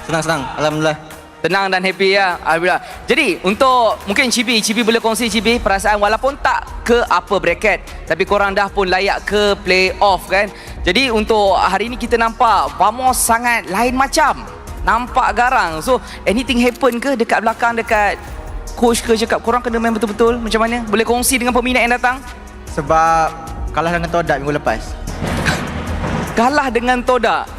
Senang-senang, alhamdulillah. Tenang dan happy ya, alhamdulillah. Jadi untuk mungkin Cibi boleh kongsi Cibi perasaan walaupun tak ke upper bracket, tapi korang dah pun layak ke playoff kan. Jadi untuk hari ni kita nampak Vamos sangat lain macam, nampak garang. So anything happen ke dekat belakang, dekat coach ke cakap korang kena main betul-betul macam mana? Boleh kongsi dengan peminat yang datang? Sebab kalah dengan Todak minggu lepas. Kalah dengan Todak?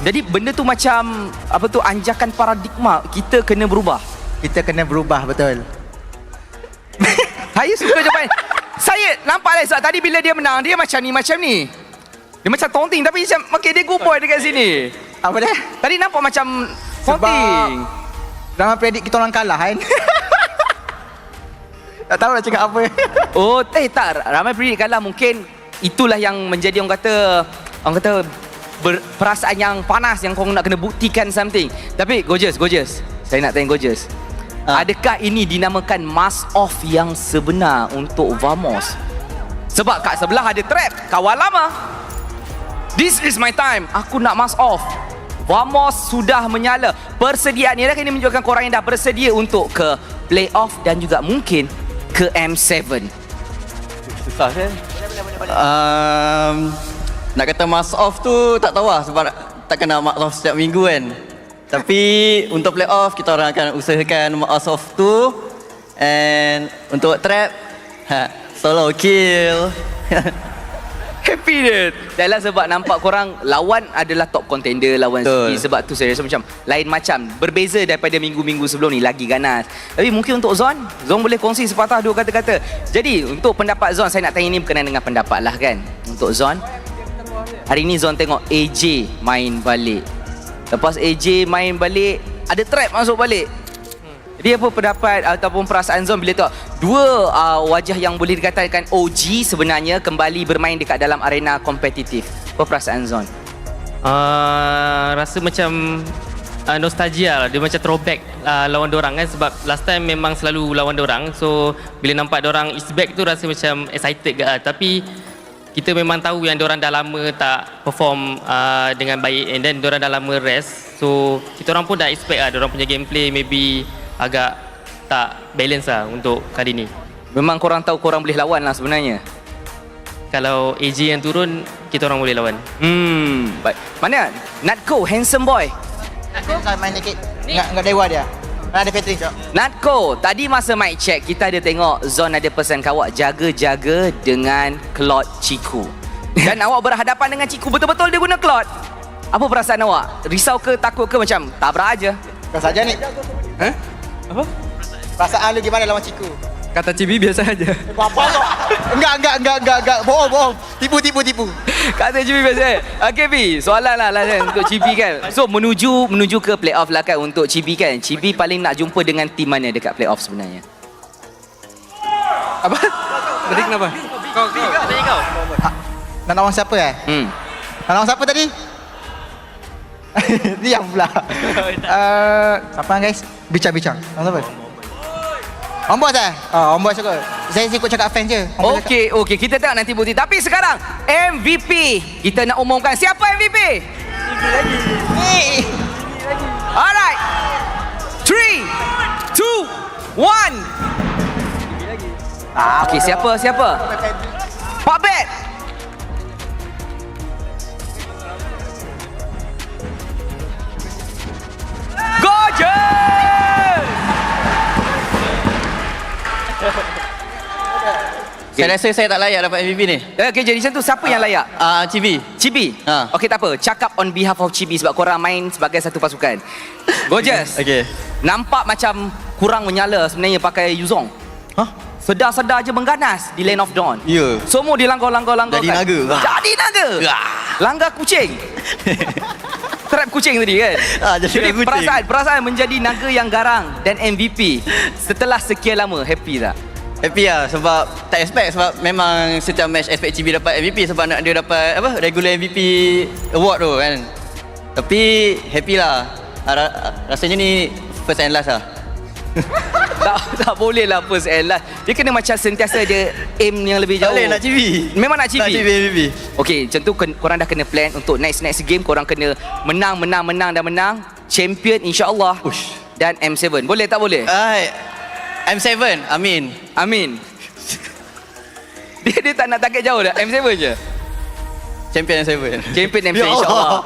Jadi benda tu macam apa tu, anjakan paradigma, kita kena berubah. Kita kena berubah, betul. Saya suka jawapan. Saya nampak lah sebab tadi bila dia menang, dia macam ni. Dia macam taunting tapi macam dia good boy dekat sini. Apa dia? Tadi nampak macam taunting. Ramai predik kita orang kalah kan. Tak tahu nak cakap apa. Oh, tak. Ramai predik kalah, mungkin itulah yang menjadi orang kata perasaan yang panas yang kau nak kena buktikan something. Tapi Gorgeous. Saya nak tanya Gorgeous. Adakah ini dinamakan mask off yang sebenar untuk Vamos? Sebab kat sebelah ada trap, kawan lama. This is my time. Aku nak mask off. Vamos sudah menyala. Persediaan ni ini menunjukkan korang yang dah bersedia untuk ke playoff dan juga mungkin ke M7. Susah kan? Nak kata mask off tu tak tahu lah sebab tak kena mask off setiap minggu kan. Tapi untuk playoff kita orang akan usahakan mask off tu. And untuk trap, solo kill. Happy dia. Dahlah sebab nampak korang lawan adalah top contender lawan City. Sebab tu saya rasa macam lain macam. Berbeza daripada minggu-minggu sebelum ni, lagi ganas. Tapi mungkin untuk Zon boleh kongsi sepatah dua kata-kata. Jadi untuk pendapat Zon, saya nak tanya ni berkenaan dengan pendapat lah kan. Untuk Zon, hari ni Zon tengok AJ main balik. Lepas AJ main balik, ada trap masuk balik. Jadi apa pendapat ataupun perasaan Zon bila tengok dua wajah yang boleh dikatakan OG sebenarnya kembali bermain dekat dalam arena kompetitif? Apa perasaan Zon? Rasa macam nostalgia lah. Dia macam throwback lawan dorang kan. Sebab last time memang selalu lawan dorang. So bila nampak dorang is back tu rasa macam excited ke. Tapi kita memang tahu yang dorang dah lama tak perform dengan baik. And then dorang dah lama rest. So kita orang pun dah expect lah dorang punya gameplay maybe agak tak balance lah untuk kali ni. Memang korang tahu korang boleh lawan lah sebenarnya. Kalau AJ yang turun, kita orang boleh lawan. Baik. Mana? Natko, handsome boy. Natko main sikit. Enggak dewa dia. Ada Patrick. Natko, tadi masa mic check kita ada tengok Zon ada pesan kat awak jaga-jaga dengan Claude Ciku. Dan awak berhadapan dengan Ciku, betul-betul dia guna Claude. Apa perasaan awak? Risau ke, takut ke, macam tabrak aja? Kau saja ni. Apa? Perasaan lu gimana lawan Ciku? Kata Cibi biasa aja. Apa kau? Enggak. Bohong. Tipu. Kata Cibi biasa. Okay, Bi. Soalan lah kan untuk Cibi kan. So, menuju ke playoff lah kan untuk Cibi kan. Cibi paling nak jumpa dengan tim mana dekat playoff sebenarnya? Apa? Tadi kenapa? Kau. Nak lawan siapa Nak lawan siapa tadi? Diam pula. Siapa guys? Bincang. Lawan siapa? Om Bos Om Bos kot. Saya ikut cakap fans je. Okey, kita tengok nanti bukti. Tapi sekarang MVP. Kita nak umumkan siapa MVP? Lagi. Alright. 3, 2, 1. Okey, siapa? Pak Bet. Gorgeous. Saya rasa saya tak layak dapat MVP ni. Okay, jadi macam tu siapa yang layak? Cibi. Okey, tak apa. Cakap on behalf of Cibi sebab korang main sebagai satu pasukan. Gorgeous. Okay. Nampak macam kurang menyala sebenarnya pakai Yuzong. Sedar-sedar je mengganas di Lane of Dawn. Ya. Semua dilanggar. Jadi naga. Langgar kucing. Trap kucing tadi kan. Jadi perasaan menjadi naga yang garang dan MVP setelah sekian lama, happy tak? Happy lah sebab tak expect sebab memang setiap match expect Cibi dapat MVP sebab nak dia dapat regular MVP award tu kan. Tapi happy lah. Rasanya ni first and last lah. tak boleh lah first and last. Dia kena macam sentiasa ada aim yang lebih jauh. Tak boleh nak Cibi. Memang nak Cibi. Nak Cibi MVP. Okey, macam tu korang dah kena plan untuk next game korang kena menang. Champion insya-Allah. Dan M7. Boleh tak boleh? M7, amin. Dia tak nak target jauh dah. M7 je. Champion M7 insya-Allah.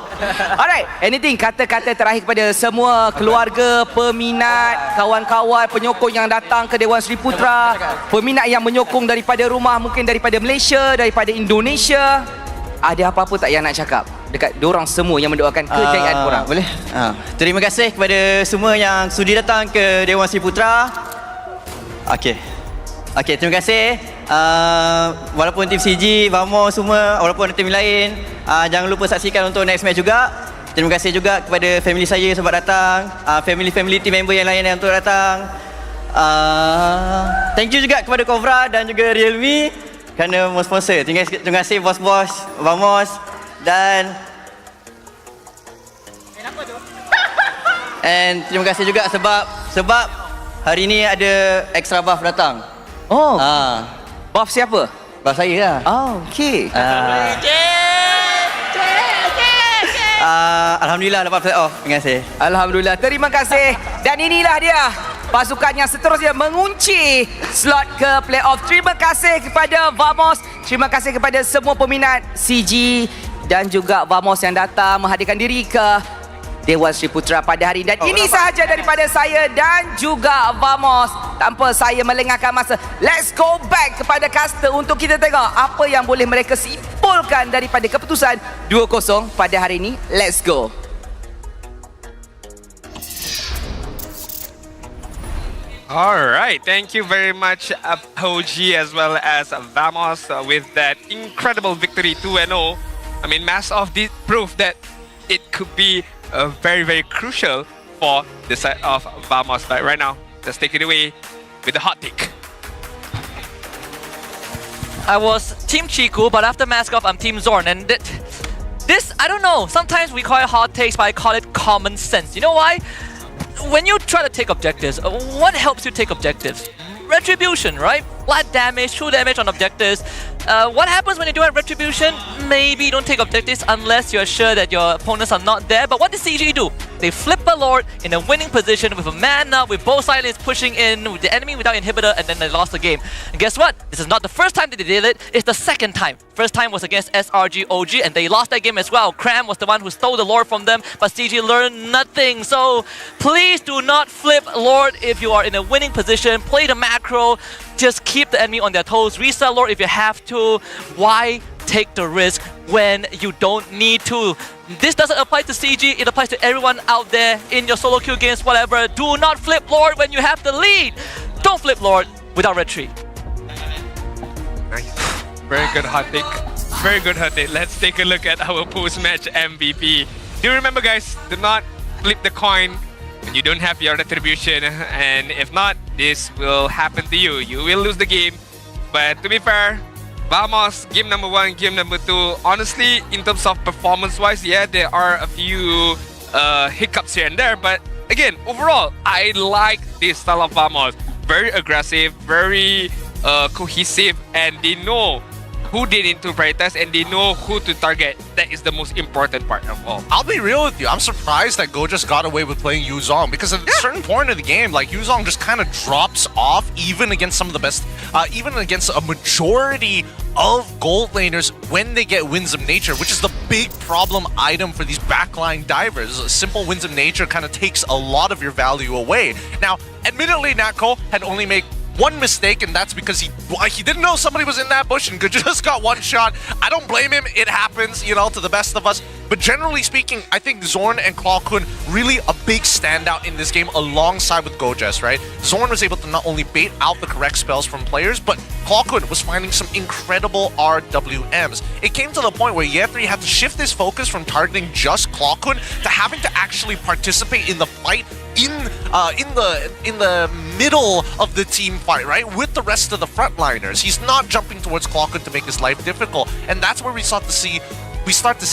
Alright, anything kata-kata terakhir kepada semua keluarga, peminat, kawan-kawan, penyokong yang datang ke Dewan Sri Putra, peminat yang menyokong daripada rumah, mungkin daripada Malaysia, daripada Indonesia. Ada apa-apa tak yang nak cakap? dekat diorang semua yang mendoakan kejayaan korang? Boleh? Terima kasih kepada semua yang sudi datang ke Dewan Sri Putra. Okey, terima kasih. Walaupun tim CG, Vamos semua, walaupun tim lain, jangan lupa saksikan untuk next match juga. Terima kasih juga kepada family saya sebab datang, family team member yang lain yang untuk datang. Thank you juga kepada Cobra dan juga Realme kerana sponsor. Terima kasih bos-bos Vamos dan terima kasih juga sebab hari ni ada extra buff datang. Oh. Buff siapa? Buff saya lah. Oh, okey. Alhamdulillah dapat playoff. Terima kasih. Alhamdulillah. Terima kasih. Dan inilah dia pasukan yang seterusnya mengunci slot ke playoff. Terima kasih kepada Vamos. Terima kasih kepada semua peminat CG dan juga Vamos yang datang menghadirkan diri ke Dewan Sri Putra pada hari ini. Dan ini sahaja daripada saya dan juga Vamos. Tanpa saya melengahkan masa, let's go back kepada caster untuk kita tengok apa yang boleh mereka simpulkan daripada keputusan 2-0 pada hari ini. Let's go. Alright, thank you very much Poji as well as Vamos with that incredible victory 2-0. I mean, Mass of did prove that it could be very, very crucial for the side of Vamos. But right now, let's take it away with the hot take. I was Team Chiku, but after Mask Off, I'm Team Zorn. And this, I don't know, sometimes we call it hot takes, but I call it common sense. You know why? When you try to take objectives, what helps you take objectives? Retribution, right? Flat damage, true damage on objectives. What happens when you do have Retribution? Maybe you don't take objectives unless you're sure that your opponents are not there. But what does CG do? They flip a Lord in a winning position with a man up, with both sides pushing in, with the enemy without inhibitor, and then they lost the game. And guess what? This is not the first time that they did it, it's the second time. First time was against SRG OG, and they lost that game as well. Cram was the one who stole the Lord from them, but CG learned nothing. So please do not flip Lord if you are in a winning position. Play the macro, just keep the enemy on their toes. Reset Lord if you have to. Why take the risk when you don't need to? This doesn't apply to CG, it applies to everyone out there in your solo queue games, whatever. Do not flip Lord when you have the lead. Don't flip Lord without retreat. Nice. Very good hot take. Very good hot take. Let's take a look at our post-match MVP. Do remember, guys, do not flip the coin when you don't have your retribution. And if not, this will happen to you. You will lose the game. But to be fair, Vamos, game number 1, game number 2, honestly, in terms of performance-wise, yeah, there are a few hiccups here and there, but again, overall, I like this style of Vamos. Very aggressive, very cohesive, and they know who they need to prioritize and they know who to target. That is the most important part of all. I'll be real with you. I'm surprised that Go just got away with playing Yuzong because at a certain point of the game, like Yuzong just kind of drops off even against some of the best, even against a majority of gold laners when they get Winds of Nature, which is the big problem item for these backline divers. A simple Winds of Nature kind of takes a lot of your value away. Now, admittedly, Natko had only made one mistake, and that's because he didn't know somebody was in that bush and just got one shot. I don't blame him. It happens, you know, to the best of us. But generally speaking, I think Zorn and Claw Kun really a big standout in this game alongside with Gojes, right? Zorn was able to not only bait out the correct spells from players, but Claw Kun was finding some incredible RWMs. It came to the point where Yetri had to shift his focus from targeting just Claw Kun to having to actually participate in the fight in the middle of the team fight, right? With the rest of the frontliners. He's not jumping towards Claw Kun to make his life difficult. And that's where we start to see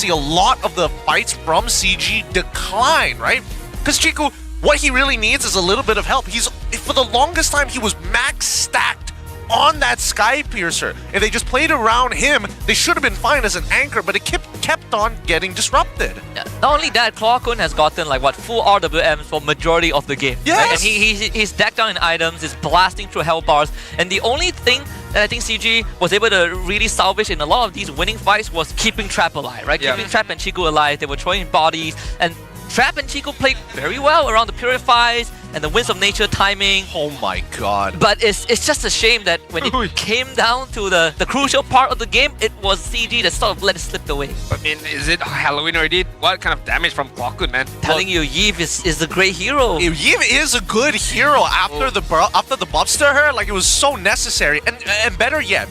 a lot of the fights from CG decline, right? Because Chiku, what he really needs is a little bit of help. For the longest time, he was max stacked on that Sky Piercer. If they just played around him, they should have been fine as an anchor, but it kept on getting disrupted. Yeah. Not only that, Claw Kun has gotten like what, full RWMs for majority of the game. Yes! Right? And he's decked down in items, he's blasting through hell bars, and the only thing that I think CG was able to really salvage in a lot of these winning fights was keeping Trap alive, right? Keeping Trap and Chiku alive. They were throwing bodies, and Trap and Chiku played very well around the Purifies. and the Winds of Nature timing. Oh my god. But it's just a shame that when it came down to the crucial part of the game, it was CG that sort of let it slip away. I mean, is it Halloween already? What kind of damage from Clockwood, man? Telling you, Yves is a great hero. Yves is a good hero after the buffs to her. Like, it was so necessary. And better yet,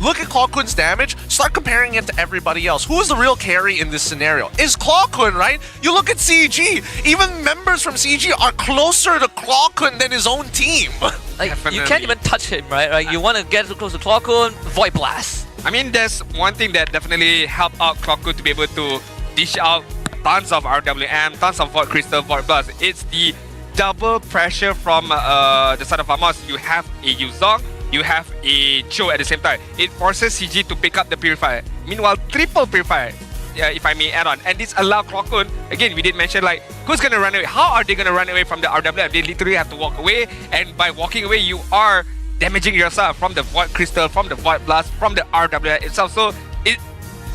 look at Clockwood's damage. Start comparing it to everybody else. Who is the real carry in this scenario? Is Clockwood, right? You look at CG. Even members from CG are closer to Clockwood than his own team. Like, you can't even touch him, right? Like, you want to get too close to Clockwood, Void Blast. I mean, there's one thing that definitely helped out Clockwood to be able to dish out tons of RWM, tons of Void Crystal, Void Blast. It's the double pressure from the side of Vamos. You have a Yuzong, you have a Cho at the same time. It forces CG to pick up the Purifier. Meanwhile, triple Purifier, if I may add on. And this allows Clockwood, again, we did mention, like, who's going to run away? How are they going to run away from the RWM? They literally have to walk away. And by walking away, you are damaging yourself from the Void Crystal, from the Void Blast, from the RWM itself. So,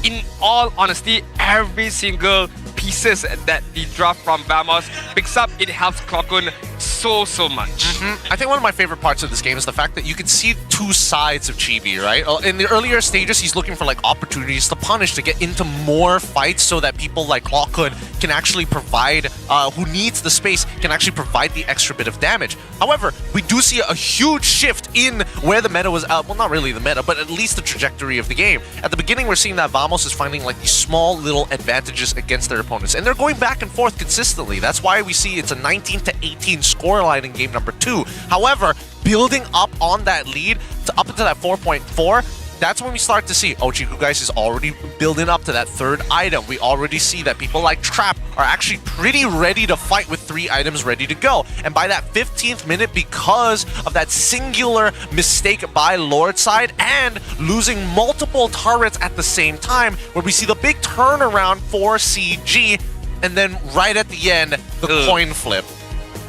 in all honesty, every single pieces that the draft from Vamos picks up, it helps Clockwood so much. I think one of my favorite parts of this game is the fact that you can see two sides of Chibi, right? In the earlier stages, he's looking for like opportunities to punish, to get into more fights so that people like Clockwood can actually provide, who needs the space, can actually provide the extra bit of damage. However, we do see a huge shift in where the meta was well, not really the meta, but at least the trajectory of the game. At the beginning, we're seeing that Vamos is finding like these small little advantages against their opponents, and they're going back and forth consistently. That's why we see it's a 19-18 scoreline in game number 2. However, building up on that lead to up into that 4.4, that's when we start to see, Chiku guys is already building up to that third item. We already see that people like Trap are actually pretty ready to fight with 3 items ready to go. And by that 15th minute, because of that singular mistake by Lord side and losing multiple turrets at the same time, where we see the big turnaround for CG, and then right at the end, the coin flip.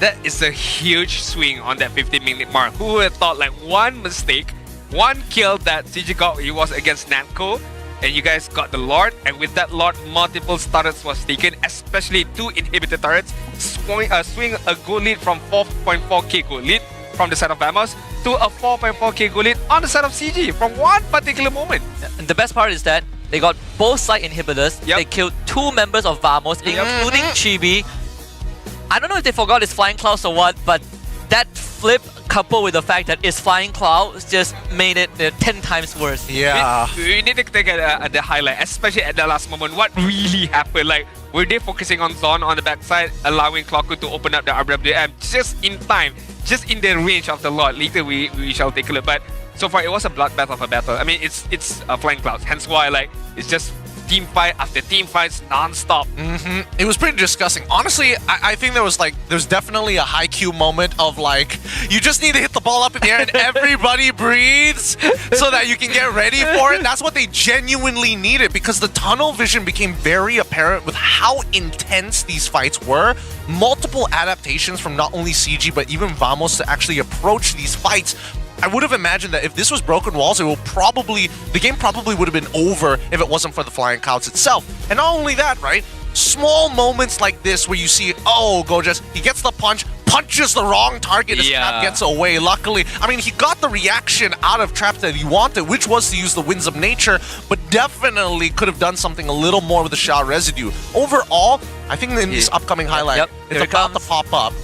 That is a huge swing on that 15-minute mark. Who would have thought, like, one mistake, one kill that CG got, it was against Namco, and you guys got the Lord, and with that Lord, multiple turrets was taken, especially 2 inhibitor turrets, swing a goal lead from 4.4k goal lead from the side of Vamos to a 4.4k goal lead on the side of CG from one particular moment. And the best part is that they got both side inhibitors. They killed 2 members of Vamos, including Chibi. I don't know if they forgot his Flying Clouds or what, but that flip coupled with the fact that it's Flying Clouds just made it 10 times worse. Yeah. We need to take the highlight, especially at the last moment. What really happened? Like, were they focusing on Zon on the backside, allowing Clockwood to open up the RWM just in time, just in the range of the Lord? Later we shall take a look. But so far it was a bloodbath of a battle. I mean, it's Flying Clouds, hence why like it's just team fight after team fights non-stop. It was pretty disgusting. Honestly, I think there's definitely a high Q moment of like, you just need to hit the ball up in the air and everybody breathes so that you can get ready for it. That's what they genuinely needed, because the tunnel vision became very apparent with how intense these fights were. Multiple adaptations from not only CG but even Vamos to actually approach these fights. I would have imagined that if this was Broken Walls, the game probably would have been over if it wasn't for the Flying Clouds itself. And not only that, right? Small moments like this where you see, Gojas, he gets the punches the wrong target as Trap gets away. Luckily, I mean, he got the reaction out of Trap that he wanted, which was to use the Winds of Nature, but definitely could have done something a little more with the Shao residue. Overall, I think in this upcoming highlight, it's about to pop up.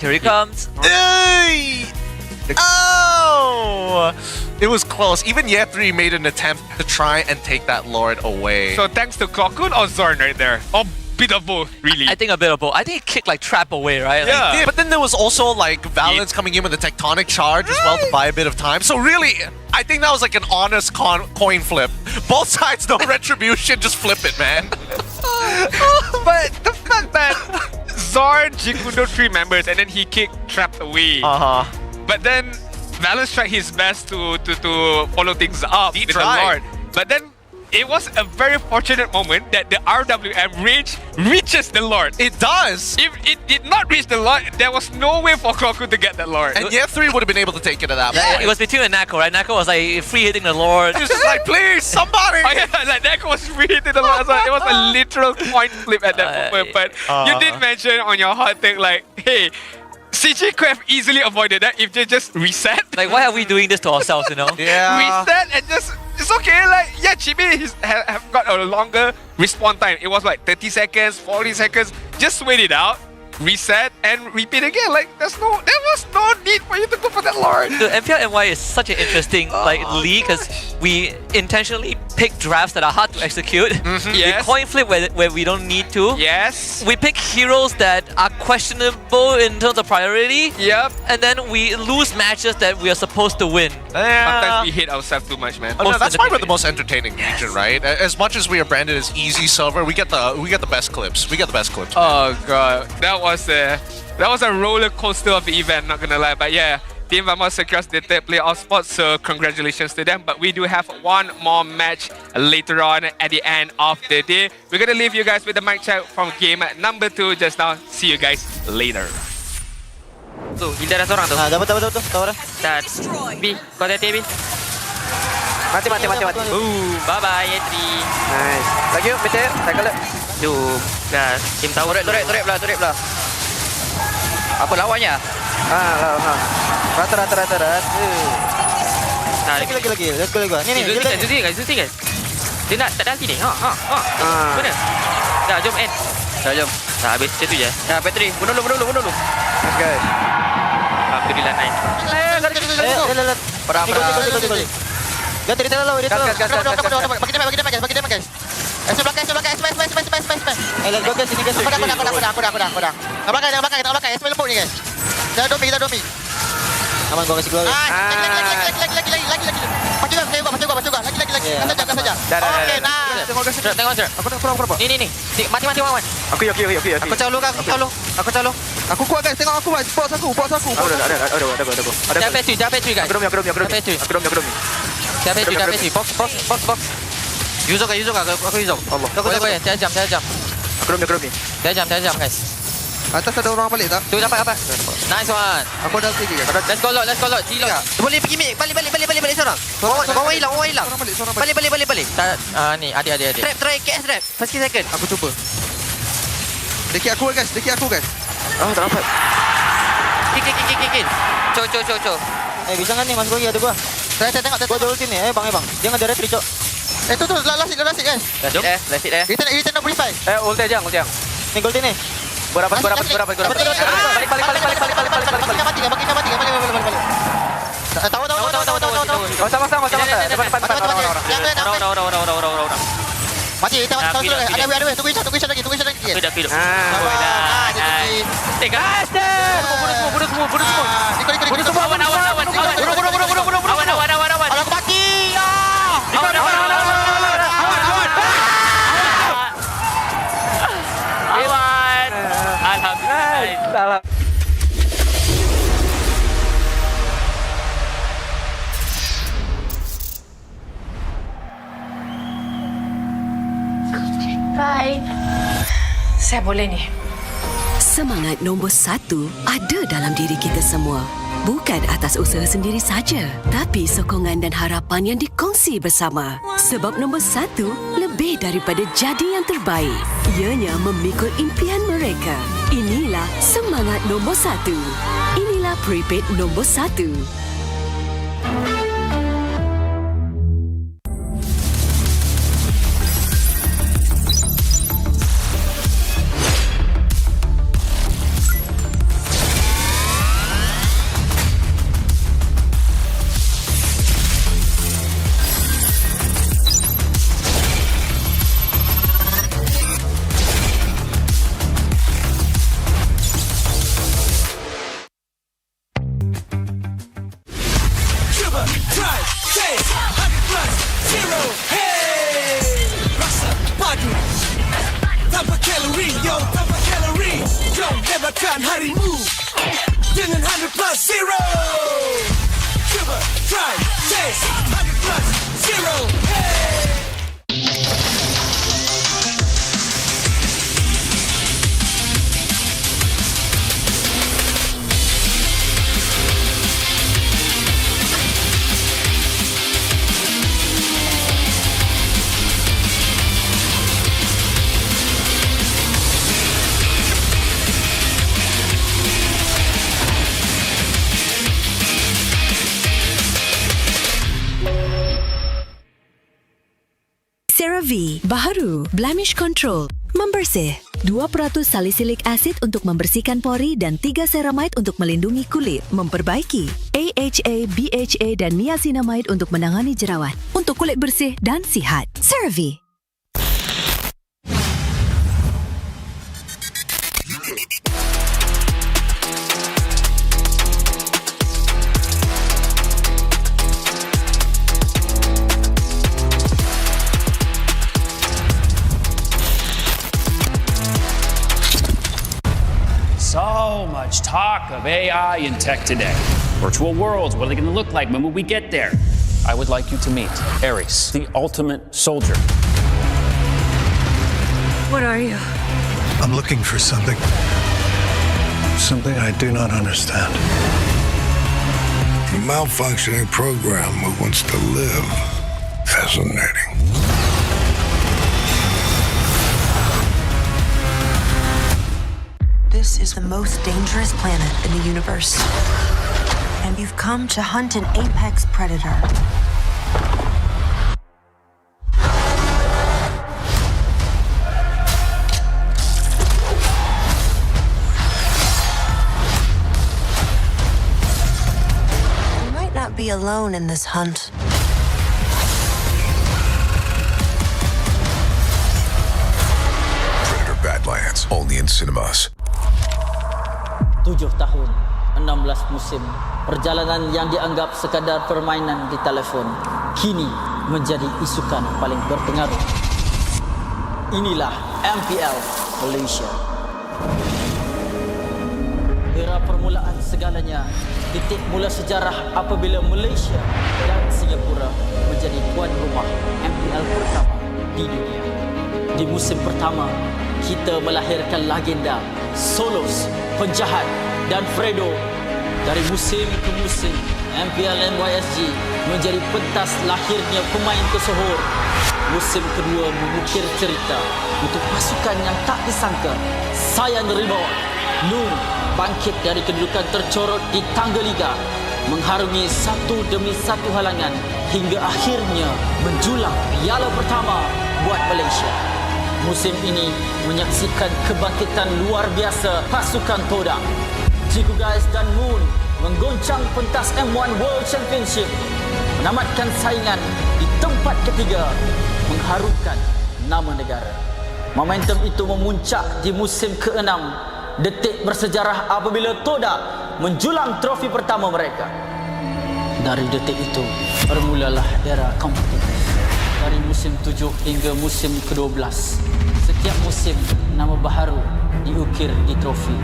Here he comes. Hey! Oh! It was close. Even Ye3 made an attempt to try and take that Lord away. So thanks to Clockwood or Zorn right there? Or bit of both, really? I think a bit of both. I think he kicked like Trap away, right? Yeah. Like, but then there was also like Valence coming in with a tectonic charge as well to buy a bit of time. So really, I think that was like an honest coin flip. Both sides, no retribution, just flip it, man. But the fact that Zorn, Jikundo 3 members and then he kicked Trap away. But then Valence tried his best to follow things up with the Lord. But then it was a very fortunate moment that the RWM range reaches the Lord. It does. If it did not reach the Lord, there was no way for Kloku to get that Lord. And yet 3 would have been able to take it at that point. It was between Nako, right? Nako was like free hitting the Lord. He was just like, please, somebody. Oh yeah, like Nako was free hitting the Lord. So it was a literal coin flip at that moment. But you did mention on your hot take, like, hey, CG could have easily avoided that if they just reset. Like, why are we doing this to ourselves, you know? Reset and just, it's okay. Like, yeah, Chibi have got a longer respawn time. It was like 30 seconds, 40 seconds. Just wait it out, reset, and repeat again. Like, there was no need for you to go for that Lord. The MPL MY is such an interesting league because we intentionally pick drafts that are hard to execute. Yes. We coin flip where we don't need to. Yes. We pick heroes that are questionable in terms of priority. Yep. And then we lose matches that we are supposed to win. Sometimes we hate ourselves too much, man. Oh, no, that's why we're the most entertaining region, right? As much as we are branded as easy silver, we get the best clips. We get the best clips. Oh god, that was a roller coaster of the event. Not gonna lie, but yeah, Team Vamos secures the third playoff spot, so congratulations to them. But we do have one more match later on at the end of the day. We're gonna leave you guys with the mic check from game number 2 just now. See you guys later. Tu, kita ada seorang tu. Betul. Tahu dah. Dan B, kau hati B. Mati. Bye bye entry. Nice. Lagi yuk, betul. Saya kalau. Jom. Dah, tim tahu. Turret belah. Apa lawannya? Rata. Nah, Lagi. Let's go. Ni. Zuti guys. Dia nak tak ada ulti ni. Mana? Dah, jom end. Dah, jom. Dah, habis macam tu je. Ya, Petri. Bunuh dulu. Let's go. Alhamdulillah naik. Perang. Dia terlalu. Bagi dia, guys. Belakang. Let's go guys, sini guys. Aku dah. Belakang. Esme lepuk ni guys. Kita domi. Aman gua kasih keluar. Lagi. Pacu gua. Lagi. Kasih saja. Okey, nah. Tengok sir. Aku dah. Ni. Mati Wan. Aku. Aku calon. Aku kuat guys, tengok aku guys. Box aku. Ada. Dah battery guys. Aku dom. Dah battery. Box. Yuzo kah? Aku Yuzo. Allah. Kau saya jam. Aku dom. Saya jam guys. Atas ada orang balik tak? Tu dapat. Nice one. Aku dah sini guys. Let's go lot. G-lot. Boleh pergi mid. Balik seorang. Orang hilang. Balik. Ni adik. Trap, try KS trap. 5 second. Aku cuba. Deki aku guys. Oh, tak dapat. Kill. Cok. Bisa kan ni masuk lagi ada gua. Saya tengok gua jual sini. Bang. Dia ngajar retri, cok. Tu last hit guys. Jom. Last hit. Return nak boleh 5. Ulti aja. Ni gold ni. Berapa? Balik. Bagi mati. Tahu. Masa. Orang. Mati, kita mati. Ada weh. Tunggu isan lagi. Dah. Gas. Bunuh semua. Bunuh semua. Awan. Aku mati. Awan. Alhamdulillah. Bye. Saya boleh ni. Semangat nombor 1 ada dalam diri kita semua. Bukan atas usaha sendiri saja, tapi sokongan dan harapan yang dikongsi bersama. Sebab nombor 1 lebih daripada jadi yang terbaik. Ianya memikul impian mereka. Inilah semangat nombor 1. Inilah prepaid nombor 1. CeraVe baru Blemish Control membersih. 2% salisilik asid untuk membersihkan pori dan 3 ceramide untuk melindungi kulit, memperbaiki. AHA, BHA dan niacinamide untuk menangani jerawat. Untuk kulit bersih dan sihat. CeraVe. So much talk of AI in tech today. Virtual worlds, what are they going to look like? When will we get there? I would like you to meet Ares, the ultimate soldier. What are you? I'm looking for something. Something I do not understand. A malfunctioning program who wants to live. Fascinating. This is the most dangerous planet in the universe. And you've come to hunt an apex predator. You might not be alone in this hunt. Predator Badlands, only in cinemas. 7 tahun, 16 musim, perjalanan yang dianggap sekadar permainan di telefon kini menjadi isukan paling berpengaruh. Inilah MPL Malaysia. Era permulaan segalanya, titik mula sejarah apabila Malaysia dan Singapura menjadi tuan rumah MPL pertama di dunia. Di musim pertama, kita melahirkan legenda Solos, Penjahat dan Fredo. Dari musim ke musim, MPL MYSG menjadi pentas lahirnya pemain tersohor. Musim kedua mengukir cerita untuk pasukan yang tak disangka. Sayan Rimau, Nur bangkit dari kedudukan tercorot di tangga liga, mengharungi satu demi satu halangan hingga akhirnya menjulang piala pertama buat Malaysia. Musim ini menyaksikan kebangkitan luar biasa pasukan Todak. Ciku Guys dan Moon menggoncang pentas M1 World Championship, menamatkan saingan di tempat ketiga, mengharumkan nama negara. Momentum itu memuncak di musim ke-6, detik bersejarah apabila Todak menjulang trofi pertama mereka. Dari detik itu, bermulalah era kompetitif. Dari musim 7 hingga musim ke-12, setiap musim nama baharu diukir di trofi.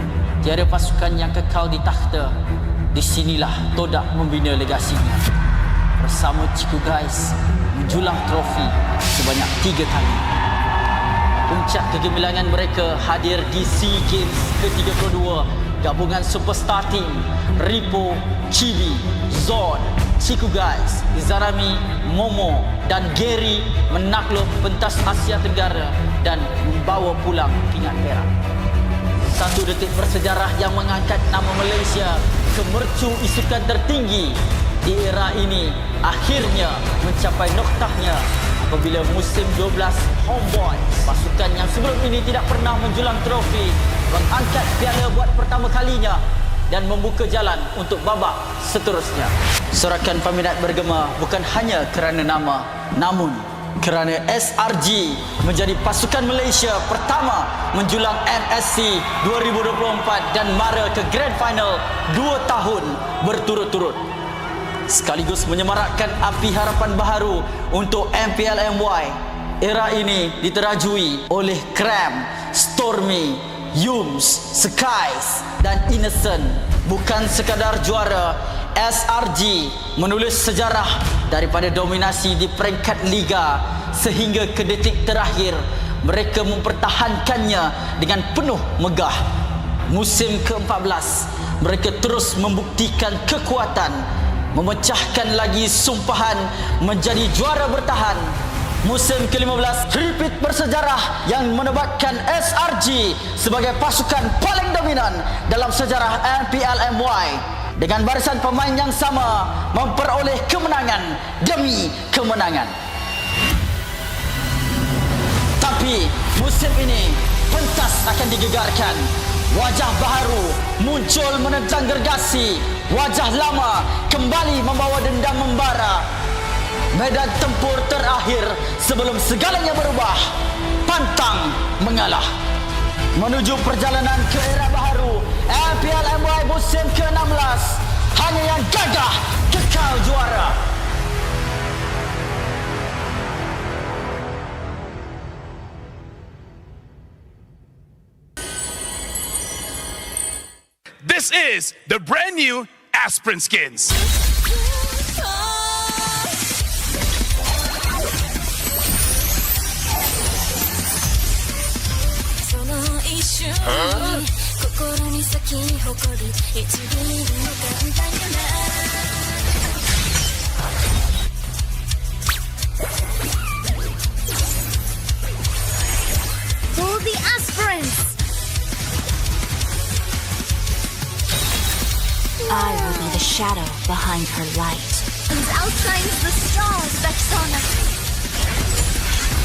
Tiada pasukan yang kekal di takhta. Di sinilah Todak membina legasinya. Bersama Ciku Guys menjulang trofi sebanyak 3 kali. Puncak kegemilangan mereka hadir di SEA Games ke-32. Gabungan superstar team Ripo, Chibi, Zod, Ciku Guys, Izarami, Momo dan Gary menakluk pentas Asia Tenggara dan membawa pulang pingat perak. Satu detik bersejarah yang mengangkat nama Malaysia ke mercu isukan tertinggi di era ini akhirnya mencapai noktahnya apabila musim 12 Homeboy, pasukan yang sebelum ini tidak pernah menjulang trofi, mengangkat piala buat pertama kalinya dan membuka jalan untuk babak seterusnya. Sorakan peminat bergema bukan hanya kerana nama, namun kerana SRG menjadi pasukan Malaysia pertama menjulang MSC 2024 dan mara ke Grand Final 2 tahun berturut-turut. Sekaligus menyemarakkan api harapan baharu untuk MPL MY. Era ini diterajui oleh Cram, Stormy, Yums, Skies dan Innocent. Bukan sekadar juara, SRG menulis sejarah daripada dominasi di peringkat liga sehingga ke detik terakhir mereka mempertahankannya dengan penuh megah. Musim ke-14 mereka terus membuktikan kekuatan, memecahkan lagi sumpahan menjadi juara bertahan. Musim ke-15 repeat bersejarah yang menobatkan SRG sebagai pasukan paling dominan dalam sejarah MPL MY dengan barisan pemain yang sama memperoleh kemenangan demi kemenangan. Tapi musim ini pentas akan digegarkan. Wajah baru muncul menentang gergasi. Wajah lama kembali membawa dendam membara. Medan tempur terakhir sebelum segalanya berubah. Pantang mengalah. Menuju perjalanan ke era baru MPL MY musim ke-16. Hanya yang gagah kekal juara. This is the brand new Aspirin skins. Huh? For the aspirants, I will be the shadow behind her light. And outshines the stars, Vexana.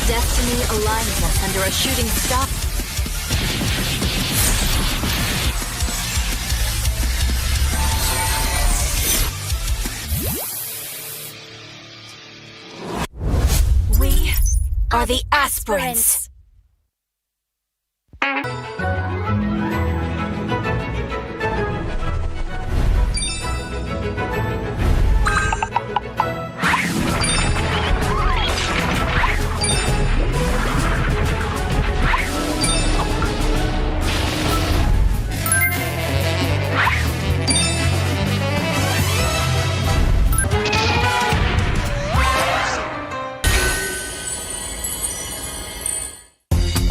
Destiny aligns us under a shooting star. We are the aspirants.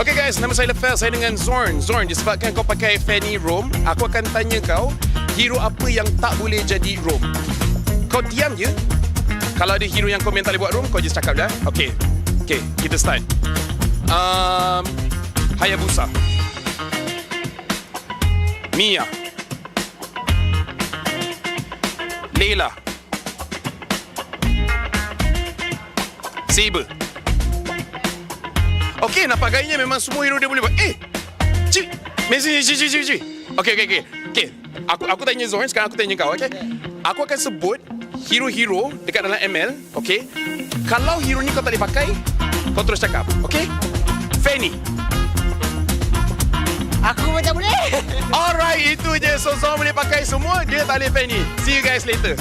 Okay guys, nama saya Lefel, saya dengan Zorn. Zorn, disebabkan kau pakai Fanny Roam, aku akan tanya kau, hero apa yang tak boleh jadi Roam? Kau diam je. Kalau ada hero yang kau tak boleh buat Roam, kau just cakap dah. Okay, kita start. Hayabusa, Mia, Layla, Saber. Okay, nampak gayanya memang semua hero dia boleh buat. Cik, Messi, cik. Okay. Aku tanya Zohan, sekarang aku tanya kau, okay? Aku akan sebut hero-hero dekat dalam ML, okay? Kalau hero ni kau tak boleh pakai, kau terus cakap, okay? Fanny. Aku macam boleh. Alright, itu je. So Zohan boleh pakai semua, dia tak boleh Fanny. See you guys later.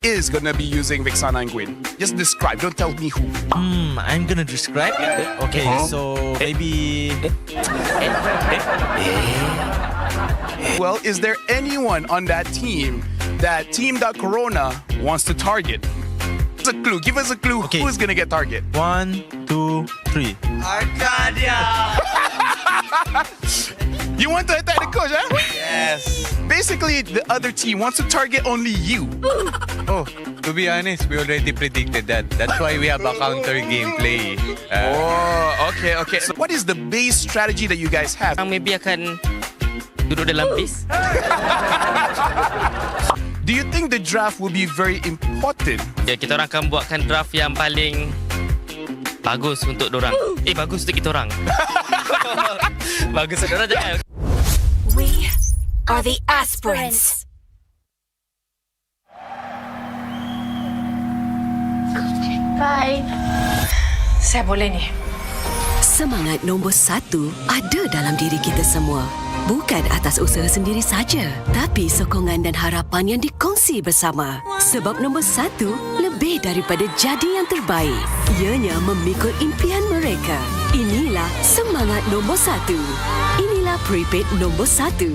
Is gonna be using Vexana and Gwen. Just describe, don't tell me who. I'm gonna describe. Okay, so maybe. Well, is there anyone on that team that Team.Corona wants to target? Give us a clue. Give us a clue. Okay. Who's gonna get target? 1, 2, 3. Arcadia. You want to attack the coach, huh? Yes. Basically, the other team wants to target only you. Oh, to be honest, we already predicted that. That's why we have a counter gameplay. Okay. So what is the base strategy that you guys have? Maybe akan duduk dalam base. Do you think the draft will be very important? Ya, kita orang akan buatkan draft yang paling bagus untuk dorang. Bagus untuk kita orang. Bagus untuk dorang jangan. We are the aspirants. Bye. Saya boleh ni. Semangat nombor 1 ada dalam diri kita semua. Bukan atas usaha sendiri saja, tapi sokongan dan harapan yang dikongsi bersama. Sebab nombor 1 lebih lebih daripada jadi yang terbaik. Ianya memikul impian mereka. Inilah semangat nombor 1. Inilah prepaid nombor 1.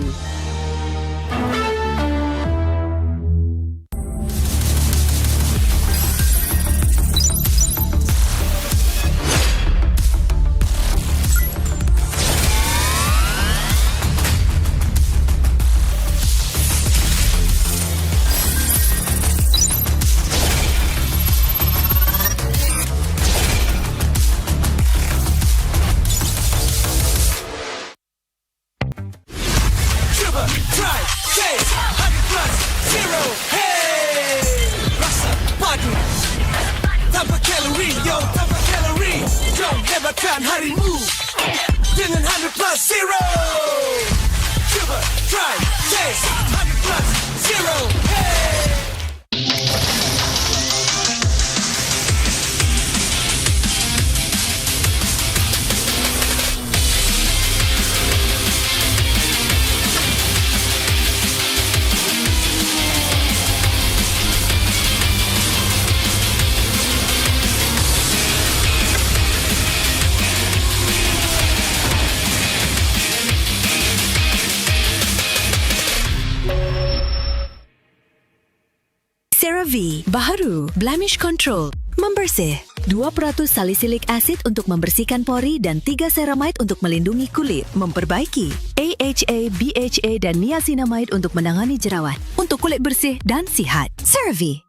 CeraVe baharu, blemish control, membersih. 2% salicylic acid untuk membersihkan pori dan 3 ceramide untuk melindungi kulit, memperbaiki. AHA, BHA dan niacinamide untuk menangani jerawat, untuk kulit bersih dan sihat. CeraVe.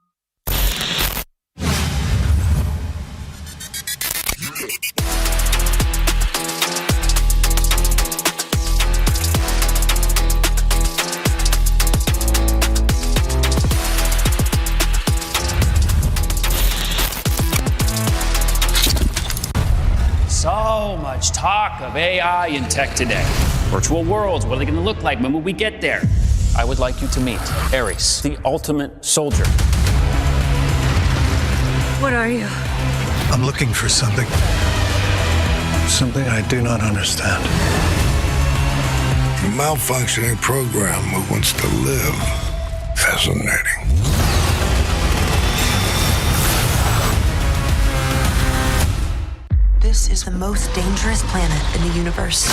So much talk of AI and tech today. Virtual worlds, what are they going to look like when we get there? I would like you to meet Ares, the ultimate soldier. What are you? I'm looking for something. Something I do not understand. A malfunctioning program who wants to live. Fascinating. This is the most dangerous planet in the universe.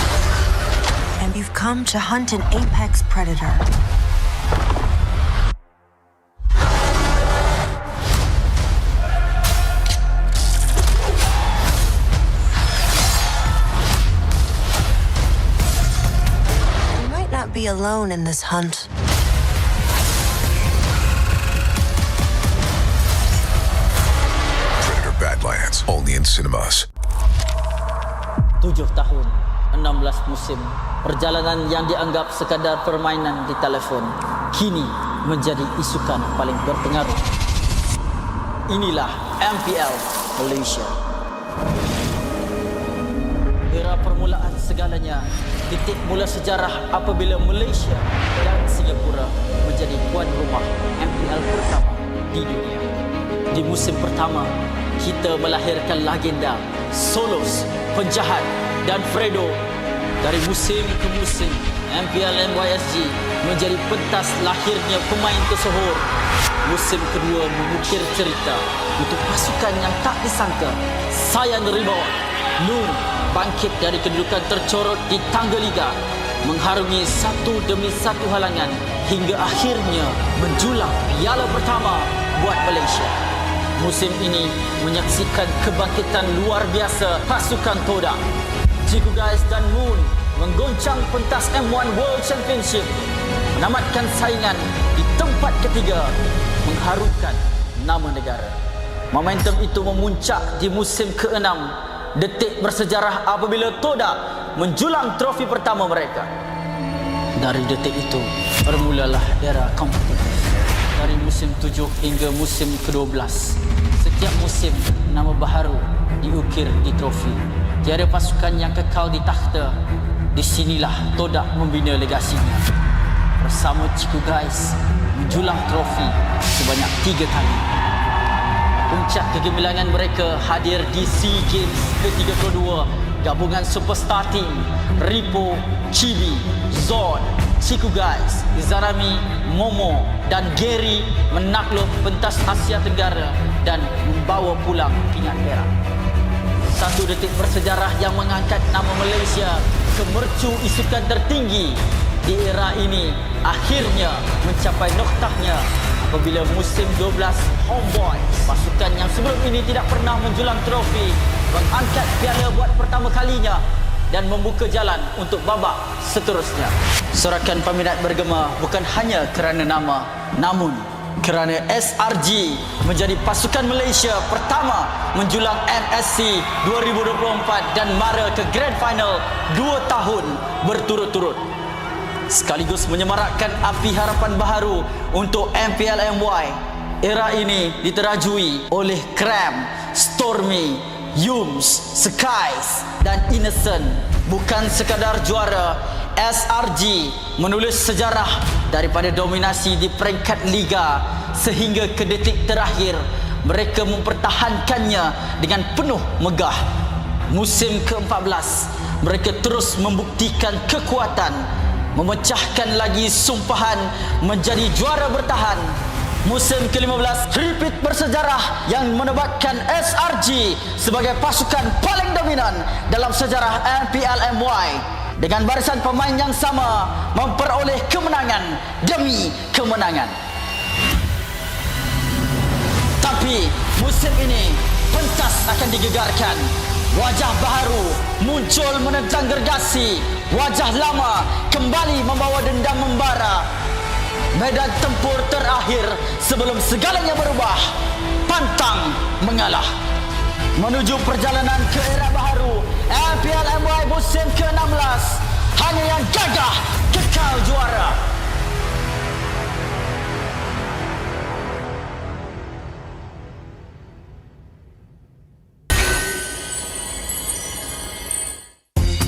And you've come to hunt an apex predator. You might not be alone in this hunt. Predator Badlands, only in cinemas. 7 tahun, 16 musim, perjalanan yang dianggap sekadar permainan di telefon kini menjadi isukan paling berpengaruh. Inilah MPL Malaysia. Era permulaan segalanya, titik mula sejarah apabila Malaysia dan Singapura menjadi tuan rumah MPL pertama di dunia. Di musim pertama, kita melahirkan legenda Solos, Penjahat dan Fredo. Dari musim ke musim, MPL MYSG menjadi pentas lahirnya pemain tersohor. Musim kedua mengukir cerita untuk pasukan yang tak disangka. Sayan Rebound, Noon bangkit dari kedudukan tercorot di tangga liga, mengharungi satu demi satu halangan hingga akhirnya menjulang piala pertama buat Malaysia. Musim ini menyaksikan kebangkitan luar biasa pasukan Todak. Ciku Guys dan Moon menggoncang pentas M1 World Championship, menamatkan saingan di tempat ketiga, mengharumkan nama negara. Momentum itu memuncak di musim ke-6, detik bersejarah apabila Todak menjulang trofi pertama mereka. Dari detik itu, bermulalah era kompetitif. Dari musim 7 hingga musim ke-12, setiap musim nama baharu diukir di trofi. Tiada pasukan yang kekal di takhta. Di sinilah Todak membina legasinya. Bersama Ciku Guys menjulang trofi sebanyak 3 kali. Puncak kegemilangan mereka hadir di SEA Games ke-32. Gabungan superstar team Ripo, Chibi, Zod, Ciku Guys, Izarami, Momo dan Gary menakluk pentas Asia Tenggara dan membawa pulang pingat perak. Satu detik bersejarah yang mengangkat nama Malaysia ke mercu isukan tertinggi di era ini akhirnya mencapai noktahnya apabila musim 12 Homeboy, pasukan yang sebelum ini tidak pernah menjulang trofi, mengangkat piala buat pertama kalinya dan membuka jalan untuk babak seterusnya. Sorakan peminat bergema bukan hanya kerana nama, namun kerana SRG menjadi pasukan Malaysia pertama menjulang MSC 2024 dan mara ke Grand Final 2 tahun berturut-turut. Sekaligus menyemarakkan api harapan baharu untuk MPL MY. Era ini diterajui oleh Cram, Stormy, Yums, Skies dan Innocent. Bukan sekadar juara, SRG menulis sejarah daripada dominasi di peringkat liga sehingga ke detik terakhir mereka mempertahankannya dengan penuh megah. Musim ke-14 mereka terus membuktikan kekuatan, memecahkan lagi sumpahan menjadi juara bertahan. Musim ke-15 repeat bersejarah yang menobatkan SRG sebagai pasukan paling dominan dalam sejarah MPL MY dengan barisan pemain yang sama memperoleh kemenangan demi kemenangan. Tapi musim ini pentas akan digegarkan. Wajah baharu muncul menentang gergasi. Wajah lama kembali membawa dendam membara. Medan tempur terakhir sebelum segalanya berubah. Pantang mengalah. Menuju perjalanan ke era baharu MPL MY musim ke-16. Hanya yang gagah kekal juara.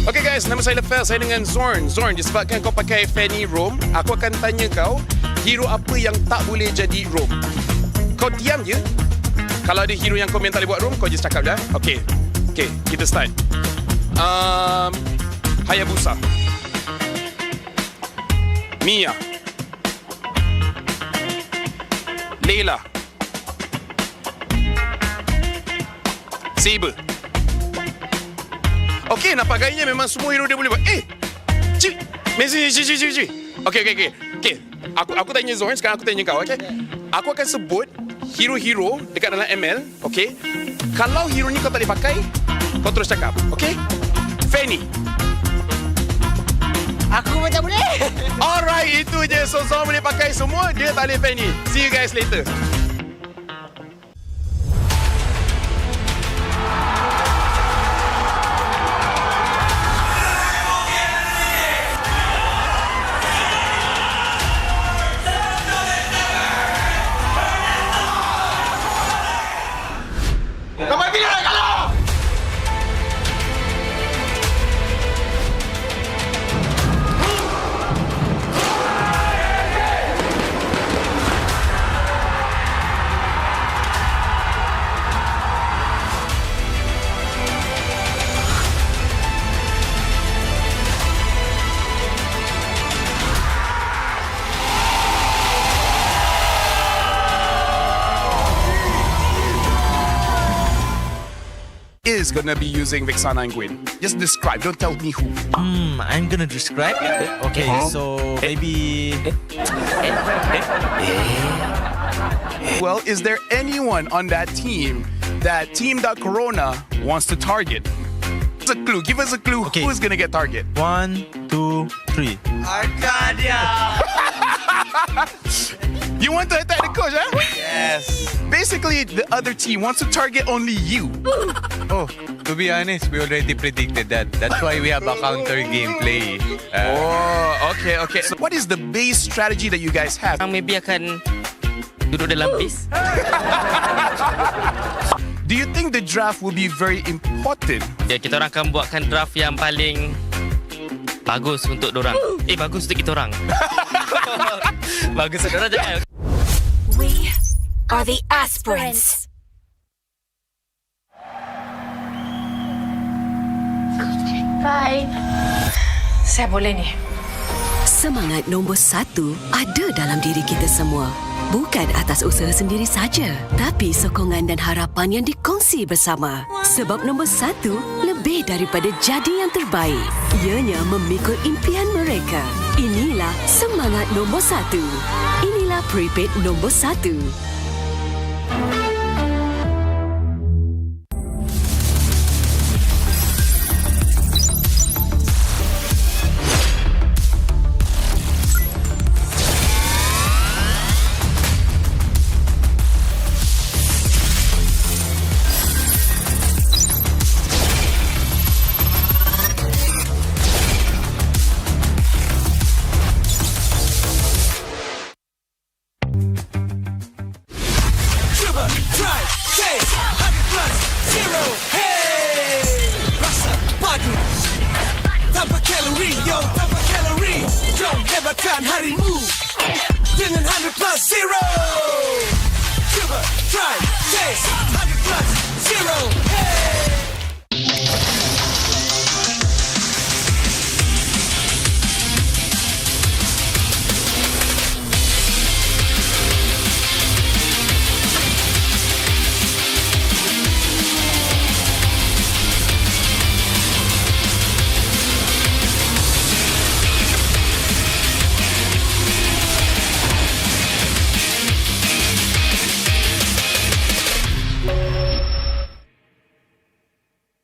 Okay guys, nama saya Lefel, saya dengan Zorn. Zorn, disebabkan kau pakai Fanny Roam, aku akan tanya kau, hero apa yang tak boleh jadi Roam? Kau diam je. Kalau ada hero yang kau tak boleh buat Roam, kau just cakap dah. Okay, kita start. Hayabusa, Mia, Layla, Saber. Okey, nampak gayanya memang semua hero dia boleh buat. Cik, Messi. Okey. Aku tanya Zohan, sekarang aku tanya kau, okey? Aku akan sebut hero-hero dekat dalam ML, okey? Kalau hero ni kau tak boleh pakai, kau terus cakap, okey? Fanny. Aku macam boleh. Alright, itu je. So Zohan boleh pakai semua, dia tak boleh Fanny. See you guys later. Is gonna be using Vexana and Gwen. Just describe, don't tell me who. I'm gonna describe. Okay, so maybe. Well, is there anyone on that team that Team.Corona wants to target? Give us a clue. Okay. Who's gonna get target? 1, 2, 3. Arcadia! You want to attack the coach, huh? Yes. Basically, the other team wants to target only you. Oh, to be honest, we already predicted that. That's why we have a counter gameplay. Okay. So what is the base strategy that you guys have? Maybe akan duduk dalam base. Do you think the draft will be very important? Ya, kita orang akan buatkan draft yang paling bagus untuk dorang. Bagus untuk kita orang. Bagus untuk dorang jangan. We are the aspirants. Bye. Saya boleh ni. Semangat nombor 1 ada dalam diri kita semua. bukan atas usaha sendiri saja, tapi sokongan dan harapan yang dikongsi bersama. Sebab nombor 1 lebih daripada jadi yang terbaik. Ianya memikul impian mereka. Inilah semangat nombor 1. Inilah prepaid nombor 1.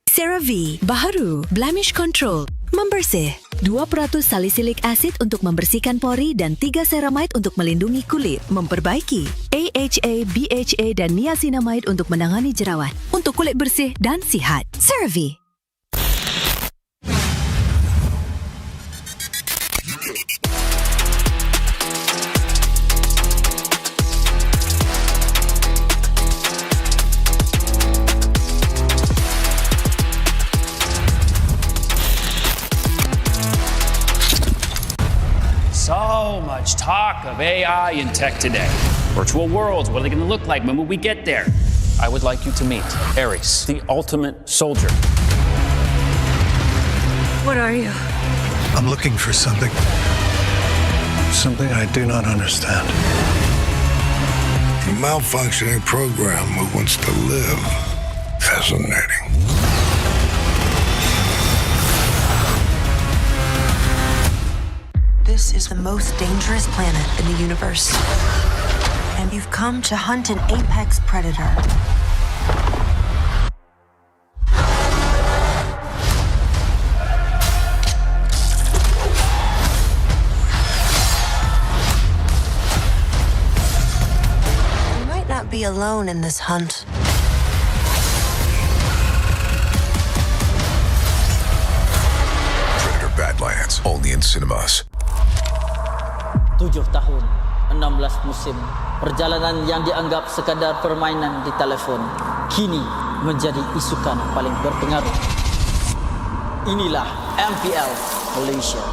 CeraVe baharu, blemish control, membersih. 2% salicylic acid untuk membersihkan pori dan 3 ceramide untuk melindungi kulit, memperbaiki. AHA, BHA dan niacinamide untuk menangani jerawat, untuk kulit bersih dan sihat. CeraVe. So much talk of AI and tech today. Virtual worlds, what are they going to look like when we get there? I would like you to meet Ares, the ultimate soldier. What are you? I'm looking for something. Something I do not understand. A malfunctioning program who wants to live. Fascinating. This is the most dangerous planet in the universe. And you've come to hunt an apex predator. You might not be alone in this hunt. Predator Badlands, only in cinemas. 7 tahun, 16 musim, perjalanan yang dianggap sekadar permainan di telefon kini menjadi isukan paling berpengaruh. Inilah MPL Malaysia.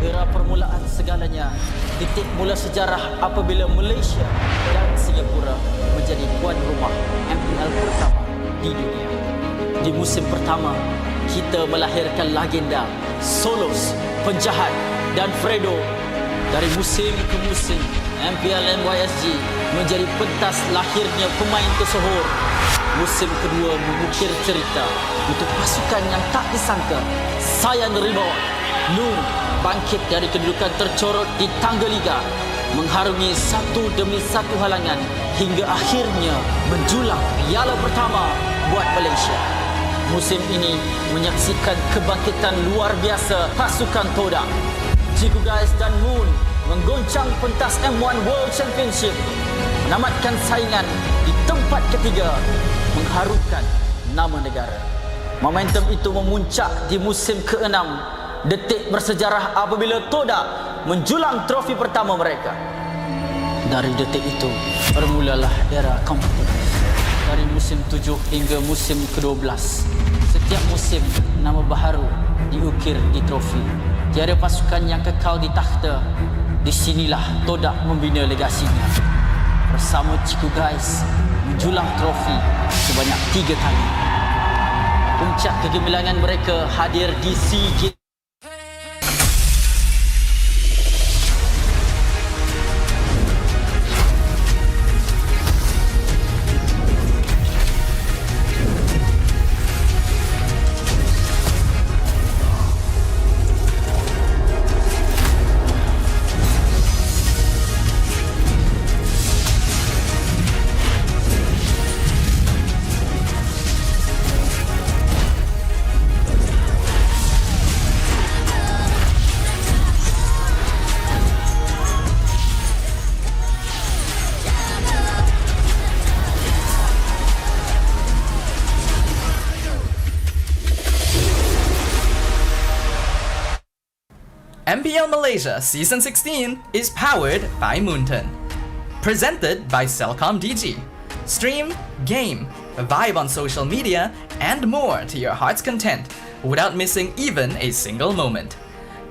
Era permulaan segalanya, titik mula sejarah apabila Malaysia dan Singapura menjadi tuan rumah MPL pertama di dunia. Di musim pertama, kita melahirkan legenda Solos, Penjahat dan Fredo. Dari musim ke musim, MPL MY menjadi pentas lahirnya pemain tersohor. Musim kedua mengukir cerita untuk pasukan yang tak disangka. Sayan Rebound, Nur bangkit dari kedudukan tercorot di tangga liga, mengharungi satu demi satu halangan hingga akhirnya menjulang piala pertama buat Malaysia. Musim ini menyaksikan kebangkitan luar biasa pasukan Todak. Ciku Guys dan Moon menggoncang pentas M1 World Championship, menamatkan saingan di tempat ketiga, mengharumkan nama negara. Momentum itu memuncak di musim ke-6, detik bersejarah apabila Todak menjulang trofi pertama mereka. Dari detik itu bermulalah era kompetitif. Dari musim 7 hingga musim ke-12, setiap musim nama baharu diukir di trofi. Tiada pasukan yang kekal di takhta. Di sinilah Todak membina legasinya. Bersama Ciku Guys menjulang trofi sebanyak 3 kali. Puncak kegemilangan mereka hadir di SEA Games. MPL Malaysia Season 16 is powered by Moonton. Presented by Celcom DG. Stream, game, vibe on social media, and more to your heart's content without missing even a single moment.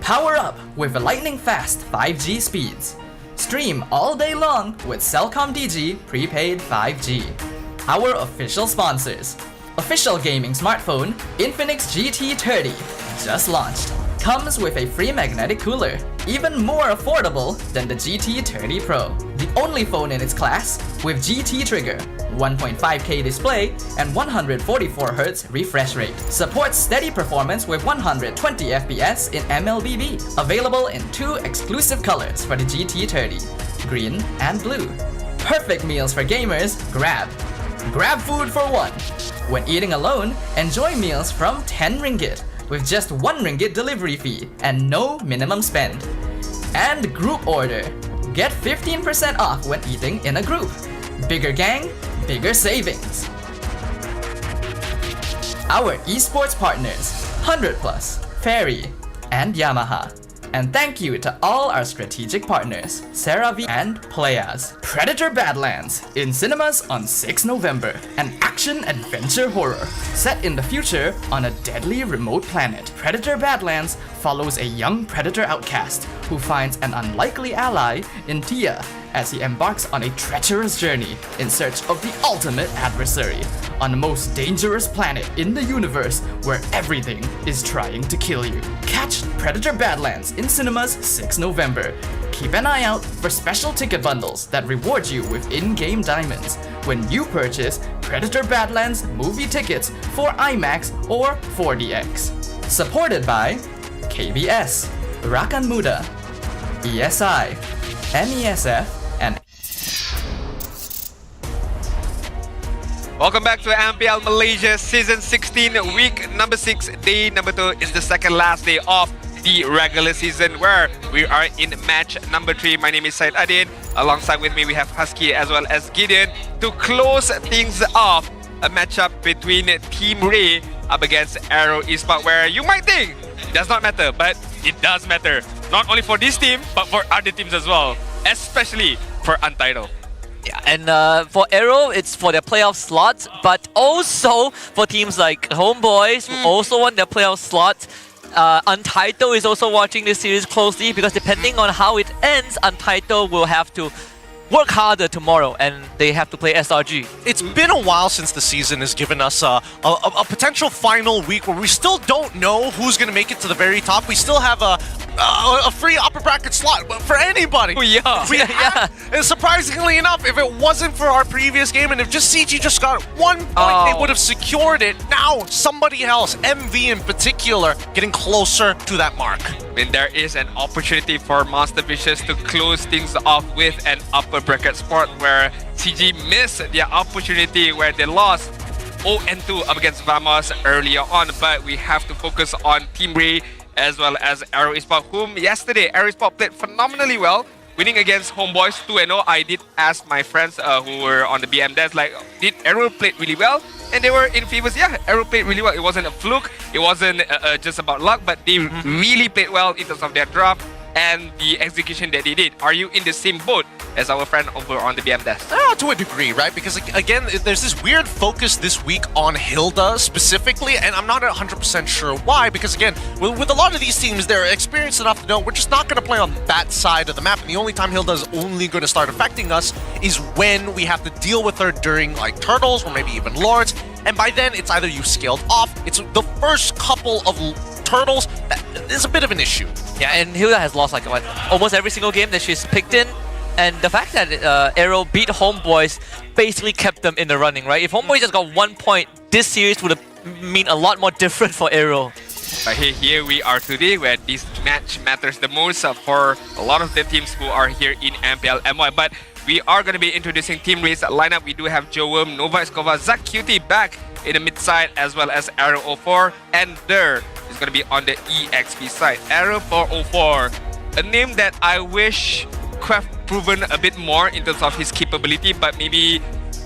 Power up with lightning-fast 5G speeds. Stream all day long with Celcom DG prepaid 5G. Our official sponsors. Official gaming smartphone Infinix GT30 just launched. Comes with a free magnetic cooler, even more affordable than the GT30 Pro. The only phone in its class with GT trigger, 1.5K display, and 144Hz refresh rate. Supports steady performance with 120 FPS in MLBB. Available in 2 exclusive colors for the GT30, green and blue. Perfect meals for gamers, Grab. Grab food for one. When eating alone, enjoy meals from 10 ringgit with just 1 ringgit delivery fee and no minimum spend. And group order. Get 15% off when eating in a group. Bigger gang, bigger savings. Our esports partners, 100 Plus, Ferry, and Yamaha. And thank you to all our strategic partners, CeraVe and Playaz. Predator Badlands, in cinemas on 6 November. An action-adventure horror, set in the future on a deadly remote planet. Predator Badlands follows a young predator outcast who finds an unlikely ally in Tia as he embarks on a treacherous journey in search of the ultimate adversary on the most dangerous planet in the universe where everything is trying to kill you. Catch Predator Badlands in cinemas 6 November. Keep an eye out for special ticket bundles that reward you with in-game diamonds when you purchase Predator Badlands movie tickets for IMAX or 4DX. Supported by KBS, Rakan Muda, ESI, MESF, and Welcome back to MPL Malaysia Season 16, week number 6, day number 2 is the second last day of the regular season where we are in match number 3. My name is Syed Adin. Alongside with me we have Husky as well as Gideon to close things off. A matchup between Team Ray up against Arrow Esport where you might think it does not matter, but it does matter. Not only for this team, but for other teams as well, especially for Untitled. Yeah, and for Arrow, it's for their playoff slots, but also for teams like Homeboys, who also want their playoff slots. Untitled is also watching this series closely because depending on how it ends, Untitled will have to work harder tomorrow and they have to play SRG. It's been a while since the season has given us a potential final week where we still don't know who's going to make it to the very top. We still have a free upper bracket slot for anybody. Oh, yeah. And surprisingly enough, if it wasn't for our previous game and if just CG just got 1 point, they would have secured it. Now, somebody else, MV in particular, getting closer to that mark. I mean, there is an opportunity for Master Vicious to close things off with an upper bracket spot where CG missed their opportunity where they lost 0-2 up against Vamos earlier on. But we have to focus on Team Ray as well as Arrow Esport, whom yesterday Arrow Esport played phenomenally well, winning against Homeboys 2-0. I did ask my friends who were on the BM desk, like, did Arrow play really well? And they were in favors. Yeah, Arrow played really well. It wasn't a fluke. It wasn't just about luck, but they really played well in terms of their draft and the execution that they did. Are you in the same boat as our friend over on the BM desk? To a degree, right? Because again, there's this weird focus this week on Hilda specifically, and I'm not 100% sure why, because again, with a lot of these teams, they're experienced enough to know we're just not going to play on that side of the map, and the only time Hilda is only going to start affecting us is when we have to deal with her during like Turtles or maybe even Lords, and by then it's either you scaled off, it's the first couple of Turtles that is a bit of an issue. Yeah, and Hilda has lost like what, almost every single game that she's picked in. And the fact that Arrow beat Homeboys basically kept them in the running, right? If Homeboys just got 1 point, this series would have mean a lot more different for Arrow. But here we are today where this match matters the most for a lot of the teams who are here in MPL MY. But we are going to be introducing Team Ray's lineup. We do have Joe Worm, Nova Escova, Zach Cutie back in the mid side, as well as Arrow 04, and there is going to be on the EXP side. Arrow 404, a name that I wish could have proven a bit more in terms of his capability, but maybe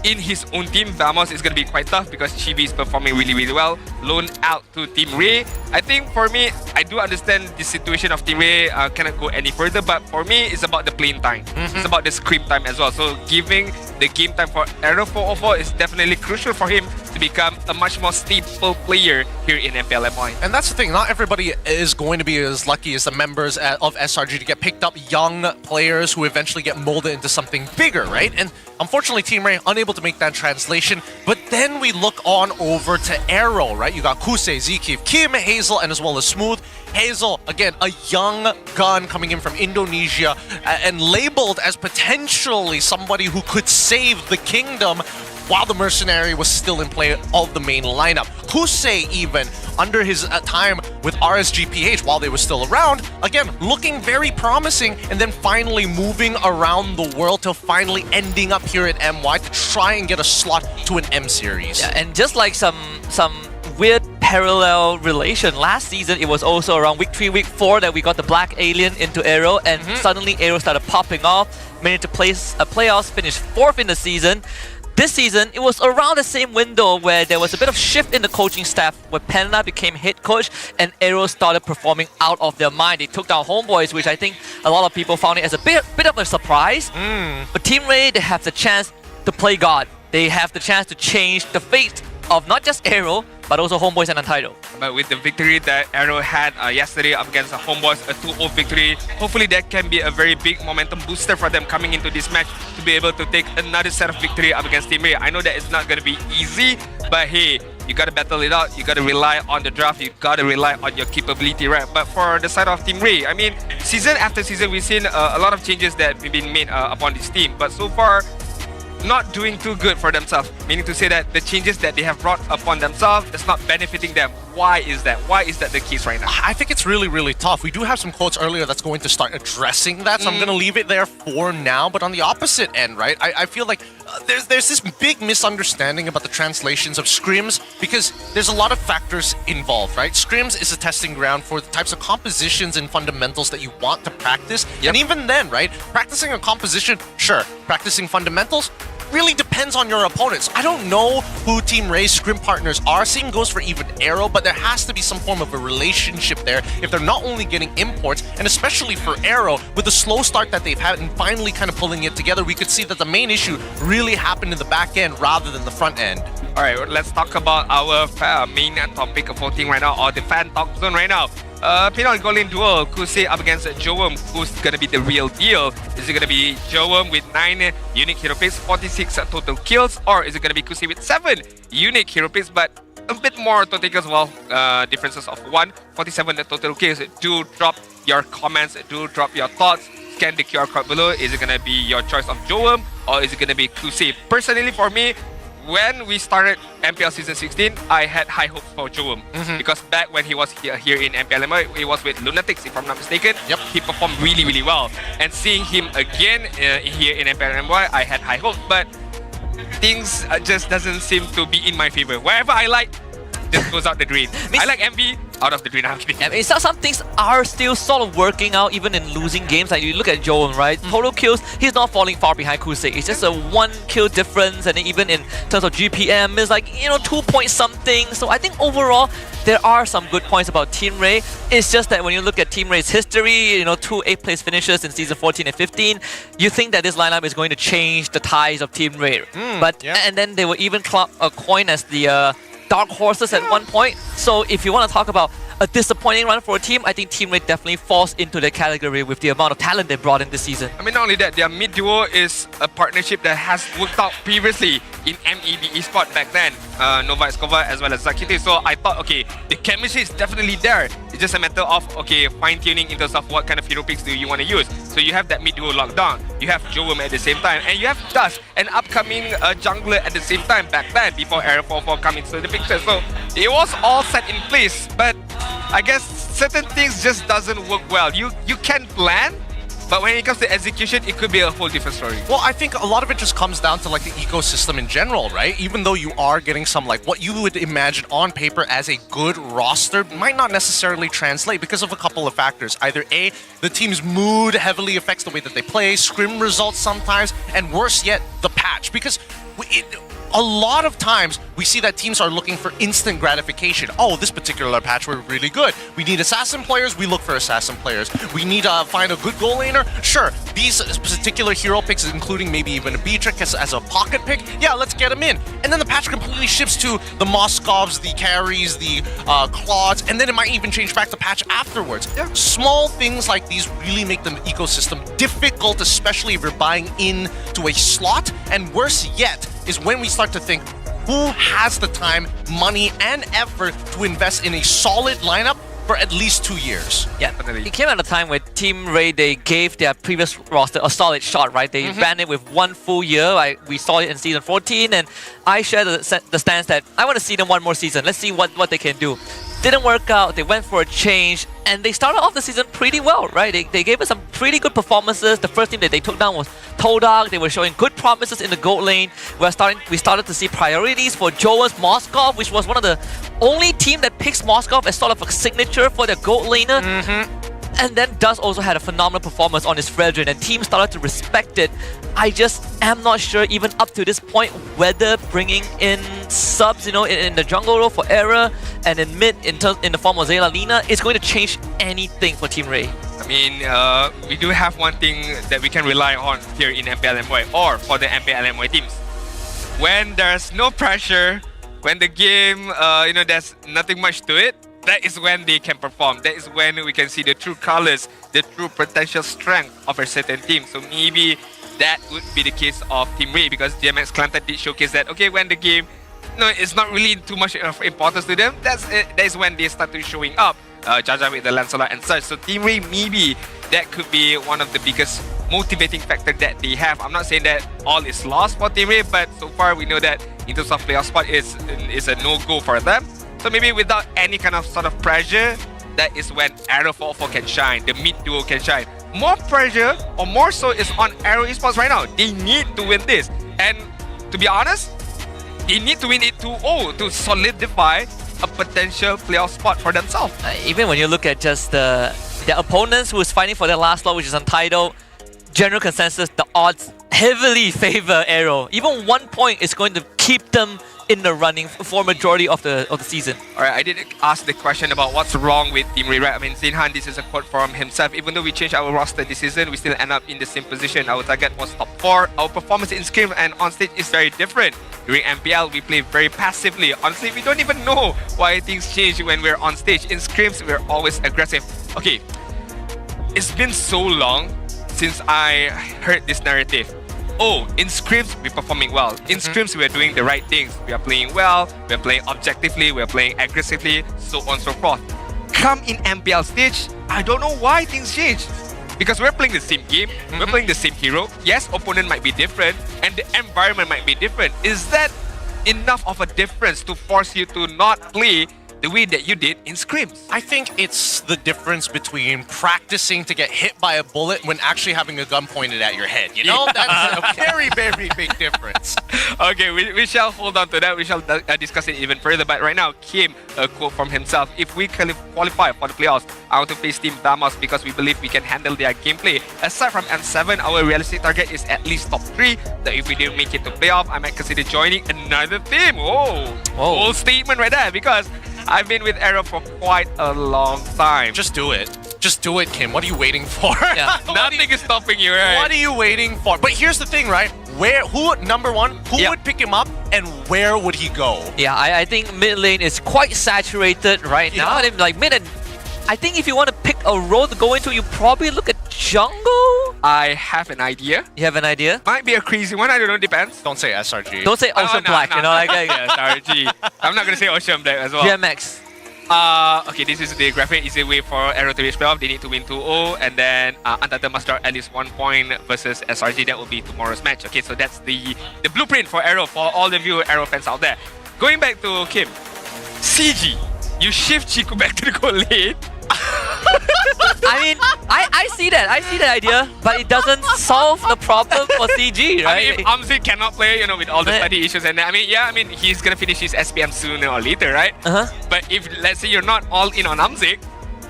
in his own team, Vamos is going to be quite tough because Chibi is performing really, really well. Loaned out to Team Ray. I think for me, I do understand the situation of Team Ray cannot go any further, but for me, it's about the playing time. It's about the scrim time as well. So giving the game time for Aero 404 is definitely crucial for him to become a much more stable player here in MPL MY. And that's the thing, not everybody is going to be as lucky as the members of SRG to get picked up young players who eventually get molded into something bigger, right? And unfortunately, Team Ray unable to make that translation. But then we look on over to Aero, right? You got Kusei, Zikif, Kim, Hazel, and as well as Smooth. Hazel, again, a young gun coming in from Indonesia and labeled as potentially somebody who could save the kingdom while the Mercenary was still in play of the main lineup. Kusei even, under his time with RSGPH while they were still around, again, looking very promising and then finally moving around the world to finally ending up here at MY to try and get a slot to an M series. Yeah, and just like some weird parallel relation, last season it was also around week 3, week 4 that we got the Black Alien into Aero, and suddenly Aero started popping off, made it to playoffs, finished 4th in the season. This season, it was around the same window where there was a bit of shift in the coaching staff, where Panda became head coach and Aero started performing out of their mind. They took down Homeboys, which I think a lot of people found it as a bit of a surprise. But Team Ray, they have the chance to play God. They have the chance to change the fate of not just Aero, but also Homeboys and Untitled. But with the victory that Aero had yesterday up against the Homeboys, a 2-0 victory, hopefully that can be a very big momentum booster for them coming into this match to be able to take another set of victory up against Team Ray. I know that it's not going to be easy, but hey, you got to battle it out, you got to rely on the draft, you got to rely on your capability, right? But for the side of Team Ray, I mean, season after season, we've seen a lot of changes that have been made upon this team, but so far, not doing too good for themselves, meaning to say that the changes that they have brought upon themselves is not benefiting them. Why is that? Why is that the case right now? I think it's really, really tough. We do have some quotes earlier that's going to start addressing that, so I'm going to leave it there for now. But on the opposite end, right, I feel like there's this big misunderstanding about the translations of scrims because there's a lot of factors involved, right? Scrims is a testing ground for the types of compositions and fundamentals that you want to practice. And even then, right, practicing a composition, sure. Practicing fundamentals, really depends on your opponents. I don't know who Team Ray's scrim partners are. Same goes for even Aero, but there has to be some form of a relationship there if they're not only getting imports, and especially for Aero, with the slow start that they've had and finally kind of pulling it together, we could see that the main issue really happened in the back end rather than the front end. Alright, let's talk about our main topic of voting right now, or the fan talk zone right now. Penal Golden Duel, Kusei up against Joem. Who's gonna be the real deal? Is it gonna be Joem with 9 unique hero picks, 46 total kills, or is it gonna be Kusei with 7 unique hero picks but a bit more total kills? Well, differences of 47 total kills. Do drop your comments, do drop your thoughts. Scan the QR code below. Is it gonna be your choice of Joem or is it gonna be Kusei? Personally, for me, when we started MPL Season 16, I had high hopes for Joem because back when he was here in MPL MY, he was with Lunatics, if I'm not mistaken. He performed really, really well. And seeing him again here in MPL MY, I had high hopes, but things just doesn't seem to be in my favor. Wherever I like, just goes out the drain. I like MV, out of the drain. I'm kidding. I mean, some things are still sort of working out even in losing games. Like you look at Joel, right? Total kills, he's not falling far behind Kusei. It's just a 1 kill difference, and even in terms of GPM, it's like, 2 point something. So I think overall, there are some good points about Team Ray. It's just that when you look at Team Ray's history, 2 8th place finishes in season 14 and 15, you think that this lineup is going to change the ties of Team Ray. And then they were even coined as the dark horses at one point. So if you want to talk about a disappointing run for a team, I think Team Ray definitely falls into the category with the amount of talent they brought in this season. I mean, not only that, their mid duo is a partnership that has worked out previously in MEB Esport back then. Nova Escobar as well as Zakiti. So I thought, okay, the chemistry is definitely there. It's just a matter of, okay, fine-tuning in terms of what kind of hero picks do you want to use. So you have that mid duo locked down. You have Joem at the same time. And you have Dust, an upcoming jungler at the same time back then before Aero 4-4 come into the picture. So it was all set in place. But I guess certain things just doesn't work well. You can plan, but when it comes to execution, it could be a whole different story. Well, I think a lot of it just comes down to like the ecosystem in general, right? Even though you are getting some like what you would imagine on paper as a good roster might not necessarily translate because of a couple of factors. Either A, the team's mood heavily affects the way that they play, scrim results sometimes, and worse yet, the patch. Because A lot of times we see that teams are looking for instant gratification. Oh, this particular patch we're really good. We need assassin players, we look for assassin players. We need to find a good goal laner. Sure, these particular hero picks, including maybe even a Beatrix as a pocket pick, yeah, let's get them in. And then the patch completely shifts to the Moskovs, the carries, the Claudes, and then it might even change back to patch afterwards. Yeah. Small things like these really make the ecosystem difficult, especially if you're buying into a slot. And worse yet, is when we start to think, who has the time, money, and effort to invest in a solid lineup for at least 2 years? Yeah, definitely. It came at a time where Team Ray, they gave their previous roster a solid shot, right? They ran it with 1 full year. We saw it in season 14, and I share the stance that I want to see them one more season. Let's see what they can do. Didn't work out. They went for a change, and they started off the season pretty well, right? They gave us some pretty good performances. The first team that they took down was Todak. They were showing good promises in the gold lane. We started to see priorities for Joel's Moskov, which was one of the only team that picks Moskov as sort of a signature for their gold laner. And then Dust also had a phenomenal performance on his Fredrin, and teams started to respect it. I just am not sure, even up to this point, whether bringing in subs, in the jungle role for Era and in mid in the form of Zayla Lina is going to change anything for Team Ray. I mean, we do have one thing that we can rely on here in MPL MY, or for the MPL MY teams. When there's no pressure, when the game, there's nothing much to it, that is when they can perform. That is when we can see the true colors, the true potential strength of a certain team. So maybe that would be the case of Team Ray, because GMX Kelantan did showcase that, okay, when the game, it's not really too much of importance to them, that is when they start to showing up. Jaja with the Lancelot and such. So Team Ray, maybe that could be one of the biggest motivating factor that they have. I'm not saying that all is lost for Team Ray, but so far we know that in terms of playoff spot is a no-go for them. So maybe without any kind of sort of pressure, that is when Arrow 404 can shine, the mid duo can shine. More pressure, or more so, is on Arrow Esports right now. They need to win this. And to be honest, they need to win it 2-0 to solidify a potential playoff spot for themselves. Even when you look at just their opponents who is fighting for their last slot, which is Untitled, general consensus, the odds heavily favor Arrow. Even 1 point is going to keep them in the running for majority of the season. Alright, I did ask the question about what's wrong with Team Ray, right? I mean, Zinhan, this is a quote from himself. Even though we changed our roster this season, we still end up in the same position. Our target was top 4. Our performance in Scrim and on stage is very different. During MPL, we play very passively. Honestly, we don't even know why things change when we're on stage. In Scrims, we're always aggressive. Okay, it's been so long since I heard this narrative. Oh, in scrims, we're performing well. In scrims, we're doing the right things. We are playing well, we're playing objectively, we're playing aggressively, so on and so forth. Come in MPL stage, I don't know why things change. Because we're playing the same game, we're playing the same hero. Yes, opponent might be different, and the environment might be different. Is that enough of a difference to force you to not play the way that you did in scrims? I think it's the difference between practicing to get hit by a bullet when actually having a gun pointed at your head. That's a very, very big difference. Okay, we shall hold on to that. We shall discuss it even further. But right now, Kim, a quote from himself: if we qualify for the playoffs, I want to face Team Damos because we believe we can handle their gameplay. Aside from M7, our realistic target is at least top 3. That if we didn't make it to playoff, I might consider joining another team. Bold statement right there, because I've been with Arrow for quite a long time. Just do it. Just do it, Kim. What are you waiting for? Yeah, nothing is stopping you, right? What are you waiting for? But here's the thing, right? Number one, who would pick him up and where would he go? Yeah, I think mid lane is quite saturated right now. And like mid and I think if you want to pick a role to go into, you probably look at jungle. I have an idea. You have an idea? Might be a crazy one, I don't know, depends. Don't say SRG. Don't say Ocean Black, SRG. I'm not going to say Ocean Black as well. GMX. Okay, this is the graphic easy way for Arrow to reach playoff. They need to win 2-0, and then Untitled must start at least 1 point versus SRG. That will be tomorrow's match. Okay, so that's the blueprint for Arrow, for all the viewer Arrow fans out there. Going back to Kim, CG, you shift Chiku back to the gold lane. I mean, I see that idea, but it doesn't solve the problem for CG, right? I mean, if Amzik cannot play, with all the study issues and that, he's gonna finish his SPM sooner or later, right? But if, let's say, you're not all in on Amzik,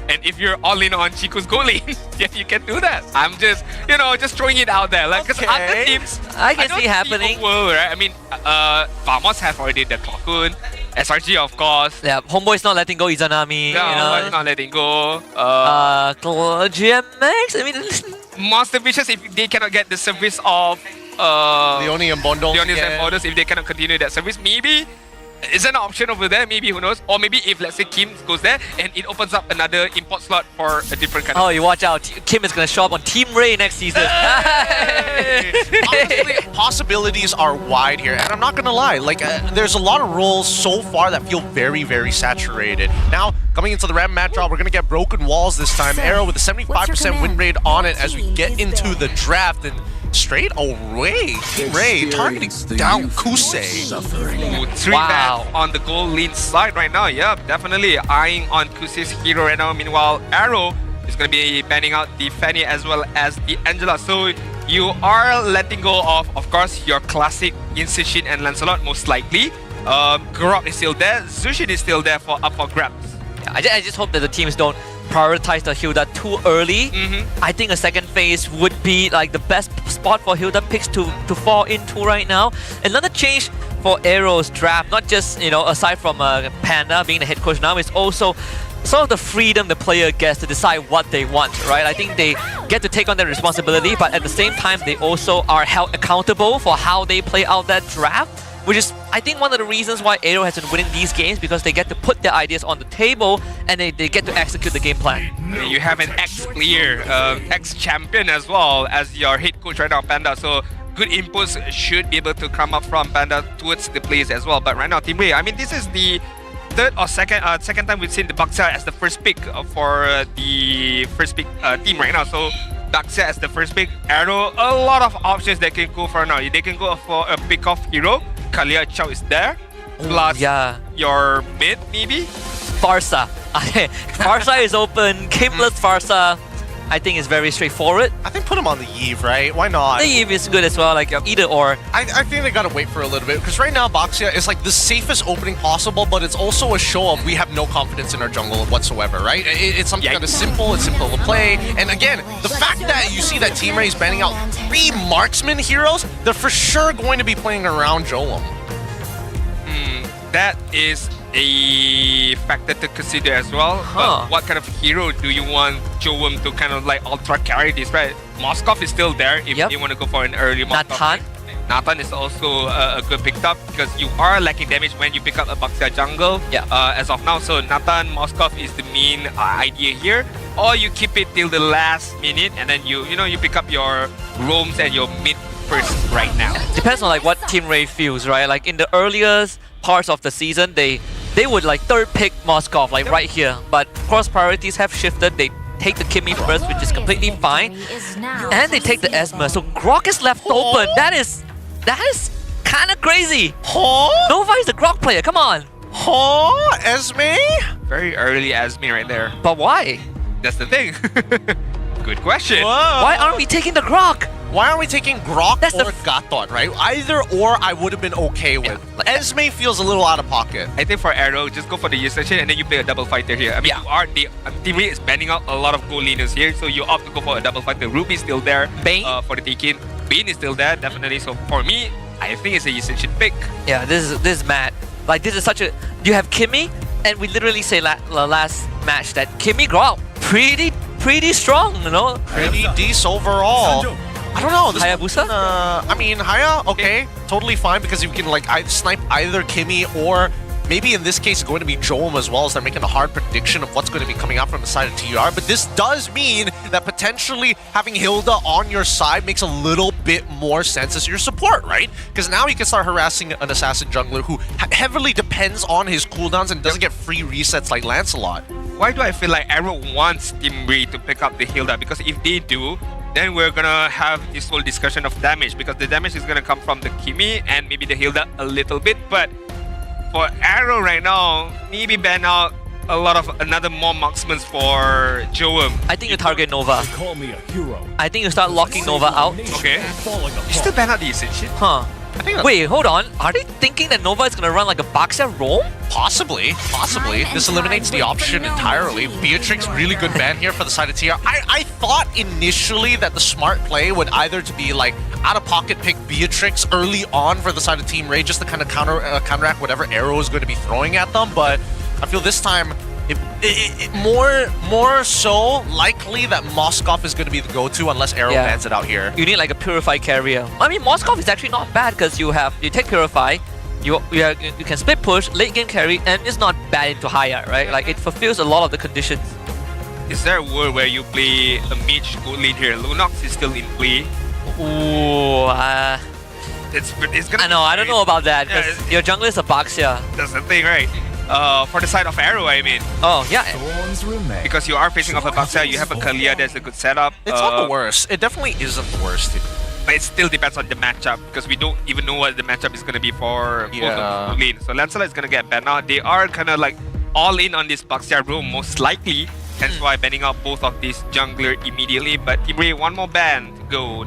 And if you're all in on Chico's goal lane, yeah, you can do that. I'm just, just throwing it out there. Like, because other teams, I can see happening. Right? I mean, Vamos have already the Cocoon, SRG of course. Yeah, Homeboy's not letting go Izanami. Yeah, not letting go. GMX. I mean, Monster Vicious, if they cannot get the service of Leonie and Bondol. Leonie and Bondol, if they cannot continue that service, maybe is an option over there. Maybe, who knows? Or maybe if let's say Kim goes there and it opens up another import slot for a different kind of. Oh, you watch out. Kim is gonna show up on Team Ray next season. Honestly, possibilities are wide here, and I'm not gonna lie. Like, there's a lot of roles so far that feel very, very saturated. Now, coming into the random match draw, we're gonna get Broken Walls this time. Arrow with a 75% win rate on it as we get into the draft, and straight away, Team Ray targeting down Kusei. 3 man on the goal lane side right now. Yep, definitely eyeing on Kusei's hero right now. Meanwhile, Arrow is going to be banning out the Fanny as well as the Angela. So you are letting go of course, your classic Insishin and Lancelot most likely. Grok is still there. Zushin is still there up for grabs. Yeah, I just hope that the teams don't prioritize the Hilda too early. I think a second phase would be like the best spot for Hilda picks to fall into right now. Another change for Arrow's draft, not just, aside from Panda being the head coach now, it's also sort of the freedom the player gets to decide what they want, right? I think they get to take on that responsibility, but at the same time, they also are held accountable for how they play out that draft, which is, I think, one of the reasons why Arrow has been winning these games, because they get to put their ideas on the table and they get to execute the game plan. You have an ex-player, ex-champion as well as your head coach right now, Panda. So good inputs should be able to come up from Panda towards the players as well. But right now, Team Ray, I mean, this is the third or second time we've seen the Baxia as the first pick for the first pick team right now. So Baxia as the first pick, Arrow, a lot of options they can go for now. They can go for a pick-off hero. Kalia Chow is there. Plus your mid, maybe? Farsa. Farsa is open. Kimless Farsa. I think it's very straightforward. I think put him on the Eve, right? Why not? The Eve is good as well, like either or. I think they gotta wait for a little bit, because right now Baxia is like the safest opening possible, but it's also a show of we have no confidence in our jungle whatsoever, right? It's something that is simple, it's simple to play, and again, the fact that you see that Team Ray is banning out 3 marksman heroes, they're for sure going to be playing around Jolum. That is a factor to consider as well. But what kind of hero do you want Jowum to kind of like ultra carry this, right? Moskov is still there if you want to go for an early Moskov. Nathan is also a good pick up, because you are lacking damage when you pick up a Baxia jungle as of now. So Nathan, Moskov is the main idea here. Or you keep it till the last minute and then you pick up your roams and your mid first right now. Depends on like what Team Ray feels, right? Like in the earliest parts of the season, they would like third pick Moskov, like right here. But of course priorities have shifted. They take the Kimmy first, which is completely fine. And they take the Esma. So Grok is left open. That is kind of crazy. Nova is the Grok player, come on. Esme? Very early Esme right there. But why? That's the thing. Good question. Why aren't we taking the Grok? Why aren't we taking Grok or Gatot, right? Either or I would have been okay with. Esme feels a little out of pocket. I think for Arrow, just go for the Yusachin and then you play a double fighter here. I mean, Team Ray is banning out a lot of gold laners here, so you opt to go for a double fighter. Ruby's still there for the taking. Bane is still there, definitely. So for me, I think it's a Yusachin pick. Yeah, this is mad. Like, this is such a... You have Kimmy, and we literally say last match that Kimmy Grok pretty strong, you know? Pretty decent overall. I don't know. Hayabusa? I mean, Haya, okay, totally fine, because you can like snipe either Kimmy or maybe in this case it's going to be Joam as well, as they're making a hard prediction of what's going to be coming out from the side of TR. But this does mean that potentially having Hilda on your side makes a little bit more sense as your support, right? Because now you can start harassing an assassin jungler who heavily depends on his cooldowns and doesn't get free resets like Lancelot. Why do I feel like Arrow wants Team Ray to pick up the Hilda? Because if they do, then we're gonna have this whole discussion of damage, because the damage is gonna come from the Kimmy and maybe the Hilda a little bit. But for Arrow right now, maybe ban out a lot of another more marksmen for Joam. I think you target Nova. I think you start locking Nova out. Okay. You still ban out the Ascension? Wait, hold on. Are they thinking that Nova is gonna run like a Baxia roam? Possibly. This eliminates the option entirely. Beatrix, really good ban here for the side of TR. I thought initially that the smart play would either to be like out of pocket pick Beatrix early on for the side of Team Ray just to kind of counteract whatever Arrow is going to be throwing at them, but I feel this time more so likely that Moskov is going to be the go-to unless Arrow bans it out here. You need like a Purify carrier. I mean, Moskov is actually not bad because you take Purify, you can split push, late game carry, and it's not bad into higher, right? Like it fulfills a lot of the conditions. Is there a world where you play a mage go lane here? Lunox is still in play. Ooh, it's gonna. I don't know about that because your jungler is a Baxia. That's the thing, right? For the side of Arrow, I mean. Oh, yeah. Because you are facing off a Baxia, you have a Kalia, that's a good setup. It's not the worst. It definitely isn't the worst. But it still depends on the matchup because we don't even know what the matchup is going to be for both of the lane. So Lancelot is going to get banned. Now, they are kind of like all in on this Baxia room, most likely. Hence why banning out both of these jungler immediately. But Team Ray, one more ban to go.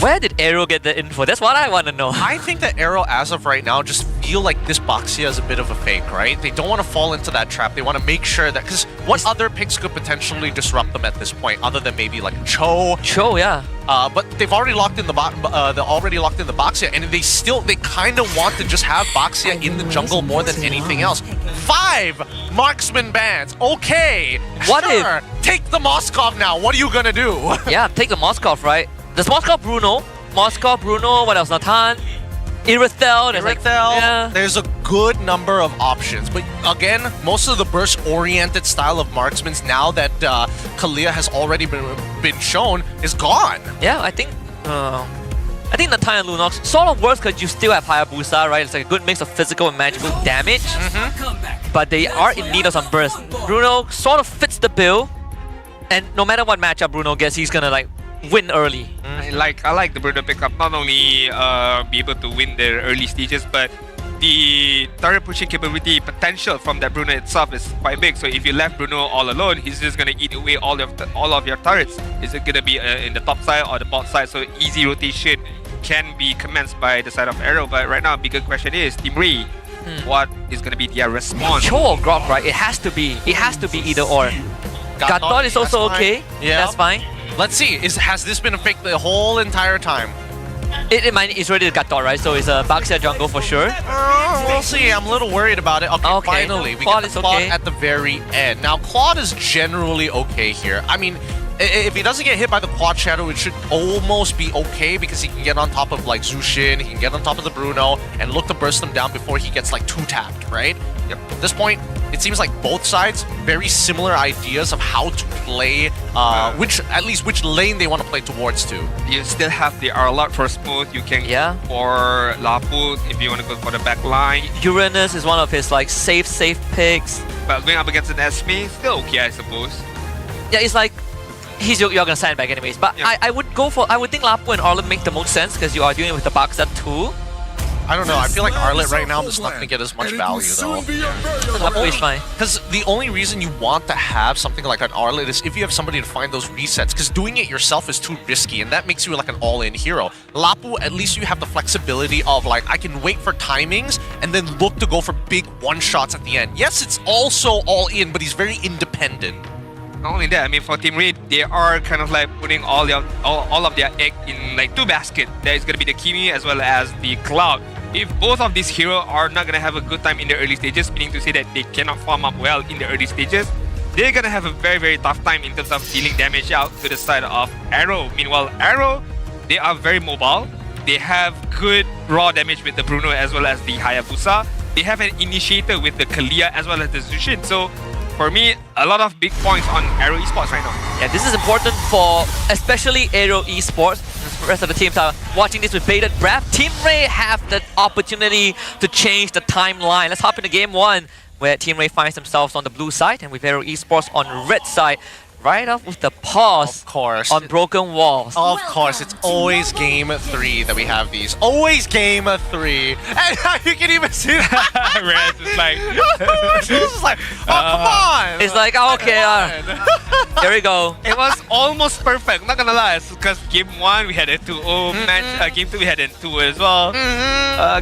Where did Arrow get the info? That's what I want to know. I think that Arrow, as of right now, just feel like this Baxia is a bit of a fake, right? They don't want to fall into that trap. They want to make sure that... Because what other picks could potentially disrupt them at this point, other than maybe like Cho? Cho, yeah. But they've already locked in the Baxia, and they kind of want to just have Baxia in the jungle more than anything else. 5 marksman bans. Okay. What sure. Take the Moskov now. What are you gonna do? Yeah, take the Moskov, right? There's Moskov Bruno, what else? Nathan, Irithel, there's a good number of options. But again, most of the burst-oriented style of marksmans now that Kalia has already been shown is gone. Yeah, I think Nathan and Lunox sort of works because you still have Hayabusa, right? It's like a good mix of physical and magical damage. But they are in need of some burst. Bruno sort of fits the bill, and no matter what matchup Bruno gets, he's gonna like win early. I like the Bruno pickup, not only be able to win the early stages, but the turret pushing capability potential from that Bruno itself is quite big. So if you left Bruno all alone, he's just gonna eat away all of your turrets. Is it gonna be in the top side or the bot side? So easy rotation can be commenced by the side of Arrow. But right now, bigger question is Team Ray. What is gonna be their response? Cho or Grok, right? It has to be either or. Gatot is also okay. Yeah, that's fine. Let's see. Has this been a fake the whole entire time? It's already the Gatot, right? So it's a Baxia jungle for sure. We'll see. I'm a little worried about it. Okay, finally. We get the Claude at the very end. Now, Claude is generally okay here. I mean, if he doesn't get hit by the Quad Shadow, it should almost be okay because he can get on top of like Zushin, he can get on top of the Bruno, and look to burst them down before he gets like 2-tapped, right? Yep. At this point, it seems like both sides very similar ideas of how to play, which lane they want to play towards to. You still have the Arlot for smooth. You can for Laput if you want to go for the back line. Uranus is one of his like safe picks. But going up against an Esme, still okay, I suppose. Yeah, it's like you're gonna sandbag anyways. But I would think Lapu and Arlet make the most sense because you are dealing with the Baxia too. I don't know. I feel like Arlet right now is not going to get as much value though. Lapu is fine. Because the only reason you want to have something like an Arlet is if you have somebody to find those resets. Because doing it yourself is too risky, and that makes you like an all-in hero. Lapu, at least you have the flexibility of like I can wait for timings and then look to go for big one-shots at the end. Yes, it's also all-in, but he's very independent. Not only that, I mean, for Team Ray, they are kind of like putting all of their egg in like 2 baskets. There is going to be the Kimi as well as the Cloud. If both of these heroes are not going to have a good time in the early stages, meaning to say that they cannot farm up well in the early stages, they're going to have a very, very tough time in terms of dealing damage out to the side of Arrow. Meanwhile, Arrow, they are very mobile. They have good raw damage with the Bruno as well as the Hayabusa. They have an initiator with the Kalia as well as the Zushin. So for me, a lot of big points on Arrow Esports right now. Yeah, this is important for especially Arrow Esports. The rest of the teams are watching this with bated breath. Team Ray have the opportunity to change the timeline. Let's hop into game 1, where Team Ray finds themselves on the blue side and with Arrow Esports on red side. Right off with the pause on broken walls. Of course, it's always game 3 that we have these. Always game 3. And you can even see that. Rez is like, It's like, oh, come on. It's like, oh, okay, here we go. it was almost perfect. Not gonna lie, because game 1 we had a 2-0 match. Game 2 we had a 2 as well.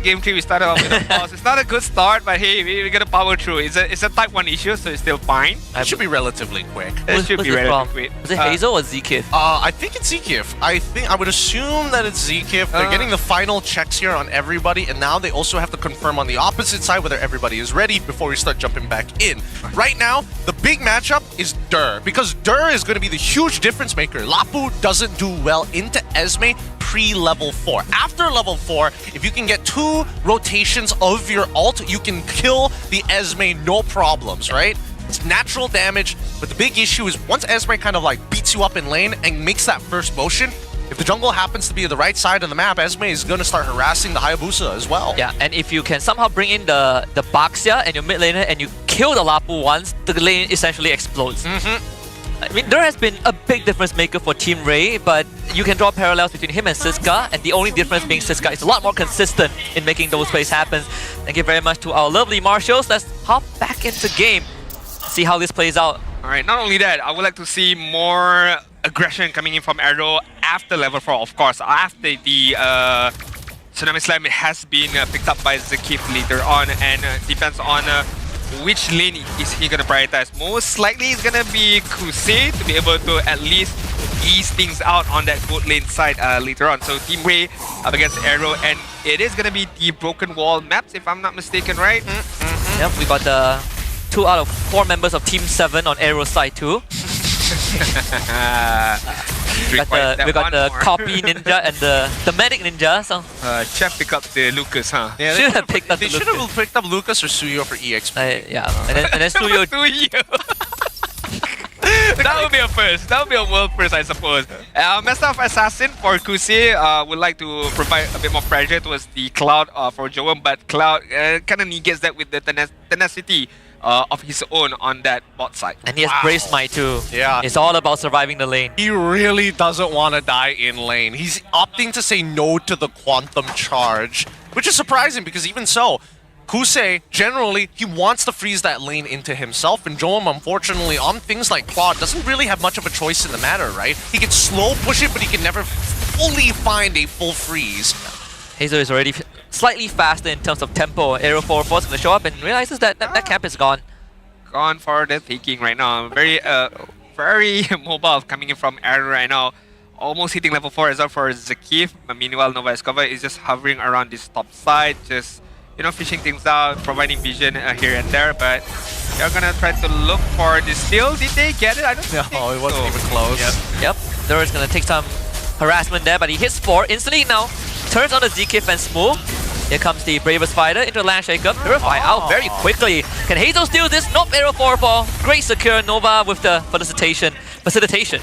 Game 3 we started off with a pause. It's not a good start, but hey, we're gonna power through. It's a type 1 issue, so it's still fine. It should be relatively quick. It should be relatively quick. Was it Hazel or Zkif? I think it's Zkif. I would assume that it's Zkif. They're getting the final checks here on everybody, and now they also have to confirm on the opposite side whether everybody is ready before we start jumping back in. Right now, the big matchup is Dur, because Dur is going to be the huge difference maker. Lapu doesn't do well into Esme pre-level 4. After level 4, if you can get 2 rotations of your ult, you can kill the Esme no problems, right? It's natural damage, but the big issue is once Esme kind of like beats you up in lane and makes that first motion, if the jungle happens to be the right side of the map, Esme is going to start harassing the Hayabusa as well. Yeah, and if you can somehow bring in the Baxia and your mid laner and you kill the Lapu once, the lane essentially explodes. I mean, there has been a big difference maker for Team Ray, but you can draw parallels between him and Siska, and the only difference being Siska is a lot more consistent in making those plays happen. Thank you very much to our lovely Marshals. Let's hop back into game, see how this plays out. Alright, not only that, I would like to see more aggression coming in from Arrow after level 4, of course. After the Tsunami Slam has been picked up by Zkif later on, and depends on which lane is he going to prioritize. Most likely it's going to be Kusei to be able to at least ease things out on that bot lane side later on. So Team Ray up against Arrow, and it is going to be the Broken Wall maps if I'm not mistaken, right? Yep, we got the 2 out of 4 members of Team 7 on Arrow's side too. We got the copy ninja and the medic ninja. So Chef pick up the Lucas, huh? Yeah, should have picked up they should have picked up Lucas or Suyo for EXP. Yeah, and then Suyo. That would be a first. That would be a world first, I suppose. Master of Assassin for Kusei would like to provide a bit more pressure towards the Cloud for Joam, but Cloud kind of negates that with the tenacity of his own on that bot side. And he has Brave Smite too. Yeah. It's all about surviving the lane. He really doesn't want to die in lane. He's opting to say no to the Quantum Charge, which is surprising because even so, Kusei, generally, he wants to freeze that lane into himself, and Joam, unfortunately, on things like Claude, doesn't really have much of a choice in the matter, right? He can slow push it, but he can never fully find a full freeze. Hazel is already slightly faster in terms of tempo. Aero 4 is going to show up and realizes that that camp is gone. Gone for the taking right now. Very mobile coming in from Aero right now. Almost hitting level 4 as well for Zkif. Meanwhile, Nova Escobar is just hovering around this top side, just fishing things out, providing vision here and there, but they're gonna try to look for the steal. Did they get it? I don't think No, it wasn't even close. Yep. Dur is gonna take some harassment there, but he hits 4 instantly now. Turns on the Zkif and Smooth. Here comes the Bravest Fighter into the Land Shaker. Purify out very quickly. Can Hazel steal this? Nope, Aero 4-4. Great secure. Nova with the facilitation.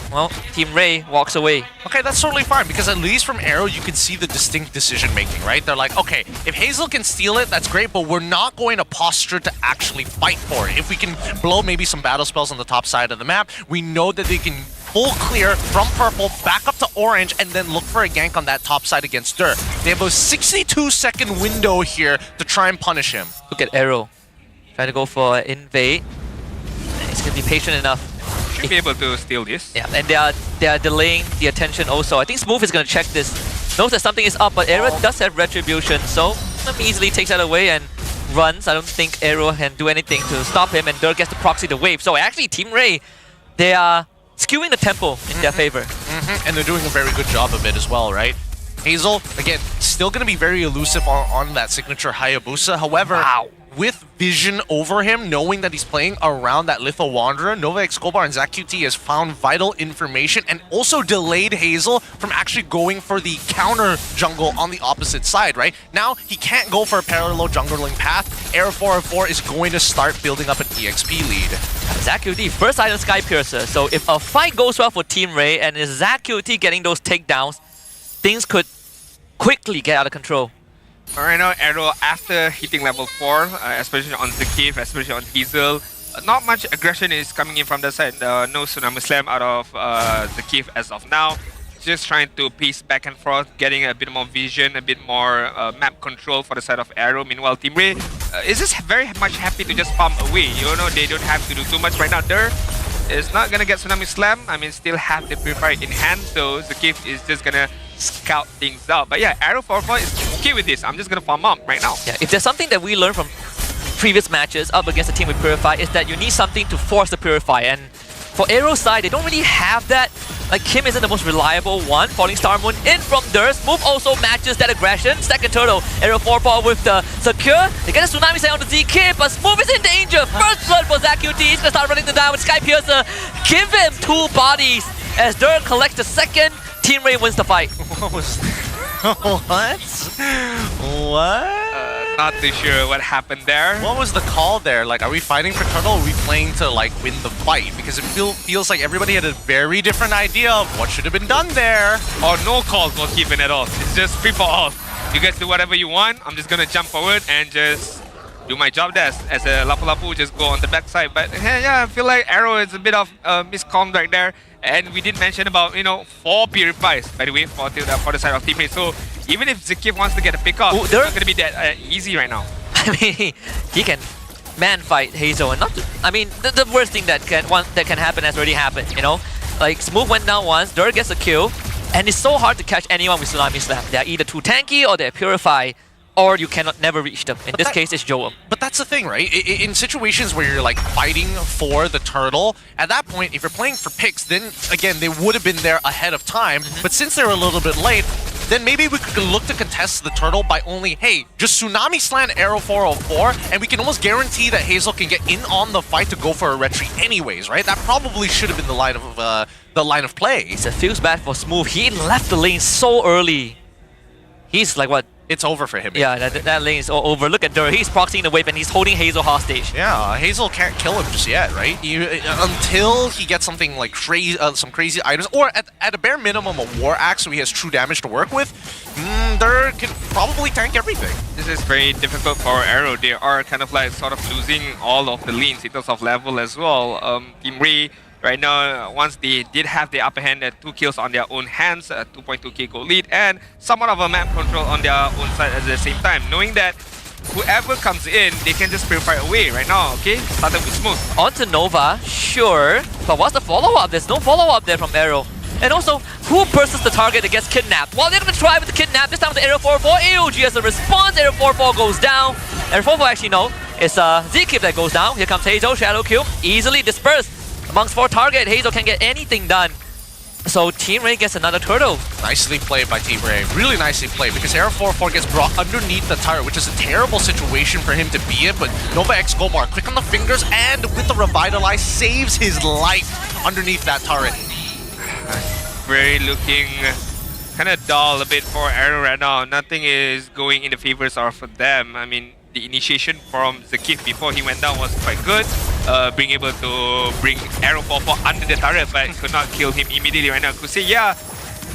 Well, Team Ray walks away. Okay, that's totally fine, because at least from Arrow, you can see the distinct decision making, right? They're like, okay, if Hazel can steal it, that's great, but we're not going to posture to actually fight for it. If we can blow maybe some battle spells on the top side of the map, we know that they can full clear from purple back up to orange and then look for a gank on that top side against Dur. They have a 62-second window here to try and punish him. Look at Arrow. Trying to go for invade. He's going to be patient enough. Should be able to steal this. Yeah, and they are delaying the attention also. I think Smooth is going to check this. Knows that something is up, but Arrow does have Retribution, so easily takes that away and runs. I don't think Arrow can do anything to stop him, and Dur gets to proxy the wave. So actually, Team Ray, they are skewing the tempo in their favor. And they're doing a very good job of it as well, right? Hazel, again, still going to be very elusive on that signature Hayabusa. However, with vision over him, knowing that he's playing around that Litho Wanderer, Nova Escobar and ZQT has found vital information and also delayed Hazel from actually going for the counter jungle on the opposite side, right? Now, he can't go for a parallel jungling path. Air 404 is going to start building up an EXP lead. ZQT, first item Sky Piercer. So if a fight goes well for Team Ray and is ZQT getting those takedowns, things could quickly get out of control. Right now, Arrow, after hitting level 4, especially on Zkif, especially on Hazel, not much aggression is coming in from the side. No Tsunami Slam out of Zkif as of now. Just trying to piece back and forth, getting a bit more vision, a bit more map control for the side of Arrow. Meanwhile, Team Ray is just very much happy to just farm away. You know, they don't have to do too much right now. There is not gonna get Tsunami Slam. I mean, still have the Purifier in hand, so Zakif is just gonna scout things out. But yeah, Arrow 4-4 is okay with this. I'm just gonna farm up right now. Yeah, if there's something that we learned from previous matches up against a team with Purify, is that you need something to force the Purify. And for Arrow's side, they don't really have that. Like, Kim isn't the most reliable one. Falling Star Moon in from Durst. Move also matches that aggression. Second turtle. Arrow 4-4 with the secure. They get a Tsunami Slam on the ZK, but Smooth is in danger. First blood for ZQT. He's gonna start running them down with Sky Piercer. Give him 2 bodies as Durst collects the second. Team Ray wins the fight. What was what? Not too sure what happened there. What was the call there? Like, are we fighting for turtle or are we playing to, like, win the fight? Because it feels like everybody had a very different idea of what should have been done there. Or no calls was given at all. It's just free for all. You guys do whatever you want. I'm just gonna jump forward and just do my job there as a Lapu-Lapu, just go on the backside. But yeah, I feel like Arrow is a bit of miscom right there. And we did mention about, you know, 4 Purifies, by the way, for the side of teammates. So even if Zakif wants to get a pick up, it's not going to be that easy right now. I mean, he can man fight Hazel, and not. I mean, the worst thing that can happen has already happened. You know, like Smooth went down once, Dur gets a kill, and it's so hard to catch anyone with Tsunami Slam. They're either too tanky or they're Purify, or you cannot never reach them. In this case, it's Joam. But that's the thing, right? In situations where you're like fighting for the turtle, at that point, if you're playing for picks, then again, they would have been there ahead of time. But since they're a little bit late, then maybe we could look to contest the turtle by only, hey, just Tsunami Slam Arrow 404, and we can almost guarantee that Hazel can get in on the fight to go for a retreat anyways, right? That probably should have been the line of play. It feels bad for Smooth. He left the lane so early. He's like, what? It's over for him. Yeah, that lane is all over. Look at Dur. He's proxying the wave and he's holding Hazel hostage. Yeah, Hazel can't kill him just yet, right? Until he gets something like some crazy items, or at a bare minimum a War Axe so he has true damage to work with, Dur can probably tank everything. This is very difficult for Arrow. They are kind of like sort of losing all of the lanes in terms of level as well. Team Ray, right now, once they did have the upper hand at 2 kills on their own hands, 2.2k goal lead, and somewhat of a map control on their own side at the same time, knowing that whoever comes in, they can just purify away right now, okay? Started with Smooth. On to Nova, sure, but what's the follow-up? There's no follow-up there from Arrow. And also, who bursts the target that gets kidnapped? Well, they're going to try with the kidnap, this time with the Arrow 4-4. AOG as a response, Arrow 4-4 goes down. Arrow 4-4 actually no, it's Z-Kip that goes down. Here comes Hazel, Shadow Kill, easily dispersed. Amongst 4 target, Hazel can't get anything done. So Team Ray gets another turtle. Nicely played by Team Ray. Really nicely played, because Arrow 4-4 gets brought underneath the turret, which is a terrible situation for him to be in, but Nova X Gomar, quick on the fingers, and with the Revitalize, saves his life underneath that turret. Very looking kind of dull a bit for Arrow right now. Nothing is going in the favors of them. I mean, the initiation from Zakif before he went down was quite good. Being able to bring Arrow 4-4 under the turret, but could not kill him immediately right now. Could say, yeah,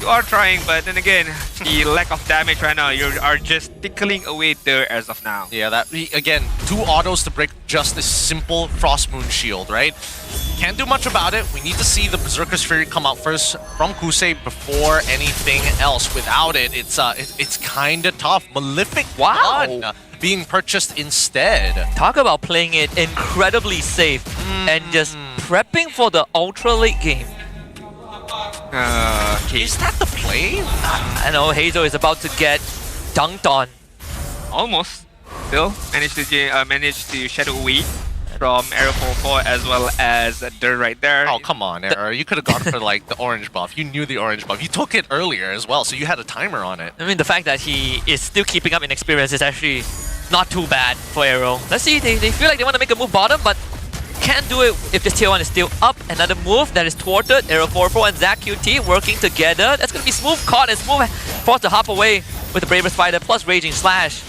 you are trying, but then again, the lack of damage right now, you are just tickling away there as of now. Yeah, that, again, 2 autos to break just this simple Frost Moon shield, right? Can't do much about it. We need to see the Berserker's Fury come out first from Kusei before anything else. Without it, it's kind of tough. Malefic Gun being purchased instead. Talk about playing it incredibly safe and just prepping for the ultra late game. Okay. Is that the play? I know Hazel is about to get dunked on. Almost. Still managed to shadow away from Arrow 4-4 as well as Dur right there. Oh, come on, Arrow. You could have gone for like the orange buff. You knew the orange buff. You took it earlier as well, so you had a timer on it. I mean, the fact that he is still keeping up in experience is actually not too bad for Arrow. Let's see, they feel like they want to make a move bottom, but can't do it if this tier 1 is still up. Another move that is thwarted. Arrow 4-4 and ZQT working together. That's going to be Smooth caught, and Smooth forced to hop away with the Braver Spider plus Raging Slash.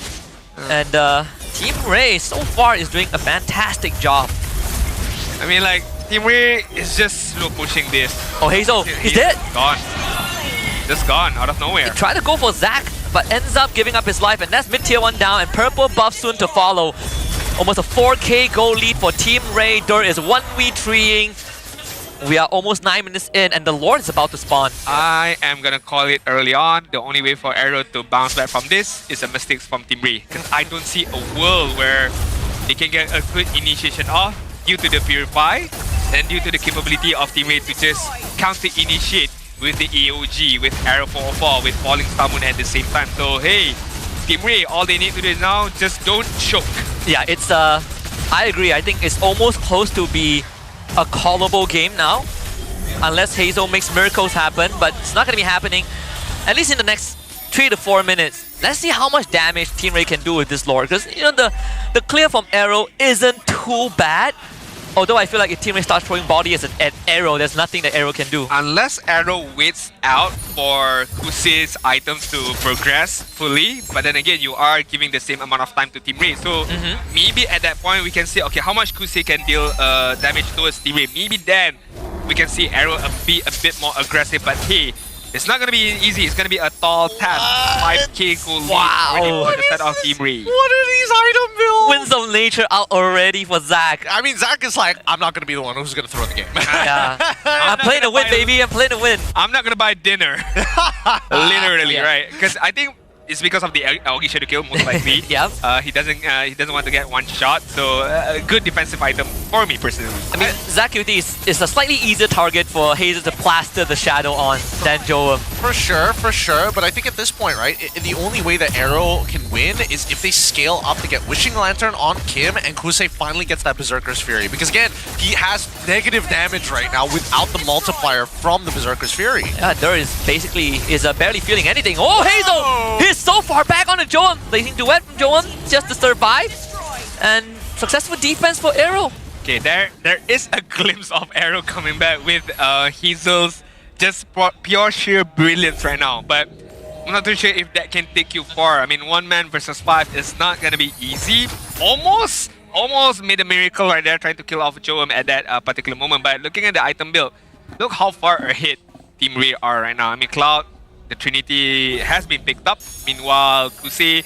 And Team Ray so far is doing a fantastic job. I mean, like, Team Ray is just slow pushing this. Oh, Hazel, he's dead. Gone. Just gone out of nowhere. He tried to go for Zac, but ends up giving up his life, and that's mid tier 1 down, and purple buff soon to follow. Almost a 4k goal lead for Team Ray. Dur is 1v3ing. We are almost 9 minutes in and the Lord is about to spawn. I am gonna call it early on. The only way for Arrow to bounce back from this is a mistake from Team Ray. Because I don't see a world where they can get a good initiation off due to the Purify and due to the capability of Team Ray to just counter-initiate with the AOG, with Arrow 404, with Falling Star Moon at the same time. So hey, Team Ray, all they need to do is now just don't choke. Yeah, it's I agree. I think it's almost close to be a callable game now. Unless Hazel makes miracles happen, but it's not going to be happening. At least in the next 3 to 4 minutes. Let's see how much damage Team Ray can do with this Lord. Because, you know, the clear from Arrow isn't too bad. Although I feel like if Team Ray starts throwing body as an Arrow, there's nothing that Arrow can do. Unless Arrow waits out for Kusei's items to progress fully, but then again, you are giving the same amount of time to Team Ray. So maybe at that point, we can say, okay, how much Kusei can deal damage towards Team Ray? Maybe then we can see Arrow be a bit more aggressive, but hey, it's not gonna be easy. It's gonna be a tall task. 5k goal lead for the set of Team Ray. What are these item builds? Winds of Nature out already for Zach. I mean, Zach is like, I'm not gonna be the one who's gonna throw the game. Yeah, I'm playing to win, baby. I'm playing to win. I'm not gonna buy dinner. Literally, right? Because I think it's because of the Aogi Shadow Kill, most likely. Yeah. He doesn't want to get one shot, so a good defensive item for me personally. I mean, Zach QT is a slightly easier target for Hazel to plaster the shadow on than Joem. For sure. But I think at this point, right, the only way that Arrow can win is if they scale up to get Wishing Lantern on Kim and Kusei finally gets that Berserker's Fury. Because again, he has negative damage right now without the multiplier from the Berserker's Fury. Yeah, Dur is basically barely feeling anything. Oh, Hazel! He's so far back onto Joem. Placing duet from Joem just to survive. And successful defense for Arrow. Okay, there is a glimpse of Arrow coming back with Hazel's just pure sheer brilliance right now. But I'm not too sure if that can take you far. I mean, 1 man versus 5 is not gonna be easy. Almost made a miracle right there, trying to kill off Joem at that particular moment. But looking at the item build, look how far ahead Team Ray are right now. I mean, Cloud, the Trinity has been picked up. Meanwhile, Kusei,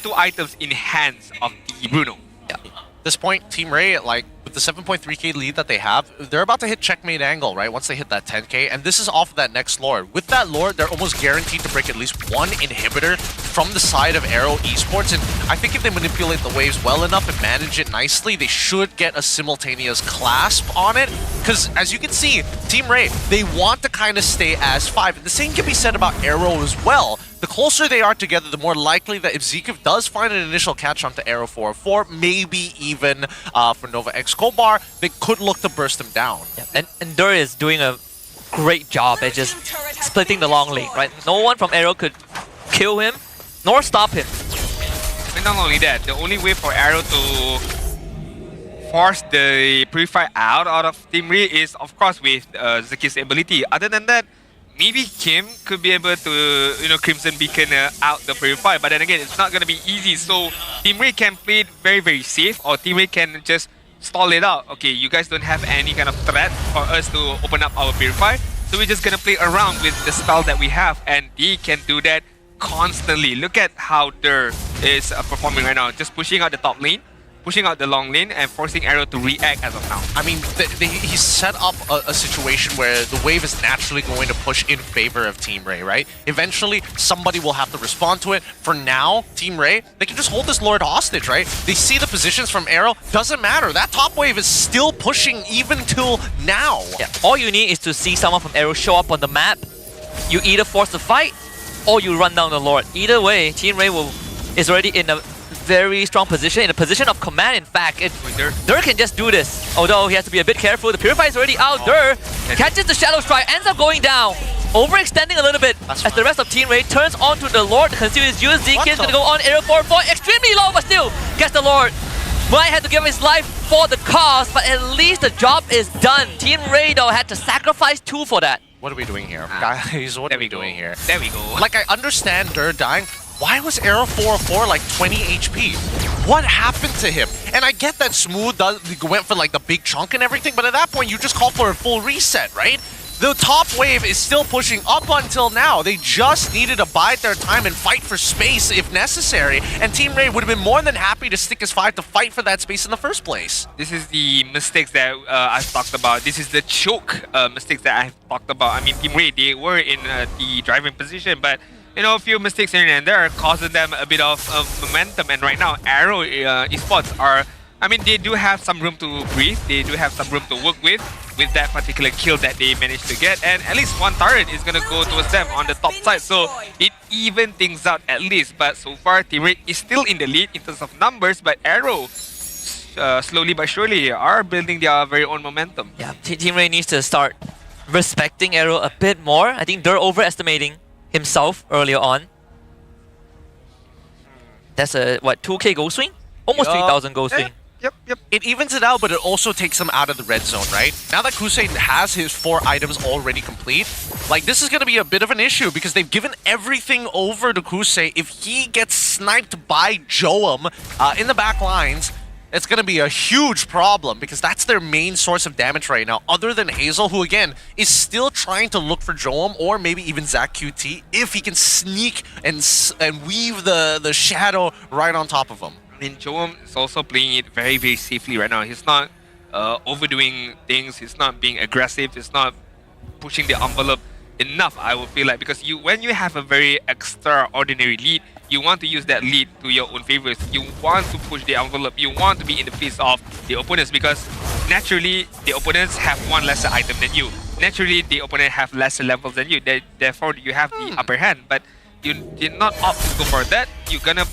2 items in hands of the Bruno. Yeah. At this point, Team Ray, like, with the 7.3k lead that they have, they're about to hit checkmate angle, right? Once they hit that 10k, and this is off of that next Lord. With that Lord, they're almost guaranteed to break at least 1 inhibitor from the side of Arrow Esports, and I think if they manipulate the waves well enough and manage it nicely, they should get a simultaneous clasp on it. Because as you can see, Team Ray, they want to kind of stay as 5. And the same can be said about Arrow as well. The closer they are together, the more likely that if Zekev does find an initial catch onto Arrow 404, maybe even for Nova X Kobar, they could look to burst them down. Yeah. And Dur is doing a great job at just splitting the long lane, right? No one from Arrow could kill him, nor stop him. And not only that, the only way for Arrow to force the Purify out of Team Ray is, of course, with Zekiv's ability. Other than that, maybe Kim could be able to, Crimson Beacon out the Purify. But then again, it's not going to be easy. So Team Ray can play it very, very safe, or Team Ray can just stall it out. Okay, you guys don't have any kind of threat for us to open up our Purify. So we're just going to play around with the spell that we have. And he can do that constantly. Look at how Dur is performing right now. Just pushing out the top lane, pushing out the long lane, and forcing Arrow to react as of now. I mean, he's set up a situation where the wave is naturally going to push in favor of Team Ray, right? Eventually, somebody will have to respond to it. For now, Team Ray, they can just hold this Lord hostage, right? They see the positions from Arrow. Doesn't matter. That top wave is still pushing even till now. Yeah. All you need is to see someone from Arrow show up on the map. You either force the fight, or you run down the Lord. Either way, Team Ray is already in a very strong position, in a position of command. In fact, Dur can just do this. Although he has to be a bit careful. The Purify is already out. Dur catches the Shadow Strike, ends up going down, overextending a little bit as the rest of Team Ray turns onto the Lord to conceal his use. Zeke is going to go on Arrow 4-4, extremely low, but still gets the Lord. Might have to give his life for the cause, but at least the job is done. Team Ray, though, had to sacrifice 2 for that. What are we doing here? Guys, what are we doing here? There we go. Like, I understand Dur dying. Why was Arrow 404 like 20 HP? What happened to him? And I get that Smooth went for like the big chunk and everything, but at that point you just call for a full reset, right? The top wave is still pushing up until now. They just needed to bide their time and fight for space if necessary. And Team Ray would have been more than happy to stick his 5 to fight for that space in the first place. This is the mistakes that I've talked about. This is the choke mistakes that I've talked about. I mean, Team Ray, they were in the driving position, but you know, a few mistakes here and there causing them a bit of momentum. And right now, Arrow Esports are, I mean, they do have some room to breathe. They do have some room to work with that particular kill that they managed to get. And at least one turret is going to go towards them on the top side. So it even things out at least. But so far, Team Ray is still in the lead in terms of numbers. But Arrow, slowly but surely, are building their very own momentum. Yeah, Team Ray needs to start respecting Arrow a bit more. I think they're overestimating himself earlier on. That's a, what, 2k goal swing? Almost 3,000 goal swing. Yep. It evens it out, but it also takes him out of the red zone, right? Now that Kusei has his 4 items already complete, like, this is going to be a bit of an issue because they've given everything over to Kusei. If he gets sniped by Joam in the back lines, it's going to be a huge problem because that's their main source of damage right now, other than Hazel, who, again, is still trying to look for Joam or maybe even Zach QT if he can sneak and weave the shadow right on top of him. I mean, Joam is also playing it very, very safely right now. He's not overdoing things. He's not being aggressive. He's not pushing the envelope enough, I would feel like. Because when you have a very extraordinary lead, you want to use that lead to your own favors. You want to push the envelope. You want to be in the face of the opponents because naturally, the opponents have one lesser item than you. Naturally, the opponent have lesser levels than you. Therefore, you have the upper hand. But you did not opt to go for that. You're gonna,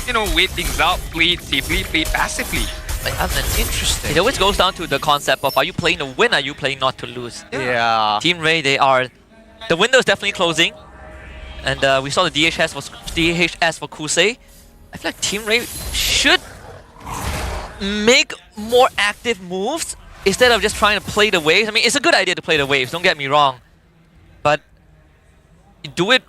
you know, wait things out, play it safely, play it passively. That's interesting. It always goes down to the concept of, are you playing to win, are you playing not to lose? Yeah. Team Ray, the window is definitely closing. And we saw the DHS for Kusei. I feel like Team Ray should make more active moves instead of just trying to play the waves. I mean, it's a good idea to play the waves, don't get me wrong. But do it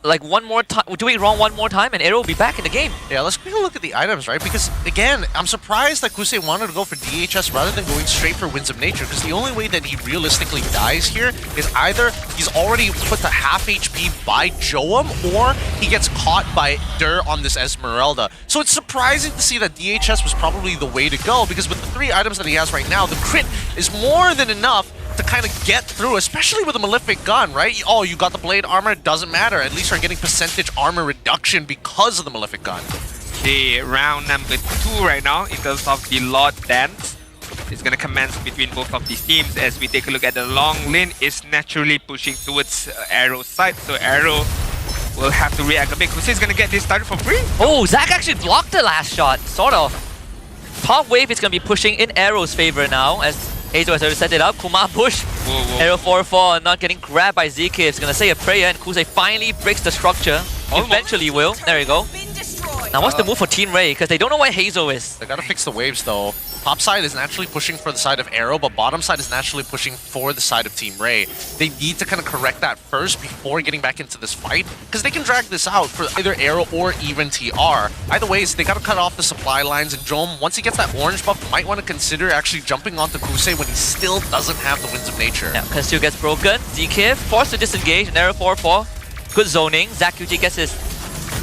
like one more time, do it wrong one more time, and Arrow will be back in the game. Yeah, let's take a look at the items, right? Because again, I'm surprised that Kusei wanted to go for DHS rather than going straight for Winds of Nature, because the only way that he realistically dies here is either he's already put to half HP by Joam, or he gets caught by Dur on this Esmeralda. So it's surprising to see that DHS was probably the way to go, because with the 3 items that he has right now, the crit is more than enough to kind of get through, especially with a Malefic gun, right? Oh, you got the blade armor, it doesn't matter. At least you're getting percentage armor reduction because of the Malefic gun. Okay, round number 2 right now in terms of the Lord Dance. It's going to commence between both of these teams. As we take a look at the long lane, is naturally pushing towards Arrow's side. So Arrow will have to react a bit. Kusei's going to get this started for free. Oh, Zach actually blocked the last shot, sort of. Top wave is going to be pushing in Arrow's favor now, as Hazel has already set it up. Kumar push. Arrow 4-4 not getting grabbed by ZK. It's going to say a prayer, and Kusei finally breaks the structure. Almost. Eventually will. There you go. Now what's the move for Team Ray? Because they don't know where Hazel is. They gotta fix the waves though. Top side is naturally pushing for the side of Arrow, but bottom side is naturally pushing for the side of Team Ray. They need to kind of correct that first before getting back into this fight, because they can drag this out for either Arrow or even TR. Either ways, they gotta cut off the supply lines, and Joam, once he gets that orange buff, might want to consider actually jumping onto Kusei when he still doesn't have the Winds of Nature. Yeah, Conceal gets broken. ZK forced to disengage, and Arrow 4-4. Good zoning. Zach QT gets his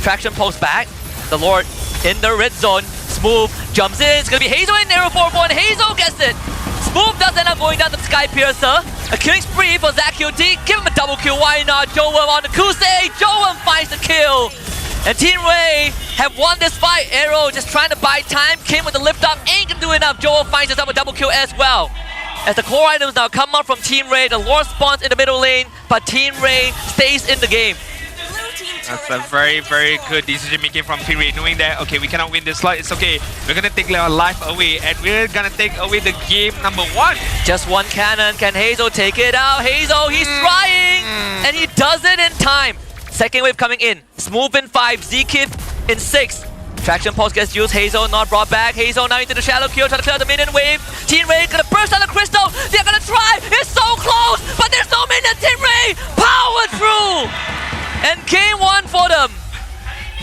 traction pulse back. The Lord in the red zone. Smooth jumps in. It's going to be Hazel in Arrow 4-4, and Hazel gets it. Smooth does end up going down to the Sky Piercer. A killing spree for Zach QT. Give him a double kill. Why not? Joam on the Kusei. Joam finds the kill. And Team Ray have won this fight. Arrow just trying to buy time. Came with the lift up. Ain't going to do enough. Joam finds himself a double kill as well. As the core items now come out from Team Ray, the Lord spawns in the middle lane, but Team Ray stays in the game. That's a very, very good decision making from Team Ray, knowing that, okay, we cannot win this slot, it's okay. We're gonna take our life away, and we're gonna take away the game number 1. Just one cannon. Can Hazel take it out? Hazel, he's trying! And he does it in time. Second wave coming in. Smooth in 5, Zkif in 6. Traction pulse gets used. Hazel not brought back. Hazel now into the shallow kill, trying to clear the minion wave. Team Ray gonna burst out the crystal. They're gonna try. It's so close, but there's no minion. Team Ray power through, and game 1 for them.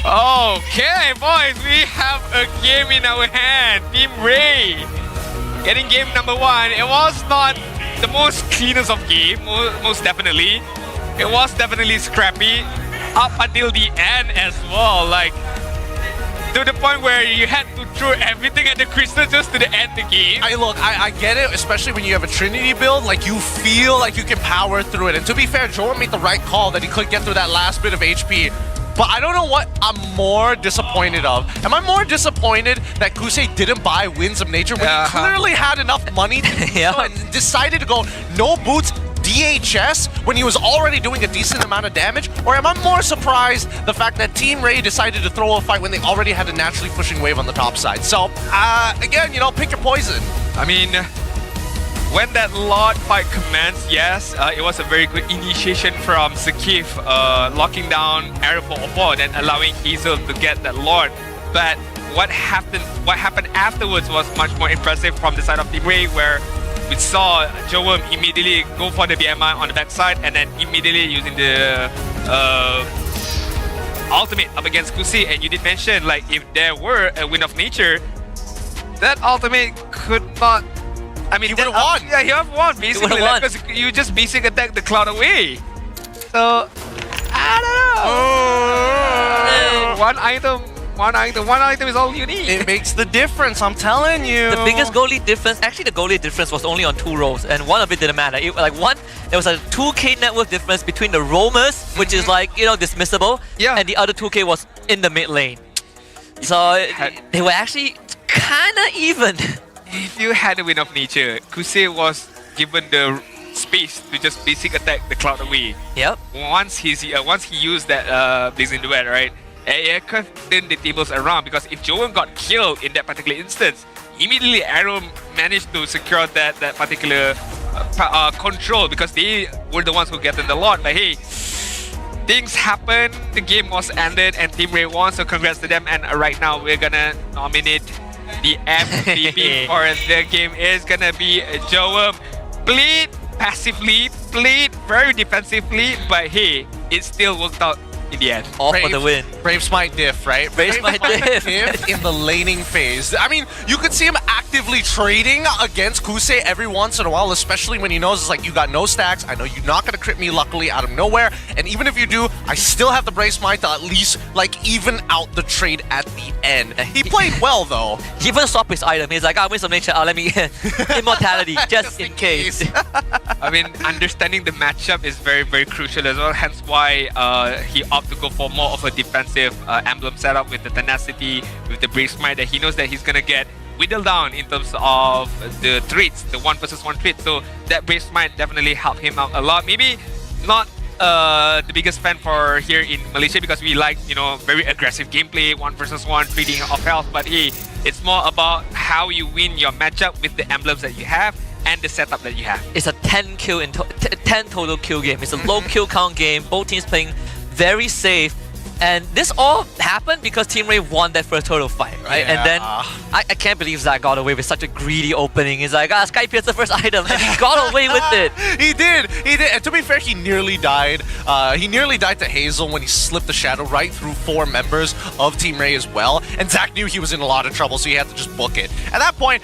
Okay, boys, we have a game in our hand. Team Ray getting game number 1. It was not the most cleanest of game, most definitely. It was definitely scrappy up until the end as well. Like, to the point where you had to throw everything at the crystal just to the end the game. I get it, especially when you have a Trinity build, like you feel like you can power through it. And to be fair, Joel made the right call that he could get through that last bit of HP. But I don't know what I'm more disappointed of. Am I more disappointed that Kusei didn't buy Winds of Nature when he clearly had enough money to do so and decided to go no boots, DHS when he was already doing a decent amount of damage? Or am I more surprised the fact that Team Ray decided to throw a fight when they already had a naturally pushing wave on the top side? So, again, you know, pick your poison. I mean, when that Lord fight commenced, yes, it was a very good initiation from Zakif, locking down Arrow for Oppo and allowing Hazel to get that Lord. But what happened afterwards was much more impressive from the side of Team Ray, where we saw Joem immediately go for the BMI on the backside and then immediately using the ultimate up against Kusi. And you did mention, like, if there were a Wind of Nature, that ultimate could not... I mean, he would have won. Yeah, he would have won, basically. Like, because you just basic attack the cloud away. So, I don't know. One item is all you need. It makes the difference, I'm telling you. The biggest goalie difference, actually the goalie difference was only on 2 rows, and one of it didn't matter. There was a 2k network difference between the roamers, which is like, you know, dismissible, and the other 2k was in the mid lane. So they were actually kinda even. If you had a Wind of Nature, Kusei was given the space to just basic attack the cloud away. Yep. Once he used that Blazing Duet, right? It could turn the tables around, because if Joem got killed in that particular instance, immediately Arrow managed to secure that particular control, because they were the ones who get in the lot. But hey, things happened, the game was ended, and Team Ray won, so congrats to them. And right now we're gonna nominate the MVP for the game. Is gonna be Joem. Played passively, played very defensively, but hey, it still worked out in the end. All for the win. Brave Smite diff, right? Brave Smite diff. In the laning phase. I mean, you could see him actively trading against Kusei every once in a while, especially when he knows it's like, you got no stacks, I know you're not going to crit me luckily out of nowhere, and even if you do, I still have the Brave Smite to at least like even out the trade at the end. He played well though. He even swapped his item. He's like, I'll win some nature, let me immortality, just in case. I mean, understanding the matchup is very, very crucial as well, hence why he opted to go for more of a defensive emblem setup with the tenacity, with the Brave Smite, that he knows that he's gonna get whittled down in terms of the traits, the 1 versus 1 trait. So that Brave Smite definitely helped him out a lot. Maybe not the biggest fan for here in Malaysia, because we like, you know, very aggressive gameplay, 1 versus 1, trading of health. But hey, it's more about how you win your matchup with the emblems that you have and the setup that you have. It's a 10 total kill game. It's a low kill count game. Both teams playing very safe, and this all happened because Team Ray won that first total fight, right? Yeah. And then I can't believe Zach got away with such a greedy opening. He's like, Sky Pierce the first item, and he got away with it. He did. And to be fair, he nearly died. He nearly died to Hazel when he slipped the shadow right through 4 members of Team Ray as well. And Zach knew he was in a lot of trouble, so he had to just book it. At that point,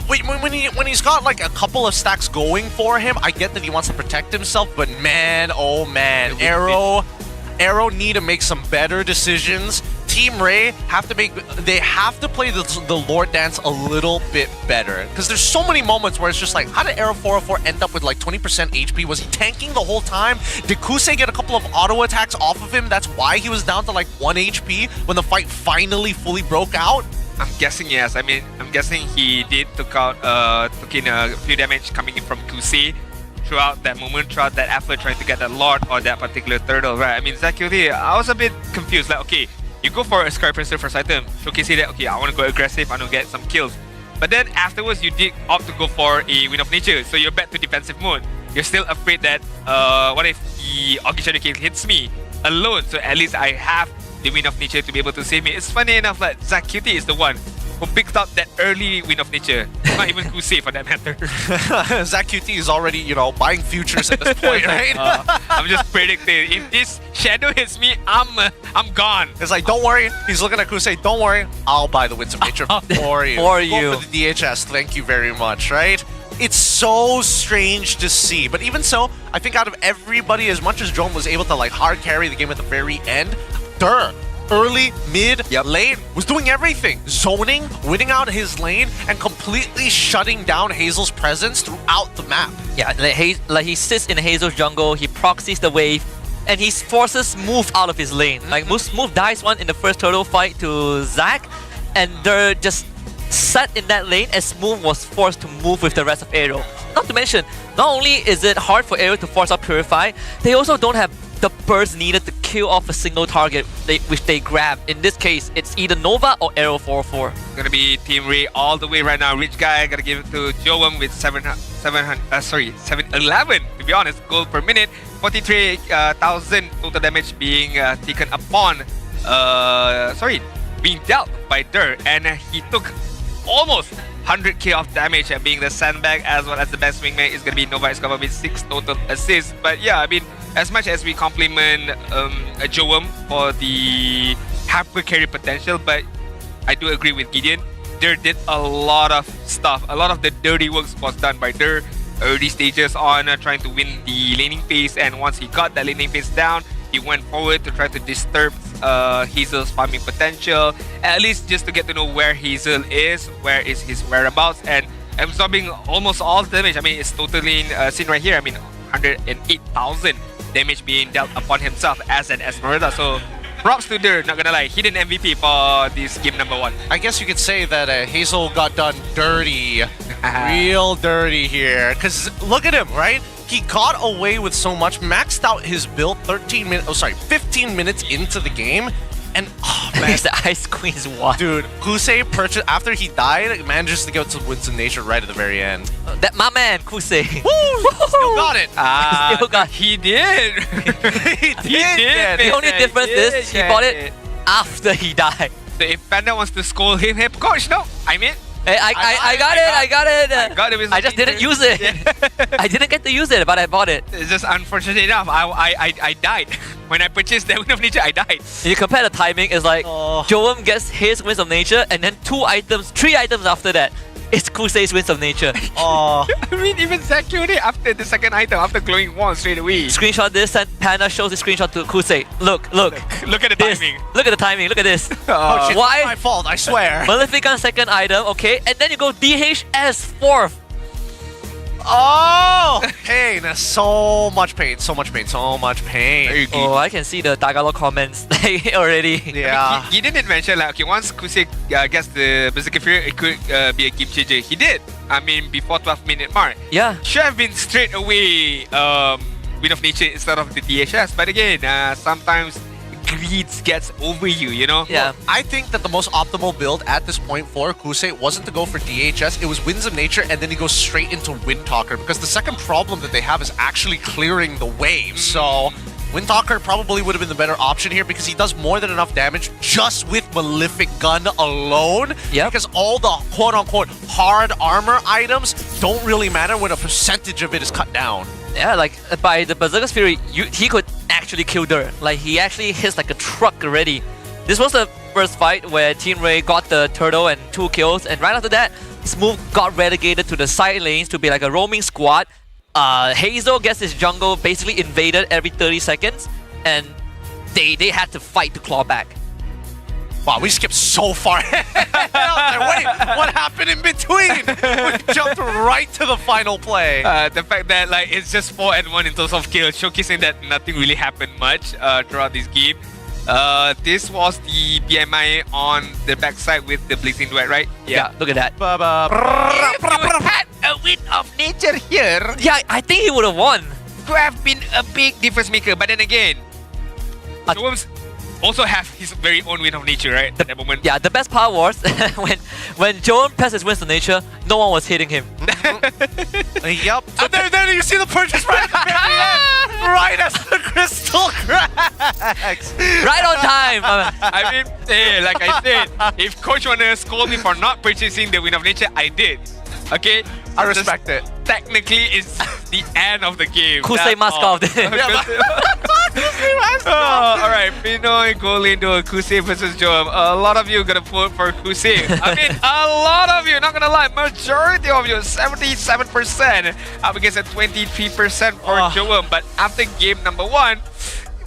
when he's got like a couple of stacks going for him, I get that he wants to protect himself, but man, oh man, Arrow need to make some better decisions. Team Ray have to play the Lord Dance a little bit better, because there's so many moments where it's just like, how did Arrow 404 end up with like 20% HP? Was he tanking the whole time? Did Kusei get a couple of auto attacks off of him? That's why he was down to like 1 HP when the fight finally fully broke out? I'm guessing yes. I mean, I'm guessing he did took in a few damage coming in from Kusei throughout that moment, throughout that effort trying to get that Lord or that particular turtle, right? I mean, Zakiri, I was a bit confused. Like, okay, you go for a Sky Princer first item, showcasing that, okay, I want to go aggressive, I want to get some kills. But then afterwards, you did opt to go for a Wind of Nature, so you're back to defensive mode. You're still afraid that, what if the Augie Shadow King hits me alone? So at least I have the Wind of Nature to be able to save me. It's funny enough that Zakiri is the one who picked up that early Wind of Nature. Not even Kusei for that matter. Zach QT is already, you know, buying futures at this point, right? I'm just predicting. If this shadow hits me, I'm gone. It's like, don't worry. He's looking at Kusei. Don't worry. I'll buy the Winds of Nature for you. For you. Go for the DHS. Thank you very much, right? It's so strange to see. But even so, I think out of everybody, as much as Joan was able to like hard carry the game at the very end, early, mid, late, was doing everything. Zoning, winning out his lane, and completely shutting down Hazel's presence throughout the map. Yeah, like he sits in Hazel's jungle, he proxies the wave, and he forces Move out of his lane. Like Move dies one in the first turtle fight to Zac, and they're just sat in that lane as Move was forced to move with the rest of Aero. Not to mention, not only is it hard for Aero to force out Purify, they also don't have the burst needed to kill off a single target which they grab. In this case, it's either Nova or Aero 4-4. Gonna be Team Ray all the way right now. Rich guy gotta give it to Joam with 711 to be honest, gold per minute. 43,000 total damage being taken upon being dealt by Dur, and he took almost 100k of damage, and being the sandbag as well as the best wingman is gonna be Nova Escobar with 6 total assists. But yeah, I mean, as much as we compliment Joam for the hyper carry potential, but I do agree with Gideon. Dur did a lot of stuff. A lot of the dirty work was done by Dur early stages on trying to win the laning phase, and once he got that laning phase down, he went forward to try to disturb Hazel's farming potential, at least just to get to know where Hazel is, where is his whereabouts, and absorbing almost all the damage. I mean, it's totally seen right here. I mean, 108,000 damage being dealt upon himself as an Esmeralda. So props to Dur, not gonna lie, hidden MVP for this game number 1. I guess you could say that Hazel got done dirty, real dirty here. Because look at him, right? He got away with so much, maxed out his build 15 minutes into the game. And oh man, the Ice Queen's one. Dude, Kusei purchased after he died, manages to get to Winston Nature right at the very end. That my man, Kusei. Woo! Still got it. Still got. He did. he did. The only difference is he bought it after he died. So if Panda wants to scold him, hey coach, no, I mean. Hey, I got it. I just didn't use it. I didn't get to use it, but I bought it. It's just unfortunate enough. I died. When I purchased the Wind of Nature, I died. You compare the timing, it's like Joam gets his Winds of Nature, and then 3 items after that, it's Kusei's Winds of Nature. Oh. I mean, even Zac killed it after the second item, after glowing wand straight away. Screenshot this, and Panda shows the screenshot to Kusei. Look. Look at the timing. Look at the timing, look at this. Oh shit, why? It's my fault, I swear. Maleficant second item, okay, and then you go DHS 4th. Oh! Pain, so much pain. Oh, I can see the Tagalog comments already. I Yeah. mean, he didn't mention like, okay, once Kusei gets the Berserker Fury, it could be a game changer. He did. I mean, before 12-minute mark. Yeah. Should have been straight away Wind of Nature instead of the DHS. But again, sometimes greed gets over you, you know? Yeah. I think that the most optimal build at this point for Kusei wasn't to go for DHS, it was Winds of Nature, and then he goes straight into Windtalker, because the second problem that they have is actually clearing the wave. So Windtalker probably would have been the better option here, because he does more than enough damage just with Malefic Gun alone. Yep. Because all the quote-unquote hard armor items don't really matter when a percentage of it is cut down. Yeah, like by the Berserker's Fury, he could actually kill Dur. Like he actually hits like a truck already. This was the first fight where Team Ray got the turtle and 2 kills, and right after that, Smooth got relegated to the side lanes to be like a roaming squad. Hazel gets his jungle basically invaded every 30 seconds, and they had to fight to claw back. Wow, we skipped so far. Wait, what happened in between? We jumped right to the final play. The fact that like it's just 4-1 in terms of kills, showcasing that nothing really happened much throughout this game. This was the BMI on the backside with the Blazing Duet, right? Yeah, look at that. If you had a Wind of Nature here, yeah, I think he would have won. Could have been a big difference maker, but then again, Joam's also have his very own Wind of Nature, right? At that moment. Yeah, the best part was when Joam pressed his Winds of Nature, no one was hitting him. Yep. And there you see the purchase right at the very end. Right as the crystal cracks. Right on time. I mean, hey, like I said, if coach wanna scold me for not purchasing the Wind of Nature, I did. Okay? I respect it. technically it's the end of the game. Kusei Maskov. Alright, Pinoy going to Kusei versus Joam. A lot of you gonna vote for Kusei. I mean, a lot of you, not gonna lie, majority of you, 77% up against a 23% for Joam. But after game number 1,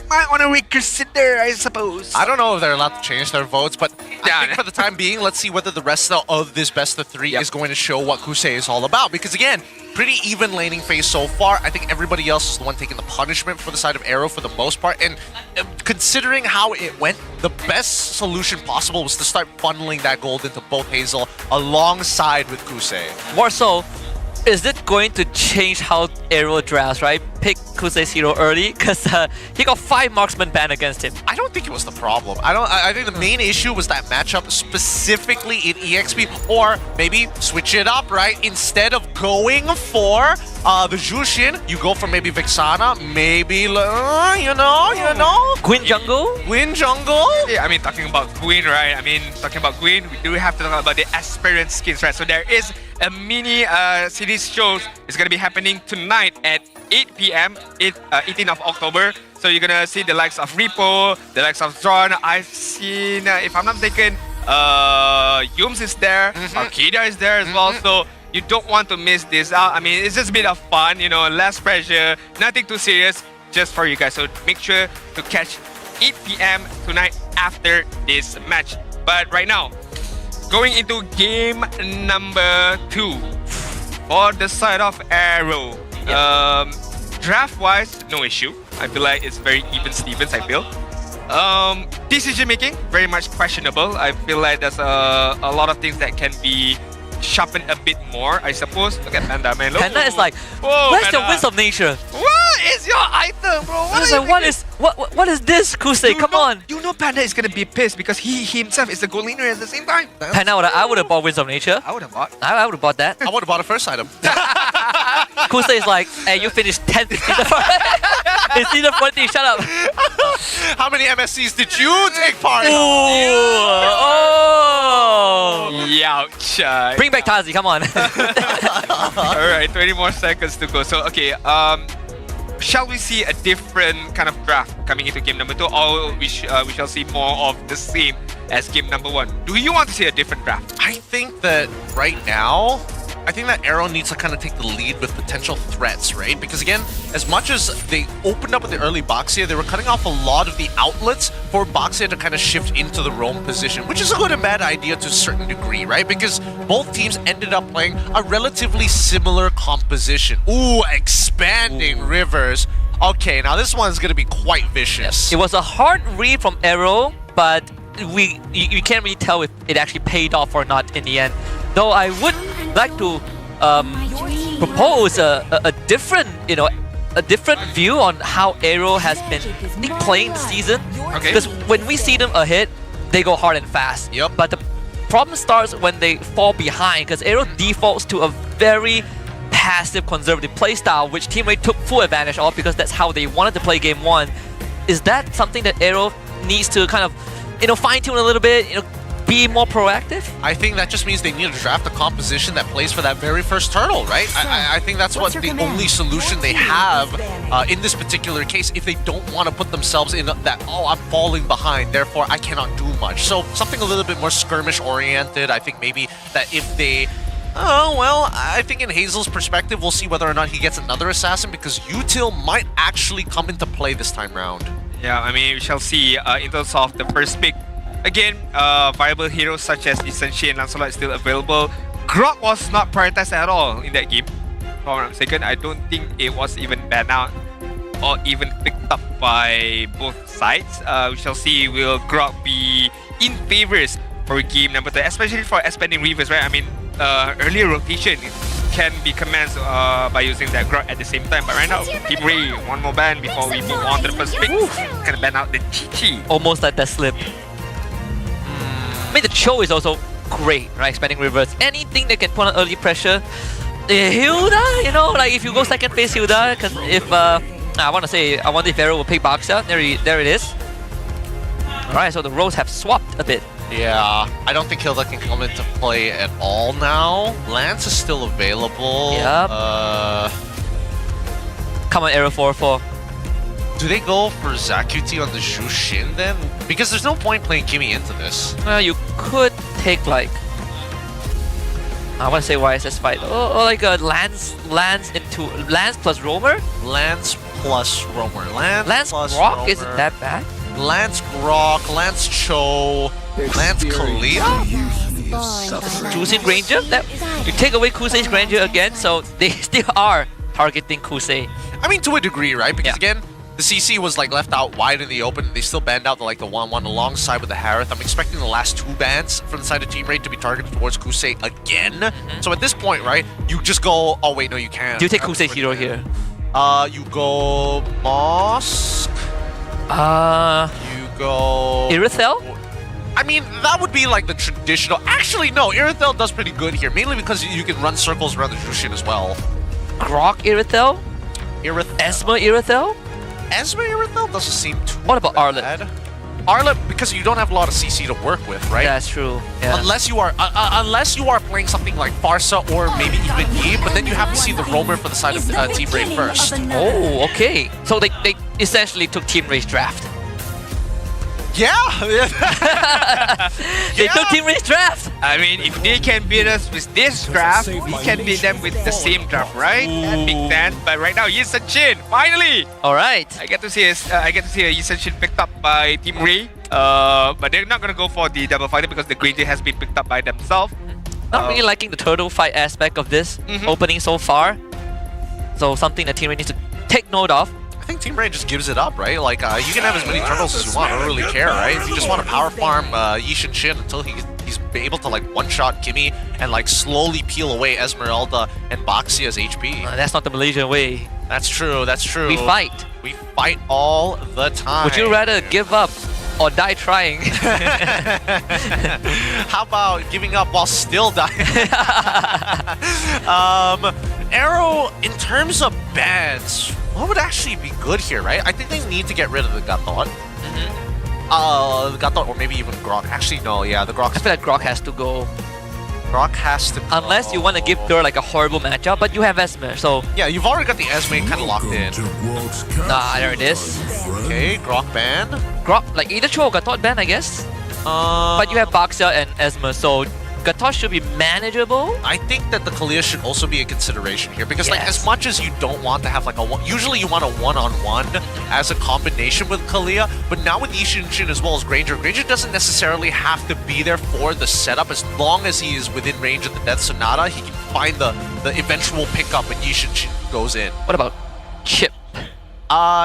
might want to reconsider, I suppose. I don't know if they're allowed to change their votes, but I think for the time being, let's see whether the rest of this best of 3 is going to show what Kusei is all about. Because again, pretty even laning phase so far. I think everybody else is the one taking the punishment for the side of Arrow for the most part. And considering how it went, the best solution possible was to start funneling that gold into both Hazel alongside with Kusei. More so, is it going to change how Arrow drafts, right? Pick Kusei's hero early because he got 5 marksman banned against him. I don't think it was the problem. I think the main issue was that matchup specifically in EXP, or maybe switch it up, right? Instead of going for the Jushin, you go for maybe Vexana, maybe you know. Gwyn jungle? Gwyn jungle? Yeah, I mean, talking about Gwyn, right? I mean, talking about Gwyn, we do have to talk about the aspirant skins, right? So there is a mini series shows. It's gonna be happening tonight at 8 p.m. 18th of October. So you're gonna see the likes of Repo, the likes of Zron. I've seen, if I'm not mistaken, Yums is there, Arkida is there as well. So you don't want to miss this out. I mean, it's just a bit of fun, you know, less pressure, nothing too serious, just for you guys. So make sure to catch 8 p.m. tonight after this match. But right now, going into game number 2 for the side of Arrow. Draft-wise, no issue. I feel like it's very even Stevens, I feel. Decision making, very much questionable. I feel like there's a lot of things that can be sharpened a bit more, I suppose. Look at Panda, man. Look. Panda is like, whoa, where's Panda. your Winds of Nature? What is your item, bro? What is this, Kusei? Come on. You know Panda is gonna be pissed because he himself is the goal leader at the same time. Panda, I would have bought Winds of Nature. I would have bought. I would have bought that. I would have bought a first item. Kusei is like, hey, you finished 10th in season 14. In season 14, shut up. How many MSCs did you take part in? Youch. Bring back Tazi, come on. Alright, 20 more seconds to go. So, okay, shall we see a different kind of draft coming into game number 2, or we shall see more of the same as game number 1? Do you want to see a different draft? I think that right now, I think that Arrow needs to kind of take the lead with potential threats, right? Because again, as much as they opened up with the early Boxia, they were cutting off a lot of the outlets for Boxia to kind of shift into the roam position, which is a good and bad idea to a certain degree, right? Because both teams ended up playing a relatively similar composition. Ooh, expanding rivers. Okay, now this one's gonna be quite vicious. It was a hard read from Arrow, but you can't really tell if it actually paid off or not in the end. Though I would like to propose a different, a different view on how Arrow has been playing the season. Okay. Because when we see them ahead, they go hard and fast. Yep. But the problem starts when they fall behind, because Arrow defaults to a very passive, conservative playstyle, which Team Ray took full advantage of because that's how they wanted to play game 1. Is that something that Arrow needs to kind of, fine-tune a little bit, be more proactive? I think that just means they need to draft a composition that plays for that very first turtle, right? I think that's what the only solution they have in this particular case, if they don't want to put themselves in that, I'm falling behind, therefore I cannot do much. So something a little bit more skirmish-oriented. I think maybe that if they... I think in Hazel's perspective, we'll see whether or not he gets another assassin, because Util might actually come into play this time round. Yeah, I mean, we shall see in terms of the first pick. Again, viable heroes such as Isenshi and Lancelot is still available. Grok was not prioritized at all in that game. If I'm not mistaken, I don't think it was even banned out or even picked up by both sides. We shall see, will Grok be in favors for game number 3, especially for expanding Reavers, right? I mean, earlier rotation can be commenced by using that Grok at the same time. But right now, Team Ray, one more ban before we move on to the first pick. Gonna ban out the Chi-Chi. Almost like that slip. I mean, the Cho is also great, right? Expanding Rivers. Anything that can put on early pressure. Hilda, like if you go second phase Hilda, because if, I wonder if Arrow will pick Boxer. There it is. Alright, so the roles have swapped a bit. Yeah, I don't think Hilda can come into play at all now. Lance is still available. Yep. Come on, Arrow 4-4. Do they go for Zakuti on the Jushin then? Because there's no point playing Kimmy into this. You could take like... I want to say YSS fight. Or like a Lance plus Roamer? Lance plus Roamer. Lance plus Grok Roamer. isn't that bad. Lance Grok, Lance Cho, Lance Kalia? Kusei Granger? You take away Kusei's Granger again, so they still are targeting Kusei. I mean, to a degree, right? Because again, the CC was like left out wide in the open. They still banned out the 1-1 alongside with the Harith. I'm expecting the last 2 bans from the side of Team Raid to be targeted towards Kusei again. So at this point, right, you just go, oh wait, no you can't. Do you take Kusei Hero here? You go Mosque. You go... Irithel? I mean, that would be like the traditional... Actually, no, Irithel does pretty good here. Mainly because you can run circles around the Jushin as well. Grok Irithel? Esma Irithel? Esma Irithel doesn't seem too What about Arlet? bad. Arlet, because you don't have a lot of CC to work with, right? That's true. Yeah. Unless you are playing something like Farsa or maybe even Yi, but then you have to see the roamer for the side of Team Raid first. Oh, okay. So they essentially took Team Raid's draft. Yeah! They took Team Raid's draft! I mean, if they can beat us with this draft, we can beat them with the same draft, right? That makes sense. But right now, Yi Sun-Shin, finally! Alright. I get to see Yi Sun-Shin picked up by Team Ray. But they're not gonna go for the double fighter because the Granger has been picked up by themselves. Not really liking the turtle fight aspect of this opening so far. So something that Team Raid needs to take note of. I think Team Raid just gives it up, right? Like, you can have as many turtles as you want, I don't really care, right? If you just want to power farm Yi Sun-Shin until he's able to, like, one-shot Kimmy and, like, slowly peel away Esmeralda and Baxia's HP. That's not the Malaysian way. That's true, that's true. We fight. We fight all the time. Would you rather give up or die trying? How about giving up while still dying? Arrow, in terms of bans, what would actually be good here, right? I think they need to get rid of the Gatot. The Gatot or maybe even Grok. Actually, no, yeah, the Grok. I feel like Grok has to go. Grok has to go. Unless you want to give her like a horrible matchup, but you have Esmer, so... Yeah, you've already got the Esme kind of locked in. There it is. Okay, Grok ban. Grok, like either Cho or Gatot ban, I guess. But you have Baxia and Esmer, so Gatot should be manageable. I think that the Kalia should also be a consideration here because like as much as you don't want to have like a one, usually you want a one-on-one as a combination with Kalia, but now with Yi Sun-Shin as well as Granger doesn't necessarily have to be there for the setup. As long as he is within range of the Death Sonata, he can find the eventual pickup when Yi Sun-Shin goes in. What about Chip?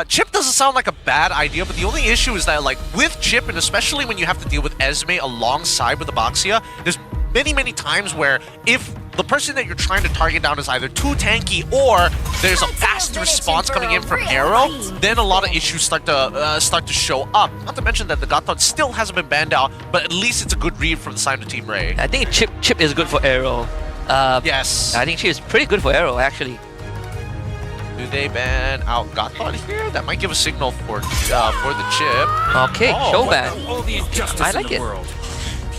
Chip doesn't sound like a bad idea, but the only issue is that like with Chip, and especially when you have to deal with Esme alongside with the Baxia, there's many times where if the person that you're trying to target down is either too tanky or there's a fast response coming in from Arrow, then a lot of issues start to show up. Not to mention that the Gatot still hasn't been banned out, but at least it's a good read from the side of Team Ray. I think Chip is good for Arrow. Yes. I think Chip is pretty good for Arrow, actually. Do they ban out Gatot here? That might give a signal for the Chip. Okay, show ban. I like it.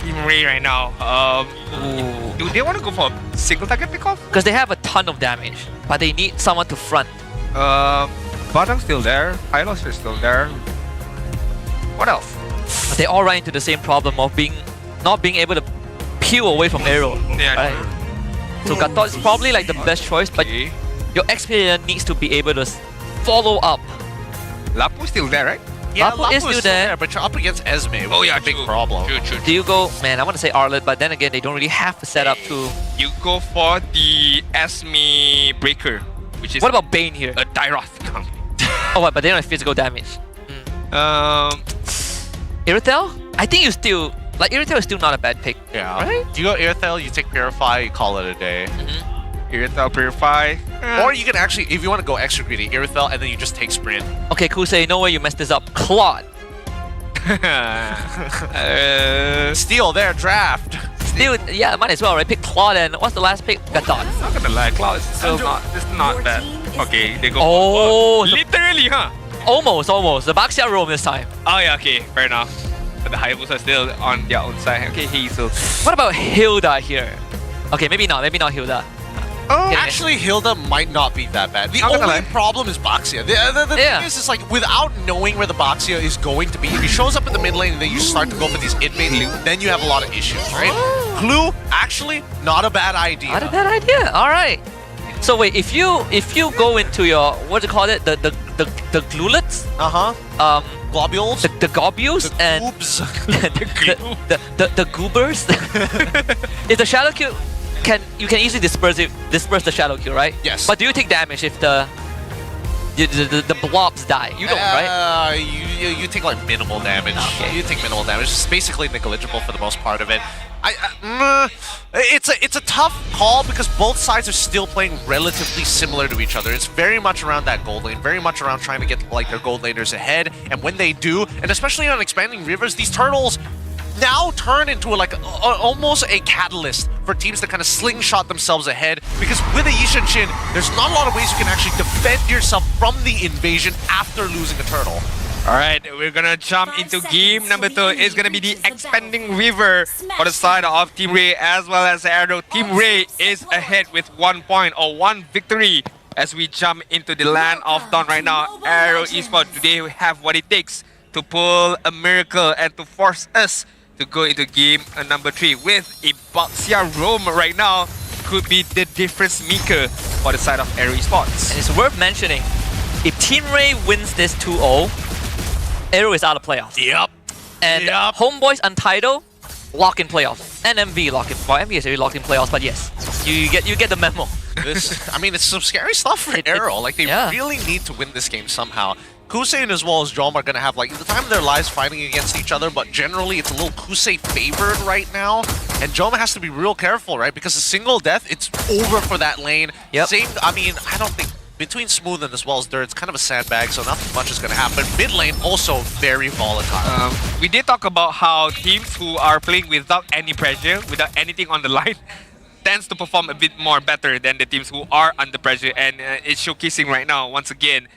Team Ray right now. Do they want to go for a single target pickoff? Because they have a ton of damage, but they need someone to front. Badang's still there. Hylos is still there. What else? But they all run into the same problem of not being able to peel away from Arrow. Yeah. Right? So Gatot is probably like the best choice, but your XP player needs to be able to follow up. Lapu's still there, right? Yeah, Lapu is still there, but you're up against Esme. Oh yeah, big problem. True. Do you go, man, I want to say Arlet, but then again, they don't really have a setup to... You go for the Esme Breaker, which is... What about Bane here? A Dyroth. Oh, what, but they don't have physical damage. Irithel? I think you still... Like, Irithel is still not a bad pick. Yeah. Right? You go Irithel, you take Purify, you call it a day. Irithel, Purify. Or you can actually, if you want to go extra greedy, Irithel, and then you just take Sprint. Okay, Kusei, no way you messed this up. Claude. Steal their draft. Steal, yeah, might as well, right? Pick Claude and what's the last pick? Gatot. Not gonna lie, Cloud is still not bad. Okay, they go. Oh, literally, huh? Almost. The Baxia roam this time. Oh yeah, okay, fair enough. But the Hayabusa still on their own side. Okay, Hazel. What about Hilda here? Okay, maybe not Hilda. Actually, Hilda might not be that bad. The only problem is Baxia. The thing is like, without knowing where the Baxia is going to be, if he shows up in the mid lane and then you start to go for these inmate loot, then you have a lot of issues, right? Glue, actually, not a bad idea. Not a bad idea. All right. So wait, if you go into your, what do you call it, the glulets? Globules. The globules and the goobers. If the shadow Q you can easily disperse the shadow Q, right? Yes. But do you take damage if the blobs die? You don't, right? You take like minimal damage. Okay. You take minimal damage. It's basically negligible for the most part of it. It's a tough call because both sides are still playing relatively similar to each other. It's very much around that gold lane, very much around trying to get like their gold laners ahead. And when they do, and especially on expanding rivers, these turtles now turn into almost a catalyst for teams to kind of slingshot themselves ahead, because with a Yi Shen, there's not a lot of ways you can actually defend yourself from the invasion after losing a turtle. Alright, we're gonna jump into game number 2. It's gonna be the expanding river for the side of Team Ray as well as Arrow. Team Ray is ahead with 1 point or 1 victory as we jump into the land of Dawn right now. Arrow Esports, do they have what it takes to pull a miracle and to force us to go into game number 3 with a Baxia roam right now? Could be the difference maker for the side of Arrow Esports. And it's worth mentioning, if Team Ray wins this 2-0, Arrow is out of playoffs. Yep. And Homeboys Untitled lock in playoffs. And MV lock in. Well, MV is already locked in playoffs, but yes, you get the memo. It's some scary stuff for Arrow. Like, they really need to win this game somehow. Kusein as well as Jom are going to have like the time of their lives fighting against each other, but generally it's a little Kusei favored right now. And Jom has to be real careful, right? Because a single death, it's over for that lane. Same, I don't think between Smooth and as well as Dirt, it's kind of a sandbag, so nothing much is going to happen. Mid lane also very volatile. We did talk about how teams who are playing without any pressure, without anything on the line, tends to perform a bit more better than the teams who are under pressure, and it's showcasing right now once again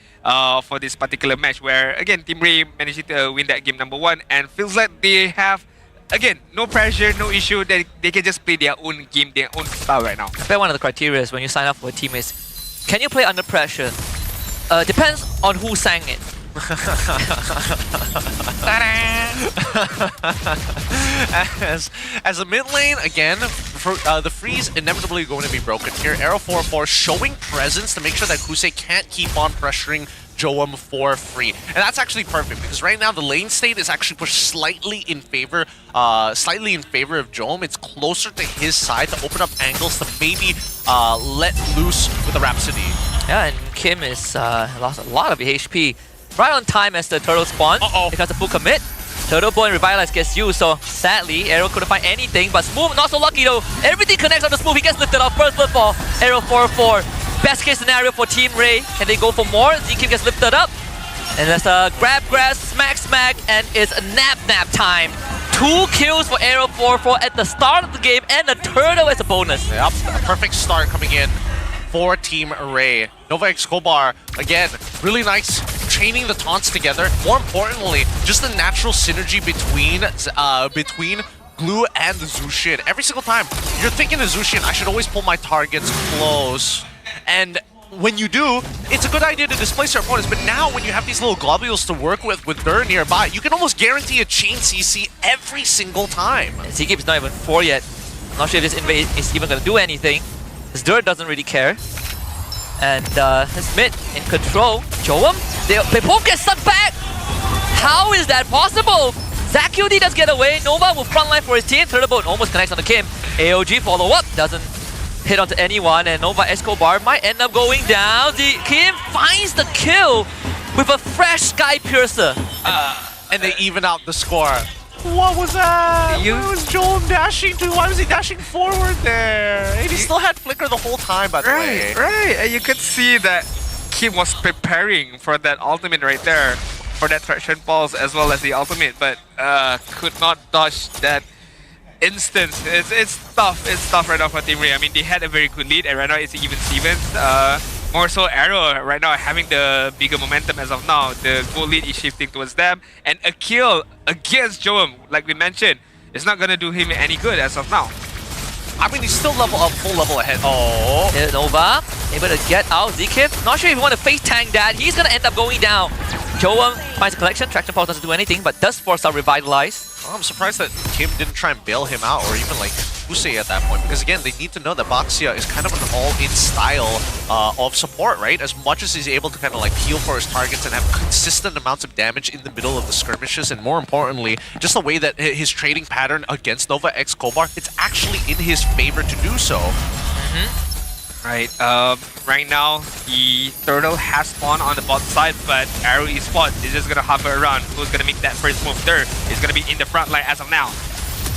for this particular match, where again Team Ray managed to win that game number 1, and feels like they have again no pressure, no issue, that they can just play their own game, their own style right now. I bet one of the criteria when you sign up for a team is, can you play under pressure? Depends on who sang it. As a mid lane, again, the freeze inevitably going to be broken here. Arrow 4-4 showing presence to make sure that Kusei can't keep on pressuring Joam for free. And that's actually perfect, because right now the lane state is actually pushed slightly in favor of Joam. It's closer to his side to open up angles to maybe let loose with the Rhapsody. Yeah, and Kim is lost a lot of HP. Right on time as the turtle spawn. Because the full commit. Turtle Boy and Revitalize gets used, so sadly, Arrow couldn't find anything, but Smooth not so lucky though. Everything connects on the Smooth, he gets lifted off. First blood for Arrow 4-4. Best case scenario for Team Ray. Can they go for more? Zkim gets lifted up. And there's a grab, smack, and it's a nap time. 2 kills for Arrow 4-4 at the start of the game, and a turtle as a bonus. Yep, a perfect start coming in for Team Ray. Nova Escobar, again, really nice chaining the taunts together. More importantly, just the natural synergy between Glue and the Zushin. Every single time you're thinking of Zushin, I should always pull my targets close. And when you do, it's a good idea to displace your opponents, but now when you have these little globules to work with Dur nearby, you can almost guarantee a chain CC every single time. And Zkim is not even 4 yet. Not sure if this invade is even going to do anything. His Dur doesn't really care. And his mid in control. Joam, they both get sucked back! How is that possible? ZaQD does get away. Nova will frontline for his team. Turtle Boat almost connects on the Kim. AOG follow up, doesn't hit onto anyone, and Nova Escobar might end up going down. The Kim finds the kill with a fresh Sky Piercer. And they even out the score. What was that? Where was Joel dashing to? Why was he dashing forward there? And he still had Flicker the whole time, by the way. Right. And you could see that Kim was preparing for that ultimate right there, for that traction pulse as well as the ultimate, but could not dodge that instance. It's tough. It's tough right now for Team Ray. I mean, they had a very good lead, and right now it's even Stevens. More so Arrow right now having the bigger momentum as of now. The goal lead is shifting towards them. And a kill against Joam, like we mentioned, is not going to do him any good as of now. I mean, he's still full level ahead. Oh. Nova able to get out. Zikif, not sure if you want to face tank that. He's going to end up going down. Joam finds a collection. Traction Pulse doesn't do anything, but does force out Revitalize. Oh, I'm surprised that Kim didn't try and bail him out, or even like Usei at that point, because again, they need to know that Baxia is kind of an all-in style of support, right? As much as he's able to kind of like heal for his targets and have consistent amounts of damage in the middle of the skirmishes, and more importantly, just the way that his trading pattern against Nova X Kobar, it's actually in his favor to do so. Right, right now, the Turtle has spawned on the bot side, but Arrow Esports is just gonna hover around. Who's gonna make that first move there? Is gonna be in the front line as of now.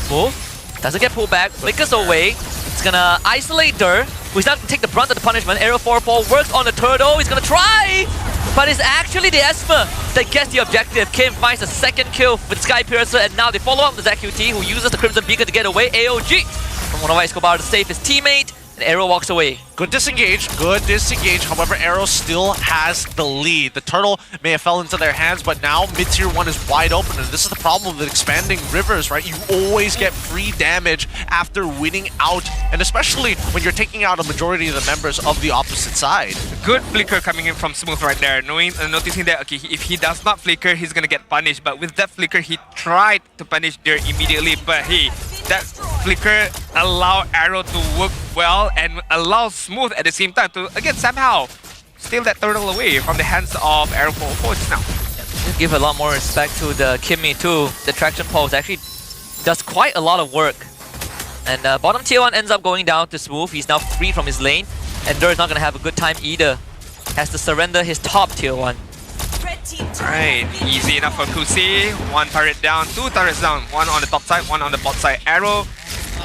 Move. Doesn't get pulled back, flickers away. It's gonna isolate Dur, who's not gonna take the brunt of the punishment. Arrow 4-4 works on the Turtle. He's gonna try, but it's actually the Esper that gets the objective. Kim finds a second kill with Sky Piercer, and now they follow up with ZQT, who uses the Crimson Beacon to get away. AOG from one of Escobar to save his teammate, and Arrow walks away. Good disengage, good disengage. However, Arrow still has the lead. The Turtle may have fell into their hands, but now mid-tier 1 is wide open, and this is the problem with expanding rivers, right? You always get free damage after winning out, and especially when you're taking out a majority of the members of the opposite side. Good flicker coming in from Smooth right there, noticing that, okay, if he does not flicker, he's gonna get punished, but with that flicker, he tried to punish Dur immediately, but hey, that flicker allow Arrow to work well and allow Smooth at the same time to, again, somehow steal that Turtle away from the hands of Arrow 4-4 just now. Just give a lot more respect to the Kimmy too. The Traction Pulse actually does quite a lot of work. And bottom tier 1 ends up going down to Smooth. He's now free from his lane. And Dur is not going to have a good time either. Has to surrender his top tier 1. Alright, easy enough for Kusei. 1 turret down, 2 turrets down. 1 on the top side, 1 on the bot side. Arrow,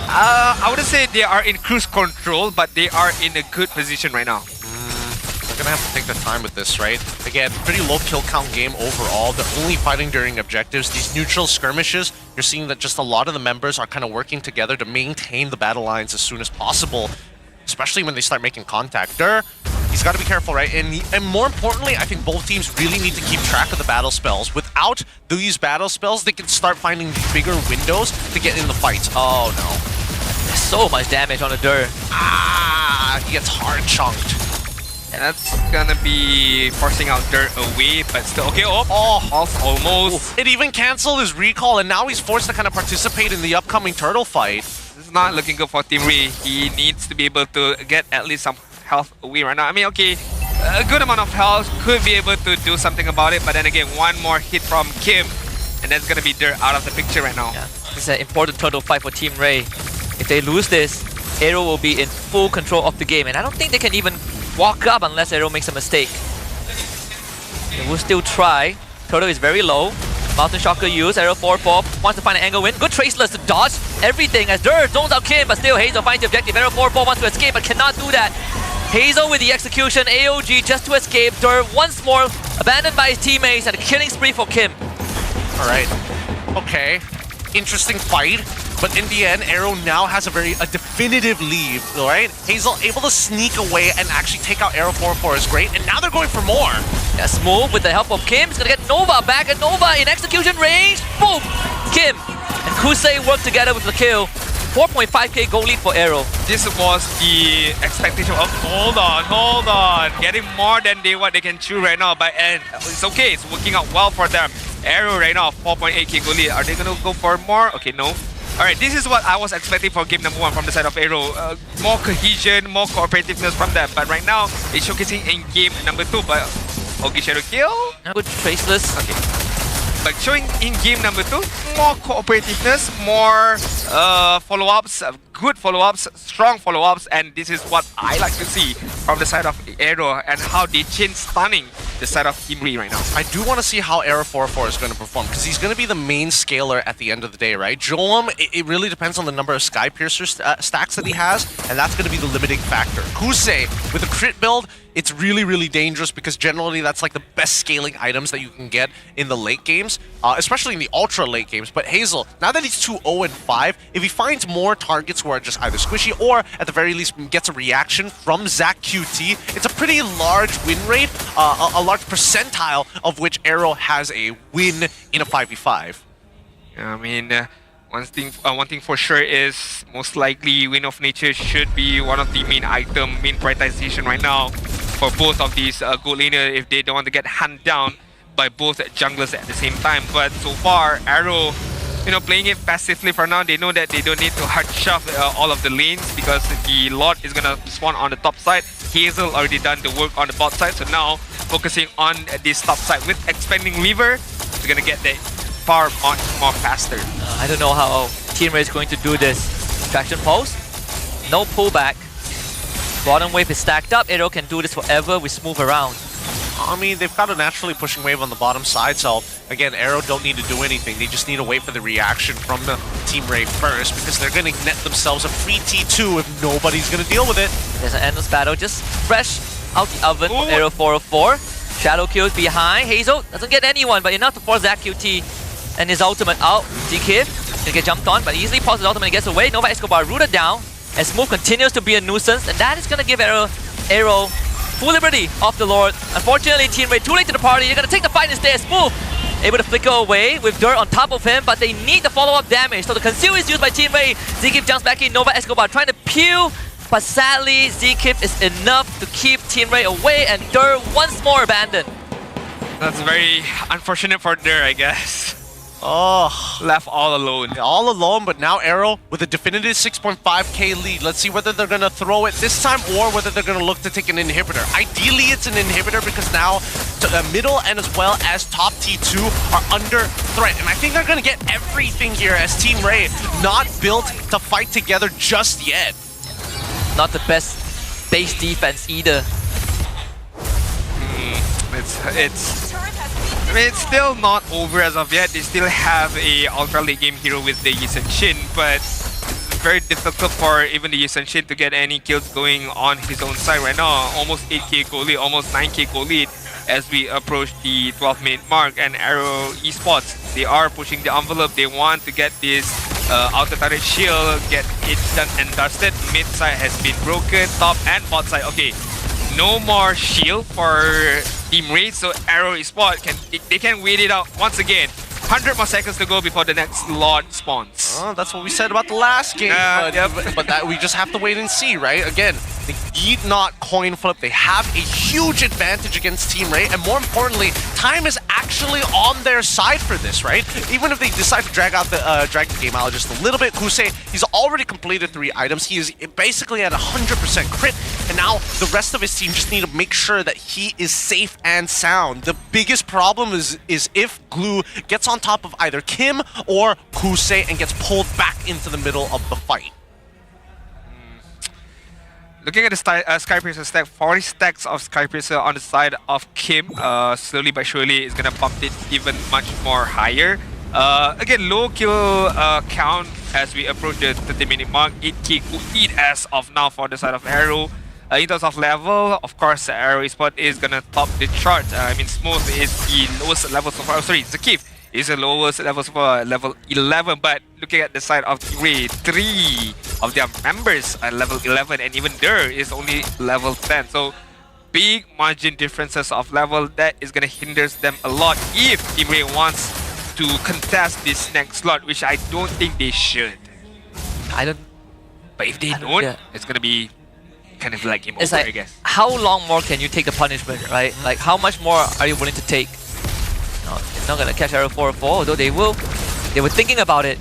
I wouldn't say they are in cruise control, but they are in a good position right now. They're gonna have to take their time with this, right? Again, pretty low kill count game overall. They're only fighting during objectives. These neutral skirmishes, you're seeing that just a lot of the members are kind of working together to maintain the battle lines as soon as possible, especially when they start making contact. Dur, he's got to be careful, right? And more importantly, I think both teams really need to keep track of the battle spells. Without these battle spells, they can start finding bigger windows to get in the fight. Oh no. There's so much damage on the Dur. Ah, he gets hard chunked. And that's gonna be forcing out Dur away, but still, okay, almost. It even canceled his recall, and now he's forced to kind of participate in the upcoming Turtle fight. This is not looking good for Team Ray. He needs to be able to get at least some health away right now. I mean, okay, a good amount of health, could be able to do something about it, but then again, one more hit from Kim, and that's gonna be Dur out of the picture right now. Yeah. It's an important Turtle fight for Team Ray. If they lose this, Arrow will be in full control of the game, and I don't think they can even walk up unless Arrow makes a mistake. They will still try. Turtle is very low. Mountain Shocker used. Arrow 4-4 wants to find an angle win. Good Traceless to dodge everything as Dur zones out Kim, but still Hazel finds the objective. Arrow 4-4 wants to escape but cannot do that. Hazel with the execution. AOG just to escape. Dur once more abandoned by his teammates, and a killing spree for Kim. Alright. Okay. Interesting fight. But in the end, Arrow now has a definitive lead, right? Hazel able to sneak away and actually take out Arrow 4-4 is great, and now they're going for more. Yeah, Smooth with the help of Kim is gonna get Nova back, and Nova in execution range. Boom! Kim and Kusei work together with the kill. 4.5k goal lead for Arrow. This was the expectation of hold on, getting more than what they can chew right now, but and it's okay, it's working out well for them. Arrow right now 4.8k goal lead. Are they gonna go for more? Okay, no. Alright, this is what I was expecting for game number 1 from the side of Arrow. More cohesion, more cooperativeness from them. But right now, it's showcasing in game number 2. But okay, Shadow kill. Good Traceless. Okay. But showing in game number 2, more cooperativeness, more follow-ups, good follow-ups, strong follow-ups, and this is what I like to see from the side of Arrow and how they change stunning the side of Team Ray right now. I do want to see how Arrow 4-4 is going to perform, because he's going to be the main scaler at the end of the day, right? Joam, it really depends on the number of Sky Piercer stacks that he has, and that's going to be the limiting factor. Kusei, with a crit build, it's really, really dangerous because generally that's like the best scaling items that you can get in the late games, especially in the ultra late games. But Hazel, now that he's 2-0-5, if he finds more targets who are just either squishy or at the very least gets a reaction from Zach QT. It's a pretty large win rate, a large percentile of which Arrow has a win in a 5v5. Yeah, I mean, one thing for sure is most likely Wind of Nature should be one of the main prioritization right now for both of these gold laner if they don't want to get hunted down by both junglers at the same time. But so far, Arrow, playing it passively for now. They know that they don't need to hard shove all of the lanes because the Lord is gonna spawn on the top side. Hazel already done the work on the bot side, so now focusing on this top side with expanding lever, they're gonna get that far much more faster. I don't know how Team Ray is going to do this. Traction pulse, no pullback. Bottom wave is stacked up. Arrow can do this forever. We smooth around. I mean, they've got a naturally pushing wave on the bottom side, so again, Arrow don't need to do anything. They just need to wait for the reaction from the Team Ray first, because they're going to net themselves a free T2 if nobody's going to deal with it. There's an endless battle, just fresh out the oven for Arrow 404. Shadow kills behind. Hazel doesn't get anyone, but enough to force Zach QT and his ultimate out. DK gonna get jumped on, but easily pauses the ultimate and gets away. Nova Escobar rooted down, and Smooth continues to be a nuisance, and that is gonna give Arrow full liberty off the Lord. Unfortunately, Team Ray too late to the party. You're gonna take the fight instead. Smooth able to flicker away with dirt on top of him, but they need the follow-up damage. So the conceal is used by Team Ray. Zkip jumps back in. Nova Escobar trying to peel, but sadly, Zkip is enough to keep Team Ray away, and Dur once more abandoned. That's very unfortunate for Dur, I guess. Oh, left all alone. Yeah, all alone, but now Arrow with a definitive 6.5k lead. Let's see whether they're going to throw it this time or whether they're going to look to take an inhibitor. Ideally, it's an inhibitor because now the middle and as well as top T2 are under threat. And I think they're going to get everything here as Team Ray not built to fight together just yet. Not the best base defense either. It's still not over as of yet. They still have a ultra late game hero with the Yi Shin, but it's very difficult for even the Yi Shin to get any kills going on his own side right now. Almost 8k goal lead, almost 9k goal lead as we approach the 12-minute mark. And Arrow Esports, they are pushing the envelope. They want to get this outer turret shield, get it done and dusted. Mid side has been broken, top and bot side. Okay, no more shield for Team Ray, so Arrow Esports can wait it out once again. 100 more seconds to go before the next Lord spawns. Oh, that's what we said about the last game, but that we just have to wait and see, right? Again, they need not coin flip. They have a huge advantage against Team Ray, and more importantly, time is actually on their side for this, right? Even if they decide to drag the game out just a little bit, Kusei, he's already completed 3 items. He is basically at 100% crit, and now the rest of his team just need to make sure that he is safe and sound. The biggest problem is if Glue gets on top of either Kim or Kusei and gets pulled back into the middle of the fight. Looking at the Skypiercer stack, 40 stacks of Skypiercer on the side of Kim. Slowly but surely is going to bump it even much more higher. Again, low kill count as we approach the 30-minute mark. 8k lead as of now for the side of Arrow. In terms of level, of course, Arrow Esports is going to top the chart. I mean, Smooth is the lowest level so far. Oh, sorry, Zakif is the lowest level so far, level 11. But looking at the side of Ray, 3 of their members are level 11, and even Dur is only level 10. So big margin differences of level that is going to hinder them a lot if Team Ray wants to contest this next slot, which I don't think they should. But if they don't, it's going to be kind of like game over, like, I guess. How long more can you take the punishment, right? Like, how much more are you willing to take? No, they're not gonna catch Arrow 404, although they will. They were thinking about it.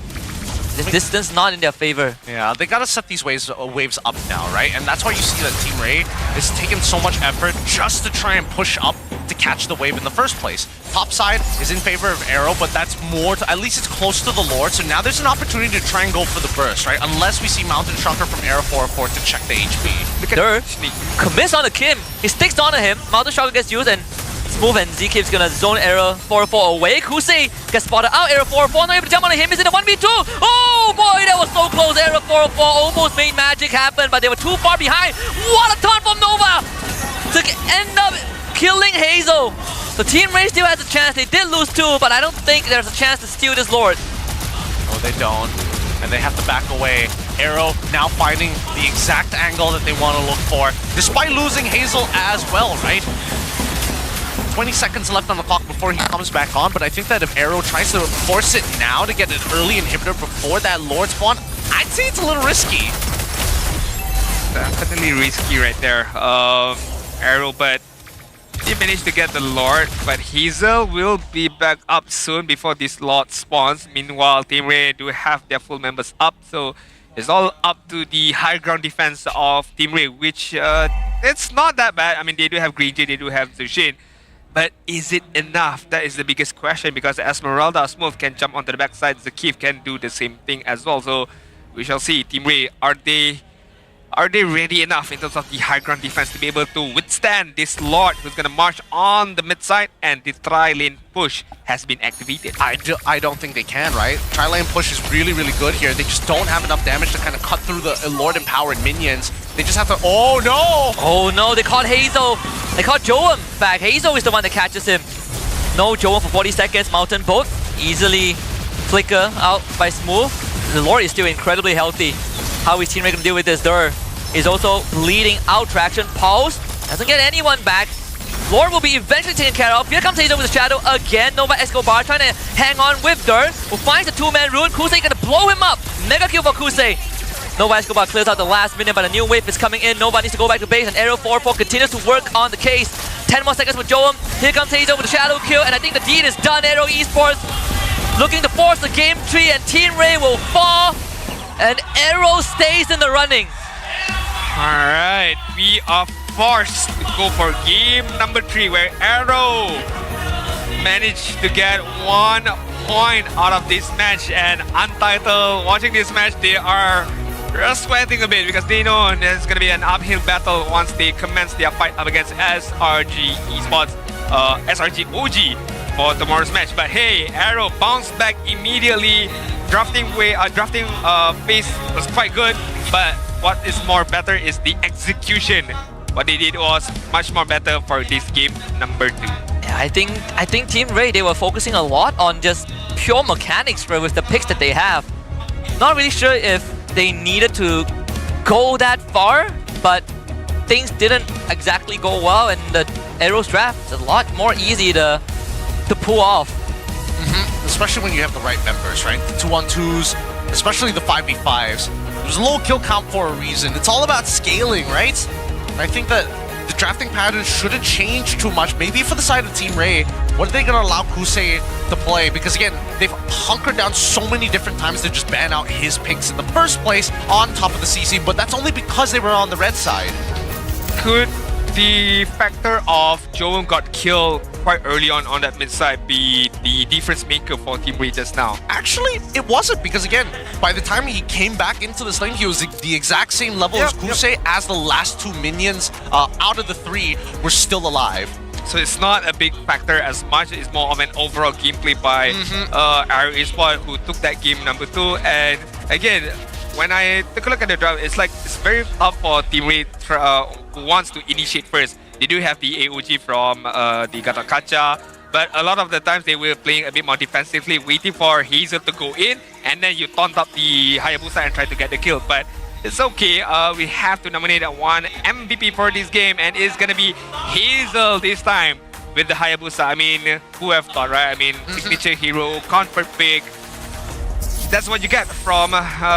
The distance not in their favor. Yeah, they gotta set these waves up now, right? And that's why you see that Team Ray is taking so much effort just to try and push up to catch the wave in the first place. Top side is in favor of Arrow, but that's more to, at least it's close to the Lord, so now there's an opportunity to try and go for the burst, right? Unless we see Mountain Shocker from Arrow 404 to check the HP. Look at Dur commits onto Kim. He sticks onto him. Mountain Shocker gets used, and Smooth and Zkip's gonna zone Arrow 404 away. Kusei gets spotted out. Arrow 404 not able to jump onto him. Is it a 1v2? Oh boy, that was so close. Arrow 404 almost made magic happen, but they were too far behind. What a taunt from Nova to end up killing Hazel. So Team Ray still has a chance. They did lose 2, but I don't think there's a chance to steal this Lord. Oh, they don't. And they have to back away. Arrow now finding the exact angle that they want to look for, despite losing Hazel as well, right? 20 seconds left on the clock before he comes back on, but I think that if Arrow tries to force it now to get an early inhibitor before that Lord spawn, I'd say it's a little risky. Definitely risky right there, Arrow, but he managed to get the Lord, but Hazel will be back up soon before this Lord spawns. Meanwhile, Team Ray do have their full members up, so it's all up to the high ground defense of Team Ray, which it's not that bad. I mean, they do have Green Jay, they do have Zushin, but is it enough? That is the biggest question, because Esmeralda Smooth can jump onto the backside, Zakif can do the same thing as well. So we shall see. Team Ray, are they ready enough in terms of the high ground defense to be able to withstand this Lord who's going to march on the mid side, and the tri-lane push has been activated? I don't think they can, right? Tri-lane push is really, really good here. They just don't have enough damage to kind of cut through the Lord empowered minions. They just have to... Oh no! Oh no, they caught Hazel. They caught Joam back. Hazel is the one that catches him. No Joam for 40 seconds. Mountain boat easily flicker out by Smooth. The Lord is still incredibly healthy. How is Team Ray going to deal with this? Dur is also bleeding out traction. Pulse doesn't get anyone back. Lord will be eventually taken care of. Here comes Hazel with the shadow again. Nova Escobar trying to hang on with Dur, who finds the two-man rune. Kusei going to blow him up. Mega kill for Kusei. Nova Escobar clears out the last minute, but a new wave is coming in. Nova needs to go back to base, and Arrow 4-4 continues to work on the case. 10 more seconds with Joam. Here comes Hazel with the shadow kill, and I think the deed is done. Arrow Esports looking to force the game tree, and Team Ray will fall, and Arrow stays in the running. Alright, we are forced to go for game number 3, where Arrow managed to get 1 point out of this match, and Untitled, watching this match, they are sweating a bit because they know there's going to be an uphill battle once they commence their fight up against SRG Esports, SRG OG for tomorrow's match. But hey, Arrow bounced back immediately. Drafting phase was quite good, but what is more better is the execution. What they did was much more better for this game number 2. Yeah, I think Team Ray, they were focusing a lot on just pure mechanics with the picks that they have. Not really sure if they needed to go that far, but things didn't exactly go well, and the Arrow's draft is a lot more easy to pull off. Especially when you have the right members, right? The 2-on-2s, especially the 5v5s. There's a low kill count for a reason. It's all about scaling, right? And I think that the drafting pattern shouldn't change too much. Maybe for the side of Team Ray, what are they going to allow Kusei to play? Because again, they've hunkered down so many different times to just ban out his picks in the first place on top of the CC, but that's only because they were on the red side. Could the factor of Joam got killed quite early on that mid side be the difference maker for Team Ray just now? Actually, it wasn't, because again, by the time he came back into this lane, he was the exact same level as Kusei, as the last 2 minions out of the 3 were still alive. So it's not a big factor as much. It's more of an overall gameplay by Arrow Esports, who took that game number 2. And again, when I took a look at the draft, it's like it's very tough for Team Ray who wants to initiate first. They do have the AOG from the Gatot Kaca, but a lot of the times they were playing a bit more defensively, waiting for Hazel to go in, and then you taunt up the Hayabusa and try to get the kill. But it's okay, we have to nominate one MVP for this game, and it's gonna be Hazel this time with the Hayabusa. I mean, who have thought, right? I mean, signature hero, comfort pick. That's what you get from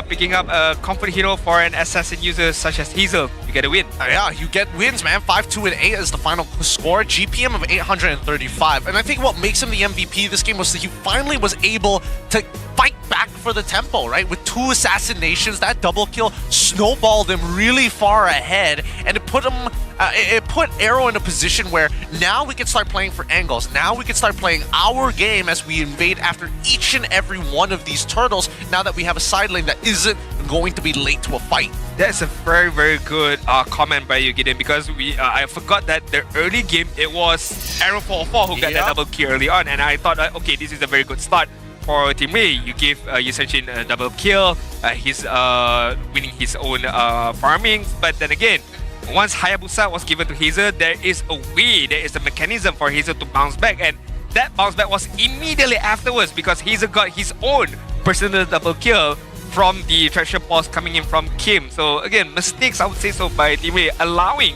picking up a comfort hero for an assassin user such as Hazel. You get a win. Yeah, you get wins, man. 5-2 and 8 is the final score. GPM of 835. And I think what makes him the MVP this game was that he finally was able to fight back for the tempo, right? With 2 assassinations, that double kill snowballed him really far ahead, and it put him, it put Arrow in a position where now we can start playing for angles. Now we can start playing our game as we invade after each and every one of these turtles, now that we have a side lane that isn't going to be late to a fight. That's a very, very good comment by you, Gideon, because I forgot that the early game, it was Arrow 4-4 who got that double kill early on, and I thought, okay, this is a very good start for Team Ray. You give Yusenshin a double kill, he's winning his own farming, but then again, once Hayabusa was given to Hazel, there is a way, there is a mechanism for Hazel to bounce back, and that bounce back was immediately afterwards because Hazel got his own personal double kill from the treasure pulse coming in from Kim. So again, mistakes I would say so by Team Ray, allowing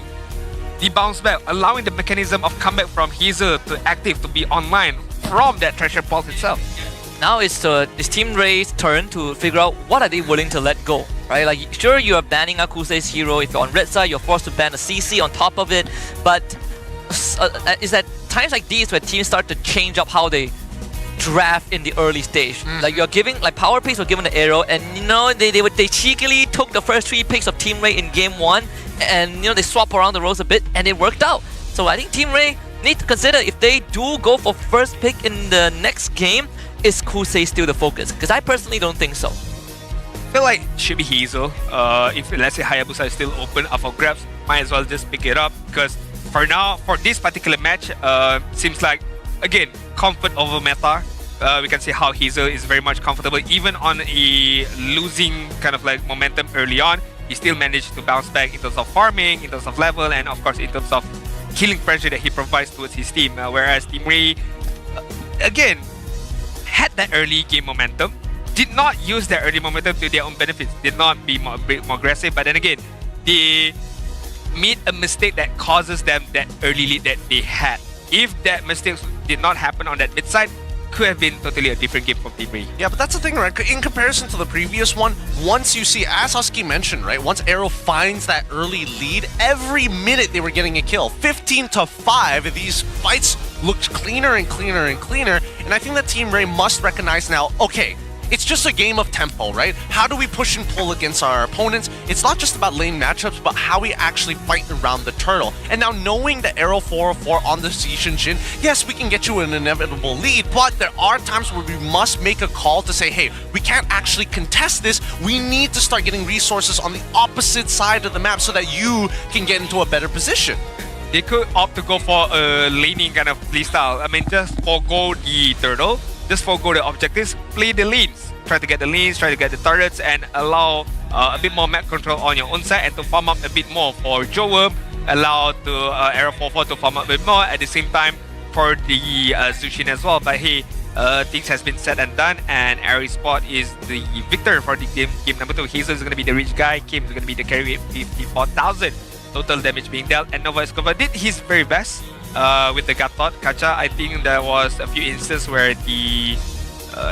the bounce back, allowing the mechanism of comeback from Hazel to active, to be online from that treasure pulse itself. Now it's Team Ray's turn to figure out what are they willing to let go, right? Like, sure, you are banning Akusei's hero. If you're on red side, you're forced to ban a CC on top of it. But it's at times like these where teams start to change up how they draft in the early stage. Like, you're giving, like, power picks were given the arrow, and you know they cheekily took the first 3 picks of Team Ray in game 1, and you know they swap around the roles a bit, and it worked out. So I think Team Ray need to consider, if they do go for first pick in the next game, is Kusei still the focus? Because I personally don't think so. I feel like it should be Hazel. If let's say Hayabusa is still open up for grabs, might as well just pick it up, because for now, for this particular match, seems like, again, comfort over meta. We can see how Hazel is very much comfortable, even on a losing kind of like momentum early on. He still managed to bounce back in terms of farming, in terms of level, and of course in terms of killing pressure that he provides towards his team. Whereas Team Ray, again, had that early game momentum, did not use that early momentum to their own benefits, did not be more aggressive, but then again, they made a mistake that causes them that early lead that they had. If that mistake did not happen on that mid side, could have been totally a different game from Team Ray. Yeah, but that's the thing, right? In comparison to the previous one, once you see, as Husky mentioned, right? Once Arrow finds that early lead, every minute they were getting a kill. 15-5, these fights looked cleaner and cleaner and cleaner. And I think that Team Ray must recognize now, okay, it's just a game of tempo, right? How do we push and pull against our opponents? It's not just about lane matchups, but how we actually fight around the turtle. And now knowing that Arrow 404 on the Season Shin, yes, we can get you an inevitable lead, but there are times where we must make a call to say, hey, we can't actually contest this. We need to start getting resources on the opposite side of the map so that you can get into a better position. They could opt to go for a laning kind of playstyle. I mean, just forgo the turtle, just forgo the objectives, play the lanes. Try to get the lanes, try to get the turrets, and allow a bit more map control on your own side, and to farm up a bit more for Joe Worm, allow to Arrow 44 to farm up a bit more at the same time for the Zushin as well. But hey, things has been said and done, and Arrow Sport is the victor for the game number 2. Hazel is going to be the rich guy, Kim is going to be the carry with 54,000 total damage being dealt, and Nova Escobar did his very best with the Kacha. I think there was a few instances where the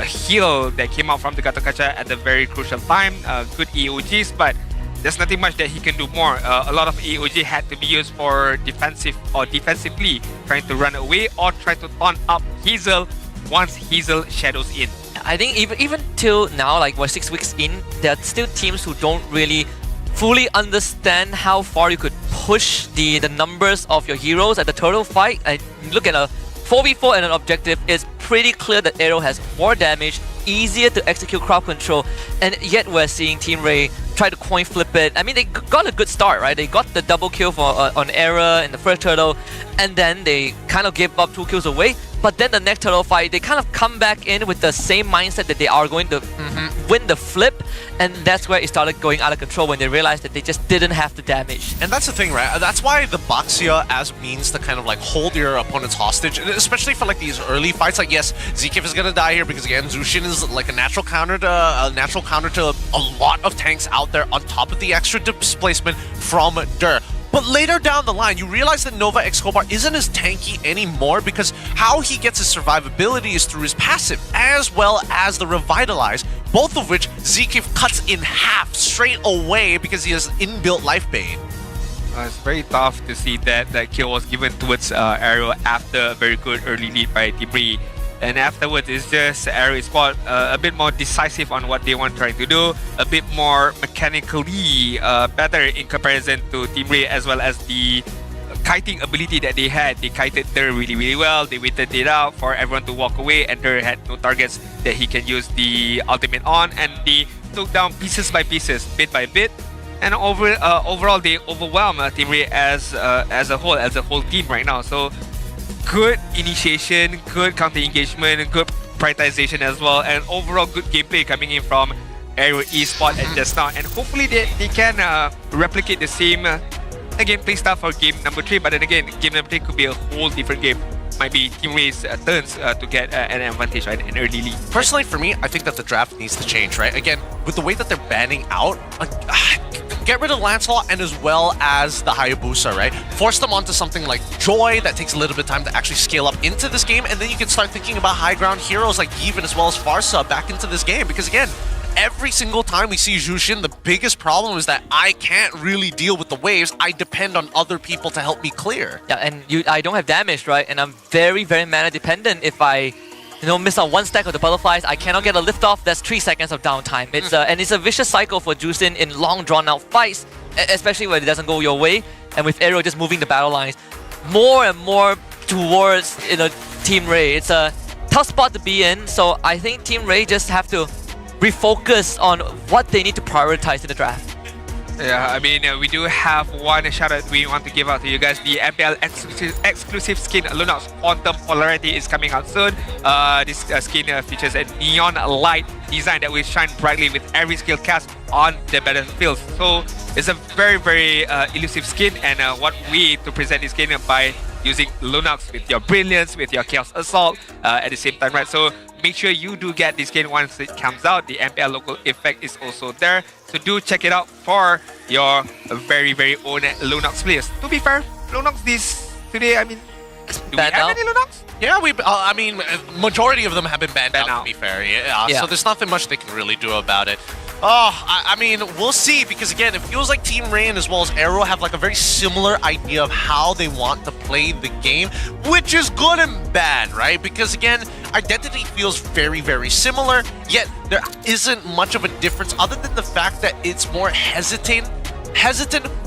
heal that came out from the Gato Kacha at a very crucial time, good EOGs, but there's nothing much that he can do more. A lot of EOG had to be used for defensively, trying to run away or try to taunt up Hazel once Hazel shadows in. I think even till now, like we're 6 weeks in, there are still teams who don't really fully understand how far you could push the numbers of your heroes at the turtle fight. And look at a 4v4 and an objective, it's pretty clear that Arrow has more damage, easier to execute crowd control, and yet we're seeing Team Ray try to coin flip it. I mean, they got a good start, right? They got the double kill for on Error in the first turtle, and then they kind of gave up 2 kills away. But then the next turtle fight, they kind of come back in with the same mindset that they are going to win the flip, and that's where it started going out of control when they realized that they just didn't have the damage. And that's the thing, right? That's why the Baxia as means to kind of like hold your opponents hostage, especially for like these early fights. Like, yes, Zkif is gonna die here because again, Zushin is like a natural counter to a lot of tanks out there on top of the extra displacement from Dur. But later down the line, you realize that Nova Escobar isn't as tanky anymore because how he gets his survivability is through his passive, as well as the Revitalize, both of which Zkif cuts in half straight away because he has inbuilt life bane. It's very tough to see that kill was given towards Arrow after a very good early lead by Team Ray. And afterwards, it's just Arrow Sport a bit more decisive on what they want trying to do, a bit more mechanically better in comparison to Team Ray, as well as the kiting ability that they had. They kited Dur really, really well. They waited it out for everyone to walk away, and Dur had no targets that he can use the ultimate on, and they took down pieces by pieces, bit by bit. And overall, they overwhelm Team Ray as a whole team right now. So good initiation, good counter engagement, good prioritization as well, and overall good gameplay coming in from Arrow Esport at just now. And hopefully they can replicate the same gameplay style for game number 3. But then again, game number 3 could be a whole different game. might be Team Ray's turns to get an advantage, right? An early lead. Personally, for me, I think that the draft needs to change, right? Again, with the way that they're banning out, get rid of Lancelot and as well as the Hayabusa, right? Force them onto something like Joy that takes a little bit of time to actually scale up into this game, and then you can start thinking about high ground heroes like Yevon as well as Farsa back into this game. Because again, every single time we see Jushin, the biggest problem is that I can't really deal with the waves. I depend on other people to help me clear. Yeah, and I don't have damage, right? And I'm very, very mana dependent. If I miss on one stack of the butterflies, I cannot get a lift off. That's 3 seconds of downtime. It's and it's a vicious cycle for Jushin in long drawn out fights, especially when it doesn't go your way. And with Aero just moving the battle lines more and more towards Team Ray, it's a tough spot to be in. So I think Team Ray just have to refocus on what they need to prioritize in the draft. Yeah, I mean, we do have one shout out we want to give out to you guys. The MPL exclusive skin Lunox Quantum Polarity is coming out soon. This skin features a neon light design that will shine brightly with every skill cast on the battlefield. So it's a very, very elusive skin, and what we to present this skin by using Lunox with your Brilliance, with your Chaos Assault at the same time, right? So make sure you do get this skin once it comes out. The MPL local effect is also there. So do check it out for your very, very own Lunox players. To be fair, Lunox today, I mean, do we have any Lunox? Yeah, I mean, majority of them have been banned out, to be fair. Yeah. So there's nothing much they can really do about it. I mean, we'll see, because again, it feels like Team Rain as well as Aero have like a very similar idea of how they want to play the game, which is good and bad, right? Because again, identity feels very, very similar, yet there isn't much of a difference other than the fact that it's more hesitant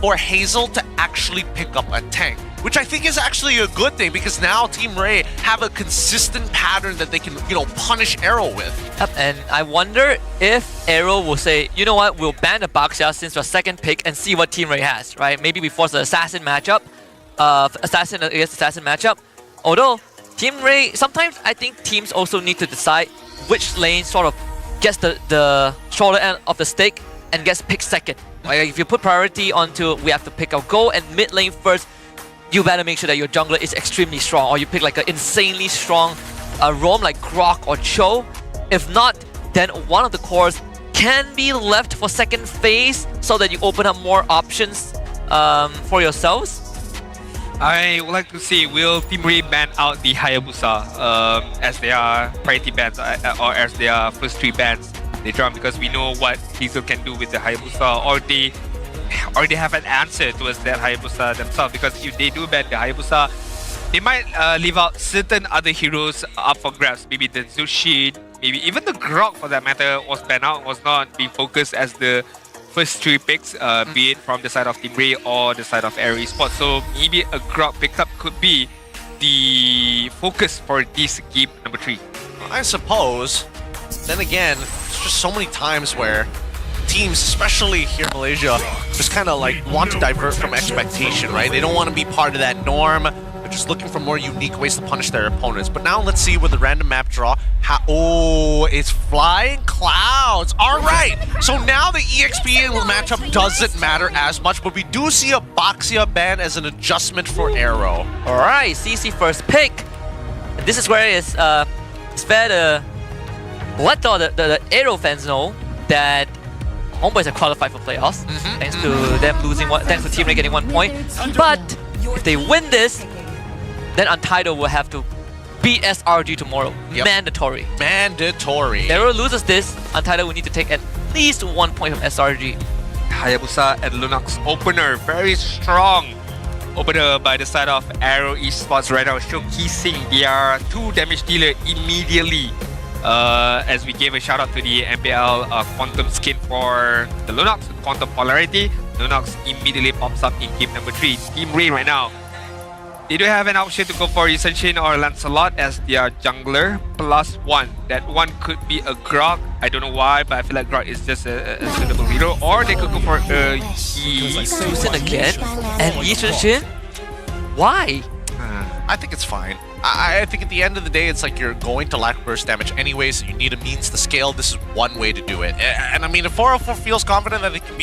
for Hazel to actually pick up a tank, which I think is actually a good thing, because now Team Ray have a consistent pattern that they can, punish Aero with. Yep, and I wonder if Aero will say, you know what, we'll ban the Baxia since we're second pick and see what Team Ray has, right? Maybe we force the Assassin matchup, Assassin against Assassin matchup. Although, Team Ray, sometimes I think teams also need to decide which lane sort of gets the shoulder end of the stake and gets picked second. Like if you put priority onto we have to pick our goal and mid lane first, you better make sure that your jungler is extremely strong, or you pick like an insanely strong roam like Grok or Cho. If not, then one of the cores can be left for second phase so that you open up more options for yourselves. I would like to see, will Team Ray ban out the Hayabusa as their priority bans or as their first 3 bans later on, because we know what Hazel can do with the Hayabusa, or they have an answer towards that Hayabusa themselves, because if they do ban the Hayabusa, they might leave out certain other heroes up for grabs. Maybe the Zushin, maybe even the Grok for that matter was banned out, was not being focused as the first 3 picks, be it from the side of Team Ray or the side of Aero Esports. So maybe a Grok pickup could be the focus for this game number 3. I suppose. Then again, there's just so many times where teams, especially here in Malaysia, just kind of like want to divert from expectation, right? They don't want to be part of that norm. They're just looking for more unique ways to punish their opponents. But now let's see with the random map draw. Oh, it's Flying Clouds. All right. So now the EXP matchup doesn't matter as much, but we do see a Baxia ban as an adjustment for Aero. All right, CC first pick. And this is where it's fair to let all the Aero fans know that Homeboys have qualified for playoffs, thanks to them losing thanks to Team Ray getting 1 point. But if they win this, then Untitled will have to beat SRG tomorrow. Yep. Mandatory. Mandatory. Aero loses this, Untitled will need to take at least 1 point from SRG. Hayabusa and Lunox opener, very strong opener by the side of Aero Esports right now, showcasing their 2 damage dealer immediately. As we gave a shout out to the MPL Quantum skin for the Lunox, Quantum Polarity. Lunox immediately pops up in game number 3. Team Ray right now, they do have an option to go for Yusenshin or Lancelot as their jungler +1. That one could be a Grok. I don't know why, but I feel like Grok is just a suitable hero. Or they could go for Yusenshin again? And Yusenshin? Why? I think it's fine. I think at the end of the day, it's like you're going to lack burst damage anyways. You need a means to scale. This is one way to do it. And I mean, if 404 feels confident that he can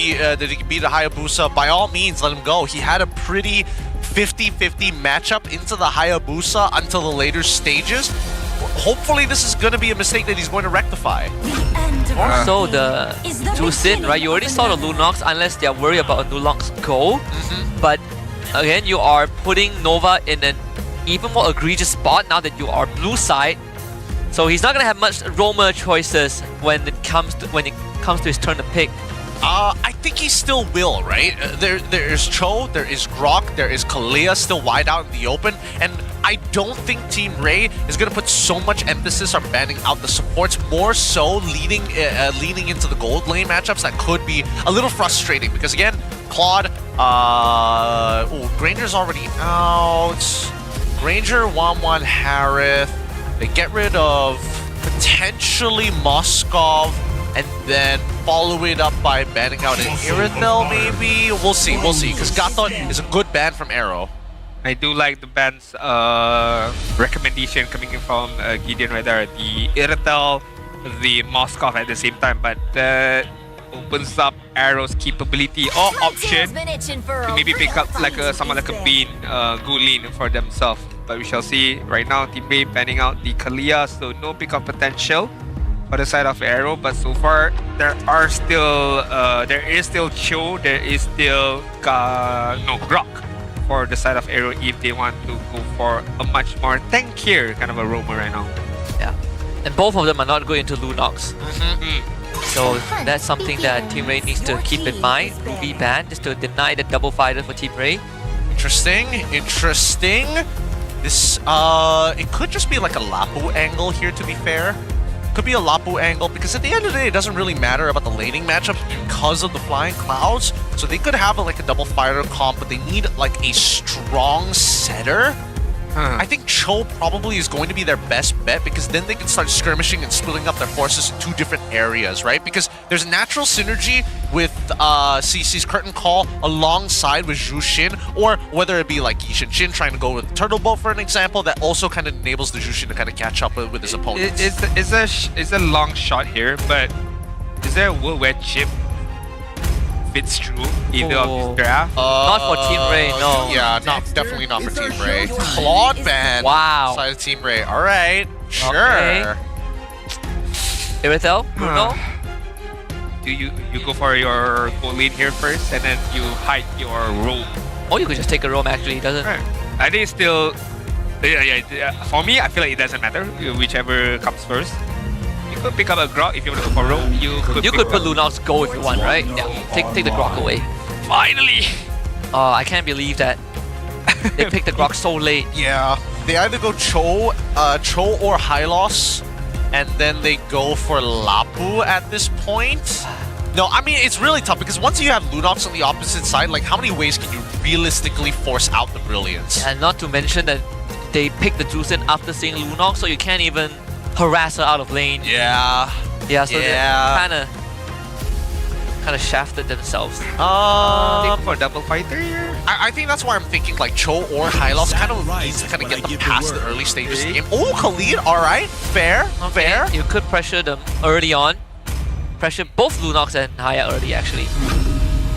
beat the Hayabusa, by all means, let him go. He had a pretty 50-50 matchup into the Hayabusa until the later stages. Hopefully this is going to be a mistake that he's going to rectify. Also, the Jusin, right? You already saw the Lunox, unless they are worried about a Lunox go. But again, you are putting Nova in an even more egregious spot now that you are blue side. So he's not gonna have much roamer choices when it comes to his turn to pick. I think he still will, right? There is Cho, there is Grok, there is Kalia still wide out in the open, and I don't think Team Ray is going to put so much emphasis on banning out the supports, more so leaning into the gold lane matchups that could be a little frustrating, because again, Claude, Granger's already out, Granger, 1-1 Harith, they get rid of potentially Moskov, and then follow it up by banning out an Irithel, maybe? We'll see, because Gatot is a good ban from Arrow. I do like the band's recommendation coming in from Gideon right there. The Irithel, the Moskov at the same time, but that opens up Arrow's capability or option to maybe pick up like someone like a Bean, Gulin for themselves. But we shall see. Right now, Team Ray banning out the Kalia, so no pickup potential for the side of Arrow. But so far, there is still Cho, there is still Grok for the side of Arrow if they want to go for a much more tankier kind of a roamer right now. Yeah, and both of them are not going into Lunox. So that's something that Team Ray needs to keep in mind. Ruby ban just to deny the double fighter for Team Ray. Interesting. This it could just be like a Lapu angle here, to be fair. Could be a Lapu angle, because at the end of the day, it doesn't really matter about the laning matchup because of the flying clouds. So they could have like a double fighter comp, but they need like a strong setter. I think Cho probably is going to be their best bet, because then they can start skirmishing and splitting up their forces in two different areas, right? Because there's natural synergy with CC's Curtain Call alongside with Zhu Xin, or whether it be like Yi Shin trying to go with Turtle Boat for an example, that also kind of enables the Zhu Xin to kind of catch up with his opponents. It's a long shot here, but is there a world where Chip fits through either of these draft? Not for Team Ray, no. Yeah, definitely not for Team Ray. Claude ban. Wow. Side of Team Ray. All right, sure. Okay. Irithel, Bruno? Do you go for your gold lane here first, and then you hide your roam? Or you could just take a roam, actually, doesn't? I think it's still, for me, I feel like it doesn't matter, whichever comes first. You could pick up a Grok if you want to go for roam. You could put Lunox go if you want, right? Yeah. Take the Grok away. Finally! I can't believe that they picked the Grok so late. Yeah, they either go Cho or Hylos, and then they go for Lapu at this point. No, I mean, it's really tough, because once you have Lunox on the opposite side, like, how many ways can you realistically force out the Brilliance? And not to mention that they picked the Jusin after seeing Lunox, so you can't even harass her out of lane. Yeah. Yeah, so they kind of shafted themselves. For double fighter here? I think that's why I'm thinking like Cho or Hylos kind of needs to kind of get them past the early stages of the game. Oh, Khalid, alright. Fair. You could pressure them early on. Pressure both Lunox and Haya early, actually.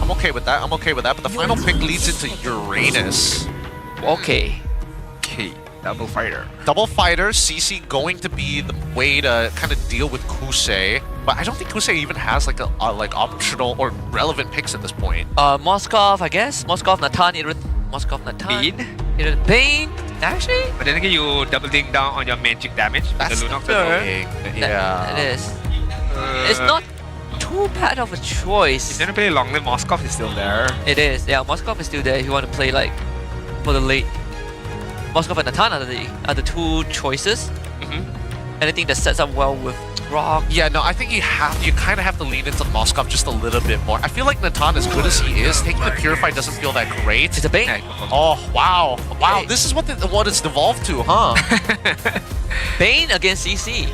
I'm okay with that, but the final pick leads into Uranus. Okay. Double fighter. Double fighter, CC going to be the way to kind of deal with Kusei. But I don't think Kusei even has like a optional or relevant picks at this point. Moskov, I guess. Moskov, Natan, Natan. Bane, actually. But then again, you doubling down on your magic damage with the Lunox. Yeah. It is. It's not too bad of a choice. If you want to play long lane, Moskov is still there. It is. Yeah, Moskov is still there if you want to play like for the late. Moskov and Natan are the two choices. Anything that sets up well with Rock. Yeah, no, I think you kind of have to lean into Moskov just a little bit more. I feel like Natan, as good as he is, taking the Purify doesn't feel that great. It's a Bane. Oh, wow. Okay. Wow, this is what it's devolved to, huh? Bane against CC.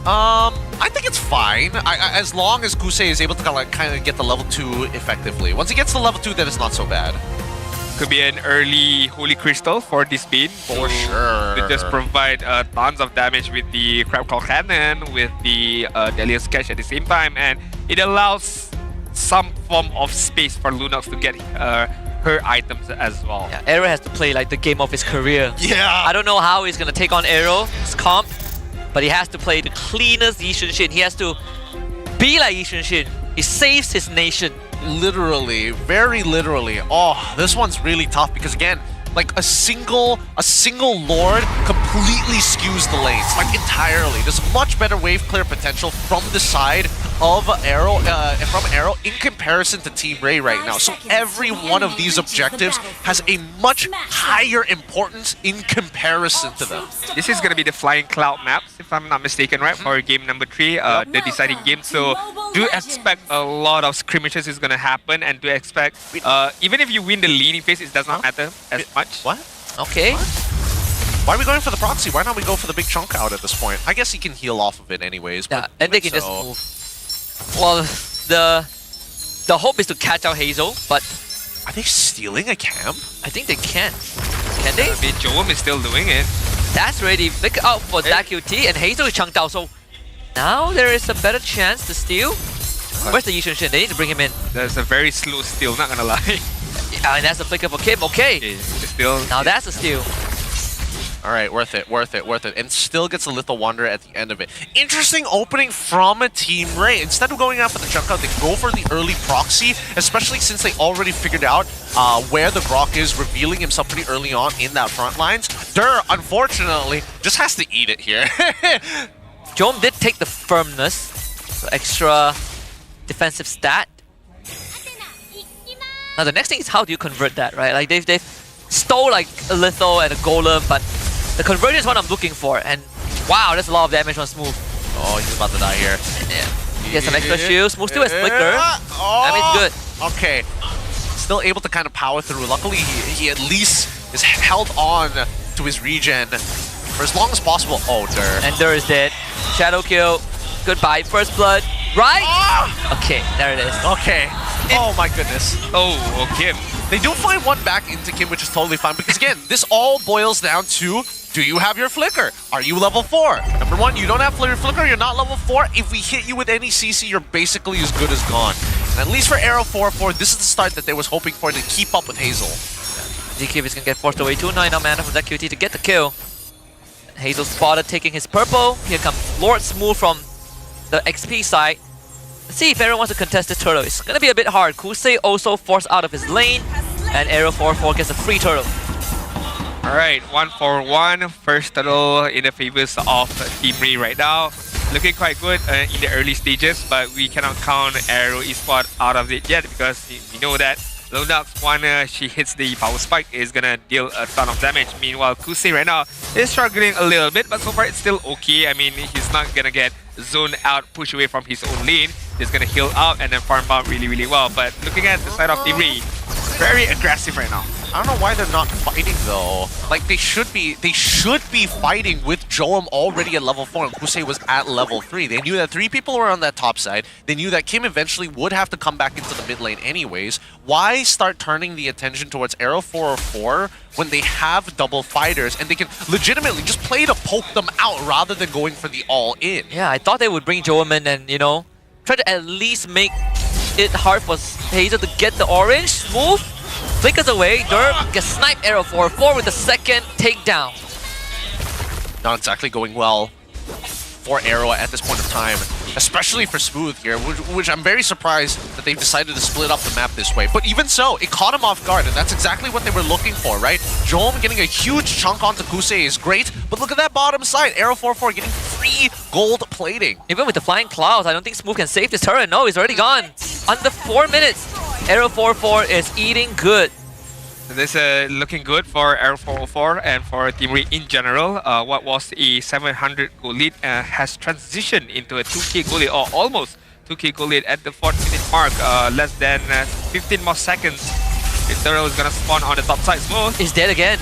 I think it's fine. As long as Kusei is able to kind of get the level 2 effectively. Once he gets to level 2, then it's not so bad. Could be an early Holy Crystal for this Bane. For sure. To just provide tons of damage with the Crab Claw Cannon, with the Delia Sketch at the same time, and it allows some form of space for Lunox to get her items as well. Yeah, Arrow has to play like the game of his career. Yeah. I don't know how he's gonna take on Arrow, his comp, but he has to play the cleanest Yi Xunshin. He has to be like Yi Xunshin. He saves his nation. Literally, very literally. Oh, this one's really tough because again, like a single lord completely skews the lanes, like entirely. There's much better wave clear potential from the side of Arrow, in comparison to Team Ray right now. So every one of these objectives has a much higher importance in comparison to them. This is going to be the Flying Cloud maps, if I'm not mistaken, right? For game number 3, the deciding game. So do expect a lot of skirmishes is going to happen, and do expect, even if you win the leaning phase, it does not matter as much. What? Okay. Why are we going for the proxy? Why not we go for the big chunk out at this point? I guess he can heal off of it anyways. Yeah, but and they can just move. Well, the hope is to catch out Hazel, but are they stealing a camp? I think they can. Can they? I mean, Joam is still doing it. That's ready. Look out for that QT, and Hazel is chunked out. So now there is a better chance to steal. Where's the Yi Xunshin? They need to bring him in. There's a very slow steal, not gonna lie. Yeah, and that's a flicker for Kim. Okay. Still. Now that's a steal. All right, worth it. And still gets a Lethal Wanderer at the end of it. Interesting opening from a Team Ray. Instead of going out for the chunk out, they go for the early proxy, especially since they already figured out where the Grok is, revealing himself pretty early on in that front lines. Dur, unfortunately, just has to eat it here. Joam did take the firmness, so extra defensive stat. Now the next thing is how do you convert that, right? Like they've stole like a lethal and a golem, but the conversion is what I'm looking for. And wow, that's a lot of damage on Smooth. Oh, he's about to die here. Yeah. Get some extra shields. Smooth still has flicker. That means good. Okay. Still able to kind of power through. Luckily, he at least is held on to his regen for as long as possible. Oh, Dur. And Dur is dead. Shadow kill. Goodbye. First blood. Right? Okay, there it is. Okay. Oh my goodness. Oh, Kim. They do find one back into Kim, which is totally fine. Because again, this all boils down to, do you have your flicker? Are you level 4? Number 1, you don't have your flicker, you're not level 4. If we hit you with any CC, you're basically as good as gone. And at least for Arrow 4-4, this is the start that they was hoping for to keep up with Hazel. GQ is going to get forced away. 2-9 now mana from that QT to get the kill. Hazel spotted taking his purple. Here comes Lord Smooth from the XP side. Let's see if Arrow wants to contest this turtle. It's going to be a bit hard. Kusei also forced out of his lane, and Arrow 4-4 gets a free turtle. Alright, 1-for-1. First turtle in the favors of Team Ray right now. Looking quite good in the early stages, but we cannot count Arrow Esports out of it yet because we know that Lonox, when she hits the power spike, is gonna deal a ton of damage. Meanwhile, Kusei right now is struggling a little bit, but so far it's still okay. I mean, he's not gonna get zoned out, pushed away from his own lane. He's gonna heal out and then farm out really, really well. But looking at the side of Team Ray, very aggressive right now. I don't know why they're not fighting though. Like they should be fighting with Joam already at level 4 and Kusei was at level 3. They knew that 3 people were on that top side. They knew that Kim eventually would have to come back into the mid lane anyways. Why start turning the attention towards Arrow 404 when they have double fighters and they can legitimately just play to poke them out rather than going for the all-in? Yeah, I thought they would bring Joam in and, you know, try to at least make it hard for Hazel to get the orange. Smooth. Flickers away, Dur gets sniped. Arrow 4-4 with the second takedown. Not exactly going well for Arrow at this point of time, especially for Smooth here, which I'm very surprised that they've decided to split up the map this way. But even so, it caught him off guard, and that's exactly what they were looking for, right? Joam getting a huge chunk onto Kusei is great, but look at that bottom side. Arrow 4-4 getting free gold plating. Even with the flying clouds, I don't think Smooth can save this turret. No, he's already gone. Under 4 minutes. Arrow 4-4 is eating good. This is looking good for Arrow 404 and for Team Ray in general. What was a 700 goal lead has transitioned into a 2k goal lead, or almost 2k goal lead at the 4th-minute mark. Less than 15 more seconds. The turtle is gonna spawn on the top side. Smooth. He's dead again.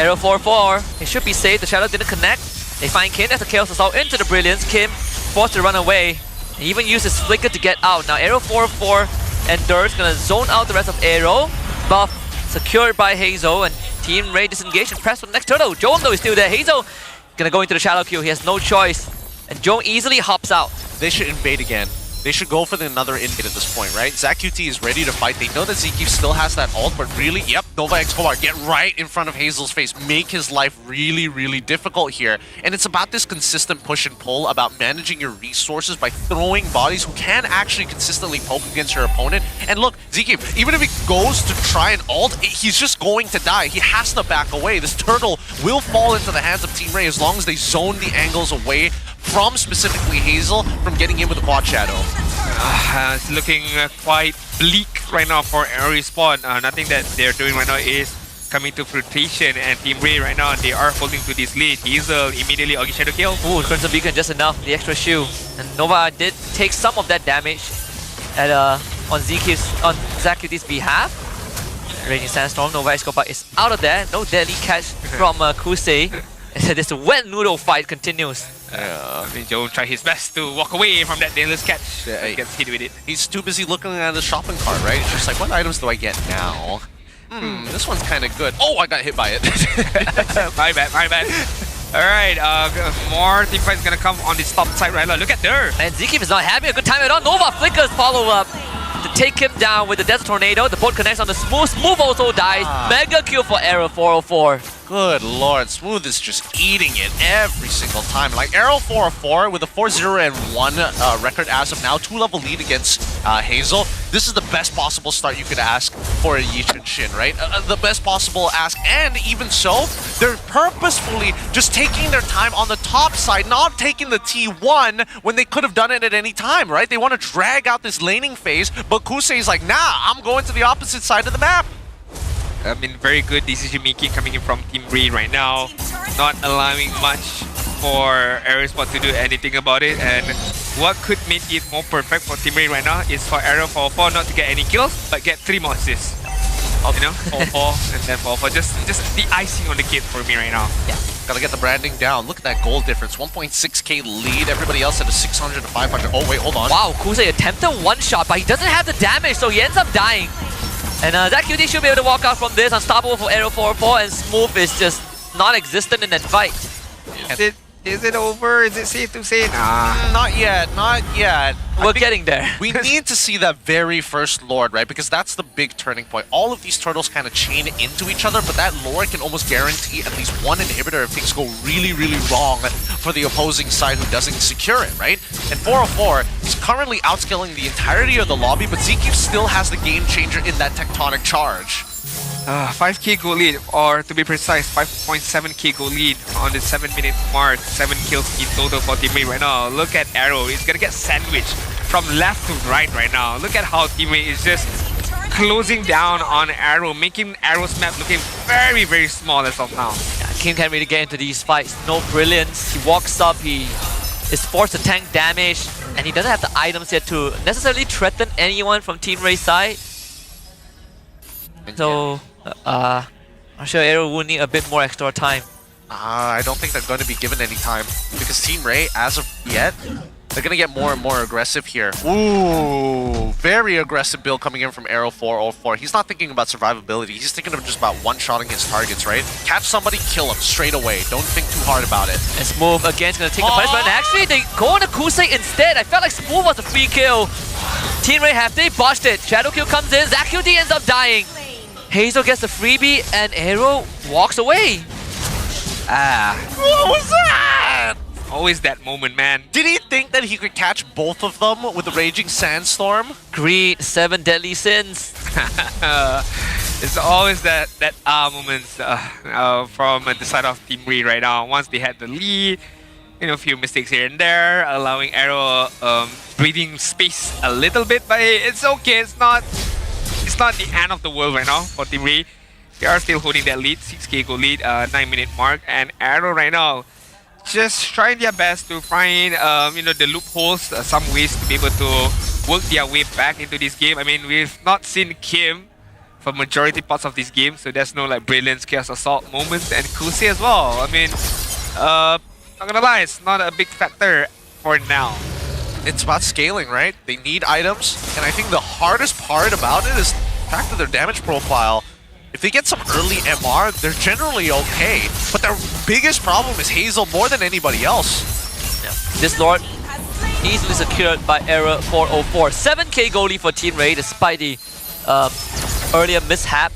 Arrow 4-4. It should be safe. The shadow didn't connect. They find Kim as the Chaos Assault into the Brilliance. Kim forced to run away. He even used his flicker to get out. Now Arrow 4-4 and Dur's gonna zone out the rest of Arrow. Buff secured by Hazel, and Team Ray disengaged and press for the next turtle. Joam though is still there. Hazel gonna go into the shallow queue. He has no choice. And Joam easily hops out. They should invade again. they should go for another invade at this point, right? ZachQT is ready to fight. They know that Zeke still has that ult, but really, yep, Nova Escobar get right in front of Hazel's face, make his life really, really difficult here. And it's about this consistent push and pull, about managing your resources by throwing bodies who can actually consistently poke against your opponent. And look, Zeke, even if he goes to try and ult, he's just going to die. He has to back away. This turtle will fall into the hands of Team Ray as long as they zone the angles away from specifically Hazel from getting in with the quad shadow. It's looking quite bleak right now for Aerie Spawn. Nothing that they're doing right now is coming to fruition, and Team Ray right now, they are holding to this lead. Hazel immediately Augie Shadow kill. Ooh, Crimson Beacon just enough, the extra shield. And Nova did take some of that damage at on ZachQT's behalf. Raging Sandstorm, Nova Escobar is out of there. No deadly catch from Kusei. This wet noodle fight continues. I mean, Joe tried his best to walk away from that dangerous catch. Yeah, He gets hit with it. He's too busy looking at the shopping cart, right? It's just like, what items do I get now? This one's kind of good. Oh, I got hit by it. My bad. Alright, more team fights gonna come on this top side right now. Look at there. And Zeke is not having a good time at all. Nova flickers follow up to take him down with the Desert Tornado. The boat connects on the Smooth. Smooth also dies. Mega kill for Arrow 404. Good lord, Smooth is just eating it every single time. Like Arrow 404 with a 4-0-1 record as of now, 2-level lead against Hazel. This is the best possible start you could ask for a Yichin Shin, right? The best possible ask, and even so, they're purposefully just taking their time on the top side, not taking the T1 when they could have done it at any time, right? They want to drag out this laning phase, but Kusei's like, nah, I'm going to the opposite side of the map. I mean, very good decision making coming in from Team Ray right now. Not allowing much for Aero Spot to do anything about it. And what could make it more perfect for Team Ray right now is for Aero 4-4 not to get any kills, but get 3 more assists. You know, 4-4 and then 4-4. Just the icing on the cake for me right now. Yeah. Gotta get the branding down. Look at that goal difference. 1.6k lead. Everybody else at a 600 to 500. Oh, wait, hold on. Wow, Kusei attempted one shot, but he doesn't have the damage, so he ends up dying. And ZachQT should be able to walk out from this. Unstoppable for Arrow 404, and Smooth is just non-existent in that fight. Is it over? Is it safe to say? Nah. Not yet. We're getting there. We need to see that very first Lord, right? Because that's the big turning point. All of these turtles kind of chain into each other, but that Lord can almost guarantee at least one inhibitor if things go really, really wrong for the opposing side who doesn't secure it, right? And 404 is currently outscaling the entirety of the lobby, but ZQ still has the game changer in that tectonic charge. 5k goal lead, or to be precise, 5.7k goal lead on the 7-minute mark. 7 kills in total for Team Ray right now. Look at Arrow, he's gonna get sandwiched from left to right now. Look at how Team Ray is just closing down on Arrow, making Arrow's map looking very, very small as of now. Yeah, Kim can't really get into these fights. No brilliance. He walks up, he is forced to tank damage, and he doesn't have the items yet to necessarily threaten anyone from Team Ray's side. So, I'm sure Arrow will need a bit more extra time. I don't think they're going to be given any time because Team Ray, as of yet, they're going to get more and more aggressive here. Ooh, very aggressive build coming in from Arrow 404. He's not thinking about survivability. He's thinking of just about one-shotting his targets, right? Catch somebody, kill him straight away. Don't think too hard about it. And Smooth again is going to take the punishment. And actually, they go on to Kusei instead. I felt like Smooth was a free kill. Team Ray have they botched it. Shadow kill comes in. ZachQT ends up dying. Hazel gets the freebie and Arrow walks away. What was that? Always that moment, man. Did he think that he could catch both of them with the Raging Sandstorm? Greed, 7 deadly sins. It's always that moments from the side of Team Ray right now. Once they had the lead, you know, a few mistakes here and there, allowing Arrow breathing space a little bit, but it's okay. It's not the end of the world right now for Team Ray. They are still holding that lead, 6k goal lead, 9-minute mark, and Arrow right now just trying their best to find you know, the loopholes, some ways to be able to work their way back into this game. I mean, we've not seen Kim for majority parts of this game, so there's no like brilliance, chaos assault moments, and Kusei as well. I mean, not gonna lie, it's not a big factor for now. It's about scaling, right? They need items, and I think the hardest part about it is the fact that their damage profile. If they get some early MR, they're generally okay. But their biggest problem is Hazel more than anybody else. Yeah. This Lord easily secured by Error 404. 7k goal lead for Team Ray despite the earlier mishap.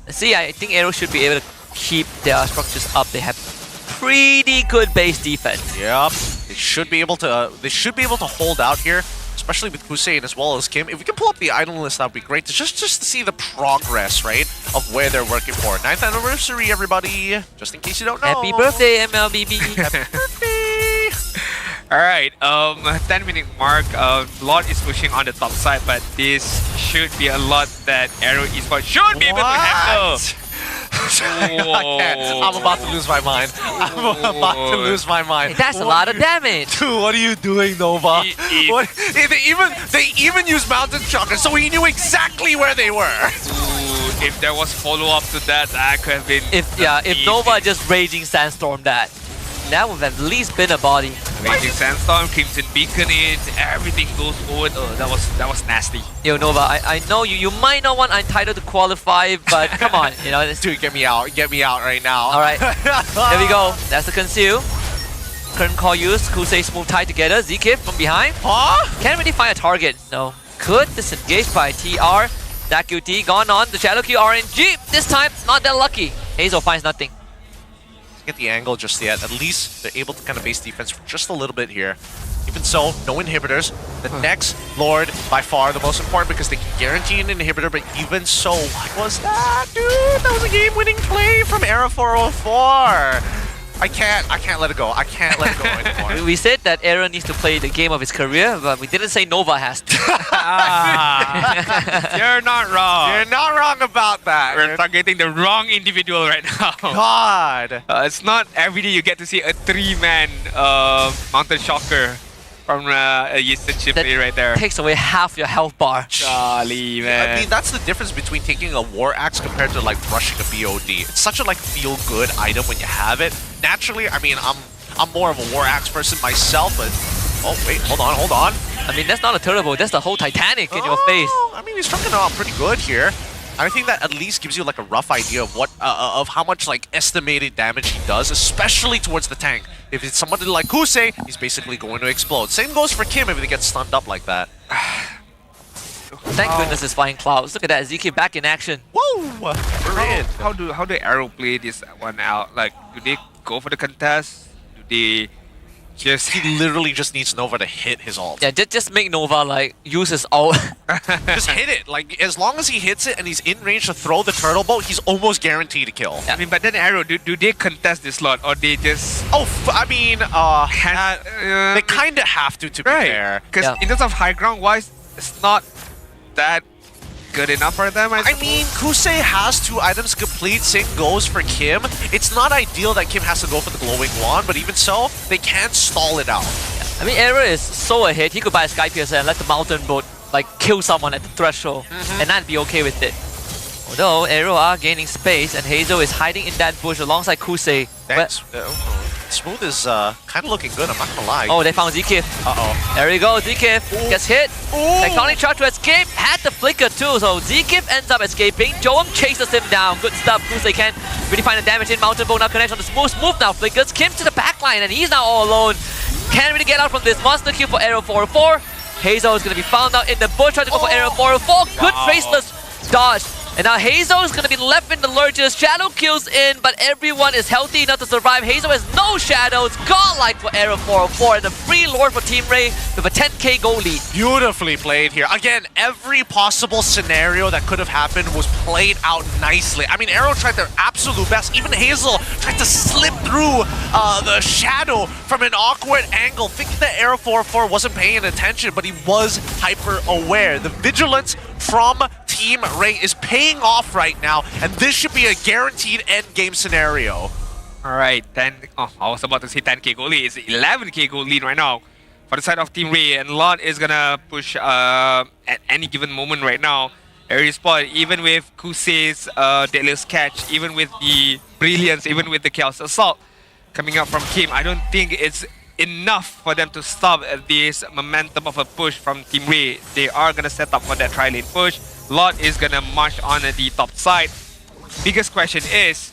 See, I think Arrow should be able to keep their structures up. They have pretty good base defense. Yep, they should be able to. They should be able to hold out here, especially with Hussein as well as Kim. If we can pull up the item list, that would be great. Just to see the progress, right, of where they're working for. 9th anniversary, everybody. Just in case you don't know. Happy birthday, MLBB. Happy birthday. Alright, 10-minute mark. Lord is pushing on the top side, but this should be a lot that Arrow Esports should be able to handle. I can't. I'm about to lose my mind. I'm about to lose my mind. Hey, that's a lot of damage. Dude, what are you doing, Nova? What? They even used Mountain Shocker, so he knew exactly where they were. Ooh, if there was follow-up to that, that could have been if Nova just Raging Sandstorm that would have at least been a body. Raging Sandstorm, Crimson Beacon in, everything goes forward. Oh, that was nasty. Yo, Nova, I know you might not want Untitled to qualify, but come on, you know. Dude, get me out right now. All right, there we go. That's the conceal. Current call used. Kusei smooth tied together. Zkif from behind. Huh? Can't really find a target. No. Good disengaged by TR. That QT gone on. The Shadow Q RNG. This time, not that lucky. Hazel finds nothing. Get the angle just yet. At least they're able to kind of base defense for just a little bit here. Even so, no inhibitors. The next Lord, by far the most important because they can guarantee an inhibitor, but even so, what was that, dude? That was a game-winning play from Era 404. I can't let it go. I can't let it go anymore. We said that Aaron needs to play the game of his career, but we didn't say Nova has to. You're not wrong. You're not wrong about that. We're targeting the wrong individual right now. God. It's not every day you get to see a 3-man Mountain Shocker from Yistin Chipley right there. Takes away half your health bar. Golly, man. I mean, that's the difference between taking a War Axe compared to like rushing a BOD. It's such a like feel-good item when you have it. Naturally, I mean, I'm more of a War Axe person myself, but oh wait, hold on. I mean, that's not a turbo. That's the whole Titanic in your face. I mean, he's trucking out pretty good here. I think that at least gives you like a rough idea of what of how much like estimated damage he does, especially towards the tank. If it's somebody like Kusei, he's basically going to explode. Same goes for Kim if he gets stunned up like that. Thank goodness it's flying clouds. Look at that, Zk back in action. Whoa! How do Arrow play this one out? Like, do they go for the contest? Do they just... He literally just needs Nova to hit his ult. Yeah, just make Nova like use his ult. Just hit it. Like, as long as he hits it and he's in range to throw the turtle boat, he's almost guaranteed to kill. I mean, but then Arrow, do they contest this slot or they just... Oh, I mean, they kind of have to be fair. Because in terms of high ground wise, it's not that good enough for them, I mean, Kusei has 2 items complete. Same goes for Kim. It's not ideal that Kim has to go for the glowing wand, but even so, they can't stall it out. I mean, Arrow is so ahead. He could buy a Sky Piercer and let the mountain boat like kill someone at the threshold, and I'd be okay with it. Although Arrow are gaining space, and Hazel is hiding in that bush alongside Kusei. Thanks. Smooth is kind of looking good, I'm not gonna lie. Oh, they found Zkif. Uh-oh. There we go, Zkif gets hit. Tectonic tried to escape, had the flicker too, so Zkif ends up escaping. Joam chases him down. Good stuff. Kusei can't really find the damage in. Mountain Bow now connects on the Smooth now flickers. Kim to the backline, and he's now all alone. Can't really get out from this. Monster Q for Arrow 404. Hazel is going to be found out in the bush, trying to go for Arrow 404. Good faceless dodge. And now Hazel is going to be left in the lurches. Shadow kills in, but everyone is healthy enough to survive. Hazel has no shadows. Godlike for Arrow 404. And the free Lord for Team Ray with a 10k goal lead. Beautifully played here. Again, every possible scenario that could have happened was played out nicely. I mean, Arrow tried their absolute best. Even Hazel tried to slip through the shadow from an awkward angle, thinking that Arrow 404 wasn't paying attention, but he was hyper aware. The vigilance from Team Ray is paying off right now, and this should be a guaranteed end game scenario. Alright, I was about to say 10k goal lead. It's 11k goal lead right now for the side of Team Ray, and Lot is gonna push at any given moment right now. Every spot, even with Kusei's deadliest catch, even with the brilliance, even with the Chaos Assault coming up from Kim, I don't think it's enough for them to stop this momentum of a push from Team Ray. They are gonna set up for that tri-lane push. Lot is gonna march on the top side. Biggest question is,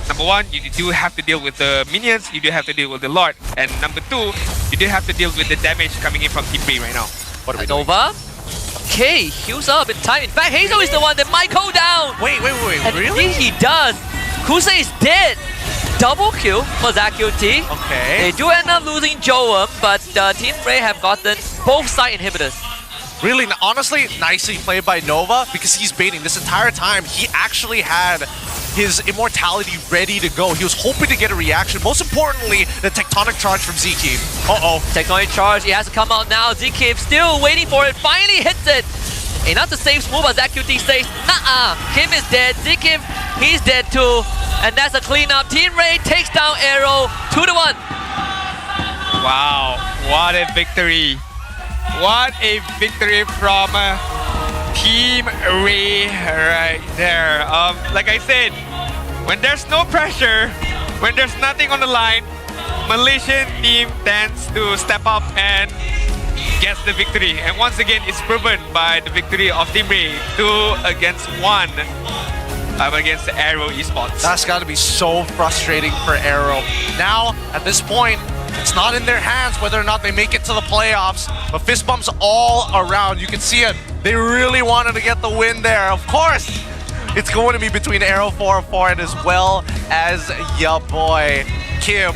number one, you do have to deal with the minions, you do have to deal with the Lord, and number two, you do have to deal with the damage coming in from Team Ray right now. What are we doing? Nova. Okay, heals up in time. In fact, Hazel is the one that might go down. Wait, And really? indeed he does. Kusa is dead. Double kill for ZQT. Okay. They do end up losing Joam, but Team Ray have gotten both side inhibitors. Really, honestly, nicely played by Nova because he's baiting. This entire time, he actually had his immortality ready to go. He was hoping to get a reaction. Most importantly, the tectonic charge from Zeke. Uh-oh. Tectonic charge, it has to come out now. Zeke still waiting for it, finally hits it. Enough to save Smooth, but ZQT says, nah, Kim is dead. Zeke, he's dead too. And that's a cleanup. Team Ray takes down Arrow 2-1. Wow, what a victory. What a victory from Team Ray right there. Like I said, when there's no pressure, when there's nothing on the line, Malaysian team tends to step up and gets the victory. And once again, it's proven by the victory of Team Ray, 2-1 against the Arrow Esports. That's got to be so frustrating for Arrow. Now, at this point, it's not in their hands whether or not they make it to the playoffs, but fist bumps all around. You can see it. They really wanted to get the win there. Of course, it's going to be between Arrow 404 and as well as ya boy Kim.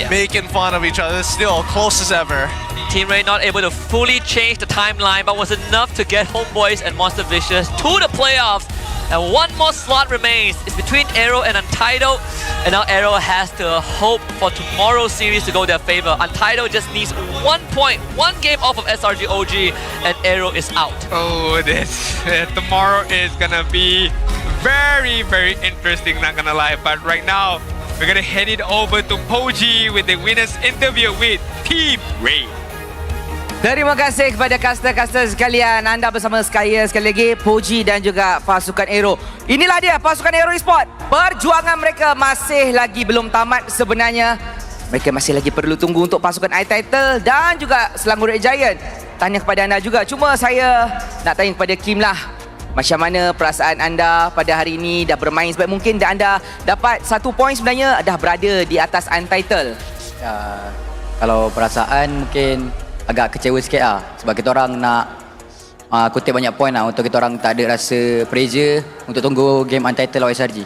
Making fun of each other. Still close as ever. Team Ray not able to fully change the timeline, but was enough to get Homeboys and Monster Vicious to the playoffs. And one more slot remains. It's between Arrow and Untitled. And now Arrow has to hope for tomorrow's series to go their favor. Untitled just needs 1 point, 1 game off of SRG OG, and Arrow is out. Oh, tomorrow is gonna be very, very interesting, not gonna lie. But right now, we're gonna head it over to Poji with the winners interview with Team Ray. Terima kasih kepada caster-caster sekalian. Anda bersama sekali lagi Poji dan juga pasukan Aero. Inilah dia pasukan Aero Esports. Perjuangan mereka masih lagi belum tamat sebenarnya. Mereka masih lagi perlu tunggu untuk pasukan iTitle dan juga Selangor Red Giant. Tanya kepada anda juga. Cuma saya nak tanya kepada Kim lah. Macam mana perasaan anda pada hari ini dah bermain sebaik mungkin dan anda dapat 1 poin sebenarnya dah berada di atas Untitled. Kalau perasaan mungkin agak kecewa sikit lah. Sebab kita orang nak kutip banyak poin lah untuk kita orang tak ada rasa pressure untuk tunggu game Untitled lawan SRG.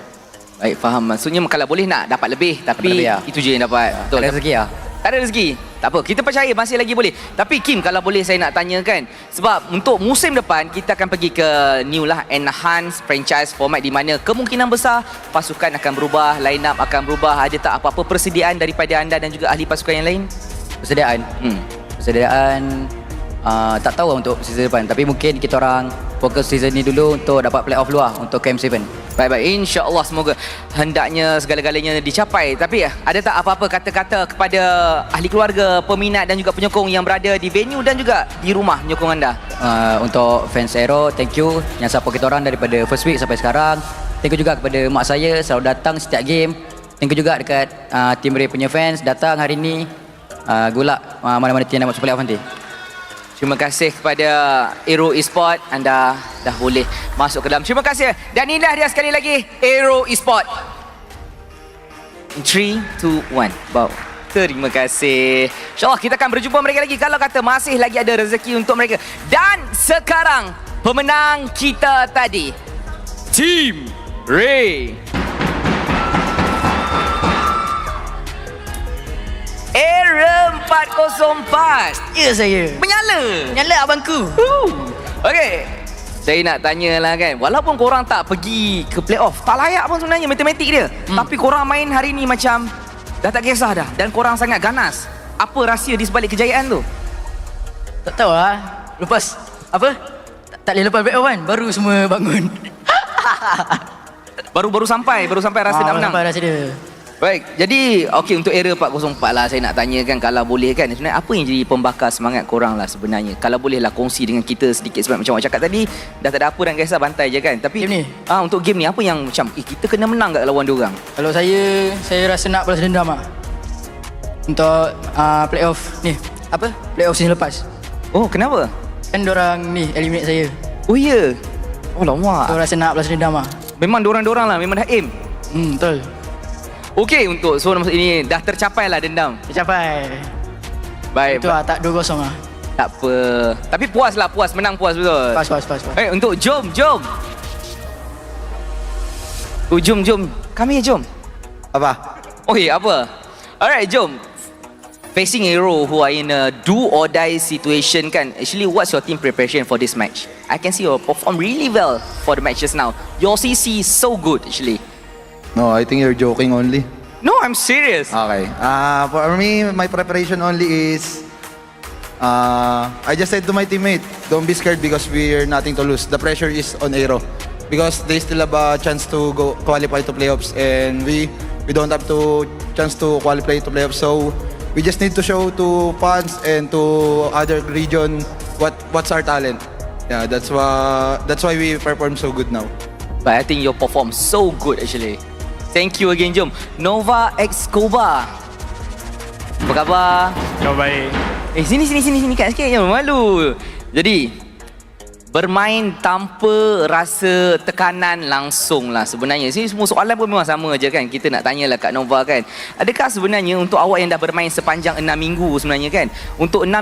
Baik, faham. Maksudnya kalau boleh nak dapat lebih, tapi lebih, itu je yang dapat. Betul. Tak ada rezeki lah. Tak ada rezeki. Tak apa, kita percaya masih lagi boleh. Tapi Kim, kalau boleh saya nak tanya kan, sebab untuk musim depan kita akan pergi ke new lah, enhanced franchise format di mana kemungkinan besar pasukan akan berubah, line up akan berubah. Ada tak apa-apa persediaan daripada anda dan juga ahli pasukan yang lain? Persediaan? Persediaan tak tahu untuk season depan, tapi mungkin kita orang fokus season ni dulu untuk dapat playoff luar untuk KM7. Baik-baik, insya-Allah semoga hendaknya segala-galanya dicapai. Tapi ada tak apa-apa kata-kata kepada ahli keluarga, peminat dan juga penyokong yang berada di venue dan juga di rumah menyokong anda? Untuk fans Aero, thank you yang support kita orang daripada first week sampai sekarang. Thank you juga kepada mak saya selalu datang setiap game. Thank you juga dekat Team Ray punya fans datang hari ni. Good luck mana-mana team nak masuk playoff nanti. Terima kasih kepada Aero Esports. Anda dah boleh masuk ke dalam. Terima kasih. Dan inilah dia sekali lagi Aero Esports. 3, 2, 1. Wow. Terima kasih. InsyaAllah kita akan berjumpa mereka lagi kalau kata masih lagi ada rezeki untuk mereka. Dan sekarang pemenang kita tadi, Team Ray. Era 404. Ya saya. Menyala abangku. Okey. Saya nak tanyalah kan, walaupun korang tak pergi ke playoff, tak layak pun sebenarnya matematik dia. Tapi korang main hari ni macam dah tak kisah dah dan korang sangat ganas. Apa rahsia di sebalik kejayaan tu? Tak tahu lah. Lepas apa? Tak boleh lepas playoff kan, baru semua bangun. baru sampai rasa nak menang. Sampai rasa dia. Baik, jadi okey untuk era 404 lah saya nak tanyakan kalau boleh kan, sebenarnya apa yang jadi pembakar semangat korang lah sebenarnya? Kalau boleh lah kongsi dengan kita sedikit sebab macam awak cakap tadi dah tak ada apa dan kisah bantai je kan. Tapi game ni, untuk game ni apa yang macam kita kena menang kat lawan diorang? Kalau saya rasa nak balas dendam lah. Untuk playoff ni, apa? Playoff season lepas. Oh, kenapa? Kan diorang ni eliminate saya. Oh ya. Oh lama. So rasa nak balas dendam lah. Memang diorang lah, memang dah aim. Betul. Okey, untuk so ini dah tercapai lah dendam. Tercapai. Baik. Itu lah, tak 2-0 lah. Tak apa. Tapi puas lah, puas. Menang puas betul. Puas. Untuk jom. Jom. Kami jom. Apa? Okay, apa? Alright, jom. Facing hero who are in a do or die situation kan. Actually, what's your team preparation for this match? I can see you perform really well for the matches now. Your CC is so good actually. No, I think you're joking only. No, I'm serious. Okay. For me, my preparation only is I just said to my teammate, don't be scared because we're nothing to lose. The pressure is on Aero because they still have a chance to go qualify to playoffs, and we don't have to chance to qualify to playoffs. So we just need to show to fans and to other region what's our talent. Yeah, that's why we perform so good now. But I think you perform so good actually. Thank you again, jom. Nova X Koba. Apa khabar? Baik. Sini kat sikit, jangan malu. Jadi bermain tanpa rasa tekanan langsung lah sebenarnya. Sini semua soalan pun memang sama je kan. Kita nak tanyalah Kak Nova kan. Adakah sebenarnya untuk awak yang dah bermain sepanjang 6 minggu sebenarnya kan, untuk 5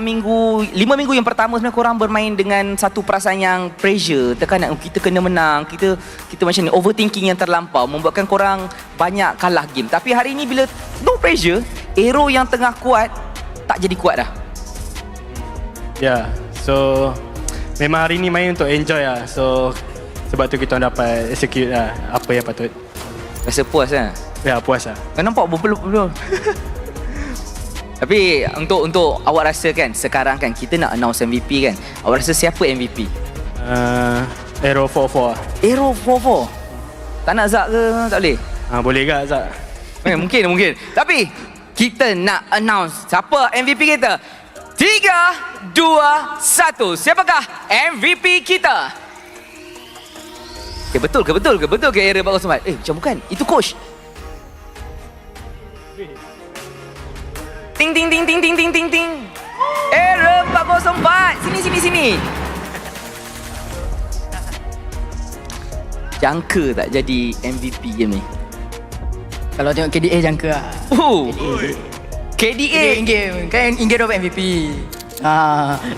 minggu yang pertama sebenarnya korang bermain dengan satu perasaan yang pressure, tekanan, kita kena menang, kita macam ni, overthinking yang terlampau membuatkan korang banyak kalah game. Tapi hari ni bila no pressure, Aero yang tengah kuat tak jadi kuat dah. Ya, so memang hari ni main untuk enjoy lah. So sebab tu kita dapat execute lah apa yang patut. Rasa puas lah? Ya, puas lah. Kau nampak berpeluh-peluh. Tapi untuk awak rasa kan, sekarang kan kita nak announce MVP kan, awak rasa siapa MVP? Aero 44 lah. Aero 44? Tak nak Zak ke? Tak boleh? Boleh ke Zak? Mungkin. Tapi kita nak announce siapa MVP kita. 3, 2, 1. Siapakah MVP kita? Okay, betul ke Aero 404? Macam bukan. Itu coach. Ting. Aero 404. Sini. Jangka tak jadi MVP game ni? Kalau tengok KDA jangka lah. KDA in-game. Kan in-game dapat MVP.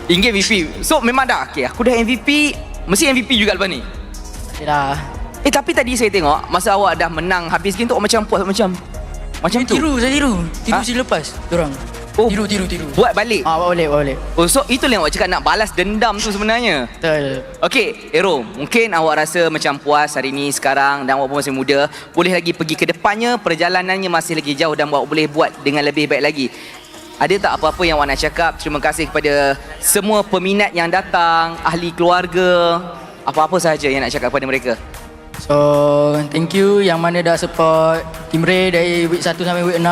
In-game MVP. So memang dah, okay, aku dah MVP, mesti MVP juga lepas ni? Dah. Tapi tadi saya tengok, masa awak dah menang habis game tu, awak macam puas macam tu. Saya tiru sila lepas dorang. Tiru. Buat balik? Buat balik. So itulah yang awak cakap nak balas dendam tu sebenarnya. Betul. Okay, Aero, mungkin awak rasa macam puas hari ni sekarang dan awak pun masih muda. Boleh lagi pergi ke depannya, perjalanannya masih lagi jauh dan awak boleh buat dengan lebih baik lagi. Ada tak apa-apa yang awak nak cakap? Terima kasih kepada semua peminat yang datang, ahli keluarga, apa-apa sahaja yang nak cakap kepada mereka. So, thank you yang mana dah support Team Ray dari week 1 sampai week 6.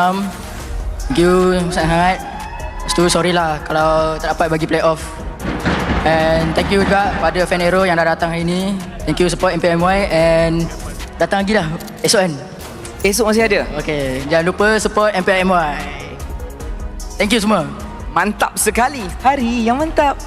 Thank you sangat. Lepas tu sorry lah kalau tak dapat bagi playoff. And thank you juga pada fan Aero yang dah datang hari ni. Thank you support MPL MY and datang lagi lah esok kan. Esok masih ada? Okay, jangan lupa support MPL MY. Thank you semua. Mantap sekali. Hari yang mantap.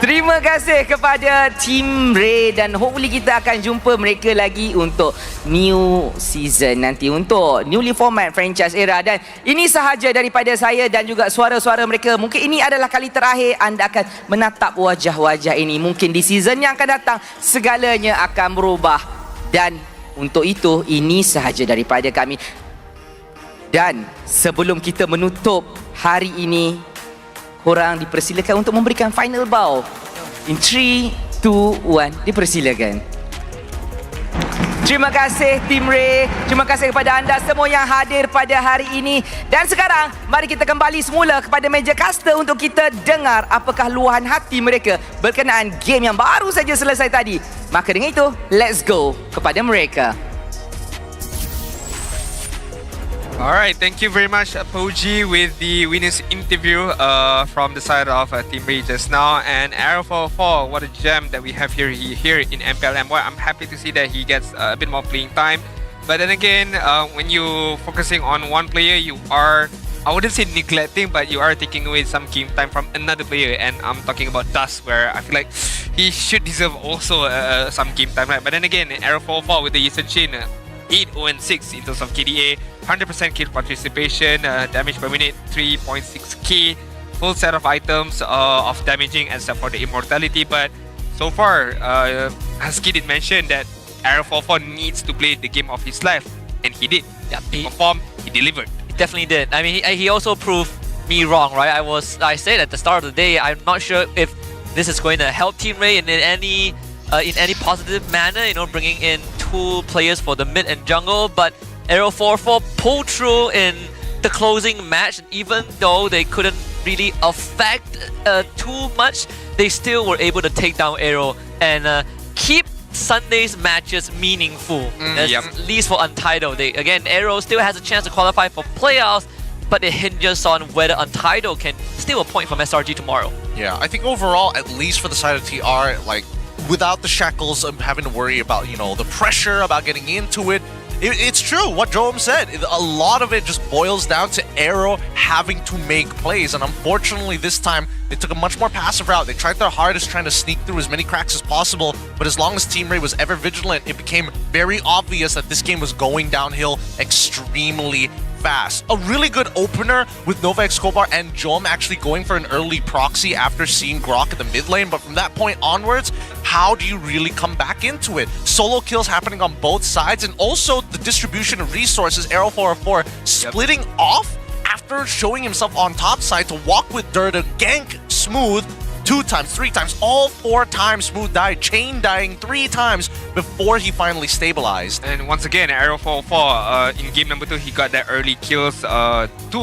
Terima kasih kepada Team Ray dan hopefully kita akan jumpa mereka lagi untuk new season nanti, untuk newly format franchise Era. Dan ini sahaja daripada saya dan juga suara-suara mereka. Mungkin ini adalah kali terakhir anda akan menatap wajah-wajah ini. Mungkin di season yang akan datang segalanya akan berubah. Dan untuk itu, ini sahaja daripada kami. Dan sebelum kita menutup hari ini, korang dipersilakan untuk memberikan final bow. In 3, 2, 1, dipersilakan. Terima kasih Team Ray. Terima kasih kepada anda semua yang hadir pada hari ini. Dan sekarang, mari kita kembali semula kepada meja caster untuk kita dengar apakah luahan hati mereka berkenaan game yang baru saja selesai tadi. Maka dengan itu, let's go kepada mereka. Alright, thank you very much, Poji, with the winners interview from the side of Team Ray just now. And Aero 44, what a gem that we have here in MPL MY. I'm happy to see that he gets a bit more playing time. But then again, when you focusing on one player, you are, I wouldn't say neglecting, but you are taking away some game time from another player. And I'm talking about Dust, where I feel like he should deserve also some game time, right? But then again, Aero 44 with the Eastern Chain, 8-6 in terms of KDA, 100% kill participation, damage per minute 3.6k, full set of items of damaging except for the immortality. But so far, Husky did mention that Arrow 44 needs to play the game of his life, and he did. Yeah, he performed, he delivered. He definitely did. I mean, he also proved me wrong, right? I said at the start of the day, I'm not sure if this is going to help Team Ray in any positive manner, you know, bringing in 2 players for the mid and jungle, but Arrow 44 pulled through in the closing match, and even though they couldn't really affect too much, they still were able to take down Arrow and keep Sunday's matches meaningful, at least for Untitled. Again, Arrow still has a chance to qualify for playoffs, but it hinges on whether Untitled can steal a point from SRG tomorrow. Yeah, I think overall, at least for the side of TR, like, without the shackles of having to worry about, you know, the pressure about getting into it, it's true what Joam said. A lot of it just boils down to Arrow having to make plays, and unfortunately this time they took a much more passive route. They tried their hardest trying to sneak through as many cracks as possible, but as long as Team Ray was ever vigilant, it became very obvious that this game was going downhill extremely fast. A really good opener with Nova Escobar and Joam actually going for an early proxy after seeing Grok at the mid lane, but from that point onwards, how do you really come back into it? Solo kills happening on both sides, and also the distribution of resources. Arrow 404 splitting off after showing himself on top side to walk with Dur to gank Smooth 2 times, 3 times, all 4 times Smooth died, chain dying 3 times before he finally stabilized. And once again, Arrow 404 in game number 2, he got that early kills, 2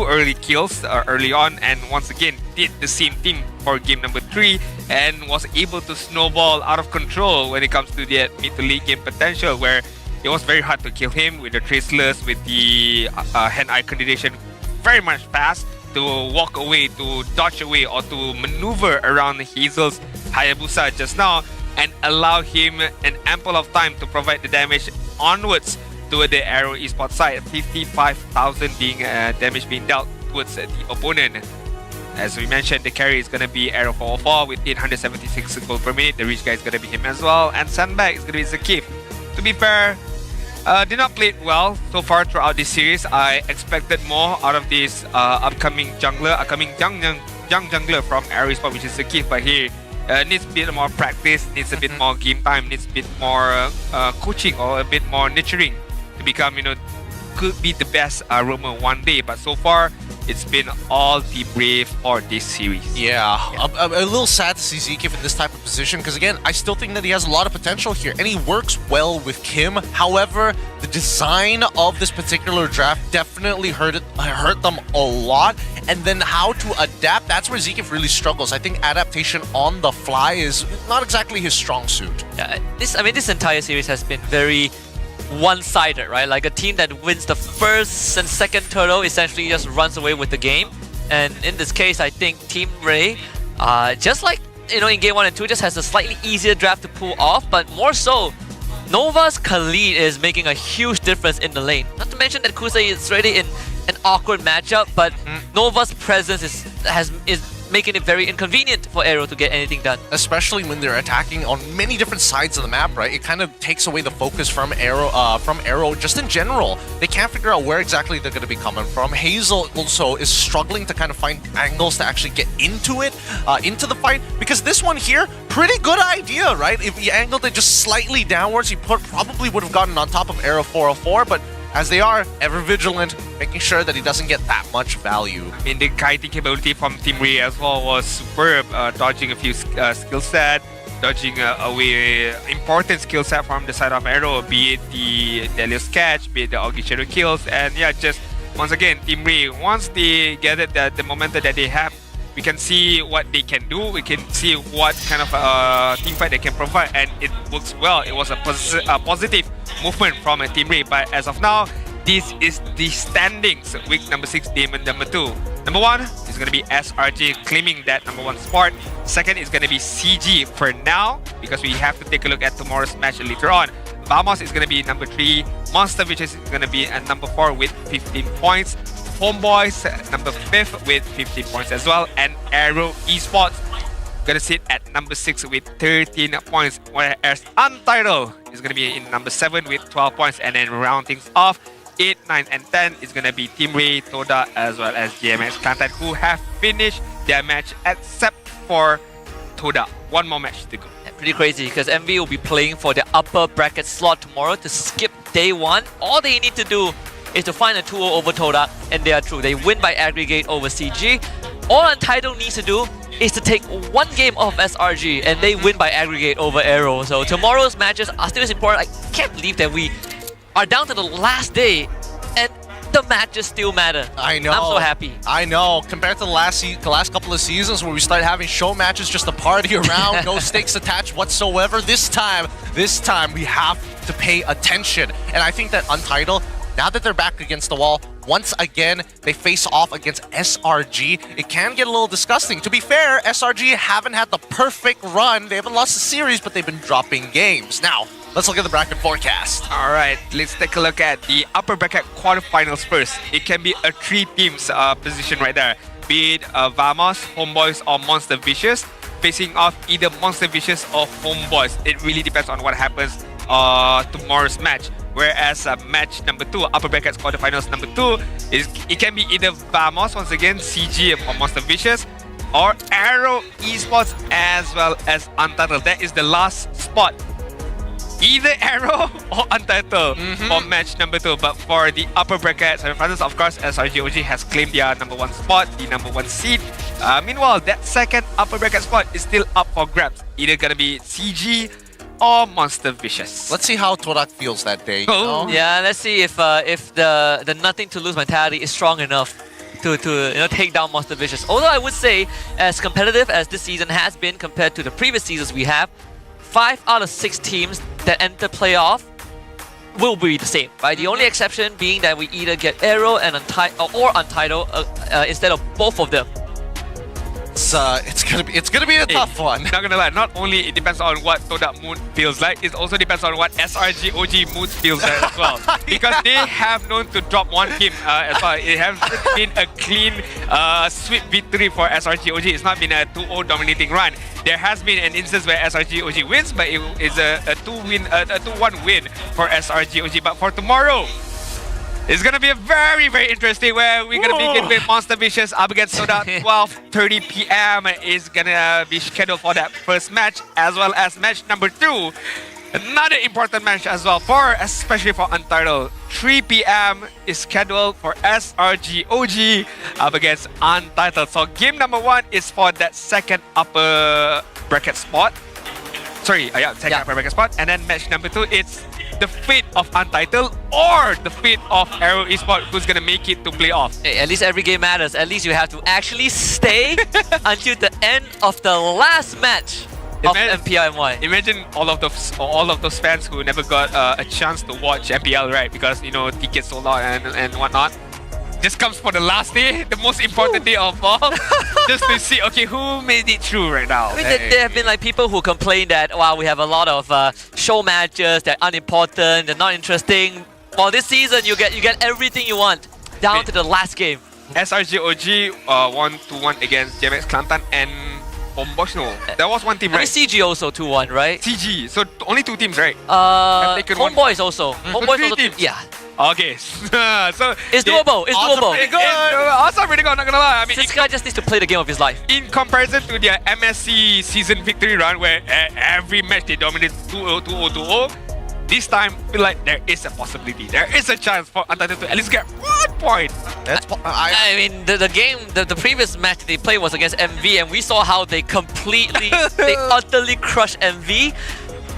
early kills early on, and once again did the same thing for game number 3 and was able to snowball out of control when it comes to the mid to late game potential, where it was very hard to kill him with the traceless, with the hand-eye coordination very much fast to walk away, to dodge away, or to maneuver around Hazel's Hayabusa just now and allow him an ample of time to provide the damage onwards to the Arrow Esports side. 55,000 damage being dealt towards the opponent. As we mentioned, the carry is going to be Arrow 404 with 876 gold per minute. The rich guy is going to be him as well, and Sandbag is going to be Zakif. To be fair, did not play it well so far throughout this series. I expected more out of this upcoming young jungler from Arrow Esports, which is Zakif, but here needs a bit more practice, needs a bit more game time, needs a bit more coaching or a bit more nurturing to become, you know, could be the best roamer one day. But so far, it's been all the brave for this series. Yeah. A little sad to see Zekif in this type of position, because again, I still think that he has a lot of potential here, and he works well with Kim. However, the design of this particular draft definitely hurt them a lot, and then how to adapt, that's where Zekif really struggles. I think adaptation on the fly is not exactly his strong suit. Yeah, this entire series has been very one-sided, right? Like a team that wins the first and second turtle essentially just runs away with the game. And in this case, I think Team Ray, just like, you know, in game 1 and 2, just has a slightly easier draft to pull off, but more so, Nova's Khalid is making a huge difference in the lane. Not to mention that Kusei is already in an awkward matchup, but Nova's presence is making it very inconvenient for Arrow to get anything done. Especially when they're attacking on many different sides of the map, right? It kind of takes away the focus from Arrow just in general. They can't figure out where exactly they're going to be coming from. Hazel also is struggling to kind of find angles to actually get into it, into the fight, because this one here, pretty good idea, right? If he angled it just slightly downwards, he probably would have gotten on top of Arrow 404, but as they are, ever vigilant, making sure that he doesn't get that much value. I mean, the kiting capability from Team Ray as well was superb, dodging a few skill set, dodging away important skill set from the side of Arrow, be it the Delios catch, be it the Augie Shadow kills, and yeah, just once again, Team Ray, once they get the momentum that they have, we can see what they can do, we can see what kind of team fight they can provide, and it works well. It was a positive movement from a Team Ray, but as of now, this is the standings. Week number 6, Demon number 2. Number 1 is going to be SRG claiming that number 1 spot. Second is going to be CG for now, because we have to take a look at tomorrow's match later on. Vamos is going to be number 3. Monster Witches is going to be at number 4 with 15 points. Homeboys number 5 with 15 points as well, and Arrow Esports gonna sit at number 6 with 13 points, whereas Untitled is gonna be in number 7 with 12 points, and then round things off, 8, 9, and 10 is gonna be Team Ray, Toda, as well as GMX Kelantan, who have finished their match except for Toda. One more match to go. Pretty crazy because MV will be playing for the upper bracket slot tomorrow to skip day 1. All they need to do is to find a 2-0 over Toda, and they are through. They win by aggregate over CG. All Untitled needs to do is to take one game off SRG, and they win by aggregate over Aero. So tomorrow's matches are still as important. I can't believe that we are down to the last day, and the matches still matter. I know. I'm so happy. I know. Compared to the last couple of seasons where we started having show matches just to party around, no stakes attached whatsoever, this time we have to pay attention. And I think that Untitled, now that they're back against the wall, once again, they face off against SRG. It can get a little disgusting. To be fair, SRG haven't had the perfect run. They haven't lost the series, but they've been dropping games. Now, let's look at the bracket forecast. All right, let's take a look at the upper bracket quarterfinals first. It can be a 3 teams position right there. Be it Vamos, Homeboys, or Monster Vicious, facing off either Monster Vicious or Homeboys. It really depends on what happens tomorrow's match. Whereas match number 2, upper brackets quarterfinals number 2, it can be either Vamos, once again, CG or Monster Vicious, or Aero Esports as well as Untitled. That is the last spot. Either Aero or Untitled for match number 2. But for the upper bracket semifinals, of course, SRGOG has claimed their number 1 spot, the number 1 seed. Meanwhile, that second upper bracket spot is still up for grabs. Either gonna be CG or Monster Vicious. Let's see how Torak feels that day. Yeah, let's see if the nothing to lose mentality is strong enough to take down Monster Vicious. Although I would say, as competitive as this season has been compared to the previous seasons we have, 5 out of 6 teams that enter playoff will be the same, right? The only exception being that we either get Aero and Untitled instead of both of them. It's gonna be a tough one. Not gonna lie, not only it depends on what Todak mood feels like, it also depends on what SRG OG mood feels like as well. Because they have known to drop one game as well. It has been a clean, sweet victory for SRG OG. It's not been a 2-0 dominating run. There has been an instance where SRG OG wins, but it is a 2-1 win for SRG OG. But for tomorrow, it's gonna be a very, very interesting where we're gonna begin with Monster Vicious up against Soda. 12:30 p.m. is gonna be scheduled for that first match, as well as match number 2. Another important match as well, especially for Untitled. 3 p.m. is scheduled for SRG OG up against Untitled. So game number 1 is for that second upper bracket spot. Second upper bracket spot. And then match number 2, it's the fate of Untitled or the fate of Aero Esports, who's gonna make it to playoff. Hey, at least every game matters. At least you have to actually stay until the end of the last match of MPL MY. Imagine all of those fans who never got a chance to watch MPL, right? Because tickets sold out and whatnot. Just comes for the last day, the most important day of all, just to see, okay, who made it through right now. I mean, there have been like people who complain that, wow, we have a lot of show matches, they're unimportant, they're not interesting. Well, this season, you get everything you want, down to the last game. SRG OG 1-1 against GMX Kelantan and Homeboys. No, there was one team, right? I mean, CG also 2-1, right? CG, so only 2 teams, right? Homeboys also. Homeboys also, yeah. Okay, so it's doable. It's doable. Pretty good. Also pretty good. Not gonna lie. I mean, this guy just needs to play the game of his life. In comparison to their MSC season victory run, where every match they dominated 2-0, 2-0, 2-0. This time, I feel like there is a possibility. There is a chance for Untitled to at least get 1 point. I mean, the previous match they played was against MV, and we saw how they utterly crushed MV.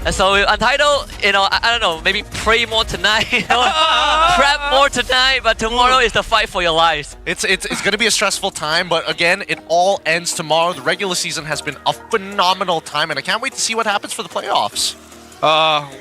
And so Untitled, I don't know, maybe pray more tonight, prep more tonight, but tomorrow is the fight for your lives. It's going to be a stressful time, but again, it all ends tomorrow. The regular season has been a phenomenal time, and I can't wait to see what happens for the playoffs.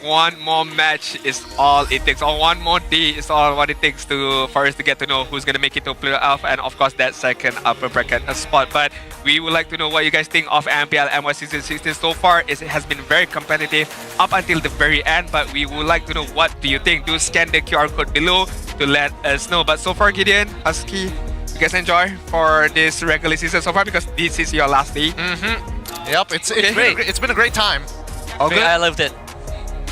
One more match is all it takes, or one more day is all what it takes for us to get to know who's gonna make it to playoff, and of course that second upper bracket spot. But we would like to know what you guys think of MPL MY Season 16 so far. It has been very competitive up until the very end, but we would like to know what do you think. Do scan the QR code below to let us know. But so far, Gideon, Husky, you guys enjoy for this regular season so far, because this is your last day? Yep, it's been a great time. Okay. I loved it.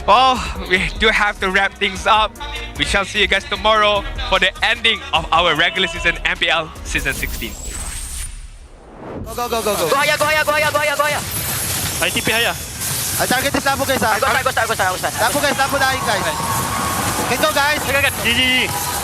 Well, we do have to wrap things up. We shall see you guys tomorrow for the ending of our regular season MPL Season 16. Go. Go haya. ITP haya. Target is lapo guys. Go start. Lapo guys, lapo dahil guys. Can go guys. GG.